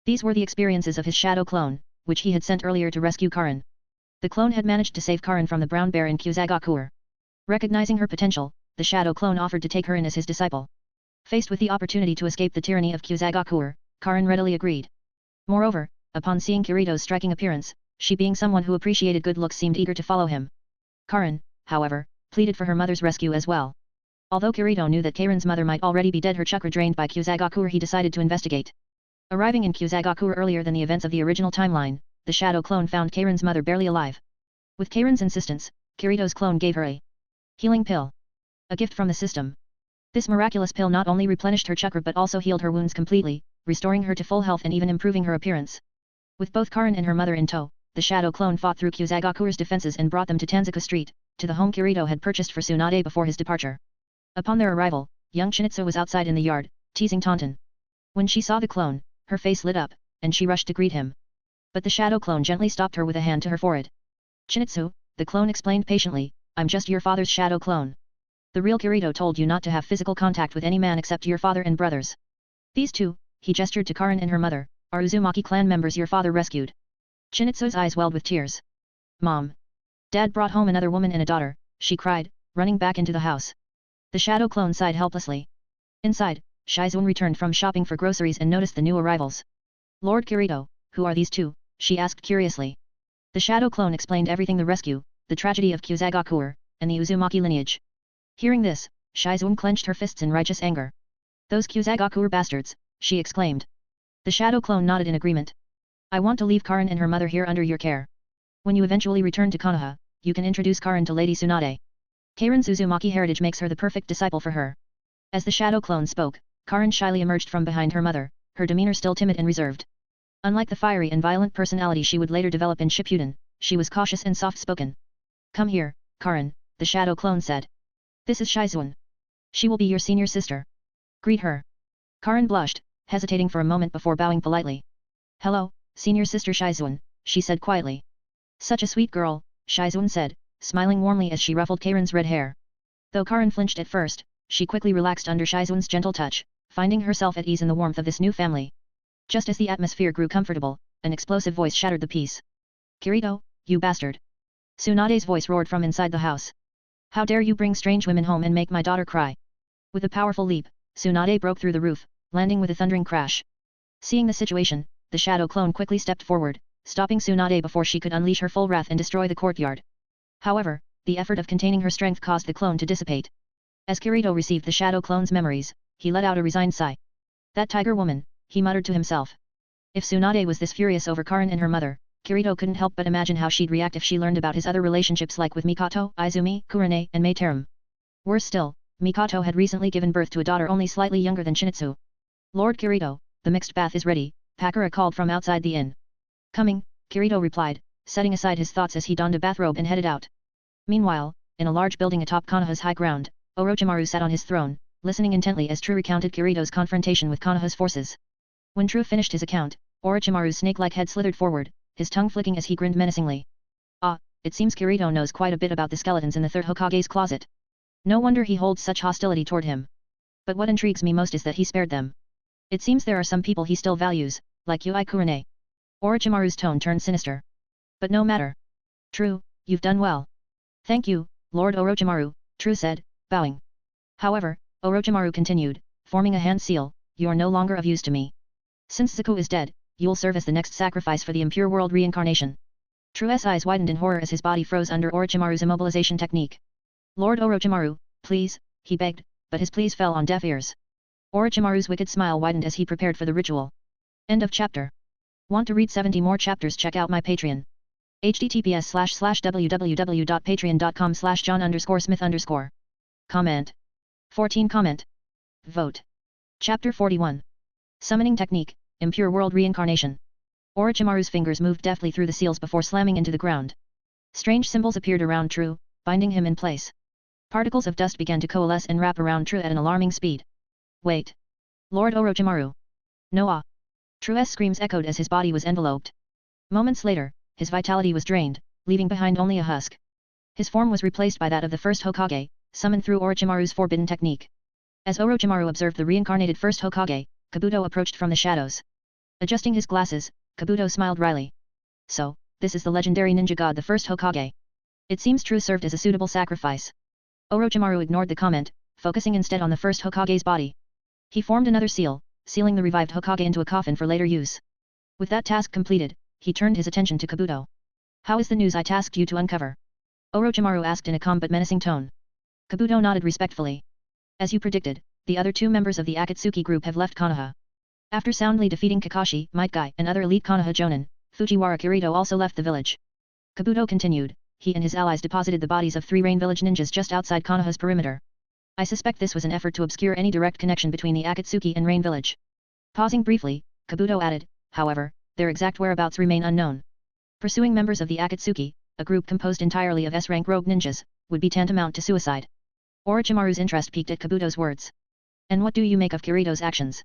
These were the experiences of his shadow clone, which he had sent earlier to rescue Karin. The clone had managed to save Karin from the brown bear in Kyuzagakuer. Recognizing her potential, the shadow clone offered to take her in as his disciple. Faced with the opportunity to escape the tyranny of Kyuzagakuer, Karin readily agreed. Moreover, upon seeing Kirito's striking appearance, she being someone who appreciated good looks seemed eager to follow him. Karin, however, pleaded for her mother's rescue as well. Although Kirito knew that Karin's mother might already be dead, her chakra drained by Kyuzagakuer, he decided to investigate. Arriving in Kyuzagakuer earlier than the events of the original timeline, the shadow clone found Karin's mother barely alive. With Karin's insistence, Kirito's clone gave her a healing pill. A gift from the system. This miraculous pill not only replenished her chakra but also healed her wounds completely, restoring her to full health and even improving her appearance. With both Karin and her mother in tow, the shadow clone fought through Kyuzagakuer's defenses and brought them to Tanzuka Street, to the home Kirito had purchased for Tsunade before his departure. Upon their arrival, young Chinitsu was outside in the yard, teasing Taunton. When she saw the clone, her face lit up, and she rushed to greet him. But the shadow clone gently stopped her with a hand to her forehead. Chinitsu, the clone explained patiently, I'm just your father's shadow clone. The real Kirito told you not to have physical contact with any man except your father and brothers. These two, he gestured to Karin and her mother, are Uzumaki clan members your father rescued. Chinitsu's eyes welled with tears. Mom. Dad brought home another woman and a daughter, she cried, running back into the house. The shadow clone sighed helplessly. Inside, Shizuan returned from shopping for groceries and noticed the new arrivals. Lord Kirito, who are these two? She asked curiously. The shadow clone explained everything: the rescue, the tragedy of Kyuzagakuer, and the Uzumaki lineage. Hearing this, Shizuan clenched her fists in righteous anger. Those Kyuzagakuer bastards, she exclaimed. The shadow clone nodded in agreement. I want to leave Karin and her mother here under your care. When you eventually return to Konoha, you can introduce Karin to Lady Tsunade. Karin's Uzumaki heritage makes her the perfect disciple for her. As the shadow clone spoke, Karin shyly emerged from behind her mother, her demeanor still timid and reserved. Unlike the fiery and violent personality she would later develop in Shippuden, she was cautious and soft-spoken. Come here, Karin, the shadow clone said. This is Shizuan. She will be your senior sister. Greet her. Karin blushed, hesitating for a moment before bowing politely. Hello, senior sister Shizuan, she said quietly. Such a sweet girl, Shizuan said, smiling warmly as she ruffled Karin's red hair. Though Karin flinched at first, she quickly relaxed under Shizuan's gentle touch, finding herself at ease in the warmth of this new family. Just as the atmosphere grew comfortable, an explosive voice shattered the peace. Kirito, you bastard! Tsunade's voice roared from inside the house. How dare you bring strange women home and make my daughter cry? With a powerful leap, Tsunade broke through the roof, landing with a thundering crash. Seeing the situation, the shadow clone quickly stepped forward, stopping Tsunade before she could unleash her full wrath and destroy the courtyard. However, the effort of containing her strength caused the clone to dissipate. As Kirito received the shadow clone's memories, he let out a resigned sigh. That tiger woman, he muttered to himself. If Tsunade was this furious over Karin and her mother, Kirito couldn't help but imagine how she'd react if she learned about his other relationships, like with Mikoto, Izumi, Kurane, and Meiterum. Worse still, Mikoto had recently given birth to a daughter only slightly younger than Shinitsu. Lord Kirito, the mixed bath is ready, Pakura called from outside the inn. Coming, Kirito replied, setting aside his thoughts as he donned a bathrobe and headed out. Meanwhile, in a large building atop Konoha's high ground, Orochimaru sat on his throne, listening intently as True recounted Kirito's confrontation with Konoha's forces. When True finished his account, Orochimaru's snake-like head slithered forward, his tongue flicking as he grinned menacingly. Ah, it seems Kirito knows quite a bit about the skeletons in the third Hokage's closet. No wonder he holds such hostility toward him. But what intrigues me most is that he spared them. It seems there are some people he still values, like Yui Kurane. Orochimaru's tone turned sinister. But no matter. True, you've done well. Thank you, Lord Orochimaru, True said, bowing. However, Orochimaru continued, forming a hand seal, you are no longer of use to me. Since Zuko is dead, you will serve as the next sacrifice for the impure world reincarnation. True's eyes widened in horror as his body froze under Orochimaru's immobilization technique. Lord Orochimaru, please, he begged, but his pleas fell on deaf ears. Orochimaru's wicked smile widened as he prepared for the ritual. End of chapter. Want to read 70 more chapters? Check out my Patreon. https://www.patreon.com/john_smith_. Comment. 14 Comment. Vote. Chapter 41. Summoning Technique, Impure World Reincarnation. Orochimaru's fingers moved deftly through the seals before slamming into the ground. Strange symbols appeared around True, binding him in place. Particles of dust began to coalesce and wrap around True at an alarming speed. Wait! Lord Orochimaru! No! True's screams echoed as his body was enveloped. Moments later, his vitality was drained, leaving behind only a husk. His form was replaced by that of the first Hokage, summoned through Orochimaru's forbidden technique. As Orochimaru observed the reincarnated first Hokage, Kabuto approached from the shadows. Adjusting his glasses, Kabuto smiled wryly. So, this is the legendary ninja god, the first Hokage. It seems True served as a suitable sacrifice. Orochimaru ignored the comment, focusing instead on the first Hokage's body. He formed another seal, sealing the revived Hokage into a coffin for later use. With that task completed, he turned his attention to Kabuto. How is the news I tasked you to uncover? Orochimaru asked in a calm but menacing tone. Kabuto nodded respectfully. As you predicted, the other two members of the Akatsuki group have left Konoha. After soundly defeating Kakashi, Might Guy, and other elite Konoha Jonin, Fujiwara Kirito also left the village. Kabuto continued, he and his allies deposited the bodies of 3 Rain Village ninjas just outside Konoha's perimeter. I suspect this was an effort to obscure any direct connection between the Akatsuki and Rain Village. Pausing briefly, Kabuto added, however, their exact whereabouts remain unknown. Pursuing members of the Akatsuki, a group composed entirely of S-rank rogue ninjas, would be tantamount to suicide. Orochimaru's interest piqued at Kabuto's words. And what do you make of Kirito's actions?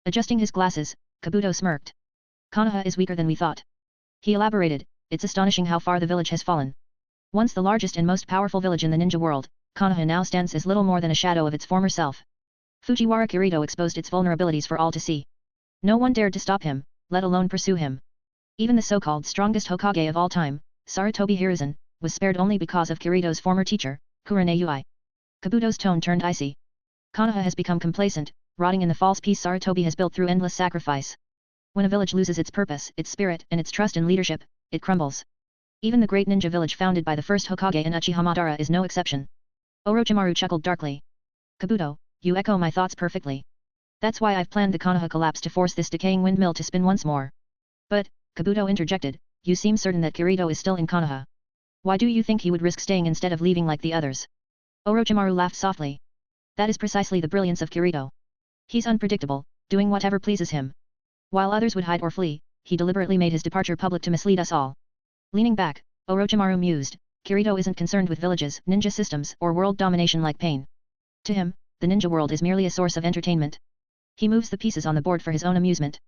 Adjusting his glasses, Kabuto smirked. Konoha is weaker than we thought. He elaborated, it's astonishing how far the village has fallen. Once the largest and most powerful village in the ninja world, Konoha now stands as little more than a shadow of its former self. Fujiwara Kirito exposed its vulnerabilities for all to see. No one dared to stop him, let alone pursue him. Even the so-called strongest Hokage of all time, Sarutobi Hiruzen, was spared only because of Kirito's former teacher, Kurane Ui. Kabuto's tone turned icy. Konoha has become complacent, rotting in the false peace Sarutobi has built through endless sacrifice. When a village loses its purpose, its spirit, and its trust in leadership, it crumbles. Even the great ninja village founded by the first Hokage and Uchiha Madara is no exception. Orochimaru chuckled darkly. Kabuto, you echo my thoughts perfectly. That's why I've planned the Konoha collapse to force this decaying windmill to spin once more. But, Kabuto interjected, you seem certain that Kirito is still in Konoha. Why do you think he would risk staying instead of leaving like the others? Orochimaru laughed softly. That is precisely the brilliance of Kirito. He's unpredictable, doing whatever pleases him. While others would hide or flee, he deliberately made his departure public to mislead us all. Leaning back, Orochimaru mused, Kirito isn't concerned with villages, ninja systems, or world domination like Pain. To him, the ninja world is merely a source of entertainment. He moves the pieces on the board for his own amusement.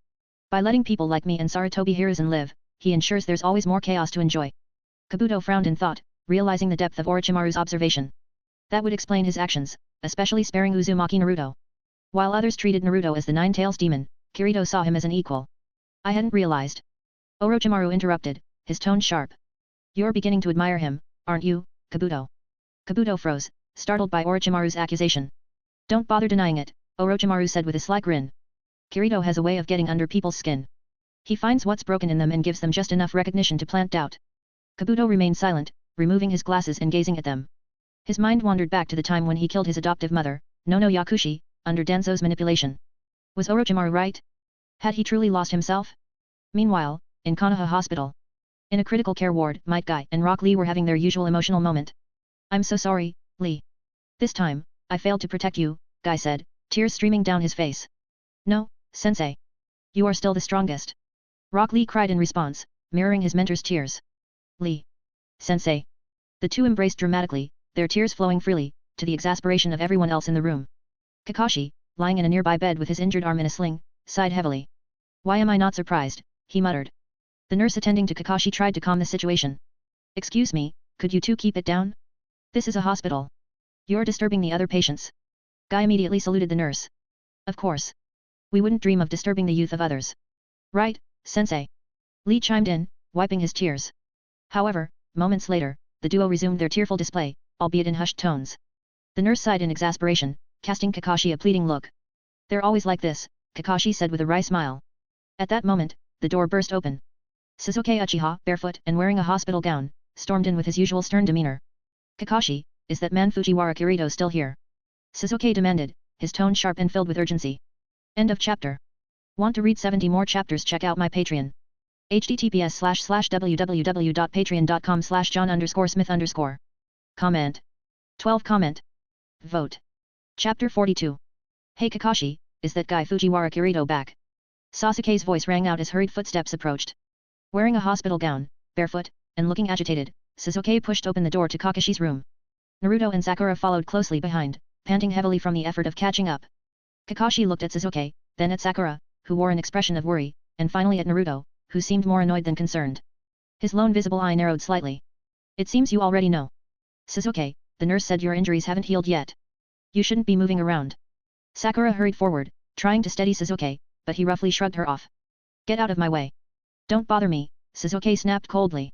By letting people like me and Sarutobi Hiruzen live, he ensures there's always more chaos to enjoy. Kabuto frowned in thought, realizing the depth of Orochimaru's observation. That would explain his actions, especially sparing Uzumaki Naruto. While others treated Naruto as the Nine-Tails demon, Kirito saw him as an equal. I hadn't realized. Orochimaru interrupted, his tone sharp. You're beginning to admire him, aren't you, Kabuto? Kabuto froze, startled by Orochimaru's accusation. Don't bother denying it, Orochimaru said with a sly grin. Kirito has a way of getting under people's skin. He finds what's broken in them and gives them just enough recognition to plant doubt. Kabuto remained silent, removing his glasses and gazing at them. His mind wandered back to the time when he killed his adoptive mother, Nono Yakushi, under Danzo's manipulation. Was Orochimaru right? Had he truly lost himself? Meanwhile, in Konoha Hospital. In a critical care ward, Might Guy and Rock Lee were having their usual emotional moment. I'm so sorry, Lee. This time, I failed to protect you, Guy said, tears streaming down his face. No, Sensei. You are still the strongest. Rock Lee cried in response, mirroring his mentor's tears. Lee. Sensei. The two embraced dramatically, their tears flowing freely, to the exasperation of everyone else in the room. Kakashi, lying in a nearby bed with his injured arm in a sling, sighed heavily. Why am I not surprised, he muttered. The nurse attending to Kakashi tried to calm the situation. Excuse me, could you two keep it down? This is a hospital. You're disturbing the other patients. Guy immediately saluted the nurse. Of course. We wouldn't dream of disturbing the youth of others. Right, Sensei. Lee chimed in, wiping his tears. However, moments later, the duo resumed their tearful display, albeit in hushed tones. The nurse sighed in exasperation, casting Kakashi a pleading look. They're always like this, Kakashi said with a wry smile. At that moment, the door burst open. Sasuke Uchiha, barefoot and wearing a hospital gown, stormed in with his usual stern demeanor. Kakashi, is that man Fujiwara Kirito still here? Sasuke demanded, his tone sharp and filled with urgency. End of chapter. Want to read 70 more chapters? Check out my Patreon. https://www.patreon.com/john_smith_. Comment. 12 comment. Vote. Chapter 42. Hey Kakashi, is that guy Fujiwara Kirito back? Sasuke's voice rang out as hurried footsteps approached. Wearing a hospital gown, barefoot, and looking agitated, Sasuke pushed open the door to Kakashi's room. Naruto and Sakura followed closely behind, panting heavily from the effort of catching up. Kakashi looked at Sasuke, then at Sakura, who wore an expression of worry, and finally at Naruto, who seemed more annoyed than concerned. His lone visible eye narrowed slightly. It seems you already know. Sasuke, the nurse said your injuries haven't healed yet. You shouldn't be moving around. Sakura hurried forward, trying to steady Sasuke, but he roughly shrugged her off. Get out of my way. Don't bother me, Sasuke snapped coldly.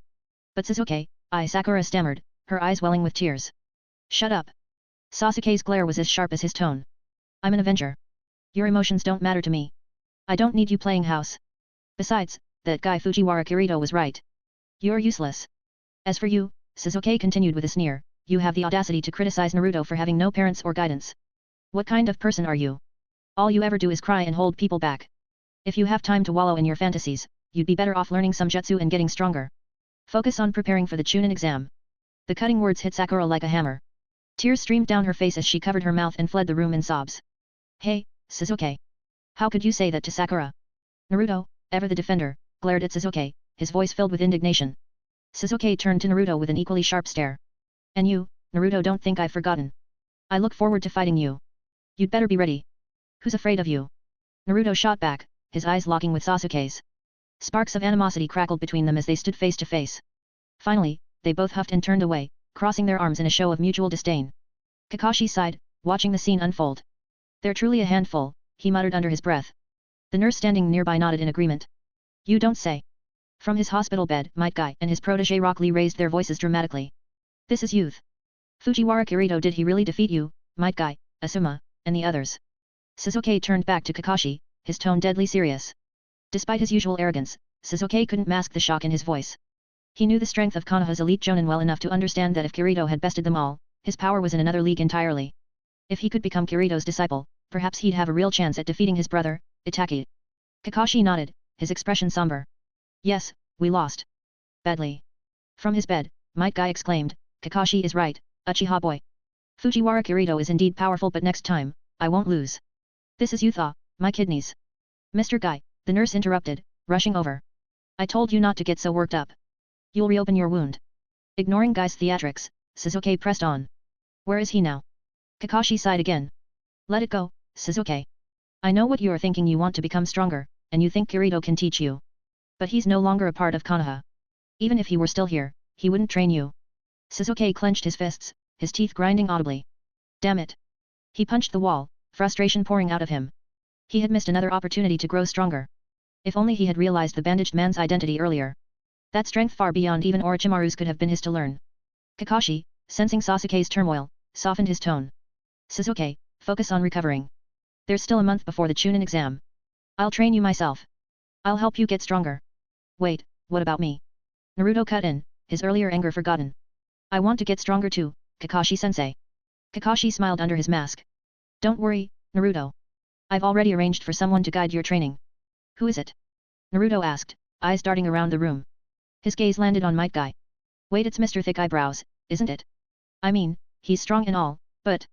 But Sasuke, Sakura stammered, her eyes welling with tears. Shut up. Sasuke's glare was as sharp as his tone. I'm an Avenger. Your emotions don't matter to me. I don't need you playing house. Besides, that guy Fujiwara Kirito was right. You're useless. As for you, Sasuke continued with a sneer, you have the audacity to criticize Naruto for having no parents or guidance. What kind of person are you? All you ever do is cry and hold people back. If you have time to wallow in your fantasies, you'd be better off learning some jutsu and getting stronger. Focus on preparing for the Chunin exam. The cutting words hit Sakura like a hammer. Tears streamed down her face as she covered her mouth and fled the room in sobs. Hey, Sasuke. How could you say that to Sakura? Naruto, ever the defender, glared at Sasuke, his voice filled with indignation. Sasuke turned to Naruto with an equally sharp stare. And you, Naruto, don't think I've forgotten. I look forward to fighting you. You'd better be ready. Who's afraid of you? Naruto shot back, his eyes locking with Sasuke's. Sparks of animosity crackled between them as they stood face to face. Finally, they both huffed and turned away, crossing their arms in a show of mutual disdain. Kakashi sighed, watching the scene unfold. They're truly a handful, he muttered under his breath. The nurse standing nearby nodded in agreement. You don't say. From his hospital bed, Might Guy and his protege Rock Lee raised their voices dramatically. This is youth. Fujiwara Kirito, did he really defeat you, Might Guy, Asuma, and the others? Sasuke turned back to Kakashi, his tone deadly serious. Despite his usual arrogance, Sasuke couldn't mask the shock in his voice. He knew the strength of Konoha's elite jonin well enough to understand that if Kirito had bested them all, his power was in another league entirely. If he could become Kirito's disciple, perhaps he'd have a real chance at defeating his brother, Itachi. Kakashi nodded, his expression somber. Yes, we lost. Badly. From his bed, Might Guy exclaimed, Kakashi is right, Uchiha boy. Fujiwara Kirito is indeed powerful, but next time, I won't lose. This is Utah, my kidneys. Mr. Guy, the nurse interrupted, rushing over. I told you not to get so worked up. You'll reopen your wound. Ignoring Guy's theatrics, Sasuke pressed on. Where is he now? Kakashi sighed again. Let it go, Sasuke. I know what you are thinking, you want to become stronger, and you think Kirito can teach you. But he's no longer a part of Konoha. Even if he were still here, he wouldn't train you. Sasuke clenched his fists, his teeth grinding audibly. Damn it. He punched the wall, frustration pouring out of him. He had missed another opportunity to grow stronger. If only he had realized the bandaged man's identity earlier. That strength far beyond even Orochimaru's could have been his to learn. Kakashi, sensing Sasuke's turmoil, softened his tone. Sasuke, focus on recovering. There's still a month before the Chunin exam. I'll train you myself. I'll help you get stronger. Wait, what about me? Naruto cut in, his earlier anger forgotten. I want to get stronger too, Kakashi-sensei. Kakashi smiled under his mask. Don't worry, Naruto. I've already arranged for someone to guide your training. Who is it? Naruto asked, eyes darting around the room. His gaze landed on Might Guy. Wait, it's Mr. Thick Eyebrows, isn't it? I mean, he's strong and all, but...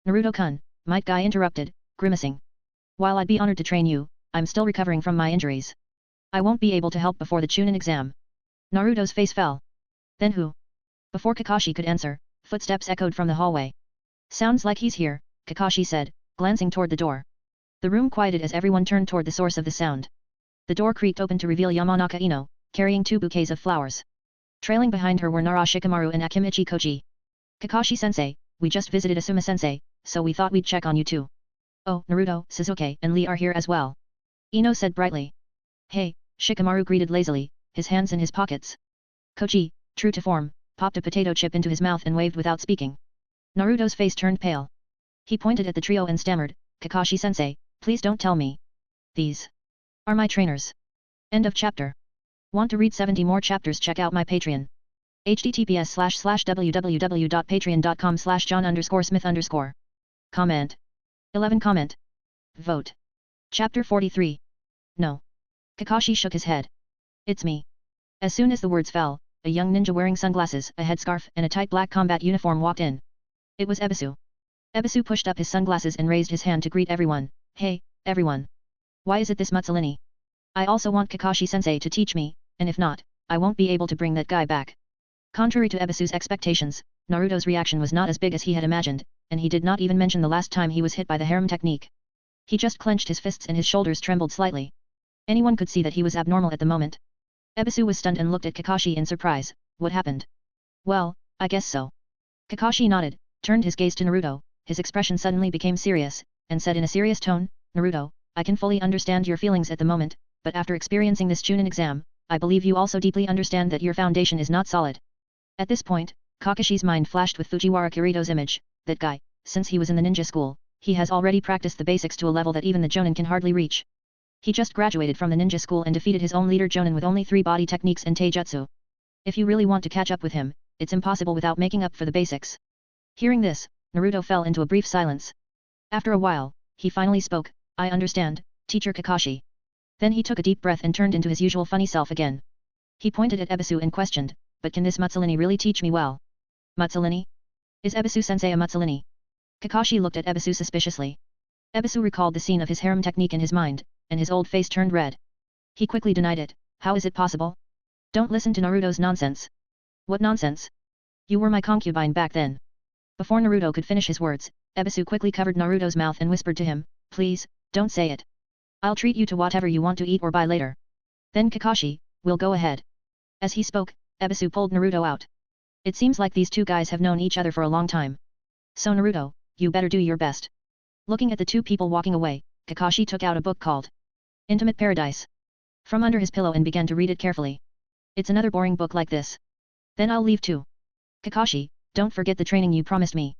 Naruto-kun, Might Guy interrupted, grimacing. While I'd be honored to train you, I'm still recovering from my injuries. I won't be able to help before the Chunin exam. Naruto's face fell. Then who? Before Kakashi could answer, footsteps echoed from the hallway. Sounds like he's here, Kakashi said, glancing toward the door. The room quieted as everyone turned toward the source of the sound. The door creaked open to reveal Yamanaka Ino, carrying 2 bouquets of flowers. Trailing behind her were Nara Shikamaru and Akimichi Koji. Kakashi-sensei, we just visited Asuma-sensei, so we thought we'd check on you too. Oh, Naruto, Sasuke, and Lee are here as well. Ino said brightly. Hey, Shikamaru greeted lazily, his hands in his pockets. Koji, true to form, popped a potato chip into his mouth and waved without speaking. Naruto's face turned pale. He pointed at the trio and stammered, Kakashi-sensei, please don't tell me. These are my trainers. End of chapter. Want to read 70 more chapters? Check out my Patreon. https://www.patreon.com/john_smith_. Comment. 11 comment. Vote. Chapter 43. No. Kakashi shook his head. It's me. As soon as the words fell, a young ninja wearing sunglasses, a headscarf and a tight black combat uniform walked in. It was Ebisu. Ebisu pushed up his sunglasses and raised his hand to greet everyone. Hey, everyone. Why is it this Mutsullini? I also want Kakashi-sensei to teach me, and if not, I won't be able to bring that guy back. Contrary to Ebisu's expectations, Naruto's reaction was not as big as he had imagined, and he did not even mention the last time he was hit by the harem technique. He just clenched his fists and his shoulders trembled slightly. Anyone could see that he was abnormal at the moment. Ebisu was stunned and looked at Kakashi in surprise. What happened? Well, I guess so. Kakashi nodded, turned his gaze to Naruto, his expression suddenly became serious, and said in a serious tone, Naruto, I can fully understand your feelings at the moment, but after experiencing this Chunin exam, I believe you also deeply understand that your foundation is not solid. At this point, Kakashi's mind flashed with Fujiwara Kirito's image. That guy, since he was in the ninja school, he has already practiced the basics to a level that even the Jonin can hardly reach. He just graduated from the ninja school and defeated his own leader Jonin with only 3 body techniques and taijutsu. If you really want to catch up with him, it's impossible without making up for the basics. Hearing this, Naruto fell into a brief silence. After a while, he finally spoke, I understand, Teacher Kakashi. Then he took a deep breath and turned into his usual funny self again. He pointed at Ebisu and questioned, but can this Mutsullini really teach me well? Mutsullini? Is Ebisu-sensei a Mutsullini? Kakashi looked at Ebisu suspiciously. Ebisu recalled the scene of his harem technique in his mind, and his old face turned red. He quickly denied it. How is it possible? Don't listen to Naruto's nonsense. What nonsense? You were my concubine back then. Before Naruto could finish his words, Ebisu quickly covered Naruto's mouth and whispered to him, please, don't say it. I'll treat you to whatever you want to eat or buy later. Then Kakashi, we'll go ahead. As he spoke, Ebisu pulled Naruto out. It seems like these two guys have known each other for a long time. So Naruto, you better do your best. Looking at the two people walking away, Kakashi took out a book called Intimate Paradise from under his pillow and began to read it carefully. It's another boring book like this. Then I'll leave too. Kakashi, don't forget the training you promised me.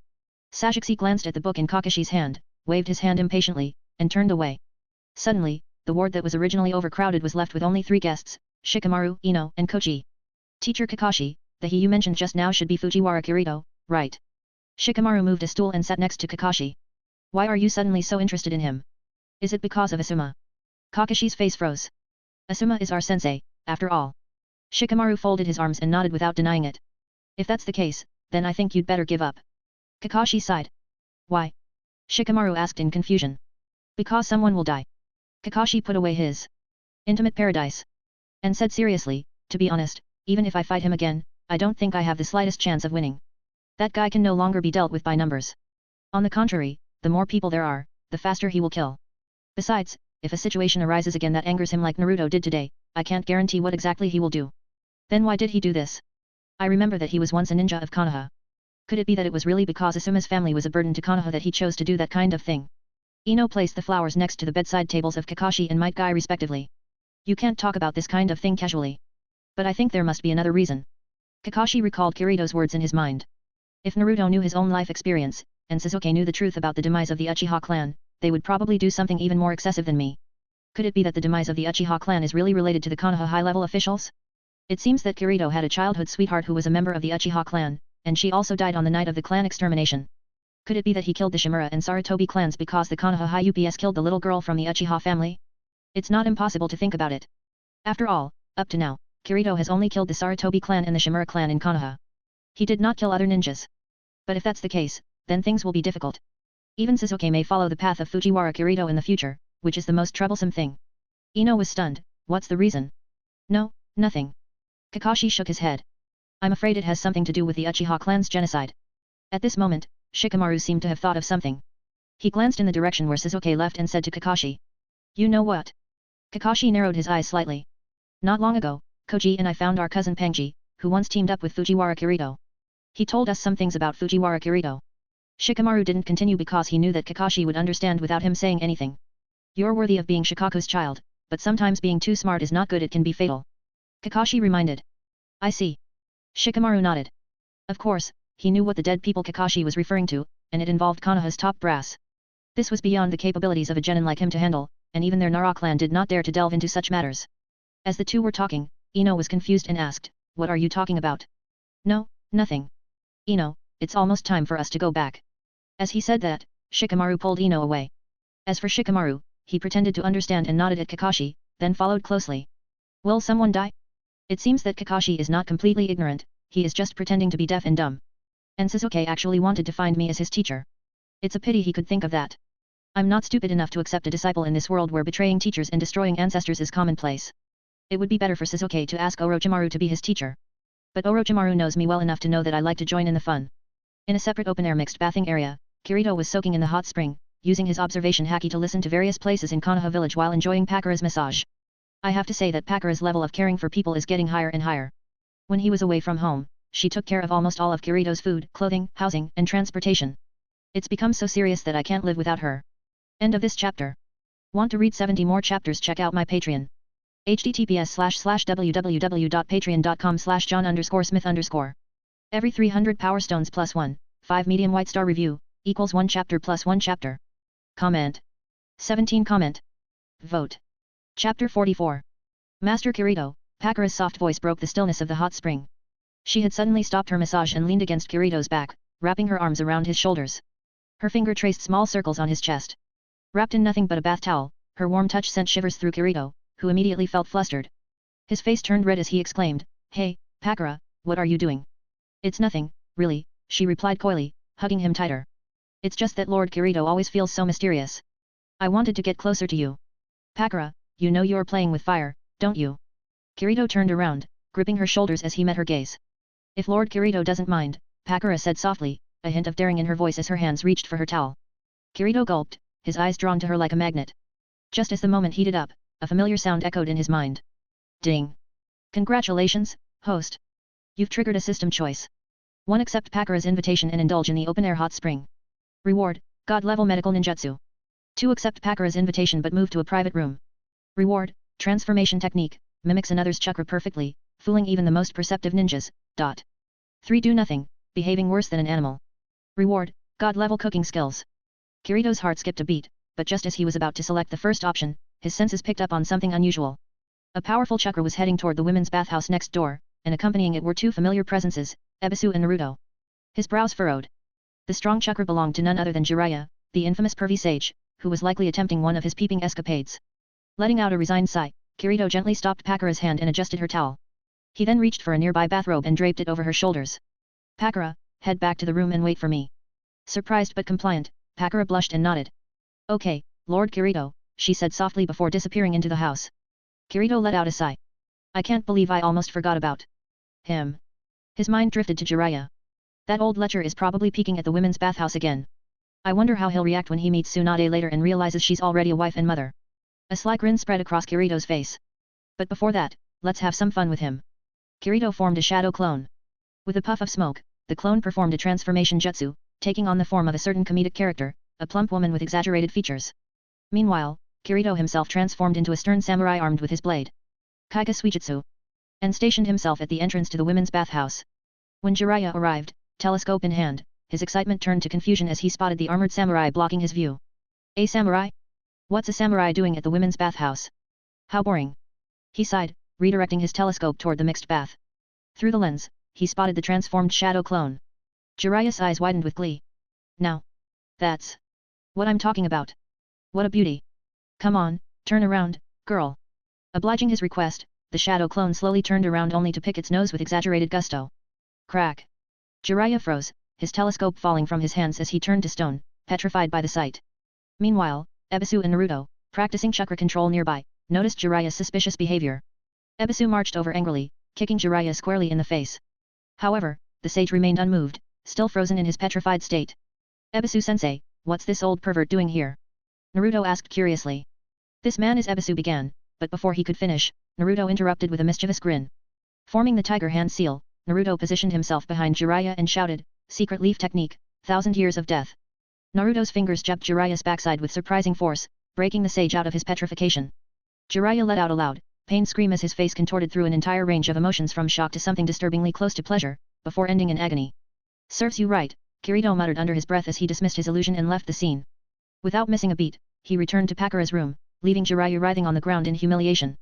Sasuke glanced at the book in Kakashi's hand, waved his hand impatiently, and turned away. Suddenly, the ward that was originally overcrowded was left with only 3 guests, Shikamaru, Ino, and Kochi. Teacher Kakashi, the he you mentioned just now should be Fujiwara Kirito, right? Shikamaru moved a stool and sat next to Kakashi. Why are you suddenly so interested in him? Is it because of Asuma? Kakashi's face froze. Asuma is our sensei, after all. Shikamaru folded his arms and nodded without denying it. If that's the case, then I think you'd better give up. Kakashi sighed. Why? Shikamaru asked in confusion. Because someone will die. Kakashi put away his Intimate Paradise and said seriously, to be honest, even if I fight him again, I don't think I have the slightest chance of winning. That guy can no longer be dealt with by numbers. On the contrary, the more people there are, the faster he will kill. Besides, if a situation arises again that angers him like Naruto did today, I can't guarantee what exactly he will do. Then why did he do this? I remember that he was once a ninja of Konoha. Could it be that it was really because Asuma's family was a burden to Konoha that he chose to do that kind of thing? Ino placed the flowers next to the bedside tables of Kakashi and Might Guy respectively. You can't talk about this kind of thing casually. But I think there must be another reason. Kakashi recalled Kirito's words in his mind. If Naruto knew his own life experience, and Sasuke knew the truth about the demise of the Uchiha clan, they would probably do something even more excessive than me. Could it be that the demise of the Uchiha clan is really related to the Konoha high-level officials? It seems that Kirito had a childhood sweetheart who was a member of the Uchiha clan, and she also died on the night of the clan extermination. Could it be that he killed the Shimura and Sarutobi clans because the Konoha high UPS killed the little girl from the Uchiha family? It's not impossible to think about it. After all, up to now, Kirito has only killed the Sarutobi clan and the Shimura clan in Konoha. He did not kill other ninjas. But if that's the case, then things will be difficult. Even Sasuke may follow the path of Fujiwara Kirito in the future, which is the most troublesome thing. Ino was stunned. What's the reason? No, nothing. Kakashi shook his head. I'm afraid it has something to do with the Uchiha clan's genocide. At this moment, Shikamaru seemed to have thought of something. He glanced in the direction where Sasuke left and said to Kakashi. You know what? Kakashi narrowed his eyes slightly. Not long ago, Koji and I found our cousin Pangji, who once teamed up with Fujiwara Kirito. He told us some things about Fujiwara Kirito. Shikamaru didn't continue because he knew that Kakashi would understand without him saying anything. You're worthy of being Shikaku's child, but sometimes being too smart is not good, it can be fatal. Kakashi reminded. I see. Shikamaru nodded. Of course, he knew what the dead people Kakashi was referring to, and it involved Konoha's top brass. This was beyond the capabilities of a genin like him to handle, and even their Nara clan did not dare to delve into such matters. As the two were talking, Ino was confused and asked, "What are you talking about?" "No, nothing. Ino, it's almost time for us to go back." As he said that, Shikamaru pulled Ino away. As for Shikamaru, he pretended to understand and nodded at Kakashi, then followed closely. "Will someone die?" It seems that Kakashi is not completely ignorant, he is just pretending to be deaf and dumb. And Sasuke actually wanted to find me as his teacher. It's a pity he could think of that. I'm not stupid enough to accept a disciple in this world where betraying teachers and destroying ancestors is commonplace. It would be better for Sasuke to ask Orochimaru to be his teacher. But Orochimaru knows me well enough to know that I like to join in the fun. In a separate open-air mixed bathing area, Kirito was soaking in the hot spring, using his observation haki to listen to various places in Konoha village while enjoying Pakura's massage. I have to say that Pakura's level of caring for people is getting higher and higher. When he was away from home, she took care of almost all of Kirito's food, clothing, housing, and transportation. It's become so serious that I can't live without her. End of this chapter. Want to read 70 more chapters? Check out my Patreon. https://www.patreon.com/john_smith_. Every 300 power stones plus 1, 5 medium white star review, equals 1 chapter plus 1 chapter. Comment. 17 comment. Vote. Chapter 44. Master Kirito, Pakura's soft voice broke the stillness of the hot spring. She had suddenly stopped her massage and leaned against Kirito's back, wrapping her arms around his shoulders. Her finger traced small circles on his chest. Wrapped in nothing but a bath towel, her warm touch sent shivers through Kirito, who immediately felt flustered. His face turned red as he exclaimed, "Hey, Pakura, what are you doing?" "It's nothing, really," she replied coyly, hugging him tighter. "It's just that Lord Kirito always feels so mysterious. I wanted to get closer to you." "Pakura, you know you're playing with fire, don't you?" Kirito turned around, gripping her shoulders as he met her gaze. "If Lord Kirito doesn't mind," Pakura said softly, a hint of daring in her voice as her hands reached for her towel. Kirito gulped, his eyes drawn to her like a magnet. Just as the moment heated up, a familiar sound echoed in his mind. Ding! "Congratulations, host. You've triggered a system choice. 1. Accept Pakura's invitation and indulge in the open-air hot spring. Reward, God-level medical ninjutsu. 2. Accept Pakura's invitation but move to a private room. Reward, transformation technique, mimics another's chakra perfectly, fooling even the most perceptive ninjas. 3. Do nothing, behaving worse than an animal. Reward, God-level cooking skills." Kirito's heart skipped a beat, but just as he was about to select the first option, his senses picked up on something unusual. A powerful chakra was heading toward the women's bathhouse next door, and accompanying it were two familiar presences, Ebisu and Naruto. His brows furrowed. The strong chakra belonged to none other than Jiraiya, the infamous pervy sage, who was likely attempting one of his peeping escapades. Letting out a resigned sigh, Kirito gently stopped Pakura's hand and adjusted her towel. He then reached for a nearby bathrobe and draped it over her shoulders. "Pakura, head back to the room and wait for me." Surprised but compliant, Pakura blushed and nodded. "Okay, Lord Kirito," she said softly before disappearing into the house. Kirito let out a sigh. "I can't believe I almost forgot about him." His mind drifted to Jiraiya. That old lecher is probably peeking at the women's bathhouse again. I wonder how he'll react when he meets Tsunade later and realizes she's already a wife and mother. A sly grin spread across Kirito's face. But before that, let's have some fun with him. Kirito formed a shadow clone. With a puff of smoke, the clone performed a transformation jutsu, taking on the form of a certain comedic character, a plump woman with exaggerated features. Meanwhile, Kirito himself transformed into a stern samurai armed with his blade, Kaiga Suijutsu, and stationed himself at the entrance to the women's bathhouse. When Jiraiya arrived, telescope in hand, his excitement turned to confusion as he spotted the armored samurai blocking his view. "A samurai? What's a samurai doing at the women's bathhouse? How boring." He sighed, redirecting his telescope toward the mixed bath. Through the lens, he spotted the transformed shadow clone. Jiraiya's eyes widened with glee. "Now, that's what I'm talking about. What a beauty. Come on, turn around, girl." Obliging his request, the shadow clone slowly turned around only to pick its nose with exaggerated gusto. Crack. Jiraiya froze, his telescope falling from his hands as he turned to stone, petrified by the sight. Meanwhile, Ebisu and Naruto, practicing chakra control nearby, noticed Jiraiya's suspicious behavior. Ebisu marched over angrily, kicking Jiraiya squarely in the face. However, the sage remained unmoved, still frozen in his petrified state. "Ebisu-sensei, what's this old pervert doing here?" Naruto asked curiously. "This man is Ebisu," began, but before he could finish, Naruto interrupted with a mischievous grin. Forming the tiger hand seal, Naruto positioned himself behind Jiraiya and shouted, "Secret leaf technique, 1,000 years of death." Naruto's fingers jabbed Jiraiya's backside with surprising force, breaking the sage out of his petrification. Jiraiya let out a loud, pained scream as his face contorted through an entire range of emotions from shock to something disturbingly close to pleasure, before ending in agony. "Serves you right," Kirito muttered under his breath as he dismissed his illusion and left the scene. Without missing a beat, he returned to Pakura's room, leaving Jiraiya writhing on the ground in humiliation.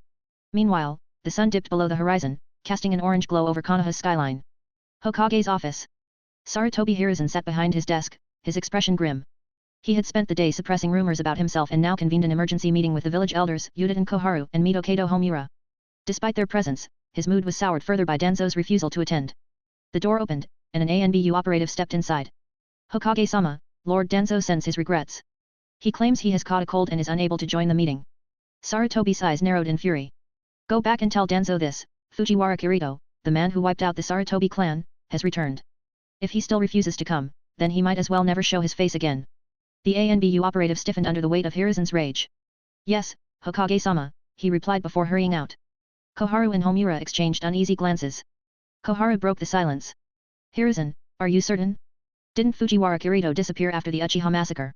Meanwhile, the sun dipped below the horizon, casting an orange glow over Konoha's skyline. Hokage's office. Sarutobi Hiruzen sat behind his desk, his expression grim. He had spent the day suppressing rumors about himself and now convened an emergency meeting with the village elders, Udaten Koharu and Midokado Homura. Despite their presence, his mood was soured further by Danzo's refusal to attend. The door opened, and an ANBU operative stepped inside. Hokage-sama, Lord Danzo sends his regrets. He claims he has caught a cold and is unable to join the meeting. Sarutobi's eyes narrowed in fury. Go back and tell Danzo this, Fujiwara Kirito, the man who wiped out the Sarutobi clan, has returned. If he still refuses to come, then he might as well never show his face again. The ANBU operative stiffened under the weight of Hiruzen's rage. Yes, Hokage-sama, he replied before hurrying out. Koharu and Homura exchanged uneasy glances. Koharu broke the silence. Hiruzen, are you certain? Didn't Fujiwara Kirito disappear after the Uchiha massacre?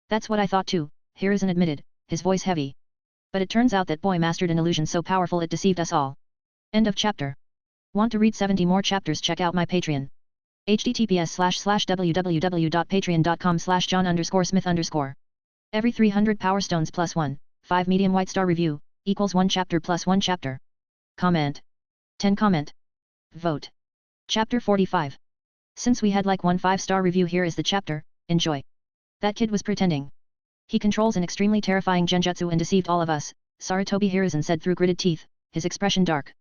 That's what I thought too, Hiruzen admitted, his voice heavy. But it turns out that boy mastered an illusion so powerful it deceived us all. End of chapter. Want to read 70 more chapters? Check out my Patreon. https://www.patreon.com/john_smith_. Every 300 power stones plus 1, 5 medium white star review, equals 1 chapter plus 1 chapter. Comment. 10 comment. Vote. Chapter 45. Since we had like one 5-star review, here is the chapter, enjoy. That kid was pretending. He controls an extremely terrifying genjutsu and deceived all of us, Sarutobi Hiruzen said through gritted teeth, his expression dark.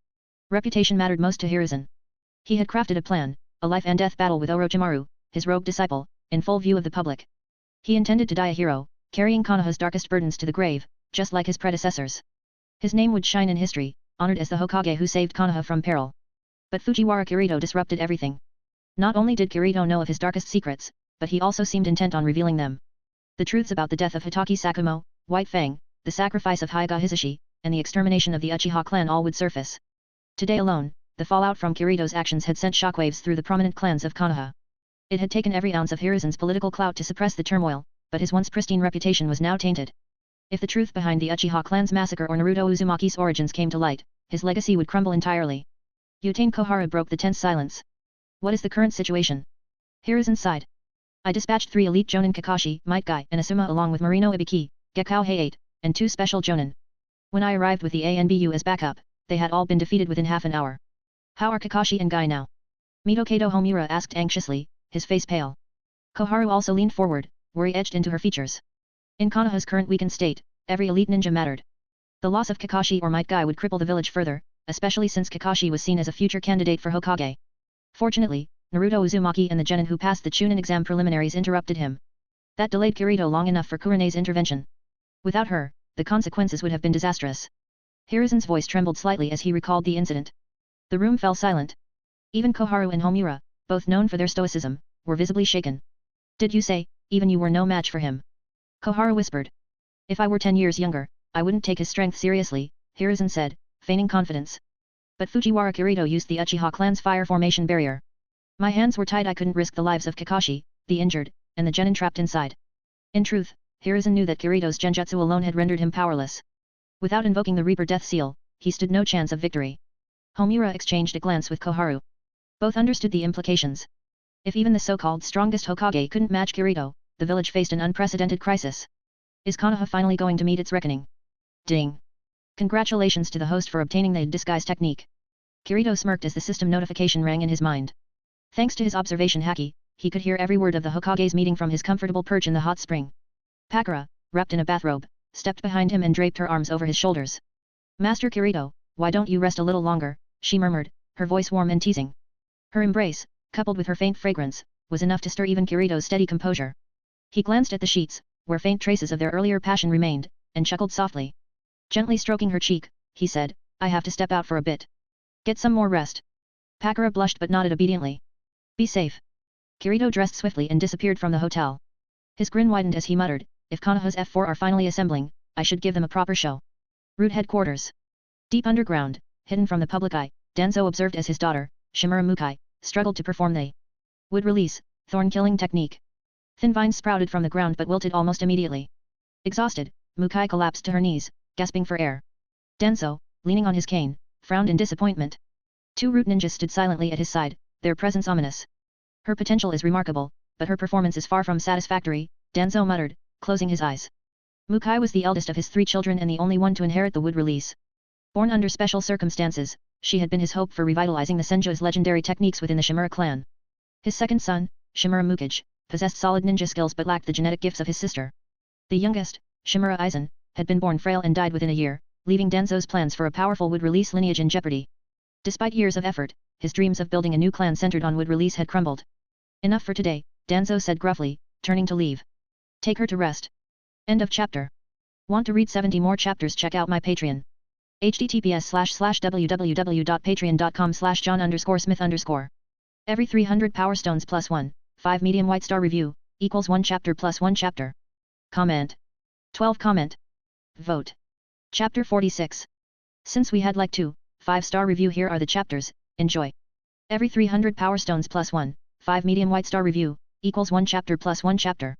Reputation mattered most to Hiruzen. He had crafted a plan, a life and death battle with Orochimaru, his rogue disciple, in full view of the public. He intended to die a hero, carrying Konoha's darkest burdens to the grave, just like his predecessors. His name would shine in history, honored as the Hokage who saved Konoha from peril. But Fujiwara Kirito disrupted everything. Not only did Kirito know of his darkest secrets, but he also seemed intent on revealing them. The truths about the death of Hitaki Sakumo, White Fang, the sacrifice of Hyuga Hisashi, and the extermination of the Uchiha clan all would surface. Today alone, the fallout from Kirito's actions had sent shockwaves through the prominent clans of Konoha. It had taken every ounce of Hiruzen's political clout to suppress the turmoil, but his once pristine reputation was now tainted. If the truth behind the Uchiha clan's massacre or Naruto Uzumaki's origins came to light, his legacy would crumble entirely. Utain Koharu broke the tense silence. What is the current situation? Hiruzen sighed. I dispatched 3 elite Jonin Kakashi, Might Guy, and Asuma along with Marino Ibiki, Gekao Hei-8, and 2 special Jonin. When I arrived with the ANBU as backup, they had all been defeated within half an hour. How are Kakashi and Guy now? Midokado Homura asked anxiously, his face pale. Koharu also leaned forward, worry etched into her features. In Konoha's current weakened state, every elite ninja mattered. The loss of Kakashi or Might Guy would cripple the village further, especially since Kakashi was seen as a future candidate for Hokage. Fortunately, Naruto Uzumaki and the genin who passed the Chunin exam preliminaries interrupted him. That delayed Kirito long enough for Kurene's intervention. Without her, the consequences would have been disastrous. Hiruzen's voice trembled slightly as he recalled the incident. The room fell silent. Even Koharu and Homura, both known for their stoicism, were visibly shaken. Did you say, even you were no match for him? Koharu whispered. If I were 10 years younger, I wouldn't take his strength seriously, Hiruzen said, feigning confidence. But Fujiwara Kirito used the Uchiha clan's fire formation barrier. My hands were tied. I couldn't risk the lives of Kakashi, the injured, and the genin trapped inside. In truth, Hiruzen knew that Kirito's genjutsu alone had rendered him powerless. Without invoking the Reaper Death Seal, he stood no chance of victory. Homura exchanged a glance with Koharu. Both understood the implications. If even the so-called strongest Hokage couldn't match Kirito, the village faced an unprecedented crisis. Is Konoha finally going to meet its reckoning? Ding! Congratulations to the host for obtaining the disguise technique. Kirito smirked as the system notification rang in his mind. Thanks to his observation haki, he could hear every word of the Hokage's meeting from his comfortable perch in the hot spring. Pakura, wrapped in a bathrobe, stepped behind him and draped her arms over his shoulders. Master Kirito, why don't you rest a little longer, she murmured, her voice warm and teasing. Her embrace, coupled with her faint fragrance, was enough to stir even Kirito's steady composure. He glanced at the sheets, where faint traces of their earlier passion remained, and chuckled softly. Gently stroking her cheek, he said, I have to step out for a bit. Get some more rest. Pakura blushed but nodded obediently. Be safe. Kirito dressed swiftly and disappeared from the hotel. His grin widened as he muttered, if Konoha's F4 are finally assembling, I should give them a proper show. Root headquarters. Deep underground, hidden from the public eye, Danzo observed as his daughter, Shimura Mukai, struggled to perform the wood release, thorn-killing technique. Thin vines sprouted from the ground but wilted almost immediately. Exhausted, Mukai collapsed to her knees, gasping for air. Danzo, leaning on his cane, frowned in disappointment. 2 root ninjas stood silently at his side, their presence ominous. Her potential is remarkable, but her performance is far from satisfactory, Danzo muttered, closing his eyes. Mukai was the eldest of his 3 children and the only one to inherit the wood release. Born under special circumstances, she had been his hope for revitalizing the Senju's legendary techniques within the Shimura clan. His second son, Shimura Mukage, possessed solid ninja skills but lacked the genetic gifts of his sister. The youngest, Shimura Izumi, had been born frail and died within a year, leaving Danzo's plans for a powerful wood release lineage in jeopardy. Despite years of effort, his dreams of building a new clan centered on wood release had crumbled. Enough for today, Danzo said gruffly, turning to leave. Take her to rest. End of chapter. Want to read 70 more chapters? Check out my Patreon. https://www.patreon.com/john_smith_. Every 300 power stones plus 1, 5 medium white star review, equals 1 chapter plus 1 chapter. Comment. 12 comment. Vote. Chapter 46. Since we had like 2, 5-star review, here are the chapters, enjoy. Every 300 power stones plus 1, 5 medium white star review, equals 1 chapter plus 1 chapter.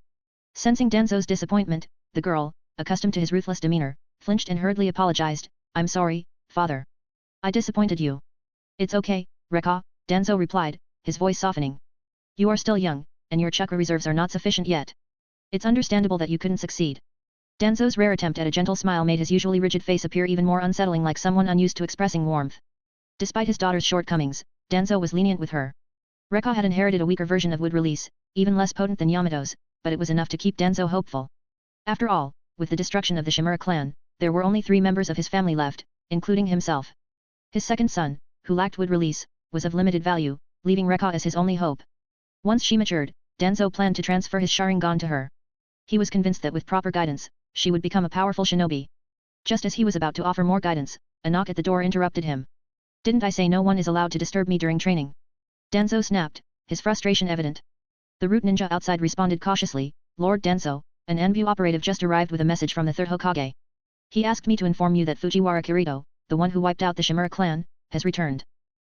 Sensing Danzo's disappointment, the girl, accustomed to his ruthless demeanor, flinched and hurriedly apologized. I'm sorry, father. I disappointed you. It's okay, Rekka, Danzo replied, his voice softening. You are still young, and your chakra reserves are not sufficient yet. It's understandable that you couldn't succeed. Danzo's rare attempt at a gentle smile made his usually rigid face appear even more unsettling, like someone unused to expressing warmth. Despite his daughter's shortcomings, Danzo was lenient with her. Rekka had inherited a weaker version of wood release, even less potent than Yamato's, but it was enough to keep Danzo hopeful. After all, with the destruction of the Shimura clan, there were only 3 members of his family left, including himself. His second son, who lacked wood release, was of limited value, leaving Rekka as his only hope. Once she matured, Danzo planned to transfer his Sharingan to her. He was convinced that with proper guidance, she would become a powerful shinobi. Just as he was about to offer more guidance, a knock at the door interrupted him. Didn't I say no one is allowed to disturb me during training? Danzo snapped, his frustration evident. The root ninja outside responded cautiously, Lord Danzo, an Anbu operative just arrived with a message from the 3rd Hokage. He asked me to inform you that Fujiwara Kirito, the one who wiped out the Shimura clan, has returned.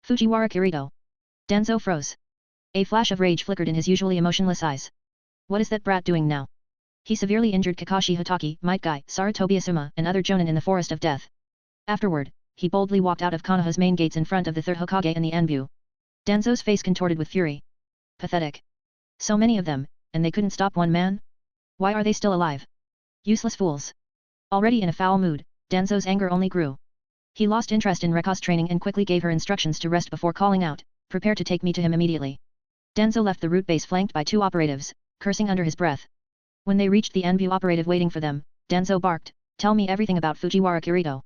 Fujiwara Kirito. Danzo froze. A flash of rage flickered in his usually emotionless eyes. What is that brat doing now? He severely injured Kakashi Hatake, Might Guy, Sarutobi Asuma, and other jonin in the Forest of Death. Afterward, he boldly walked out of Konoha's main gates in front of the 3rd Hokage and the Anbu. Danzo's face contorted with fury. Pathetic. So many of them, and they couldn't stop one man? Why are they still alive? Useless fools. Already in a foul mood, Danzo's anger only grew. He lost interest in Rekka's training and quickly gave her instructions to rest before calling out, prepare to take me to him immediately. Danzo left the root base flanked by 2 operatives, cursing under his breath. When they reached the Anbu operative waiting for them, Danzo barked, tell me everything about Fujiwara Kirito.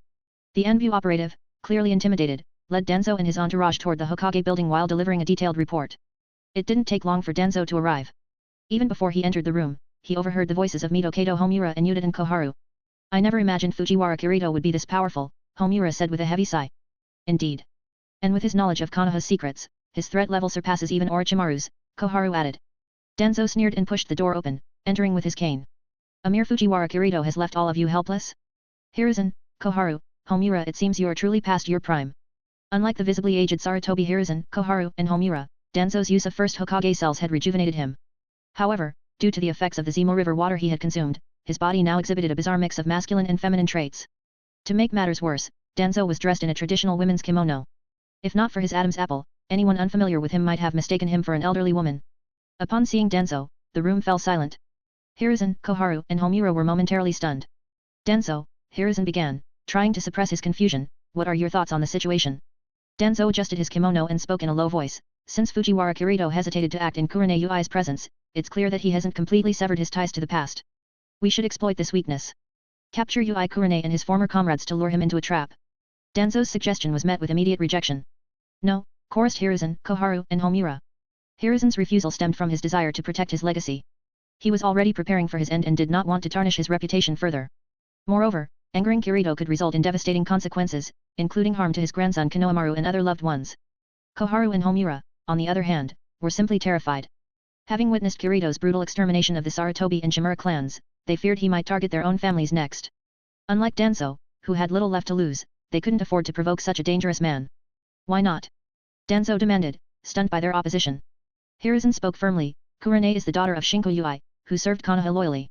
The Anbu operative, clearly intimidated, led Danzo and his entourage toward the Hokage building while delivering a detailed report. It didn't take long for Danzo to arrive. Even before he entered the room, he overheard the voices of Mito Kato Homura and Udon Koharu. I never imagined Fujiwara Kirito would be this powerful, Homura said with a heavy sigh. Indeed. And with his knowledge of Konoha's secrets, his threat level surpasses even Orochimaru's, Koharu added. Danzo sneered and pushed the door open, entering with his cane. A mere Fujiwara Kirito has left all of you helpless? Hiruzen, Koharu, Homura, it seems you are truly past your prime. Unlike the visibly aged Sarutobi Hiruzen, Koharu, and Homura, Danzo's use of first Hokage cells had rejuvenated him. However, due to the effects of the Zemo River water he had consumed, his body now exhibited a bizarre mix of masculine and feminine traits. To make matters worse, Danzo was dressed in a traditional women's kimono. If not for his Adam's apple, anyone unfamiliar with him might have mistaken him for an elderly woman. Upon seeing Danzo, the room fell silent. Hiruzen, Koharu, and Homura were momentarily stunned. Danzo, Hiruzen began, trying to suppress his confusion, what are your thoughts on the situation? Danzo adjusted his kimono and spoke in a low voice, since Fujiwara Kirito hesitated to act in Kurane Yui's presence, it's clear that he hasn't completely severed his ties to the past. We should exploit this weakness. Capture Yui Kurane and his former comrades to lure him into a trap. Danzo's suggestion was met with immediate rejection. No, chorused Hiruzen, Koharu, and Homura. Hiruzen's refusal stemmed from his desire to protect his legacy. He was already preparing for his end and did not want to tarnish his reputation further. Moreover, angering Kirito could result in devastating consequences, including harm to his grandson Konohamaru and other loved ones. Koharu and Homura, on the other hand, were simply terrified. Having witnessed Kirito's brutal extermination of the Sarutobi and Shimura clans, they feared he might target their own families next. Unlike Danzo, who had little left to lose, they couldn't afford to provoke such a dangerous man. Why not? Danzo demanded, stunned by their opposition. Hiruzen spoke firmly, Kurane is the daughter of Shinko Yui, who served Konoha loyally.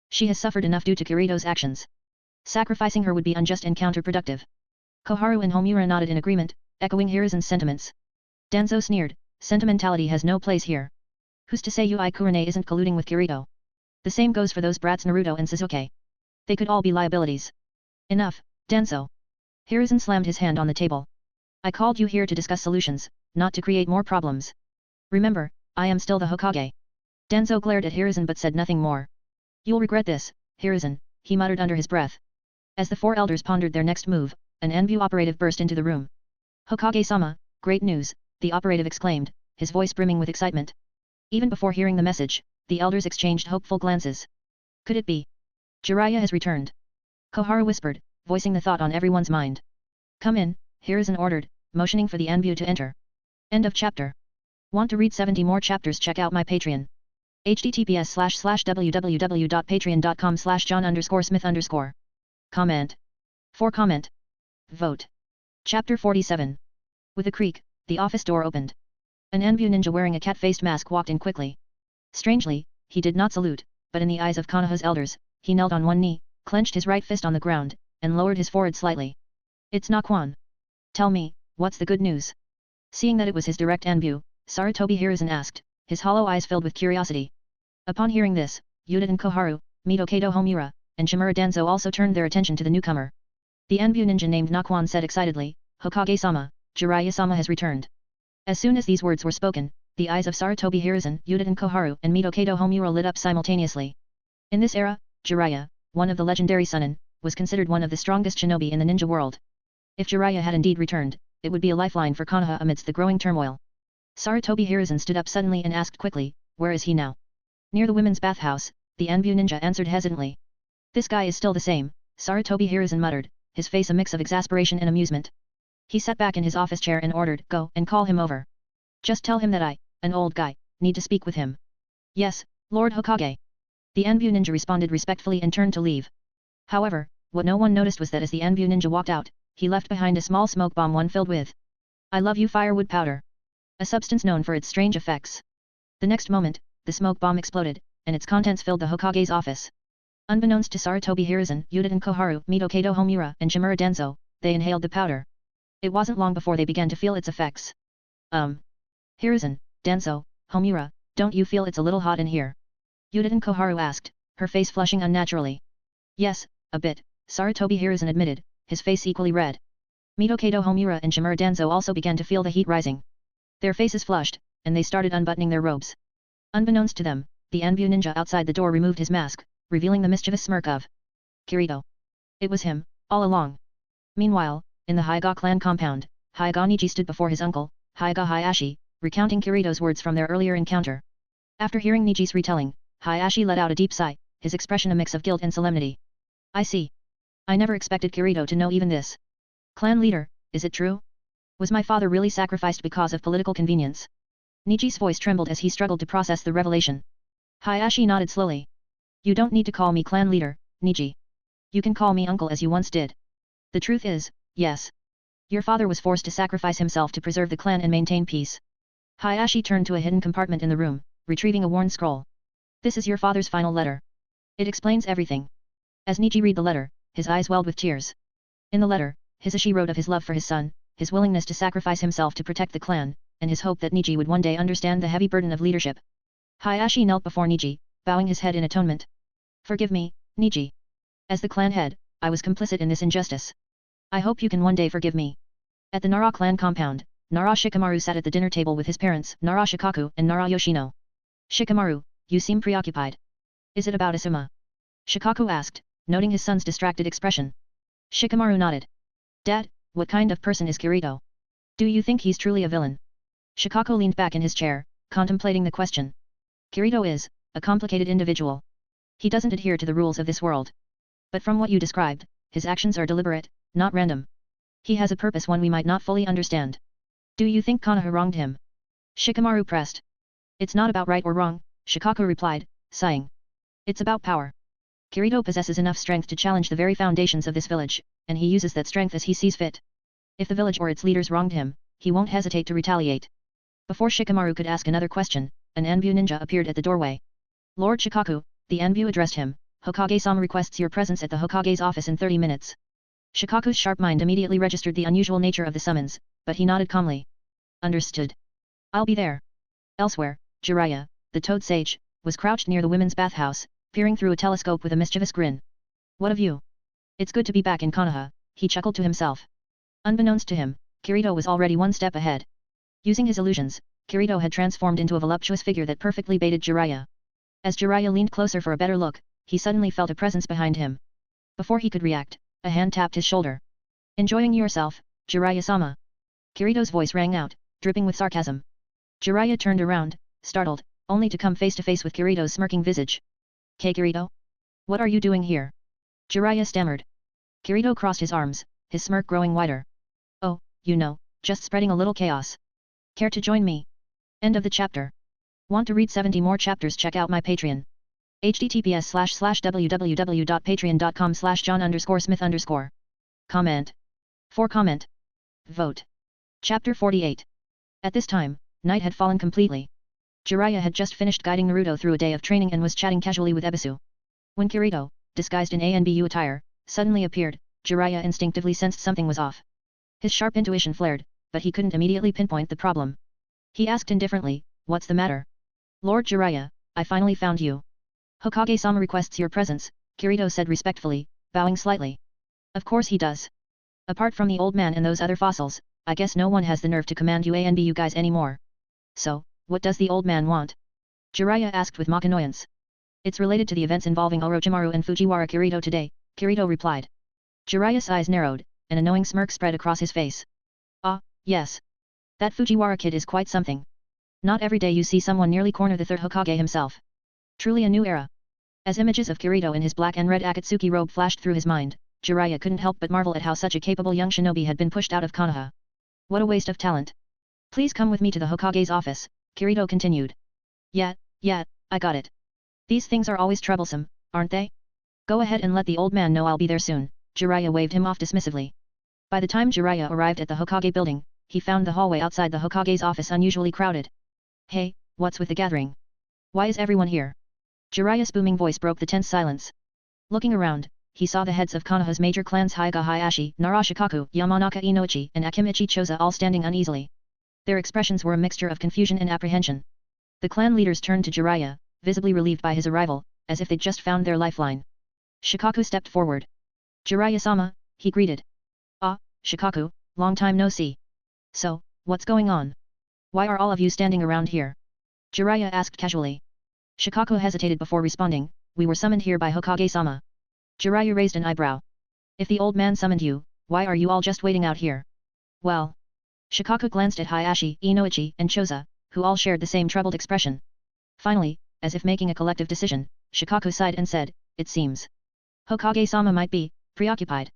She has suffered enough due to Kirito's actions. Sacrificing her would be unjust and counterproductive. Koharu and Homura nodded in agreement, echoing Hiruzen's sentiments. Danzo sneered, sentimentality has no place here. Who's to say Yui Kurane isn't colluding with Kirito? The same goes for those brats Naruto and Sasuke. They could all be liabilities. Enough, Danzo. Hiruzen slammed his hand on the table. I called you here to discuss solutions, not to create more problems. Remember, I am still the Hokage. Danzo glared at Hiruzen but said nothing more. You'll regret this, Hiruzen, he muttered under his breath. As the four elders pondered their next move, an Envu operative burst into the room. Hokage-sama, great news, the operative exclaimed, his voice brimming with excitement. Even before hearing the message, the elders exchanged hopeful glances. Could it be? Jiraiya has returned. Koharu whispered, voicing the thought on everyone's mind. Come in, Hiruzen ordered, motioning for the Envu to enter. End of chapter. Want to read 70 more chapters? Check out my Patreon. https://www.patreon.com/john_smith_. Comment. For comment. Vote. Chapter 47. With a creak, the office door opened. An Envu ninja wearing a cat-faced mask walked in quickly. Strangely, he did not salute, but in the eyes of Konoha's elders, he knelt on one knee, clenched his right fist on the ground, and lowered his forehead slightly. It's Naquan. Tell me, what's the good news? Seeing that it was his direct Envu, Sarutobi Hiruzen asked, his hollow eyes filled with curiosity. Upon hearing this, Yudin Koharu, Mito Homura, and Shimura Danzo also turned their attention to the newcomer. The Envu ninja named Naquan said excitedly, Hokage-sama, Jiraiya-sama has returned. As soon as these words were spoken, the eyes of Sarutobi Hiruzen, Yudin Koharu, and Mito Homura lit up simultaneously. In this era, Jiraiya, one of the legendary Sunin, was considered one of the strongest shinobi in the ninja world. If Jiraiya had indeed returned, it would be a lifeline for Konoha amidst the growing turmoil. Sarutobi Hiruzen stood up suddenly and asked quickly, where is he now? Near the women's bathhouse, the Envu ninja answered hesitantly. This guy is still the same, Sarutobi Hiruzen muttered, his face a mix of exasperation and amusement. He sat back in his office chair and ordered, go and call him over. Just tell him that I, an old guy, need to speak with him. Yes, Lord Hokage. The Envu ninja responded respectfully and turned to leave. However, what no one noticed was that as the Envu ninja walked out, he left behind a small smoke bomb, one filled with I love you firewood powder. A substance known for its strange effects. The next moment, the smoke bomb exploded, and its contents filled the Hokage's office. Unbeknownst to Sarutobi Hiruzen, Yudin Koharu, Mito Homura, and Shimura Danzo, they inhaled the powder. It wasn't long before they began to feel its effects. Hiruzen, Danzo, Homura, don't you feel it's a little hot in here? Yudin Koharu asked, her face flushing unnaturally. Yes, a bit, Sarutobi Hiruzen admitted, his face equally red. Mito Homura and Shimura Danzo also began to feel the heat rising. Their faces flushed, and they started unbuttoning their robes. Unbeknownst to them, the Envu ninja outside the door removed his mask, revealing the mischievous smirk of Kirito. It was him, all along. Meanwhile, in the Hyuga clan compound, Hyuga Niji stood before his uncle, Hyuga Hayashi, recounting Kirito's words from their earlier encounter. After hearing Niji's retelling, Hayashi let out a deep sigh, his expression a mix of guilt and solemnity. I see. I never expected Kirito to know even this. Clan leader, is it true? Was my father really sacrificed because of political convenience? Niji's voice trembled as he struggled to process the revelation. Hayashi nodded slowly. You don't need to call me clan leader, Niji. You can call me uncle as you once did. The truth is, yes. Your father was forced to sacrifice himself to preserve the clan and maintain peace. Hayashi turned to a hidden compartment in the room, retrieving a worn scroll. This is your father's final letter. It explains everything. As Niji read the letter, his eyes welled with tears. In the letter, Hisashi wrote of his love for his son, his willingness to sacrifice himself to protect the clan, and his hope that Niji would one day understand the heavy burden of leadership. Hayashi knelt before Niji, bowing his head in atonement. Forgive me, Niji. As the clan head, I was complicit in this injustice. I hope you can one day forgive me. At the Nara clan compound, Nara Shikamaru sat at the dinner table with his parents, Nara Shikaku and Nara Yoshino. Shikamaru, you seem preoccupied. Is it about Asuma? Shikaku asked, noting his son's distracted expression. Shikamaru nodded. Dad, what kind of person is Kirito? Do you think he's truly a villain? Shikaku leaned back in his chair, contemplating the question. Kirito is a complicated individual. He doesn't adhere to the rules of this world. But from what you described, his actions are deliberate, not random. He has a purpose one we might not fully understand. Do you think Konoha wronged him? Shikamaru pressed. It's not about right or wrong, Shikaku replied, sighing. It's about power. Kirito possesses enough strength to challenge the very foundations of this village, and he uses that strength as he sees fit. If the village or its leaders wronged him, he won't hesitate to retaliate. Before Shikamaru could ask another question, an Envu ninja appeared at the doorway. Lord Shikaku, the Envu addressed him, Hokage-sama requests your presence at the Hokage's office in 30 minutes. Shikaku's sharp mind immediately registered the unusual nature of the summons, but he nodded calmly. Understood. I'll be there. Elsewhere, Jiraiya, the Toad Sage, was crouched near the women's bathhouse, peering through a telescope with a mischievous grin. What of you? It's good to be back in Konoha, he chuckled to himself. Unbeknownst to him, Kirito was already one step ahead. Using his illusions, Kirito had transformed into a voluptuous figure that perfectly baited Jiraiya. As Jiraiya leaned closer for a better look, he suddenly felt a presence behind him. Before he could react, a hand tapped his shoulder. Enjoying yourself, Jiraiya-sama? Kirito's voice rang out, dripping with sarcasm. Jiraiya turned around, startled, only to come face to face with Kirito's smirking visage. Kirito? What are you doing here? Jiraiya stammered. Kirito crossed his arms, his smirk growing wider. Oh, you know, just spreading a little chaos. Care to join me? End of the chapter. Want to read 70 more chapters? Check out my Patreon. https://www.patreon.com/john_smith_. Comment. For comment. Vote. Chapter 48. At this time, night had fallen completely. Jiraiya had just finished guiding Naruto through a day of training and was chatting casually with Ebisu. When Kirito, disguised in ANBU attire, suddenly appeared, Jiraiya instinctively sensed something was off. His sharp intuition flared, but he couldn't immediately pinpoint the problem. He asked indifferently, "What's the matter?" "Lord Jiraiya, I finally found you." "Hokage-sama requests your presence," Kirito said respectfully, bowing slightly. "Of course he does. Apart from the old man and those other fossils, I guess no one has the nerve to command you ANBU guys anymore. So, what does the old man want?" Jiraiya asked with mock annoyance. "It's related to the events involving Orochimaru and Fujiwara Kirito today," Kirito replied. Jiraiya's eyes narrowed, and a knowing smirk spread across his face. "Ah, yes. That Fujiwara kid is quite something. Not every day you see someone nearly corner the third Hokage himself. Truly a new era." As images of Kirito in his black and red Akatsuki robe flashed through his mind, Jiraiya couldn't help but marvel at how such a capable young shinobi had been pushed out of Konoha. What a waste of talent. "Please come with me to the Hokage's office," Kirito continued. Yeah, I got it. These things are always troublesome, aren't they? Go ahead and let the old man know I'll be there soon," Jiraiya waved him off dismissively. By the time Jiraiya arrived at the Hokage building, he found the hallway outside the Hokage's office unusually crowded. "Hey, what's with the gathering? Why is everyone here?" Jiraiya's booming voice broke the tense silence. Looking around, he saw the heads of Konoha's major clans Hyuga Hayashi, Nara Shikaku, Yamanaka Inoichi, and Akimichi Choza all standing uneasily. Their expressions were a mixture of confusion and apprehension. The clan leaders turned to Jiraiya, visibly relieved by his arrival, as if they'd just found their lifeline. Shikaku stepped forward. "Jiraiya-sama," he greeted. "Ah, Shikaku, long time no see. So, what's going on? Why are all of you standing around here?" Jiraiya asked casually. Shikaku hesitated before responding, "We were summoned here by Hokage-sama." Jiraiya raised an eyebrow. "If the old man summoned you, why are you all just waiting out here?" "Well..." Shikaku glanced at Hayashi, Inoichi, and Choza, who all shared the same troubled expression. Finally, as if making a collective decision, Shikaku sighed and said, "It seems Hokage-sama might be preoccupied."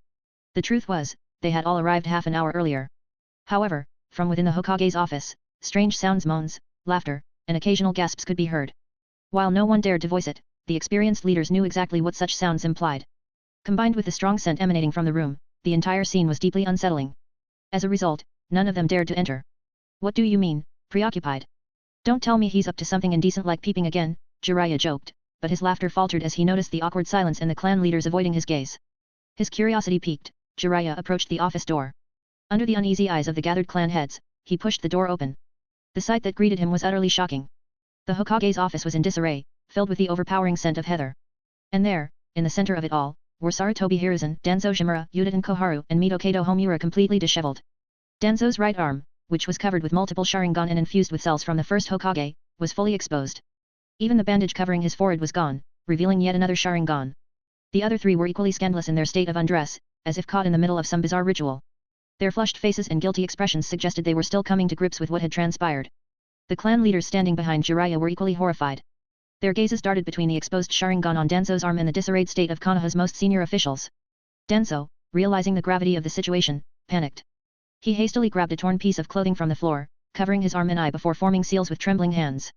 The truth was, they had all arrived half an hour earlier. However, from within the Hokage's office, strange sounds, moans, laughter, and occasional gasps could be heard. While no one dared to voice it, the experienced leaders knew exactly what such sounds implied. Combined with the strong scent emanating from the room, the entire scene was deeply unsettling. As a result, none of them dared to enter. "What do you mean, preoccupied? Don't tell me he's up to something indecent like peeping again," Jiraiya joked, but his laughter faltered as he noticed the awkward silence and the clan leaders avoiding his gaze. His curiosity piqued, Jiraiya approached the office door. Under the uneasy eyes of the gathered clan heads, he pushed the door open. The sight that greeted him was utterly shocking. The Hokage's office was in disarray, filled with the overpowering scent of heather. And there, in the center of it all, were Sarutobi Hiruzen, Danzo Shimura, Yuditen Koharu, and Mito Kato Homura completely disheveled. Danzo's right arm, which was covered with multiple Sharingan and infused with cells from the first Hokage, was fully exposed. Even the bandage covering his forehead was gone, revealing yet another Sharingan. The other three were equally scandalous in their state of undress, as if caught in the middle of some bizarre ritual. Their flushed faces and guilty expressions suggested they were still coming to grips with what had transpired. The clan leaders standing behind Jiraiya were equally horrified. Their gazes darted between the exposed Sharingan on Danzo's arm and the disarrayed state of Konoha's most senior officials. Danzo, realizing the gravity of the situation, panicked. He hastily grabbed a torn piece of clothing from the floor, covering his arm and eye before forming seals with trembling hands.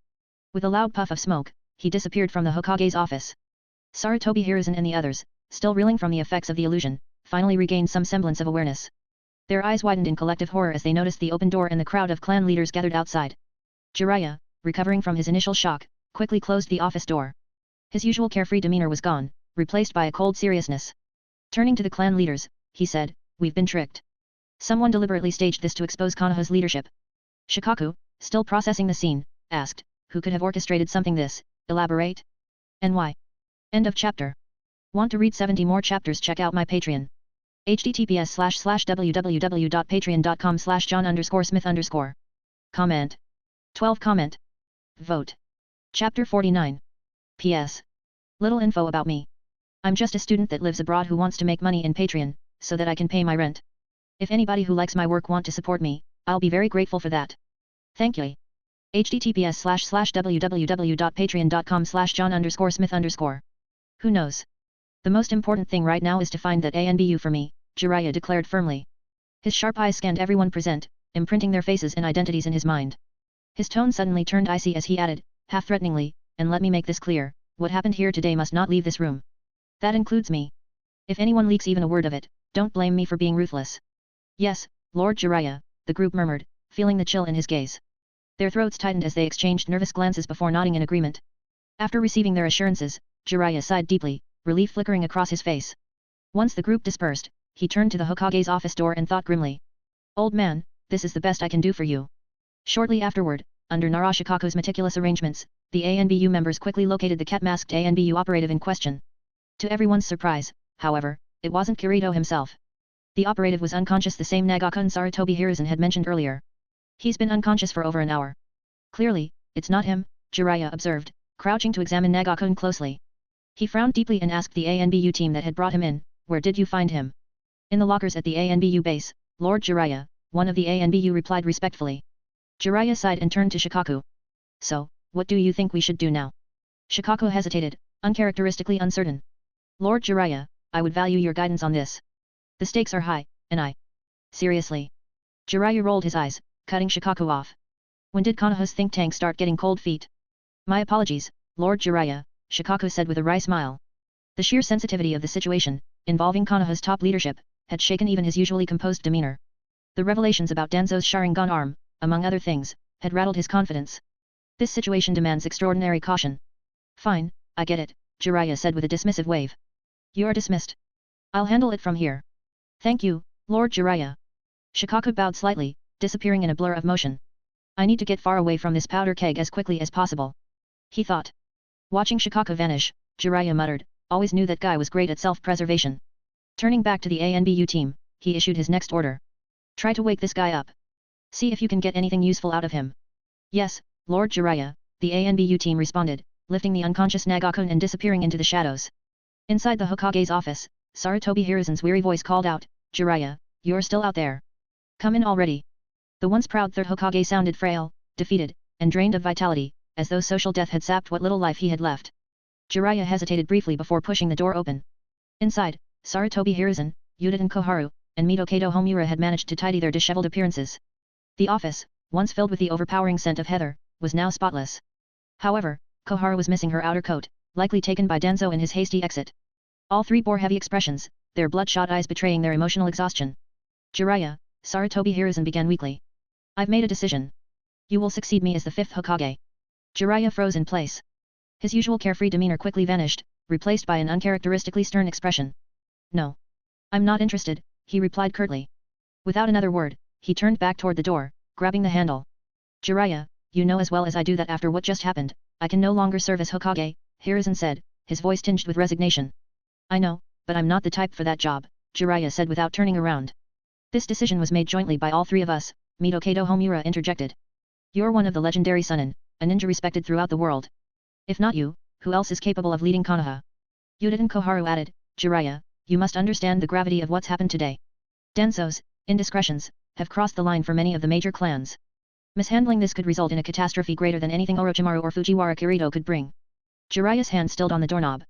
With a loud puff of smoke, he disappeared from the Hokage's office. Sarutobi Hiruzen and the others, still reeling from the effects of the illusion, finally regained some semblance of awareness. Their eyes widened in collective horror as they noticed the open door and the crowd of clan leaders gathered outside. Jiraiya, recovering from his initial shock, quickly closed the office door. His usual carefree demeanor was gone, replaced by a cold seriousness. Turning to the clan leaders, he said, "We've been tricked. Someone deliberately staged this to expose Konoha's leadership." Shikaku, still processing the scene, asked, "Who could have orchestrated something this? Elaborate? And why?" End of chapter. Want to read 70 more chapters? Check out my Patreon. https://www.patreon.com/john_smith_. Comment. 12 comment. Vote. Chapter 49. P.S. Little info about me. I'm just a student that lives abroad who wants to make money in Patreon, so that I can pay my rent. If anybody who likes my work want to support me, I'll be very grateful for that. Thank you. https://www.patreon.com/john_smith_. Who knows? The most important thing right now is to find that ANBU for me, Jiraiya declared firmly. His sharp eyes scanned everyone present, imprinting their faces and identities in his mind. His tone suddenly turned icy as he added, half threateningly, and let me make this clear, what happened here today must not leave this room. That includes me. If anyone leaks even a word of it, don't blame me for being ruthless. Yes, Lord Jiraiya, the group murmured, feeling the chill in his gaze. Their throats tightened as they exchanged nervous glances before nodding in agreement. After receiving their assurances, Jiraiya sighed deeply, relief flickering across his face. Once the group dispersed, he turned to the Hokage's office door and thought grimly. Old man, this is the best I can do for you. Shortly afterward, under Narashikaku's meticulous arrangements, the ANBU members quickly located the cat-masked ANBU operative in question. To everyone's surprise, however, it wasn't Kirito himself. The operative was unconscious, the same Nagakun Sarutobi Hiruzen had mentioned earlier. He's been unconscious for over an hour. Clearly, it's not him, Jiraiya observed, crouching to examine Nagakun closely. He frowned deeply and asked the ANBU team that had brought him in, where did you find him? In the lockers at the ANBU base, Lord Jiraiya, one of the ANBU replied respectfully. Jiraiya sighed and turned to Shikaku. So, what do you think we should do now? Shikaku hesitated, uncharacteristically uncertain. Lord Jiraiya, I would value your guidance on this. The stakes are high, and I... Seriously? Jiraiya rolled his eyes, cutting Shikaku off. When did Konoha's think tank start getting cold feet? My apologies, Lord Jiraiya, Shikaku said with a wry smile. The sheer sensitivity of the situation, involving Konoha's top leadership, had shaken even his usually composed demeanor. The revelations about Danzo's Sharingan arm, among other things, had rattled his confidence. This situation demands extraordinary caution. Fine, I get it, Jiraiya said with a dismissive wave. You are dismissed. I'll handle it from here. Thank you, Lord Jiraiya. Shikaku bowed slightly, disappearing in a blur of motion. I need to get far away from this powder keg as quickly as possible. He thought. Watching Shikaku vanish, Jiraiya muttered, always knew that guy was great at self-preservation. Turning back to the ANBU team, he issued his next order. Try to wake this guy up. See if you can get anything useful out of him. Yes, Lord Jiraiya, the ANBU team responded, lifting the unconscious Nagakun and disappearing into the shadows. Inside the Hokage's office, Sarutobi Hiruzen's weary voice called out, Jiraiya, you're still out there. Come in already. The once proud third Hokage sounded frail, defeated, and drained of vitality, as though social death had sapped what little life he had left. Jiraiya hesitated briefly before pushing the door open. Inside, Sarutobi Hiruzen, Udaten Koharu, and Midokado Homura had managed to tidy their disheveled appearances. The office, once filled with the overpowering scent of heather, was now spotless. However, Koharu was missing her outer coat, likely taken by Danzo in his hasty exit. All three bore heavy expressions, their bloodshot eyes betraying their emotional exhaustion. Jiraiya, Sarutobi Hiruzen began weakly. I've made a decision. You will succeed me as the fifth Hokage. Jiraiya froze in place. His usual carefree demeanor quickly vanished, replaced by an uncharacteristically stern expression. No. I'm not interested, he replied curtly. Without another word, he turned back toward the door, grabbing the handle. Jiraiya, you know as well as I do that after what just happened, I can no longer serve as Hokage, Hiruzen said, his voice tinged with resignation. I know, but I'm not the type for that job, Jiraiya said without turning around. This decision was made jointly by all three of us, Midokado Homura interjected. You're one of the legendary Sunin, a ninja respected throughout the world. If not you, who else is capable of leading Konoha? Udaten Koharu added, Jiraiya, you must understand the gravity of what's happened today. Danzo's indiscretions have crossed the line for many of the major clans. Mishandling this could result in a catastrophe greater than anything Orochimaru or Fujiwara Kirito could bring. Jiraiya's hand stilled on the doorknob.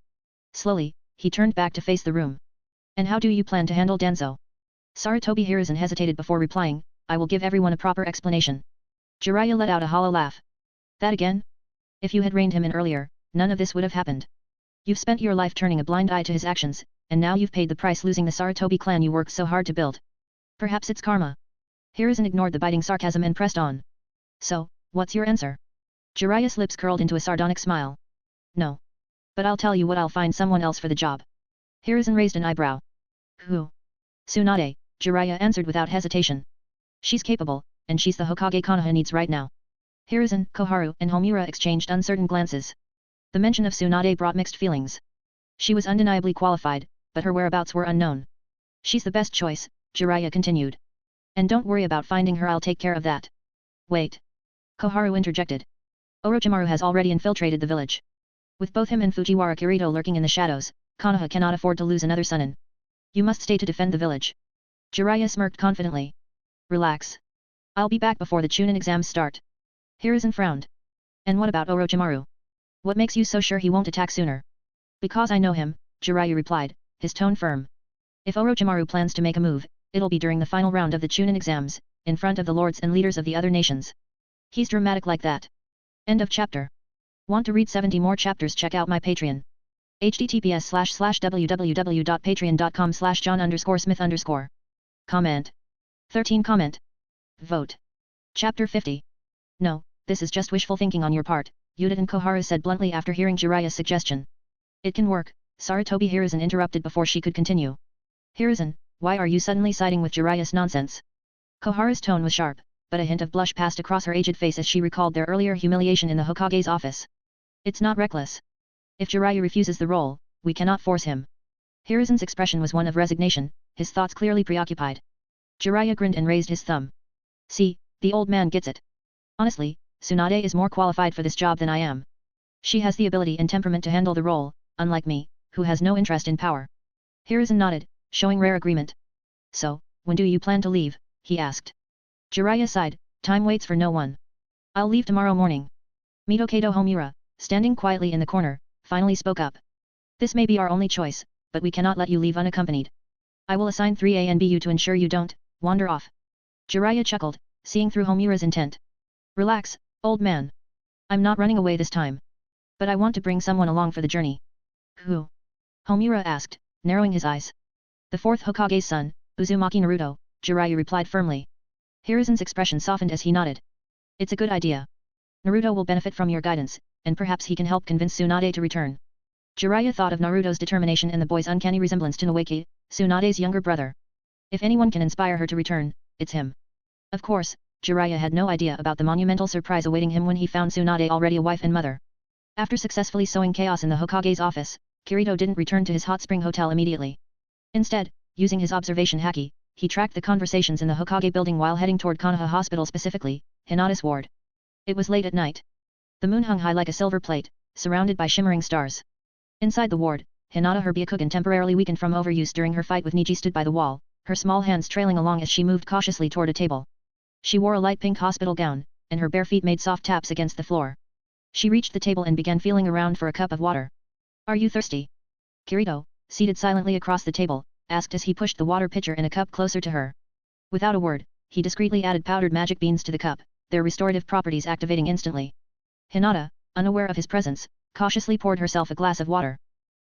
Slowly, he turned back to face the room. And how do you plan to handle Danzo? Sarutobi Hiruzen hesitated before replying, I will give everyone a proper explanation. Jiraiya let out a hollow laugh. That again? If you had reined him in earlier, none of this would have happened. You've spent your life turning a blind eye to his actions, and now you've paid the price losing the Sarutobi clan you worked so hard to build. Perhaps it's karma. Hiruzen ignored the biting sarcasm and pressed on. So, what's your answer? Jiraiya's lips curled into a sardonic smile. No. But I'll tell you what, I'll find someone else for the job. Hiruzen raised an eyebrow. Who? Tsunade, Jiraiya answered without hesitation. She's capable, and she's the Hokage Konoha needs right now. Hiruzen, Koharu, and Homura exchanged uncertain glances. The mention of Tsunade brought mixed feelings. She was undeniably qualified, but her whereabouts were unknown. She's the best choice, Jiraiya continued. And don't worry about finding her, I'll take care of that. Wait. Koharu interjected. Orochimaru has already infiltrated the village. With both him and Fujiwara Kirito lurking in the shadows, Konoha cannot afford to lose another Sunin. You must stay to defend the village. Jiraiya smirked confidently. Relax. I'll be back before the Chunin exams start. Hiruzen frowned. And what about Orochimaru? What makes you so sure he won't attack sooner? Because I know him, Jiraiya replied, his tone firm. If Orochimaru plans to make a move, it'll be during the final round of the Chunin exams, in front of the lords and leaders of the other nations. He's dramatic like that. End of chapter. Want to read 70 more chapters? Check out my Patreon. https://www.patreon.com/john_smith_. Comment. 13 Comment. Vote. Chapter 50. No, this is just wishful thinking on your part, Yuta and Koharu said bluntly after hearing Jiraiya's suggestion. It can work, Sarutobi Hiruzen interrupted before she could continue. Hiruzen, why are you suddenly siding with Jiraiya's nonsense? Koharu's tone was sharp, but a hint of blush passed across her aged face as she recalled their earlier humiliation in the Hokage's office. It's not reckless. If Jiraiya refuses the role, we cannot force him. Hiruzen's expression was one of resignation, his thoughts clearly preoccupied. Jiraiya grinned and raised his thumb. See, the old man gets it. Honestly, Tsunade is more qualified for this job than I am. She has the ability and temperament to handle the role, unlike me, who has no interest in power. Hiruzen nodded, showing rare agreement. So, when do you plan to leave? He asked. Jiraiya sighed, time waits for no one. I'll leave tomorrow morning. Mitokado Homura, standing quietly in the corner, finally spoke up. This may be our only choice, but we cannot let you leave unaccompanied. I will assign 3A and BU to ensure you don't wander off. Jiraiya chuckled, seeing through Homura's intent. Relax, old man. I'm not running away this time. But I want to bring someone along for the journey. Who? Homura asked, narrowing his eyes. The fourth Hokage's son, Uzumaki Naruto, Jiraiya replied firmly. Hiruzen's expression softened as he nodded. It's a good idea. Naruto will benefit from your guidance, and perhaps he can help convince Tsunade to return. Jiraiya thought of Naruto's determination and the boy's uncanny resemblance to Naoki, Tsunade's younger brother. If anyone can inspire her to return, it's him. Of course, Jiraiya had no idea about the monumental surprise awaiting him when he found Tsunade already a wife and mother. After successfully sowing chaos in the Hokage's office, Kirito didn't return to his hot spring hotel immediately. Instead, using his observation haki, he tracked the conversations in the Hokage building while heading toward Konoha Hospital, specifically, Hinata's ward. It was late at night. The moon hung high like a silver plate, surrounded by shimmering stars. Inside the ward, Hinata, her Byakugan temporarily weakened from overuse during her fight with Niji, stood by the wall, her small hands trailing along as she moved cautiously toward a table. She wore a light pink hospital gown, and her bare feet made soft taps against the floor. She reached the table and began feeling around for a cup of water. Are you thirsty? Kirito, seated silently across the table, asked as he pushed the water pitcher and a cup closer to her. Without a word, he discreetly added powdered magic beans to the cup, their restorative properties activating instantly. Hinata, unaware of his presence, cautiously poured herself a glass of water.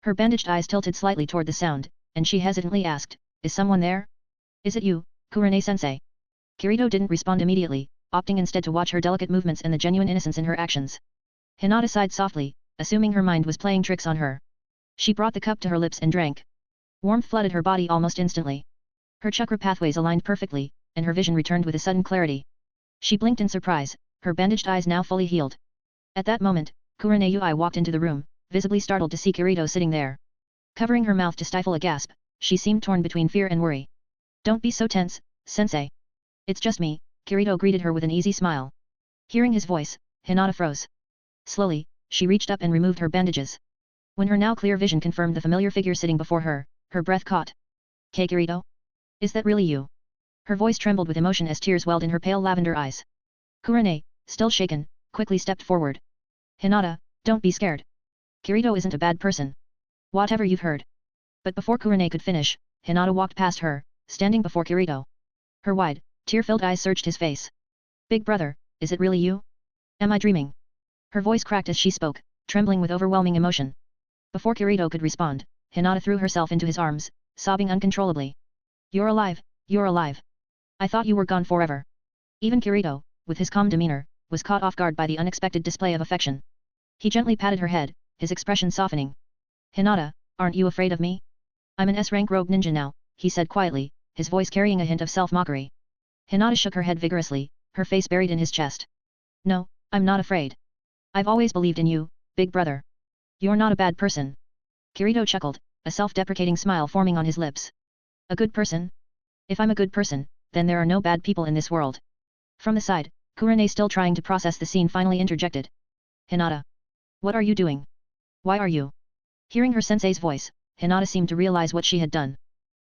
Her bandaged eyes tilted slightly toward the sound, and she hesitantly asked, Is someone there? Is it you, Kurane-sensei? Kirito didn't respond immediately, opting instead to watch her delicate movements and the genuine innocence in her actions. Hinata sighed softly, assuming her mind was playing tricks on her. She brought the cup to her lips and drank. Warmth flooded her body almost instantly. Her chakra pathways aligned perfectly, and her vision returned with a sudden clarity. She blinked in surprise, her bandaged eyes now fully healed. At that moment, Kurane-ui walked into the room, visibly startled to see Kirito sitting there. Covering her mouth to stifle a gasp, she seemed torn between fear and worry. Don't be so tense, sensei. It's just me, Kirito greeted her with an easy smile. Hearing his voice, Hinata froze. Slowly, she reached up and removed her bandages. When her now clear vision confirmed the familiar figure sitting before her, her breath caught. Kirito? Is that really you? Her voice trembled with emotion as tears welled in her pale lavender eyes. Kurane, still shaken, quickly stepped forward. Hinata, don't be scared. Kirito isn't a bad person. Whatever you've heard. But before Kurane could finish, Hinata walked past her, standing before Kirito. Her wide, tear-filled eyes searched his face. Big brother, is it really you? Am I dreaming? Her voice cracked as she spoke, trembling with overwhelming emotion. Before Kirito could respond, Hinata threw herself into his arms, sobbing uncontrollably. You're alive, you're alive. I thought you were gone forever. Even Kirito, with his calm demeanor, was caught off guard by the unexpected display of affection. He gently patted her head, his expression softening. Hinata, aren't you afraid of me? I'm an S-rank rogue ninja now, he said quietly, his voice carrying a hint of self-mockery. Hinata shook her head vigorously, her face buried in his chest. No, I'm not afraid. I've always believed in you, big brother. You're not a bad person. Kirito chuckled, a self-deprecating smile forming on his lips. A good person? If I'm a good person, then there are no bad people in this world. From the side, Kurane still trying to process the scene finally interjected. Hinata. What are you doing? Why are you? Hearing her sensei's voice, Hinata seemed to realize what she had done.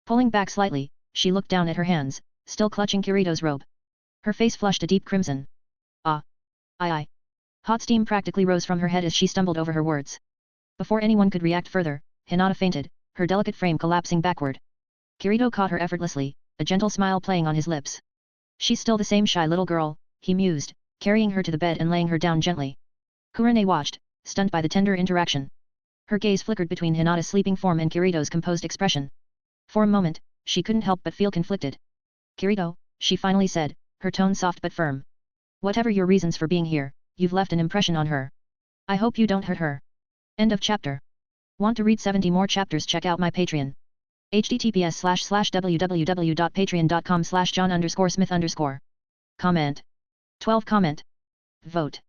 Pulling back slightly, she looked down at her hands, still clutching Kirito's robe. Her face flushed a deep crimson. Ah. I. Hot steam practically rose from her head as she stumbled over her words. Before anyone could react further, Hinata fainted, her delicate frame collapsing backward. Kirito caught her effortlessly, a gentle smile playing on his lips. She's still the same shy little girl, he mused, carrying her to the bed and laying her down gently. Kurane watched, stunned by the tender interaction. Her gaze flickered between Hinata's sleeping form and Kirito's composed expression. For a moment, she couldn't help but feel conflicted. Kirito, she finally said, her tone soft but firm. Whatever your reasons for being here, you've left an impression on her. I hope you don't hurt her. End of chapter. Want to read 70 more chapters? Check out my Patreon. https://www.patreon.com/John_Smith_. Comment. 12 Comment. Vote.